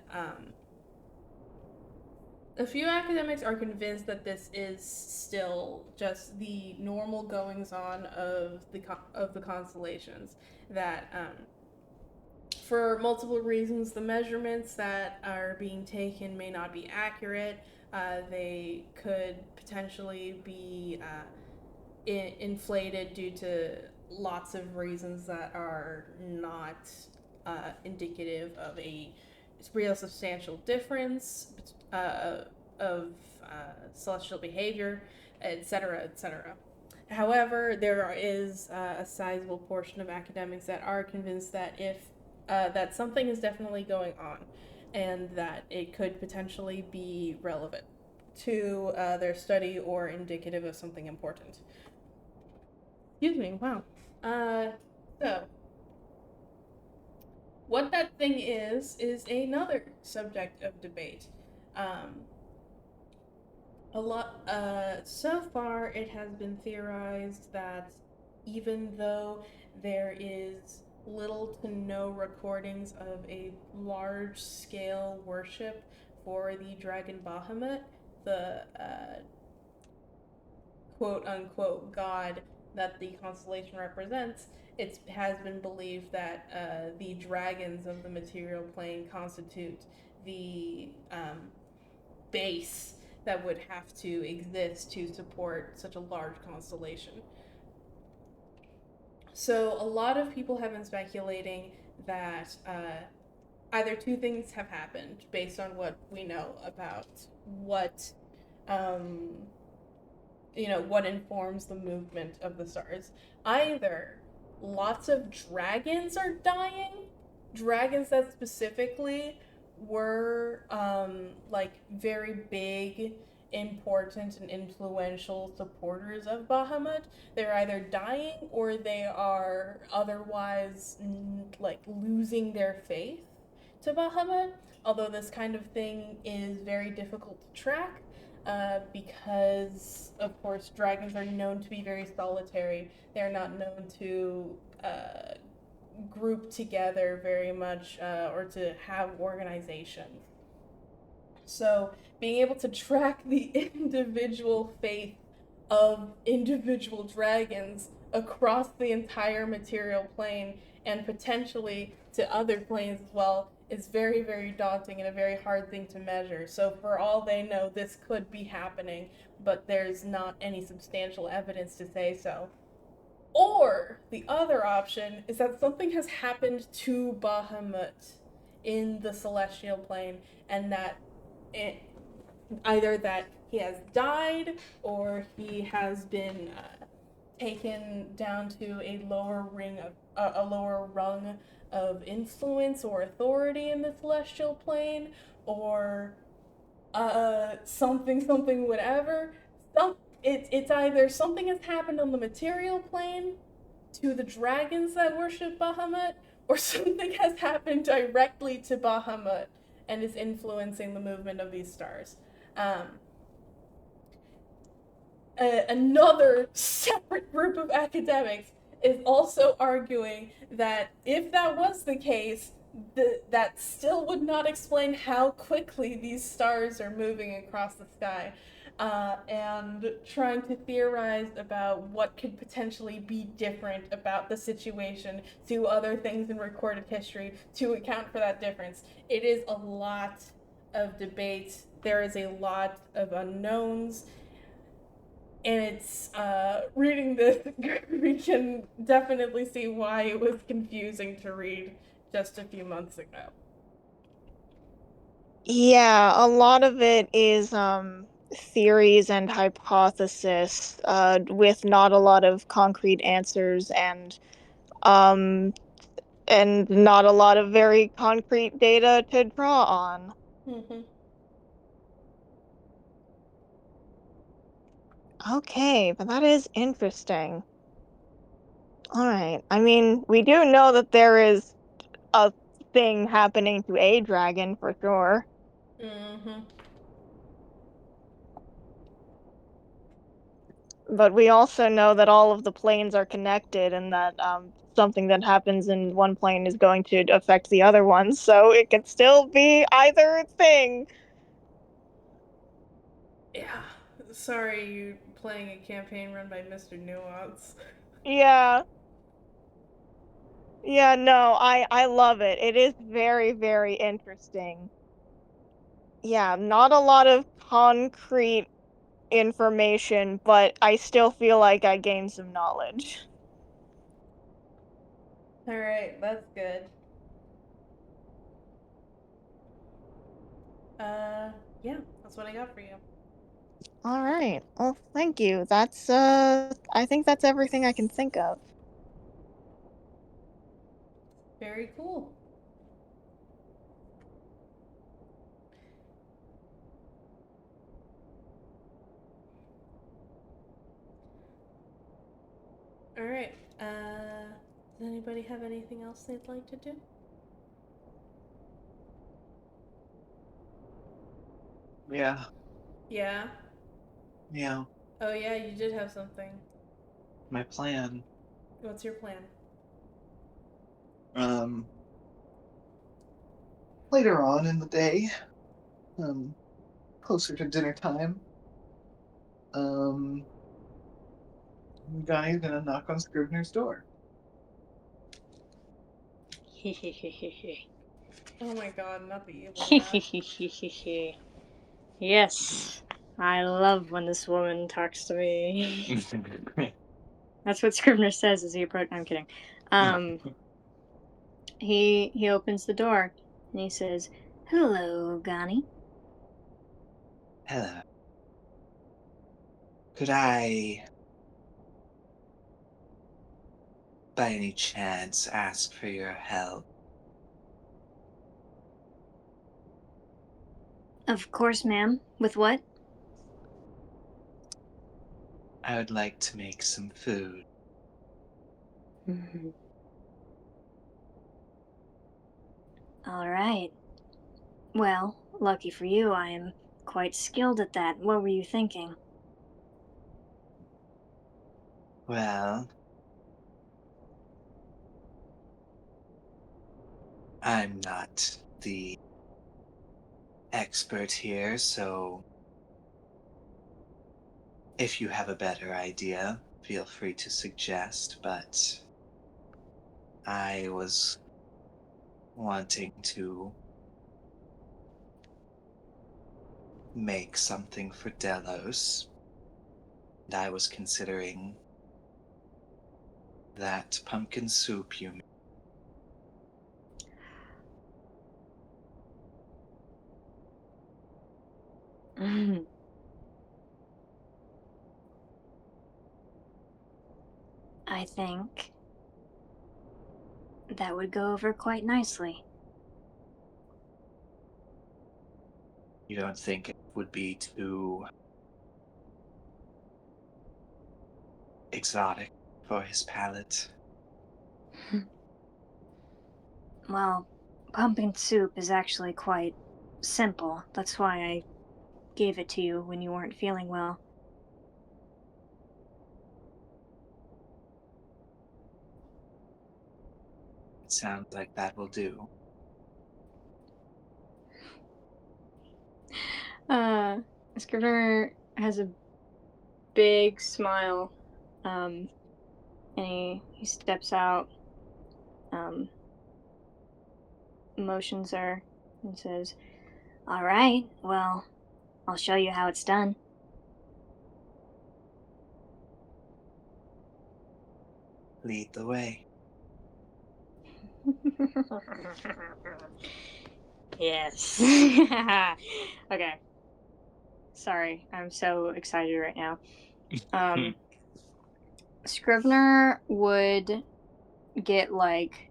a few academics are convinced that this is still just the normal goings-on of the constellations. That for multiple reasons, the measurements that are being taken may not be accurate. They could potentially be inflated due to lots of reasons that are not indicative of a real substantial difference of celestial behavior, etc., etc. However, there is a sizable portion of academics that are convinced that that something is definitely going on, and that it could potentially be relevant to their study or indicative of something important. Excuse me, wow. So, what that thing is another subject of debate. So far it has been theorized that even though there is little to no recordings of a large scale worship for the dragon Bahamut, the quote unquote god that the constellation represents, it has been believed that the dragons of the material plane constitute the base that would have to exist to support such a large constellation. So a lot of people have been speculating that either two things have happened based on what we know about what what informs the movement of the stars. Either lots of dragons are dying, dragons that specifically were like very big, important, and influential supporters of Bahamut. They're either dying or they are otherwise like losing their faith to Bahamut. Although this kind of thing is very difficult to track, because, of course, dragons are known to be very solitary. They're not known to group together very much or to have organizations. So, being able to track the individual faith of individual dragons across the entire material plane and potentially to other planes as well is very, very daunting and a very hard thing to measure. So for all they know, this could be happening, but there's not any substantial evidence to say so. Or the other option is that something has happened to Bahamut in the celestial plane, and that either that he has died or he has been taken down to a lower rung of influence or authority in the celestial plane, or something whatever. It's either something has happened on the material plane to the dragons that worship Bahamut, or something has happened directly to Bahamut and is influencing the movement of these stars. Another separate group of academics is also arguing that if that was the case, that still would not explain how quickly these stars are moving across the sky, and trying to theorize about what could potentially be different about the situation to other things in recorded history to account for that difference. It is a lot of debate. There is a lot of unknowns. and it's reading this, we can definitely see why it was confusing to read just a few months ago. Yeah, a lot of it is theories and hypothesis with not a lot of concrete answers um and not a lot of very concrete data to draw on. Mm-hmm. Okay, but that is interesting. All right. I mean, we do know that there is a thing happening to a dragon for sure. Mm-hmm. But we also know that all of the planes are connected and that something that happens in one plane is going to affect the other one, so it could still be either thing. Yeah. Sorry, you playing a campaign run by Mr. Nuance. Yeah. Yeah, no, I love it. It is very, very interesting. Yeah, not a lot of concrete information, but I still feel like I gained some knowledge. Alright, that's good. Yeah, that's what I got for you. All right. Well, thank you. That's I think that's everything I can think of. Very cool. Alright, does anybody have anything else they'd like to do? Yeah. Yeah? Yeah. Oh yeah, you did have something. My plan. What's your plan? Um. Later on in the day. Um. Closer to dinner time. Um. Guy's gonna knock on Scrivener's door. Oh my god, not the evil hat. Yes. I love when this woman talks to me. That's what Scrivener says as he approaches. I'm kidding. He opens the door and he says, "Hello, Gani." Hello. Could I, by any chance, ask for your help? Of course, ma'am. With what? I would like to make some food. All right. Well, lucky for you, I am quite skilled at that. What were you thinking? Well, I'm not the expert here, so if you have a better idea, feel free to suggest, but I was wanting to make something for Delos, and I was considering that pumpkin soup you made. I think that would go over quite nicely. You don't think it would be too exotic for his palate? Well, pumpkin soup is actually quite simple. That's why I gave it to you when you weren't feeling well. It sounds like that will do. Scrivener has a big smile, and he steps out, motions her, and says, All right, well, I'll show you how it's done. lead the way. Yes. Okay. Sorry, I'm so excited right now. Scrivener would get like,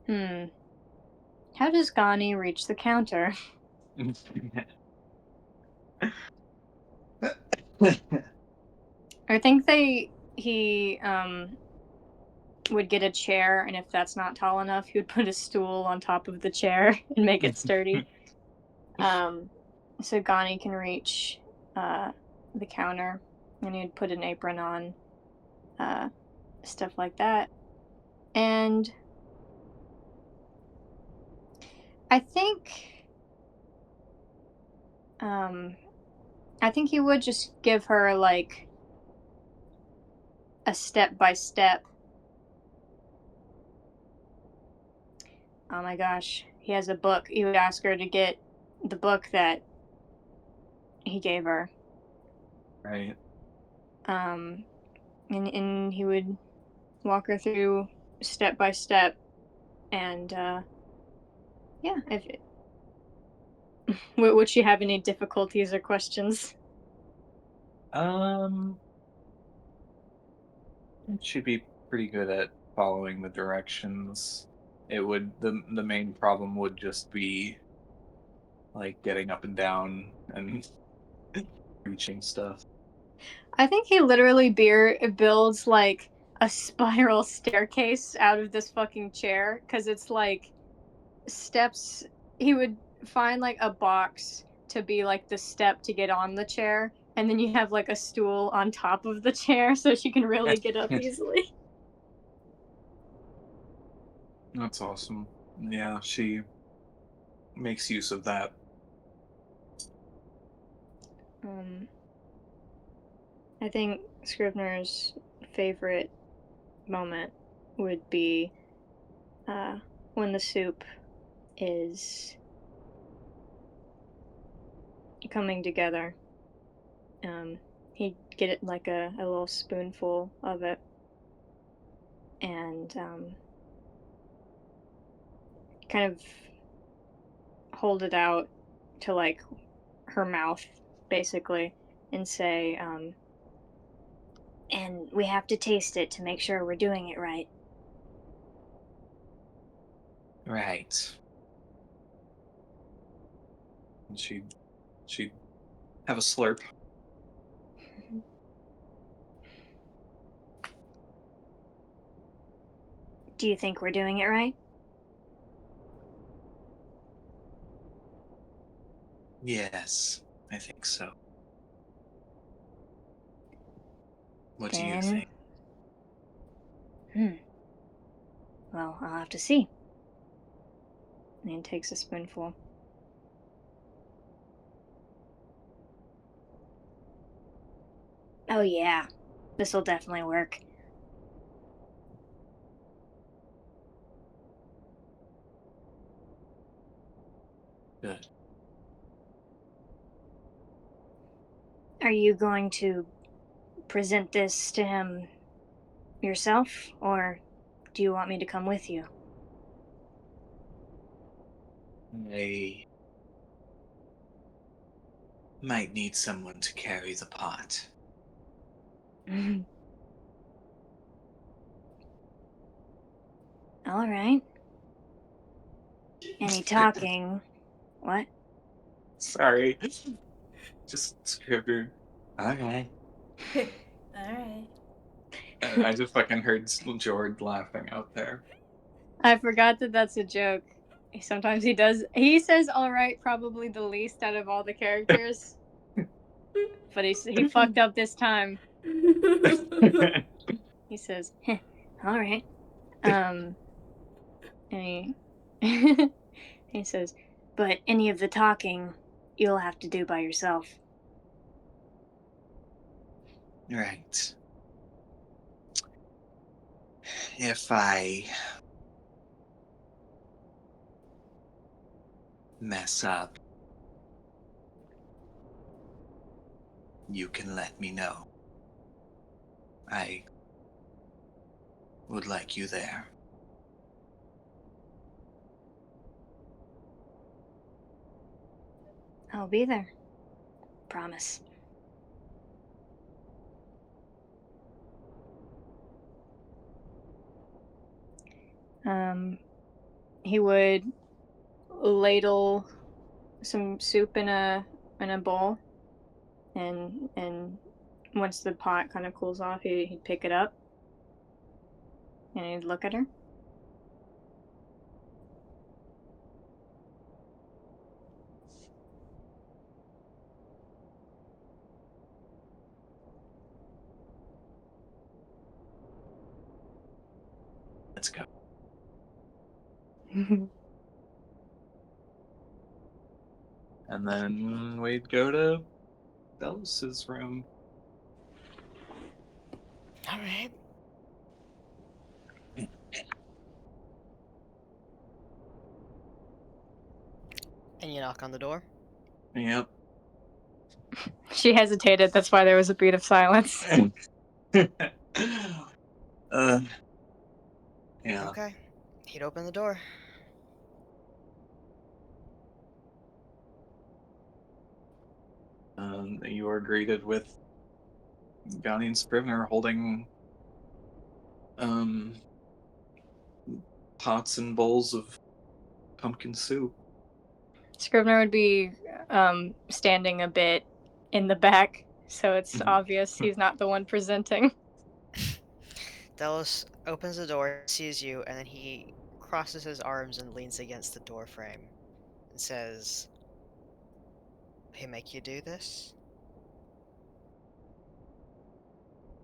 how does Gani reach the counter? I think he would get a chair, and if that's not tall enough, he would put a stool on top of the chair and make it sturdy. So Gani can reach the counter, and he'd put an apron on, stuff like that. And I think he would just give her like a step by step. Oh my gosh, he has a book. He would ask her to get the book that he gave her. Right. And he would walk her through step by step, and yeah. If would she have any difficulties or questions? She'd be pretty good at following the directions. It would the main problem would just be like getting up and down and reaching stuff. I think he literally builds like a spiral staircase out of this fucking chair, because it's like steps. He would find like a box to be like the step to get on the chair, and then you have like a stool on top of the chair so she can really get up easily. That's awesome. Yeah, she makes use of that. I think Scrivener's favorite moment would be when the soup is coming together. He'd get it like a little spoonful of it, and kind of hold it out to like her mouth, basically, and say, and we have to taste it to make sure we're doing it right. Right. And she'd have a slurp. Do you think we're doing it right? Yes, I think so. What do you Then- think? Well, I'll have to see. And he takes a spoonful. Oh yeah, this'll definitely work. Good. Are you going to present this to him yourself, or do you want me to come with you? I might need someone to carry the pot. All right. Any talking? What? Sorry. Just Scrivener. Okay. Alright. I just fucking heard Jord laughing out there. I forgot that that's a joke. Sometimes he does. He says "all right" probably the least out of all the characters, but he fucked up this time. He says, All right. and he he says, But any of the talking, you'll have to do by yourself. Right. If I mess up, you can let me know. I would like you there. I'll be there. Promise. He would ladle some soup in a bowl, and once the pot kind of cools off, he'd pick it up and he'd look at her. Let's go. And then we'd go to Delos' room. All right. And you knock on the door. Yep. She hesitated. That's why there was a beat of silence. Yeah. Okay. He'd open the door. You are greeted with Bounty and Scrivener holding pots and bowls of pumpkin soup. Scrivener would be standing a bit in the back, so it's obvious he's not the one presenting. Delos opens the door, sees you, and then he crosses his arms and leans against the door frame and says, "They make you do this?"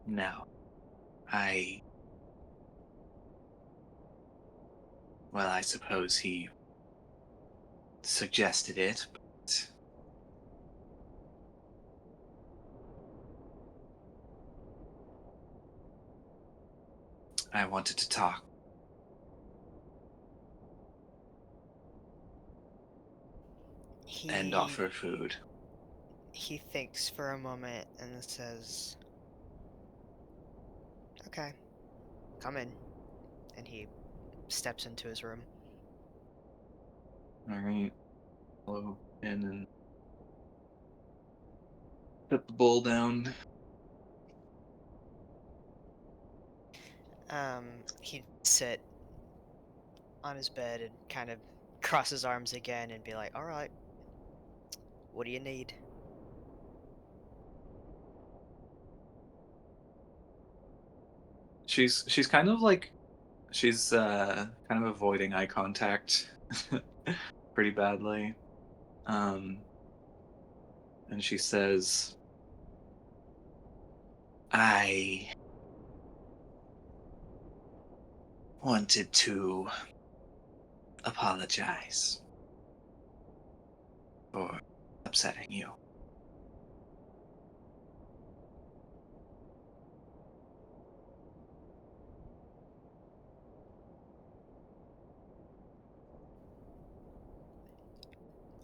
No. I suppose he suggested it, but I wanted to talk. And offer food. He thinks for a moment and then says, "Okay, come in." And he steps into his room. Alright. Follow in and put the bowl down. He'd sit on his bed and kind of cross his arms again and be like, "All right, what do you need?" She's kind of like she's kind of avoiding eye contact pretty badly. And she says, I wanted to apologize for upsetting you.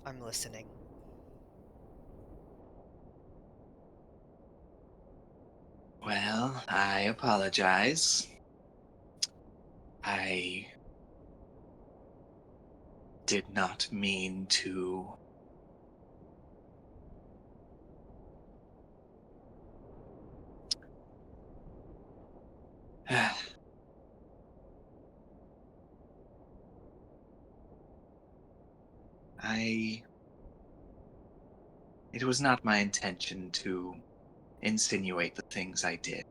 I'm listening. Well, I apologize. I did not mean to it was not my intention to insinuate the things I did.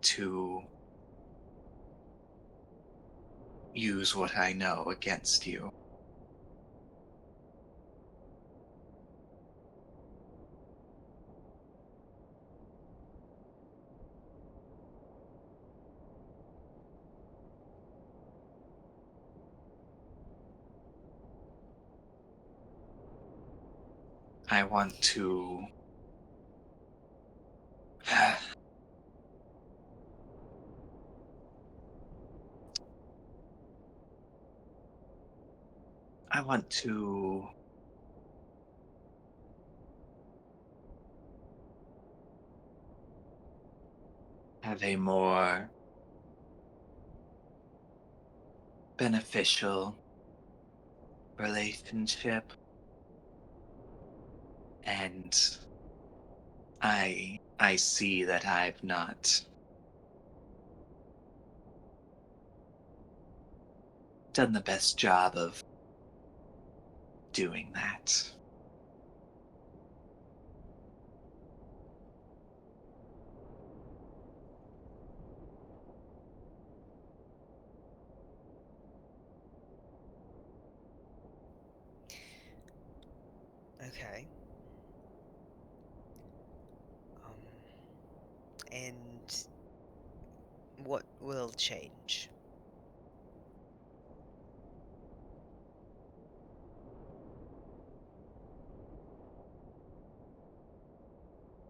To use what I know against you. I want to I want to have a more beneficial relationship, and I see that I've not done the best job of doing that. Okay. And what will change?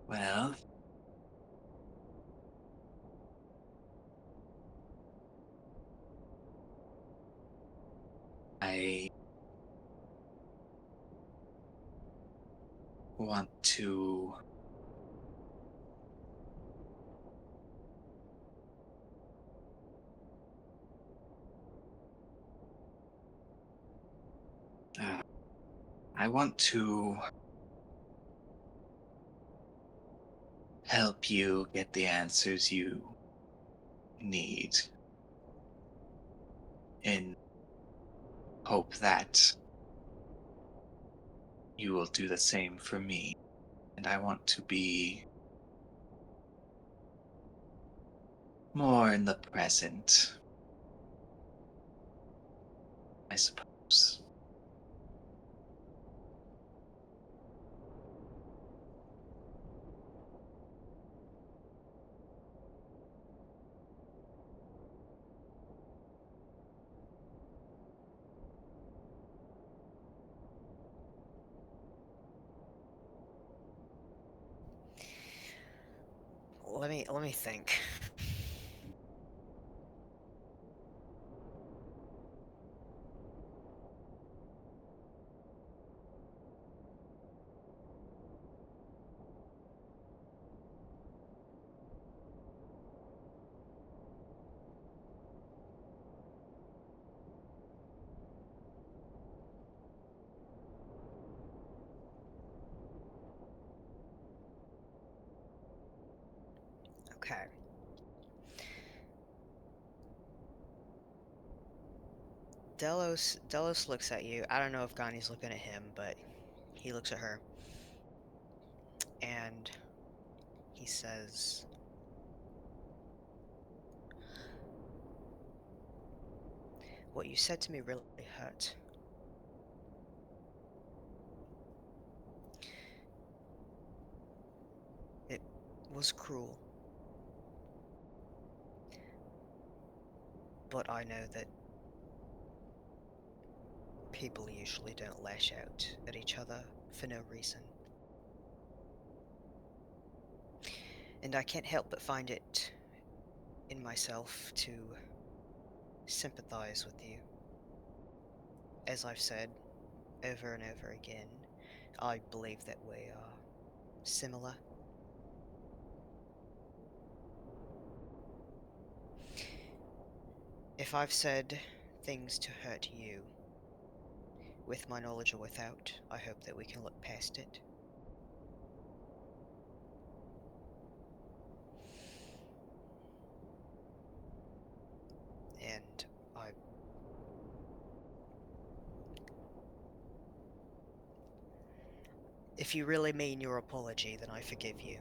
Well, I want to I want to help you get the answers you need in hope that you will do the same for me. And I want to be more in the present, I suppose. Let me think. Okay. Delos looks at you. I don't know if Gani's looking at him, but he looks at her. And he says, "What you said to me really hurt. It was cruel. But I know that people usually don't lash out at each other for no reason. And I can't help but find it in myself to sympathize with you. As I've said over and over again, I believe that we are similar. If I've said things to hurt you, with my knowledge or without, I hope that we can look past it. And I... If you really mean your apology, then I forgive you.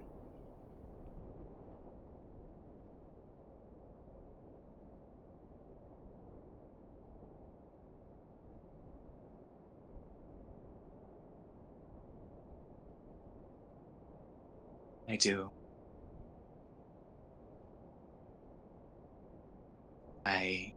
I do. I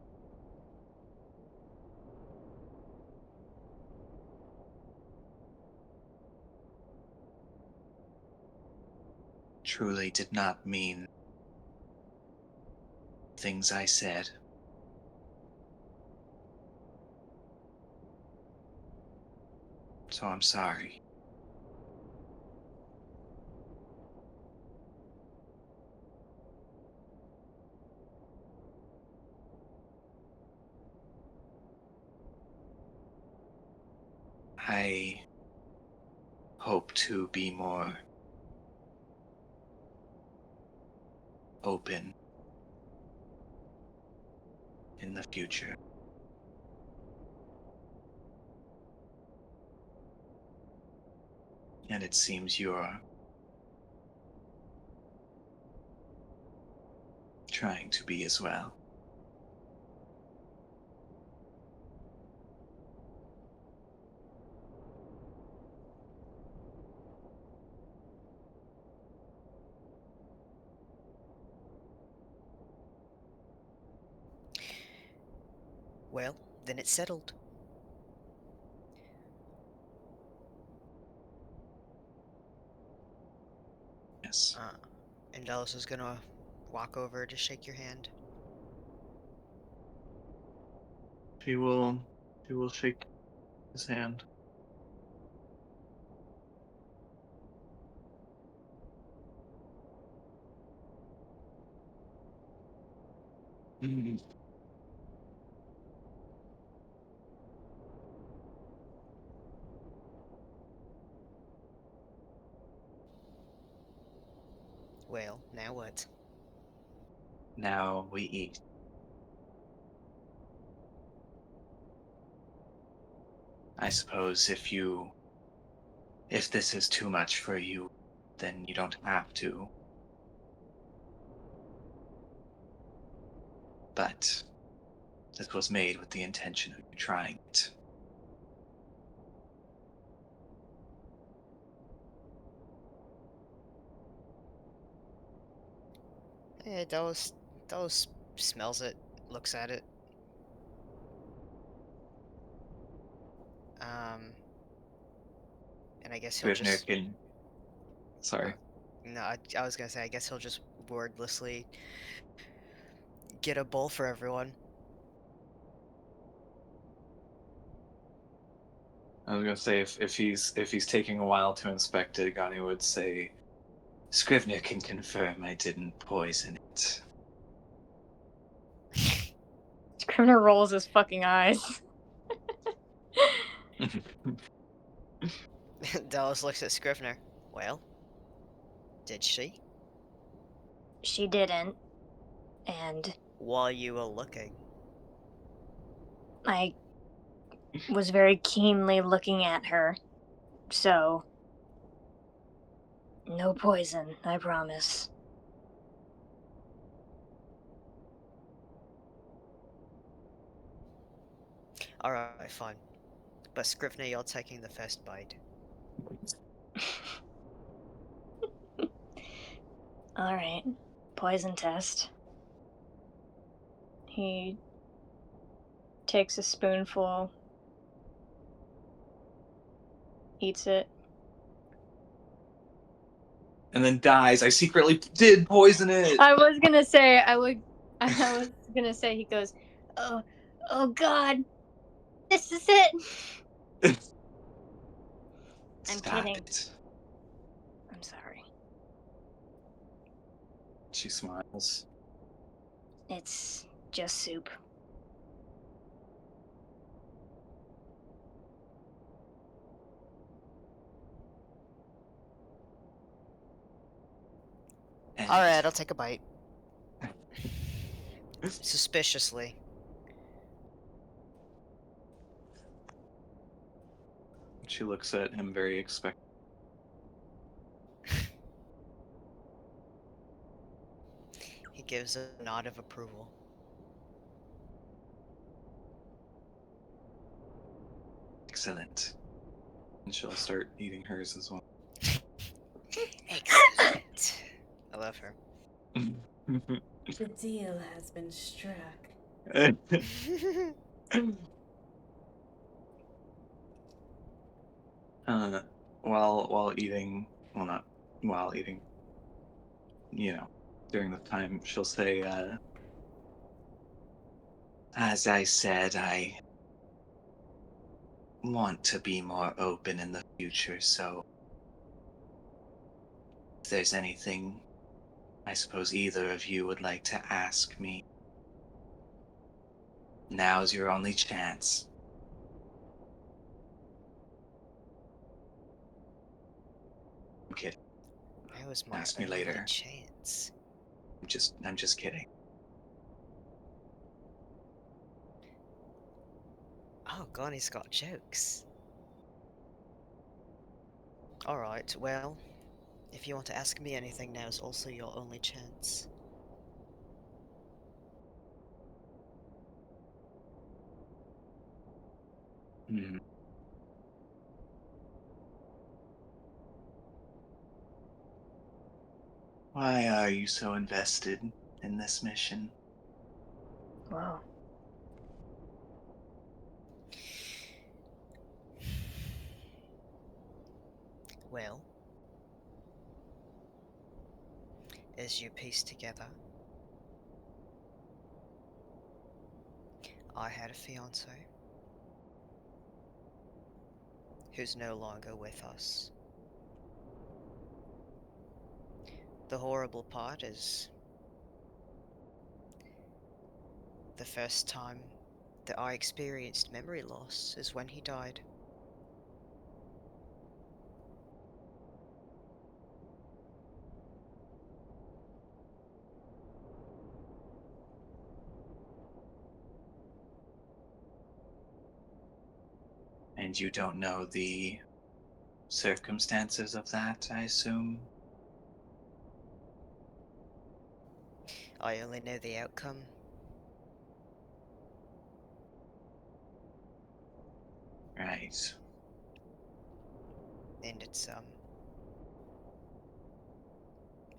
truly did not mean things I said. So I'm sorry. I hope to be more open in the future. And it seems you're trying to be as well. Well, then it's settled. Yes. And Dallas is gonna walk over to shake your hand. She will shake his hand. Well, now what? Now we eat. I suppose if this is too much for you, then you don't have to. But this was made with the intention of you trying it. Yeah, Dallas smells it, looks at it. And I guess he'll Scrivener just. can. Sorry. No, I was gonna say, I guess he'll just wordlessly get a bowl for everyone. I was gonna say if he's taking a while to inspect it, Gani would say, Scrivener can confirm I didn't poison it. Scrivener rolls his fucking eyes. Dallas looks at Scrivener. Well, did she? She didn't. And While you were looking. I was very keenly looking at her. So, no poison, I promise. Alright, fine. But Scrivener, you're taking the first bite. Alright. Poison test. He takes a spoonful, eats it. and then dies. I secretly did poison it. I was gonna say he goes, oh God, this is it. I'm Stop kidding. it. I'm sorry. She smiles. It's just soup. And Alright, I'll take a bite. Suspiciously. She looks at him very expectant. He gives a nod of approval. Excellent. And she'll start eating hers as well. Excellent. I love her. The deal has been struck. While eating, well, not while eating, during the time, she'll say, As I said, I want to be more open in the future, so if there's anything I suppose either of you would like to ask me, now's your only chance. I'm kidding. That was my Ask me only later. chance. I'm just kidding. Oh, Gonnie's got jokes. Alright, well, if you want to ask me anything, now's also your only chance. Hmm. Why are you so invested in this mission? Whoa. Well, as you piece together, I had a fiance who's no longer with us. The horrible part is the first time that I experienced memory loss is when he died. And you don't know the circumstances of that, I assume? I only know the outcome. Right. And it's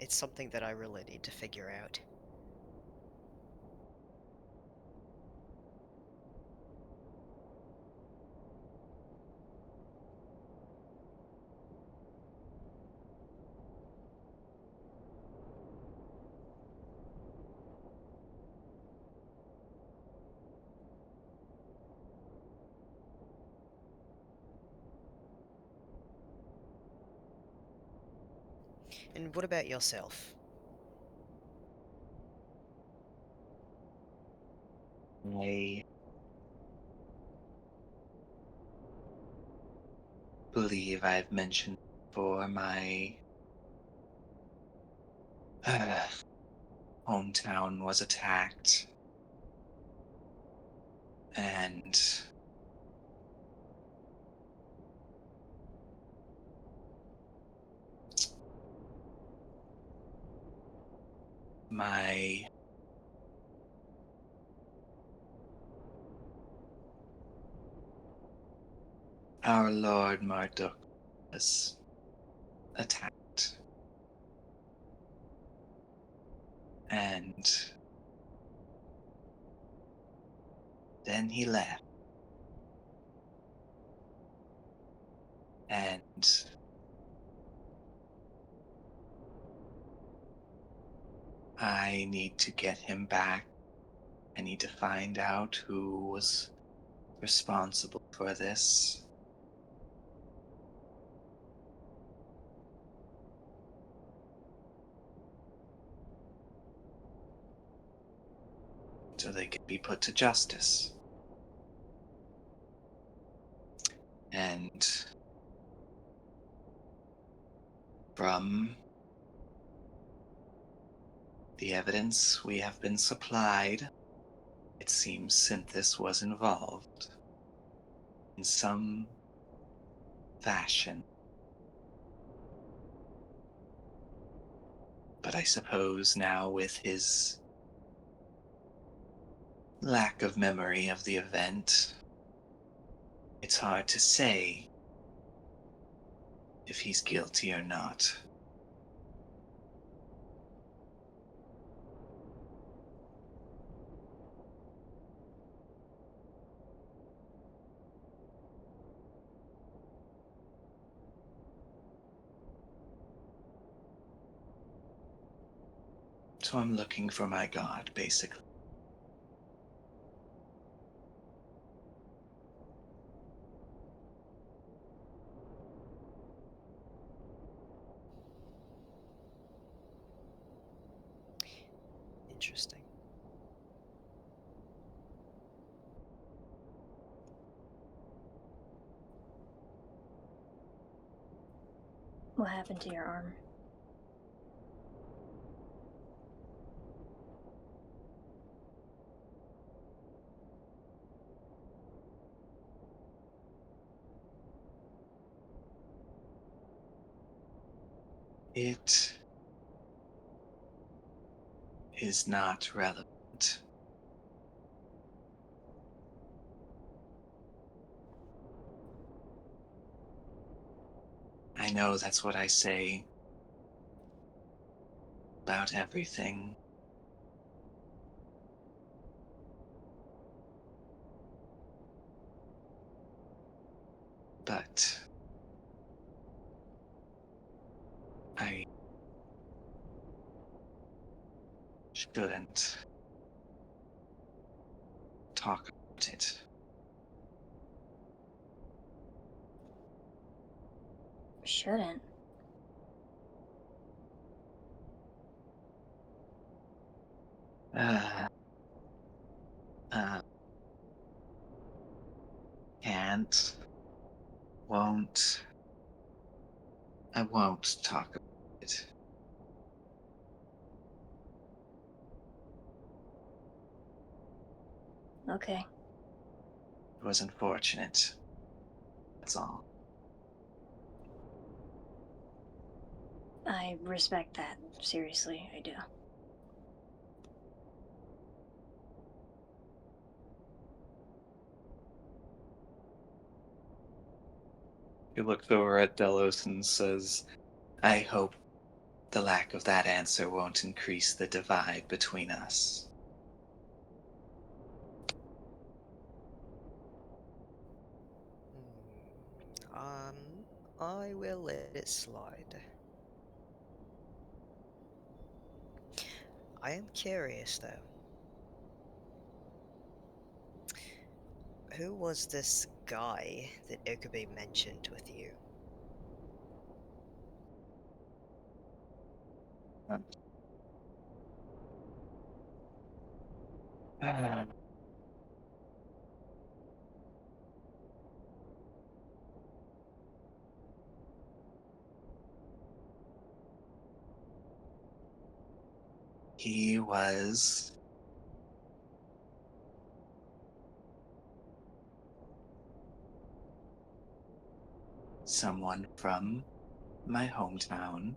something that I really need to figure out. And what about yourself? I believe I've mentioned before my hometown was attacked, and my our Lord Marduk was attacked, and then he left, and I need to get him back. I need to find out who was responsible for this. So they can be put to justice. And from the evidence we have been supplied, it seems Synthis was involved in some fashion. But I suppose now, with his lack of memory of the event, it's hard to say if he's guilty or not. So I'm looking for my god, basically. Interesting. What happened to your arm? It is not relevant. I know that's what I say about everything. But I shouldn't talk about it. Shouldn't. Uh, can't, won't. I won't talk about it. Okay. It was unfortunate. That's all. I respect that. Seriously, I do. He looks over at Delos and says, I hope the lack of that answer won't increase the divide between us. I will let it slide. I am curious though. Who was this guy that Okabe mentioned with you? He was someone from my hometown.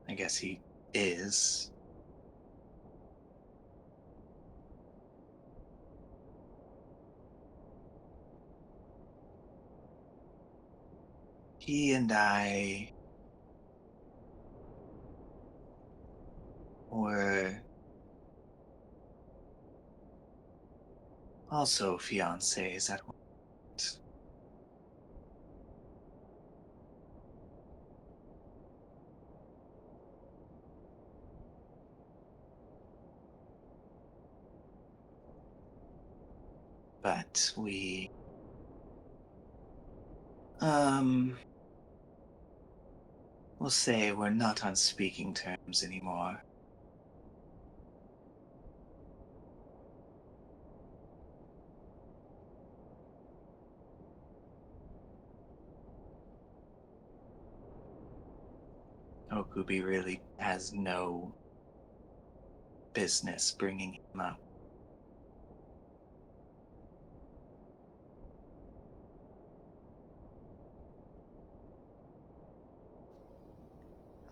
I guess he is. He and I were also fiancés at one point. But we'll say we're not on speaking terms anymore. Okubi really has no business bringing him up.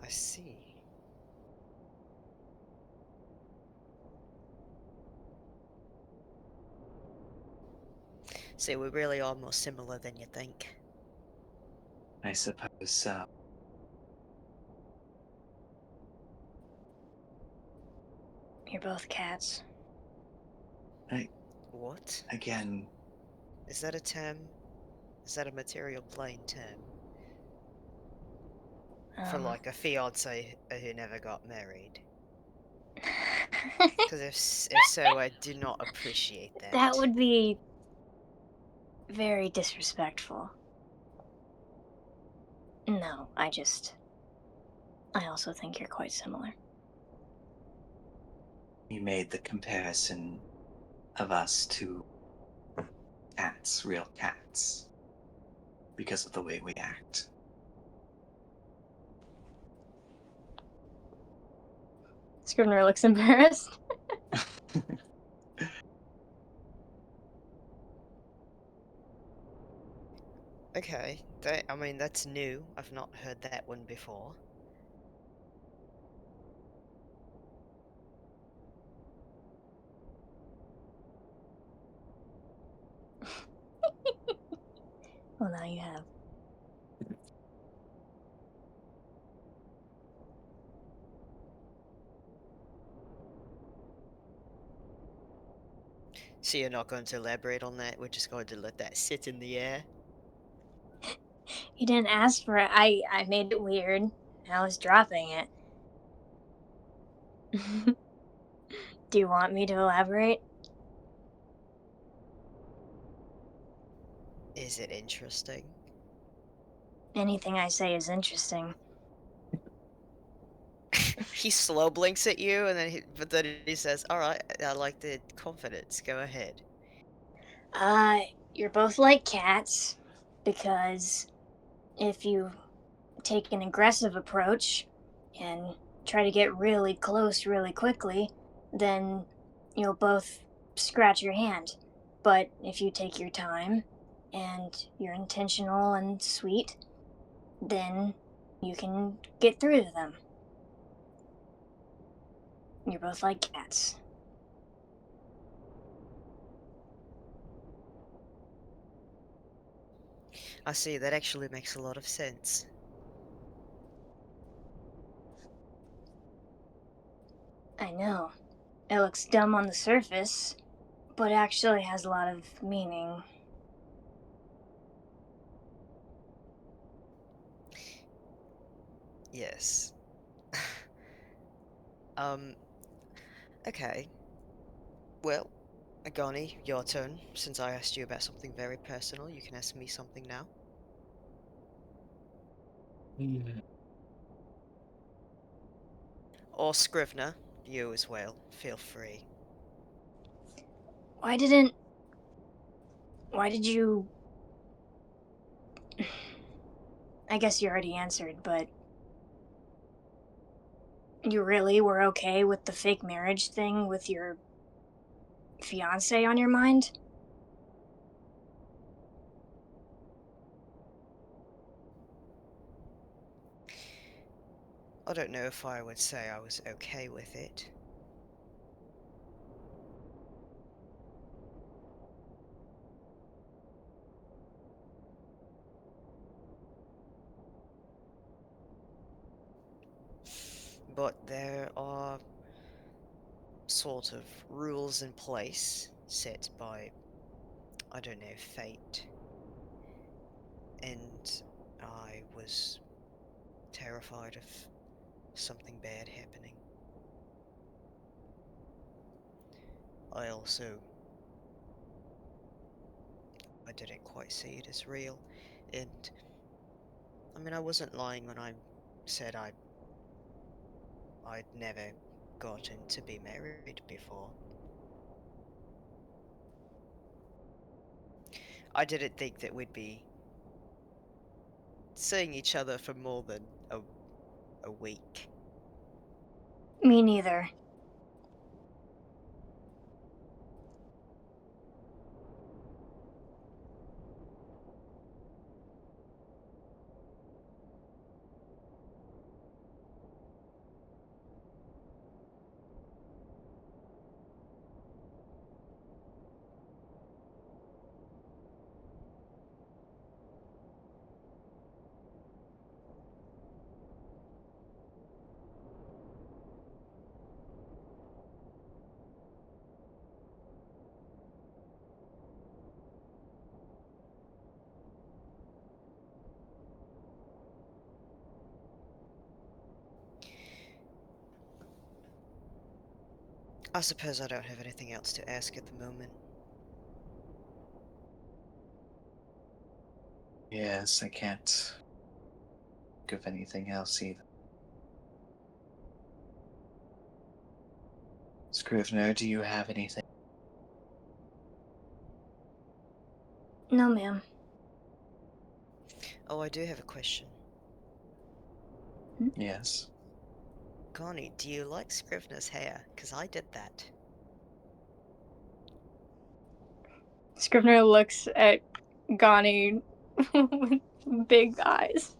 I see. So we really are more similar than you think. I suppose so. You're both cats. What? Again, Is that a term? Is that a material plane term? For like a fiance who never got married? Because if so, I do not appreciate that. That would be very disrespectful. No, I also think you're quite similar. you made the comparison of us to cats, real cats, because of the way we act. Scrivener looks embarrassed. Okay, I mean, that's new. I've not heard that one before. Well, now you have. So you're not going to elaborate on that? We're just going to let that sit in the air? You didn't ask for it. I made it weird. I was dropping it. Do you want me to elaborate? Is it interesting? Anything I say is interesting. He slow blinks at you, and then he says, "Alright, I like the confidence. Go ahead." You're both like cats, because if you take an aggressive approach and try to get really close really quickly, then you'll both scratch your hand. But if you take your time and you're intentional and sweet, then you can get through to them. You're both like cats. I see, that actually makes a lot of sense. I know. It looks dumb on the surface, but actually has a lot of meaning. Yes. Okay. Well, Agani, your turn. Since I asked you about something very personal, you can ask me something now. Or Scrivener, you as well. Feel free. Why did you... I guess you already answered, but you really were okay with the fake marriage thing with your fiance on your mind? I don't know if I would say I was okay with it. But there are sort of rules in place set by, I don't know, fate. And I was terrified of something bad happening. I didn't quite see it as real. And I mean, I wasn't lying when I said I'd never gotten to be married before. I didn't think that we'd be seeing each other for more than a week. Me neither. I suppose I don't have anything else to ask at the moment. Yes, I can't think of anything else either. Scrivener, do you have anything? No, ma'am. Oh, I do have a question. Yes. Connie, do you like Scrivener's hair? Because I did that. Scrivener looks at Gani with big eyes.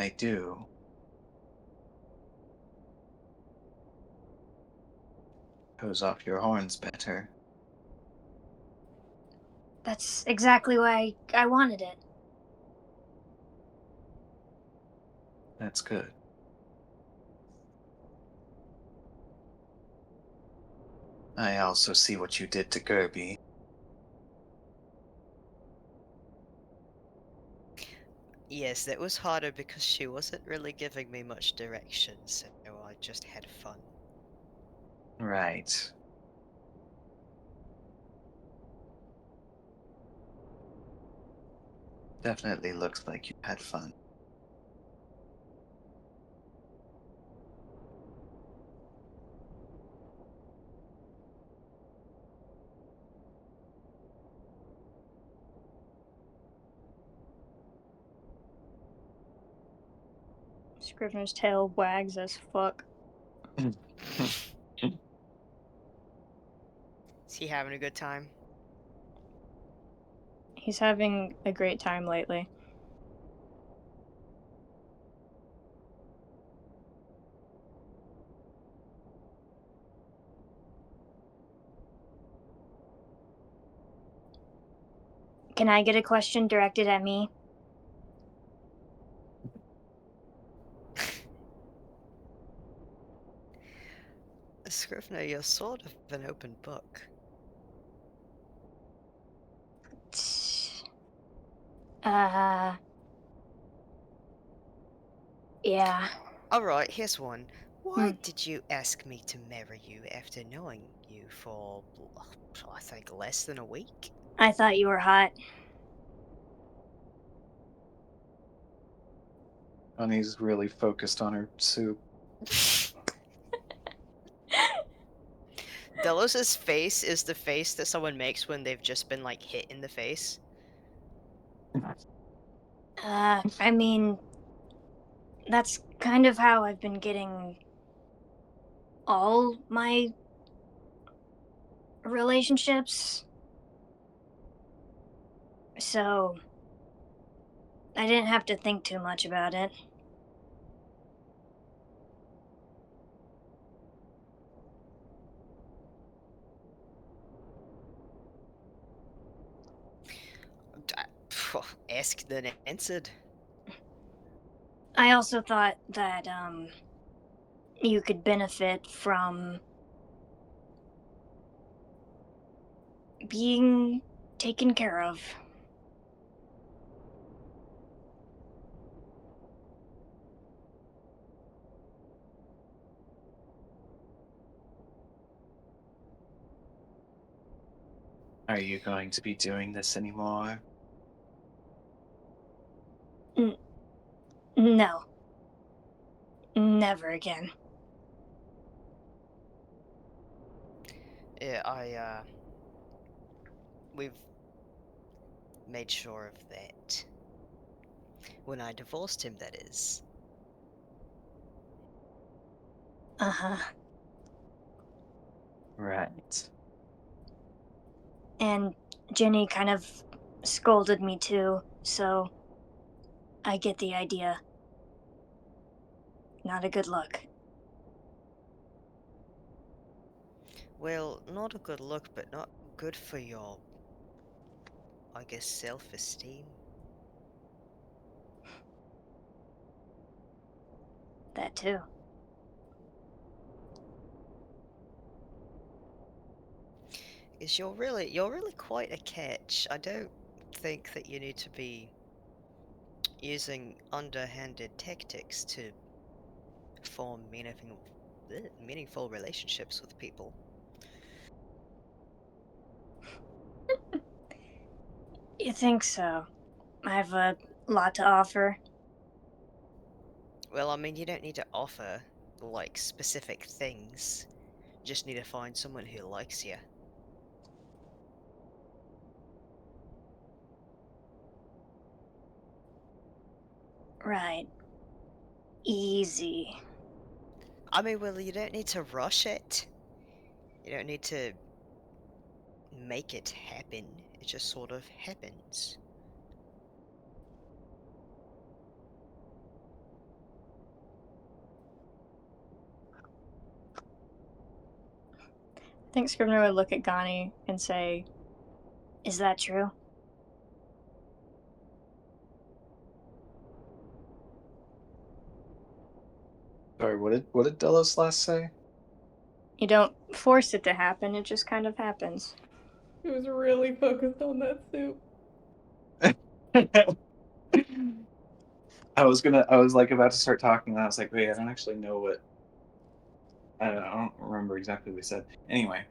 I do. Shows off your horns better. That's exactly why I wanted it. That's good. I also see what you did to Gerby. Yes, that was harder because she wasn't really giving me much direction, so I just had fun. Right. Definitely looks like you had fun. Scrivener's tail wags as fuck. Is he having a good time? He's having a great time lately. Can I get a question directed at me? Scrivener, you're sort of an open book. Yeah. Alright, here's one. Why did you ask me to marry you after knowing you for, I think, less than a week? I thought you were hot. Honey's really focused on her soup. Delos's face is the face that someone makes when they've just been, like, hit in the face. I mean, that's kind of how I've been getting all my relationships. So, I didn't have to think too much about it. Asked then answered. I also thought that, you could benefit from being taken care of. Are you going to be doing this anymore? No. Never again. Yeah, we've made sure of that. When I divorced him, that is. Uh-huh. Right. And Jenny kind of scolded me too, so I get the idea. Not a good look. Well, not a good look, but not good for your, I guess, self-esteem. That too. Is you're really quite a catch. I don't think that you need to be using underhanded tactics to form meaningful relationships with people. You think so? I have a lot to offer. Well, I mean, you don't need to offer, like, specific things. You just need to find someone who likes you. Right. Easy. I mean, well, you don't need to rush it. You don't need to make it happen. It just sort of happens. I think Scrivener would look at Gani and say, Is that true? Sorry, what did Delos last say? you don't force it to happen, it just kind of happens. He was really focused on that soup. I was like about to start talking, and I was like, wait, I don't actually know what. I don't remember exactly what we said. Anyway,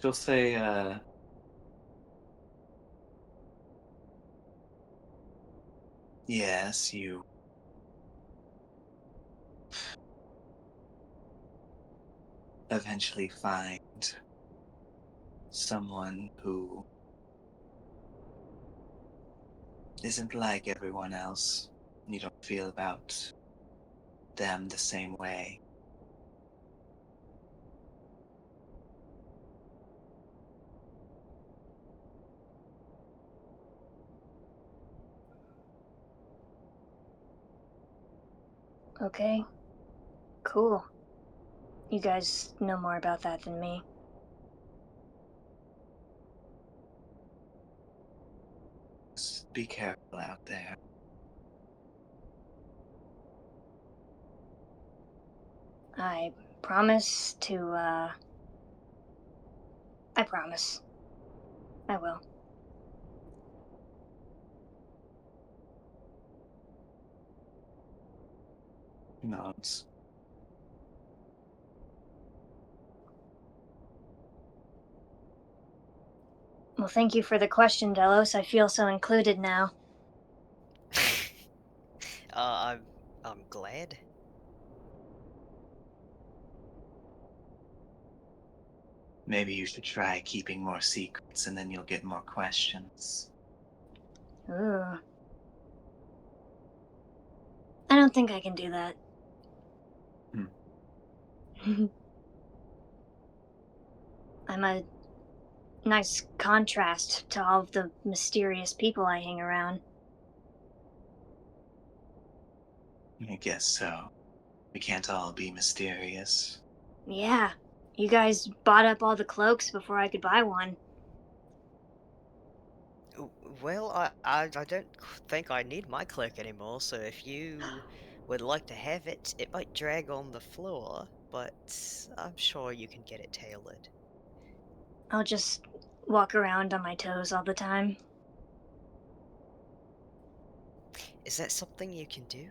she'll say, Yes, you eventually find someone who isn't like everyone else. You don't feel about them the same way. Okay. Cool. You guys know more about that than me. Just be careful out there. I promise to, I promise. I will. he nods. Well, thank you for the question, Delos. I feel so included now. I'm glad. Maybe you should try keeping more secrets and then you'll get more questions. Ooh. I don't think I can do that. I'm a nice contrast to all of the mysterious people I hang around. I guess so. We can't all be mysterious. Yeah. You guys bought up all the cloaks before I could buy one. Well, I don't think I need my cloak anymore, so if you would like to have it, it might drag on the floor, but I'm sure you can get it tailored. I'll just walk around on my toes all the time. Is that something you can do?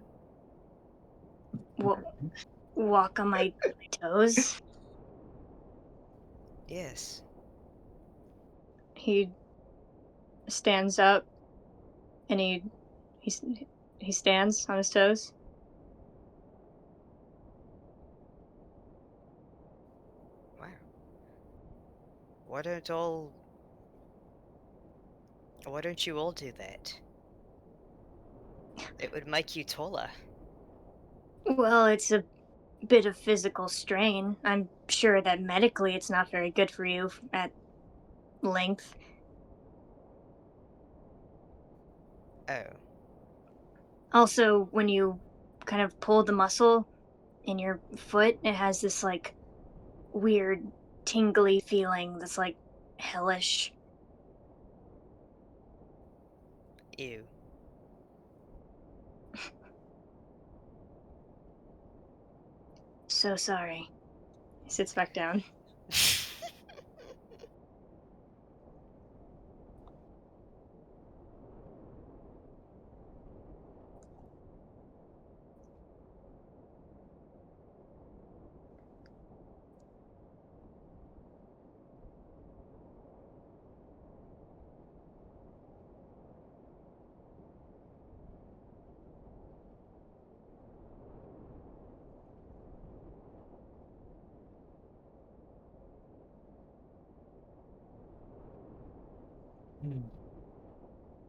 Walk on my toes? Yes. he stands up and he stands on his toes. Wow. Why don't you all do that? It would make you taller. Well, it's a bit of physical strain. I'm sure that medically it's not very good for you at length. Oh. Also, when you kind of pull the muscle in your foot, it has this like weird tingly feeling that's like hellish. Ew. So sorry. He sits back down.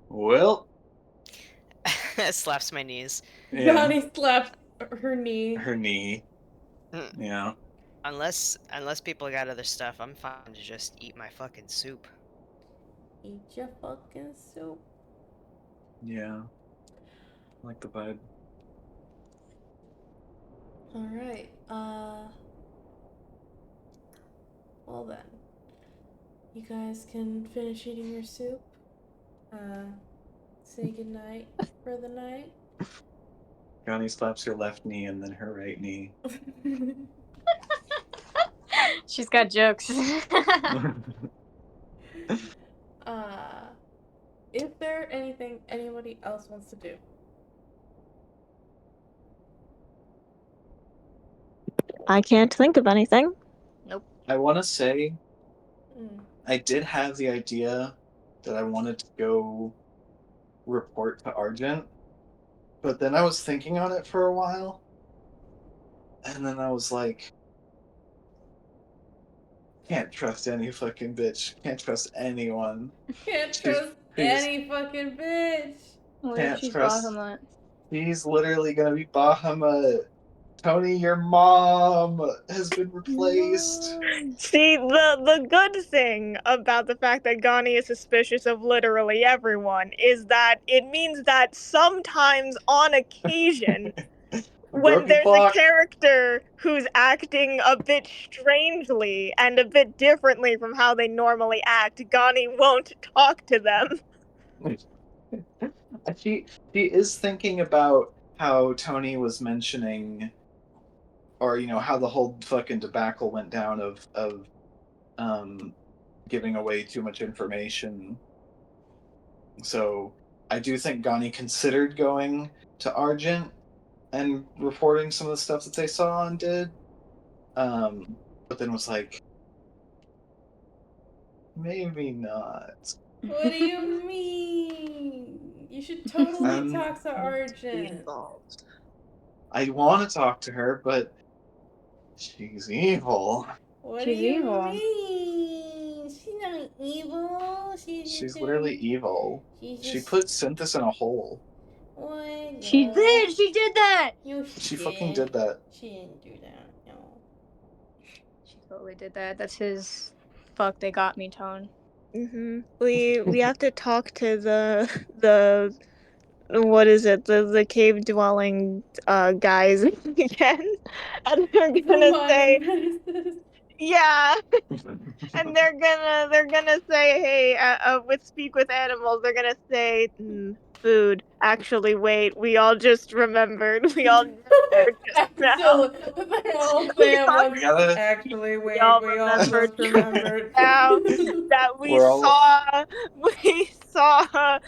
Well, Slaps my knees. Yeah. Donnie slaps her knee. Her knee. Mm. Yeah. Unless people got other stuff, I'm fine to just eat my fucking soup. Eat your fucking soup. Yeah. I like the vibe. Alright, well then. You guys can finish eating your soup. Say goodnight for the night. Connie slaps her left knee and then her right knee. She's got jokes. Is there anything anybody else wants to do? I can't think of anything. I want to say Mm. I did have the idea that I wanted to go report to Argent, but then I was thinking on it for a while, and then I was like, can't trust any fucking bitch. Can't trust anyone. Can't She's- trust she's- any fucking bitch. What if Can't she's trust- Bahamut? She's literally gonna be Bahamut. Tony, your mom has been replaced. See, the good thing about the fact that Ghani is suspicious of literally everyone is that it means that sometimes, on occasion, when Broken there's clock. a character who's acting a bit strangely and a bit differently from how they normally act, Ghani won't talk to them. She is thinking about how Tony was mentioning, or how the whole fucking debacle went down of giving away too much information. So I do think Ghani considered going to Argent and reporting some of the stuff that they saw and did, but then was like, maybe not. What do you mean? You should totally talk to Argent. I want to talk to her, but she's evil. What She's do you evil. mean? She's not evil. She's literally evil. She's She just... put Synthis in a hole. What? She No. did. She did that. No, She fucking did that. She didn't do that. No. She totally did that. That's his fuck they got me tone. We have to talk to the what is it, the cave dwelling guys again, and they're gonna say, yeah, and they're gonna say, hey, with speak with animals, they're gonna say, food. Actually, wait, we all just remembered. We all remembered just now. They all say at once. gotta- Actually, wait, all we all remembered just remembered. now that we We're all- saw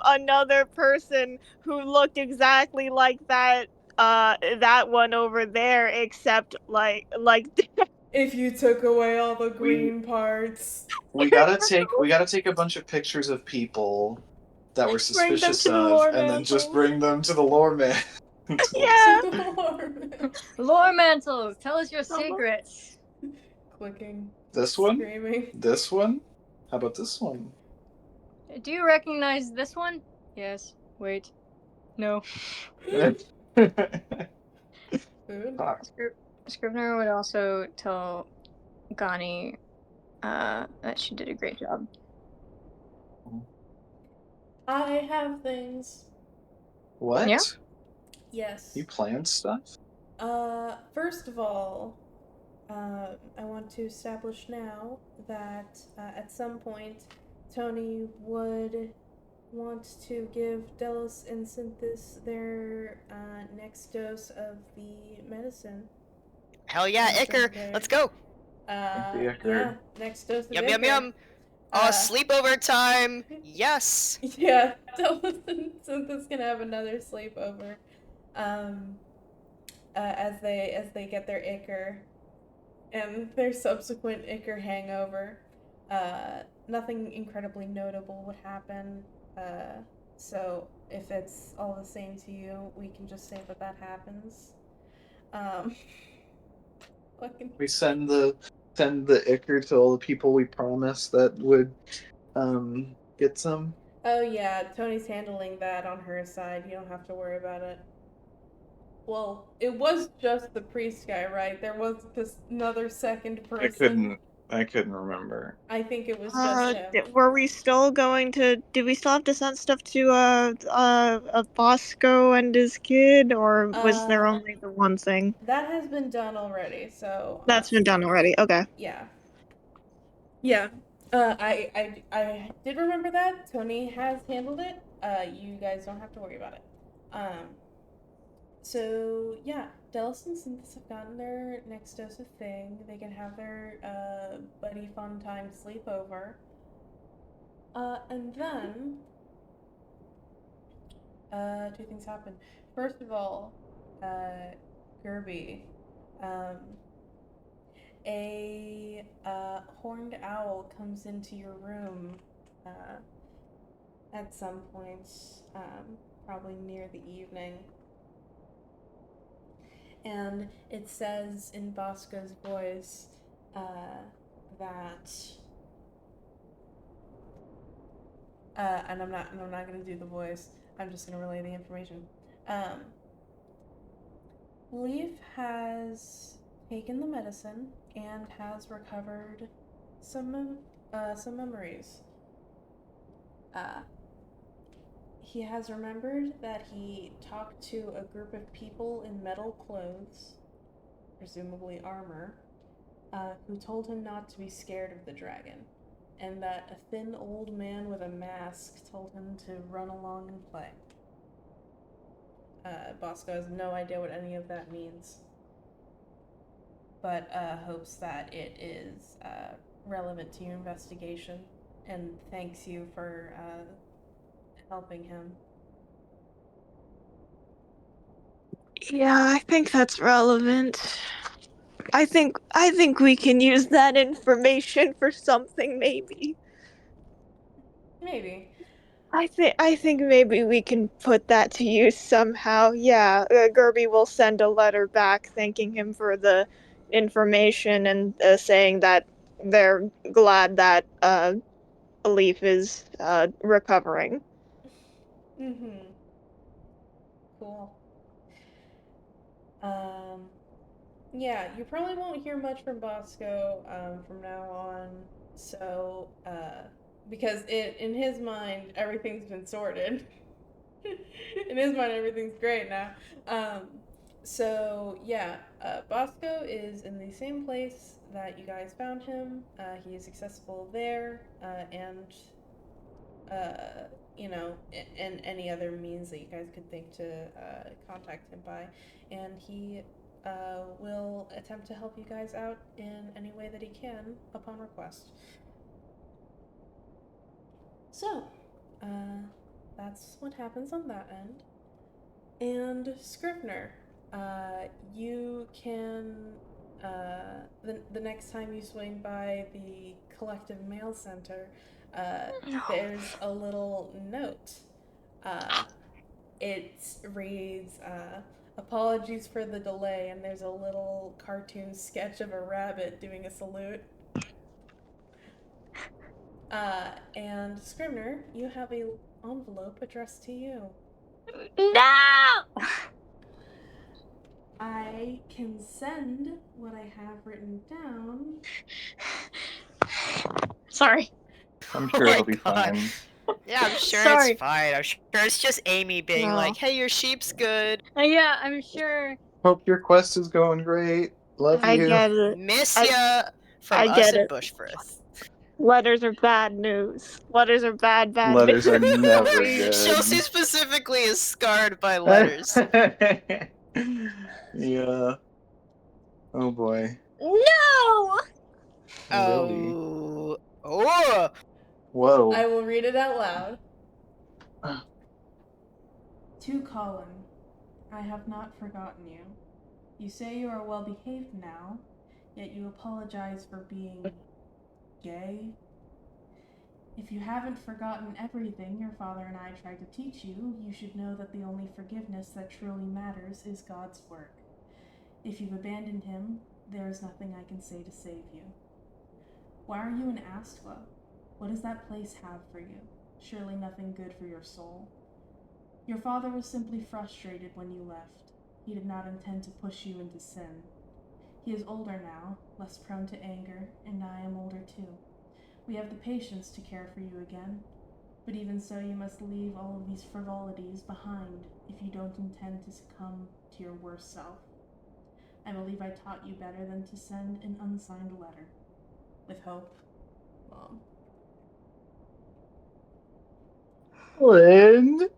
another person who looked exactly like that one over there, except like If you took away all the green parts. we gotta take a bunch of pictures of people that we're Bring them suspicious to the of, lore and then just mantle. bring them to the lore man. yeah. Lore mantles, tell us your secrets. Clicking. This one? Screaming. This one? How about this one? Do you recognize this one? Yes. Wait. No. Food. Fuck. Scrivener would also tell Ghani that she did a great job. I have things. What? Yeah? Yes. You planned stuff? First of all, I want to establish now that at some point Tony would want to give Delos and Synthis their next dose of the medicine. Hell yeah, Icker! Let's go! Yeah, next dose of Yum Icker. yum yum! Oh, sleepover time! Yes! Yeah, Delos and Synthis can have another sleepover. As they get their Icker and their subsequent Icker hangover. Nothing incredibly notable would happen. So if it's all the same to you, we can just say that happens. We send the Icker to all the people we promised that would get some. Oh yeah, Tony's handling that on her side. You don't have to worry about it. Well, it was just the priest guy, right? There was this another second person. I couldn't remember. I think it was just him. Were we still going to? Did we still have to send stuff to Bosco and his kid, or was there only the one thing? That has been done already, so That's been done already. Okay. yeah. Yeah. I did remember that. Tony has handled it. You guys don't have to worry about it. So yeah, Delos and Synthis have gotten their next dose of thing. They can have their buddy fun time sleepover. And then two things happen. First of all, Gerby, a horned owl comes into your room at some point, probably near the evening. And it says in Bosco's voice that, and I'm not gonna do the voice. I'm just gonna relay the information. Leaf has taken the medicine and has recovered some memories. He has remembered that he talked to a group of people in metal clothes, presumably armor, who told him not to be scared of the dragon, and that a thin old man with a mask told him to run along and play. Bosco has no idea what any of that means, but hopes that it is relevant to your investigation, and thanks you for helping him. Yeah, I think that's relevant. I think we can use that information for something, maybe. Maybe. I think maybe we can put that to use somehow. Yeah, Gerby will send a letter back thanking him for the information and saying that they're glad that Leaf is recovering. Mm-hmm. Cool. Yeah, you probably won't hear much from Bosco from now on. So, because in his mind everything's been sorted. In his mind everything's great now. So yeah, Bosco is in the same place that you guys found him. He is accessible there, and uh, and any other means that you guys could think to contact him by. And he will attempt to help you guys out in any way that he can upon request. So, that's what happens on that end. And Scrivener, you can, the next time you swing by the Collective Mail Center, there's a little note. It reads, apologies for the delay, and there's a little cartoon sketch of a rabbit doing a salute. And Scrivener, you have a envelope addressed to you. No! I can send what I have written down. Sorry. I'm sure it'll be fine. Yeah, I'm sure Sorry. it's fine. I'm sure it's just Amy being No. like, "Hey, your sheep's good." Yeah, I'm sure. Hope your quest is going great. Love I you. get it. Miss I- ya from I us get in it. Bushfirth. Letters are bad news. Letters are bad Letters are news. never good. Chelsea specifically is scarred by letters. Yeah. Oh boy. No! Really? Oh. Whoa. I will read it out loud. To Colin, I have not forgotten you. You say you are well behaved now, yet you apologize for being gay. If you haven't forgotten everything your father and I tried to teach you, you should know that the only forgiveness that truly matters is God's work. If you've abandoned him, there is nothing I can say to save you. Why are you in Astva? What does that place have for you? surely nothing good for your soul. Your father was simply frustrated when you left. He did not intend to push you into sin. He is older now, less prone to anger, and I am older too. We have the patience to care for you again, but even so you must leave all of these frivolities behind if you don't intend to succumb to your worst self. I believe I taught you better than to send an unsigned letter. With hope, Mom. Lynn? What'd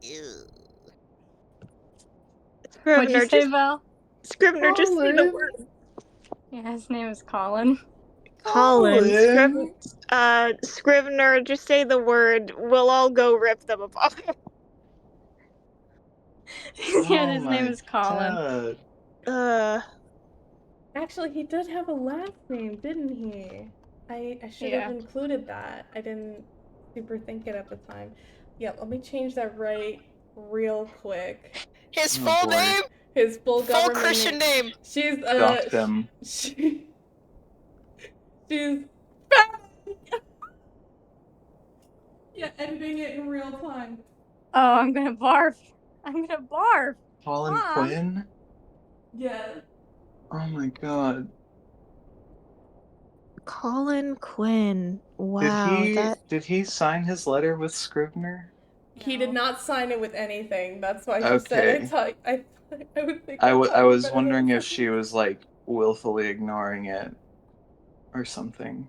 you Scrivener, say, just Val? Scrivener, just say the Colin? word. Yeah, his name is Colin. Colin, Colin? Scrivener, just say the word. We'll all go rip them apart. Yeah, Oh his name my is Colin. god. Actually, he did have a last name, didn't he? I should have Yeah. included that. I didn't super think it at the time. Yeah, let me change that right real quick. His Oh full boy. name? His full Full government Christian name. She's Shocked them. she's yeah, editing it in real time. Oh, I'm gonna barf. I'm gonna barf. Colin Mom. Quinn? Yeah. Oh my god. Colin Quinn. Wow, Did he sign his letter with Scrivener? He did No. not sign it with anything. That's why she said Okay. I would think I taught you was better wondering than if she was like willfully ignoring it or something.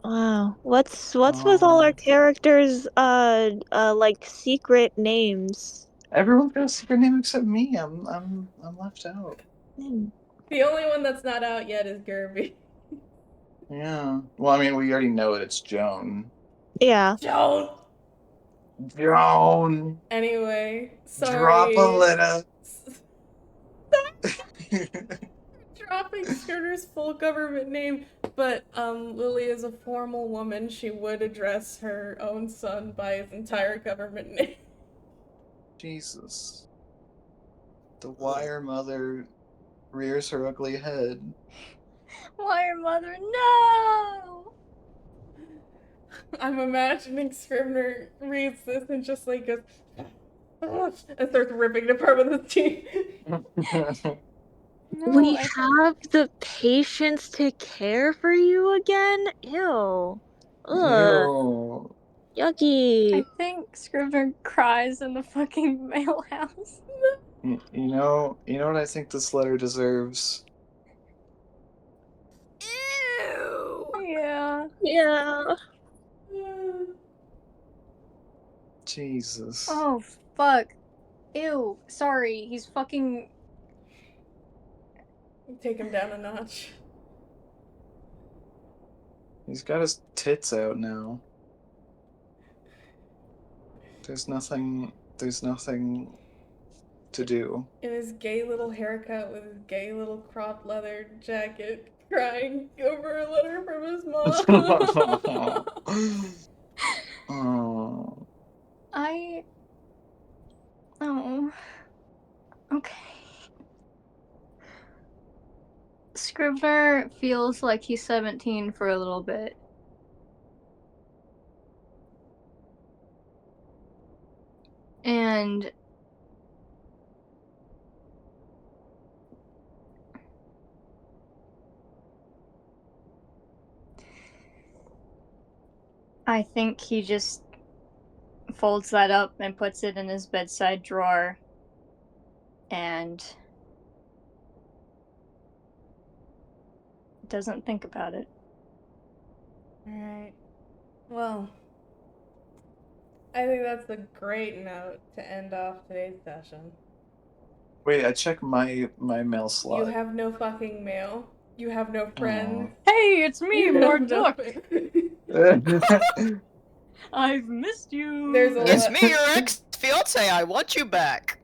wow. What's with all our characters like secret names? Everyone's got a secret name except me. I'm left out. The only one that's not out yet is Gerby. Yeah. Well, I mean, we already know it. It's Joan. Yeah. Joan. Joan. Anyway, Drop sorry. a letter. Dropping Skirter's full government name, but Lily is a formal woman. She would address her own son by his entire government name. Jesus. The wire mother rears her ugly head. Wire mother, no! I'm imagining Scrivener reads this and just like goes and starts ripping it apart with his teeth. No, We have the patience to care for you again? Ew. Ugh. Ew. Yucky. I think Scrivener cries in the fucking mail house. You know what I think this letter deserves? Ew. Yeah. Yeah. Jesus. Oh, fuck. Ew. Sorry, he's fucking... Take him down a notch. He's got his tits out now. There's nothing to do. In his gay little haircut with his gay little cropped leather jacket, crying over a letter from his mom. Oh. Oh. Okay. Scrivener feels like he's 17 for a little bit. And I think he just folds that up and puts it in his bedside drawer and doesn't think about it. Alright. Well, I think that's a great note to end off today's session. Wait, I checked my mail slot. You have no fucking mail. You have no friends. Hey, it's me, You have no Marduk! Oh. I've missed you! There's a It's me, your ex-fiance. I want you back.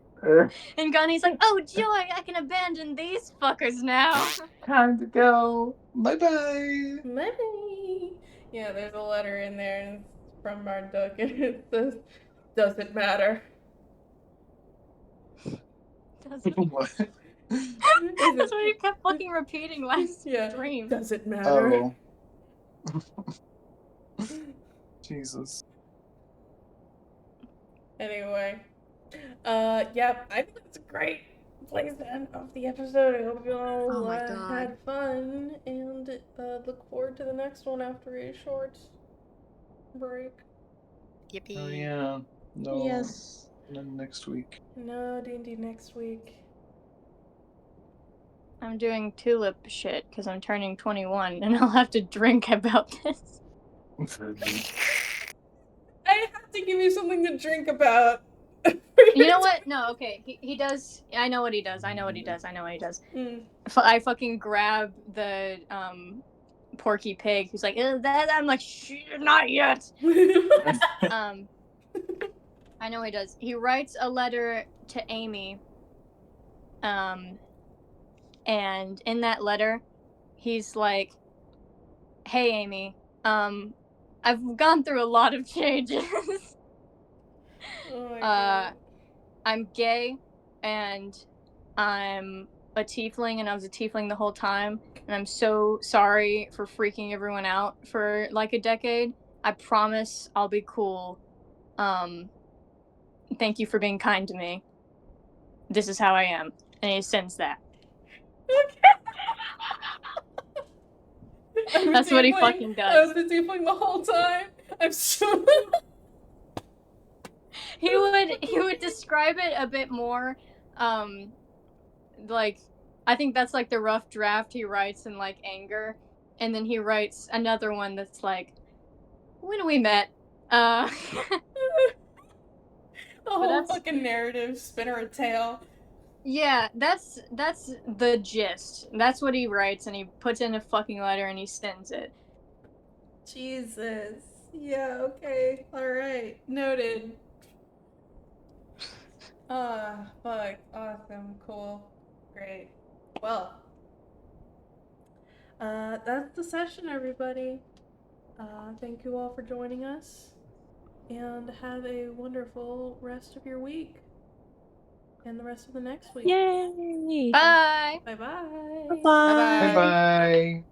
And Gunny's like, oh joy, I can abandon these fuckers now. Time to go. Bye-bye. Bye. Yeah, there's a letter in there and it's from Marduk and it says, "Does it matter?" What? That's what you kept fucking repeating last stream. Does it matter? Oh. Jesus. Anyway. Yep, I think that's a great place to end off the episode. I hope you all Oh my God. had fun, and look forward to the next one after a short break. Yippee. Oh yeah. No. Yes. No, next week. No D&D next week. I'm doing tulip shit because I'm turning 21 and I'll have to drink about this. I have to give you something to drink about. You know what? No, okay. He does. I know what he does. Mm. I fucking grab the Porky Pig who's like, that. I'm like, shh, not yet. I know what he does. He writes a letter to Amy. And in that letter, he's like, hey Amy, I've gone through a lot of changes. Oh my God. I'm gay and I'm a tiefling, and I was a tiefling the whole time, and I'm so sorry for freaking everyone out for like a decade. I promise I'll be cool. Thank you for being kind to me. This is how I am. And he sends that. That's what he fucking does. I was a tiefling the whole time. I'm so... He would describe it a bit more, like, I think that's like the rough draft he writes in like anger, and then he writes another one that's like, when we met. The whole that's- fucking narrative, spinner a tale. Yeah, that's the gist. That's what he writes, and he puts in a fucking letter and he sends it. Jesus. Yeah, okay. Alright. Noted. Fuck. Awesome. Cool. Great. Well. That's the session, everybody. Thank you all for joining us. And have a wonderful rest of your week. And the rest of the next week. Yay! Bye! Bye-bye. Bye-bye. Bye bye.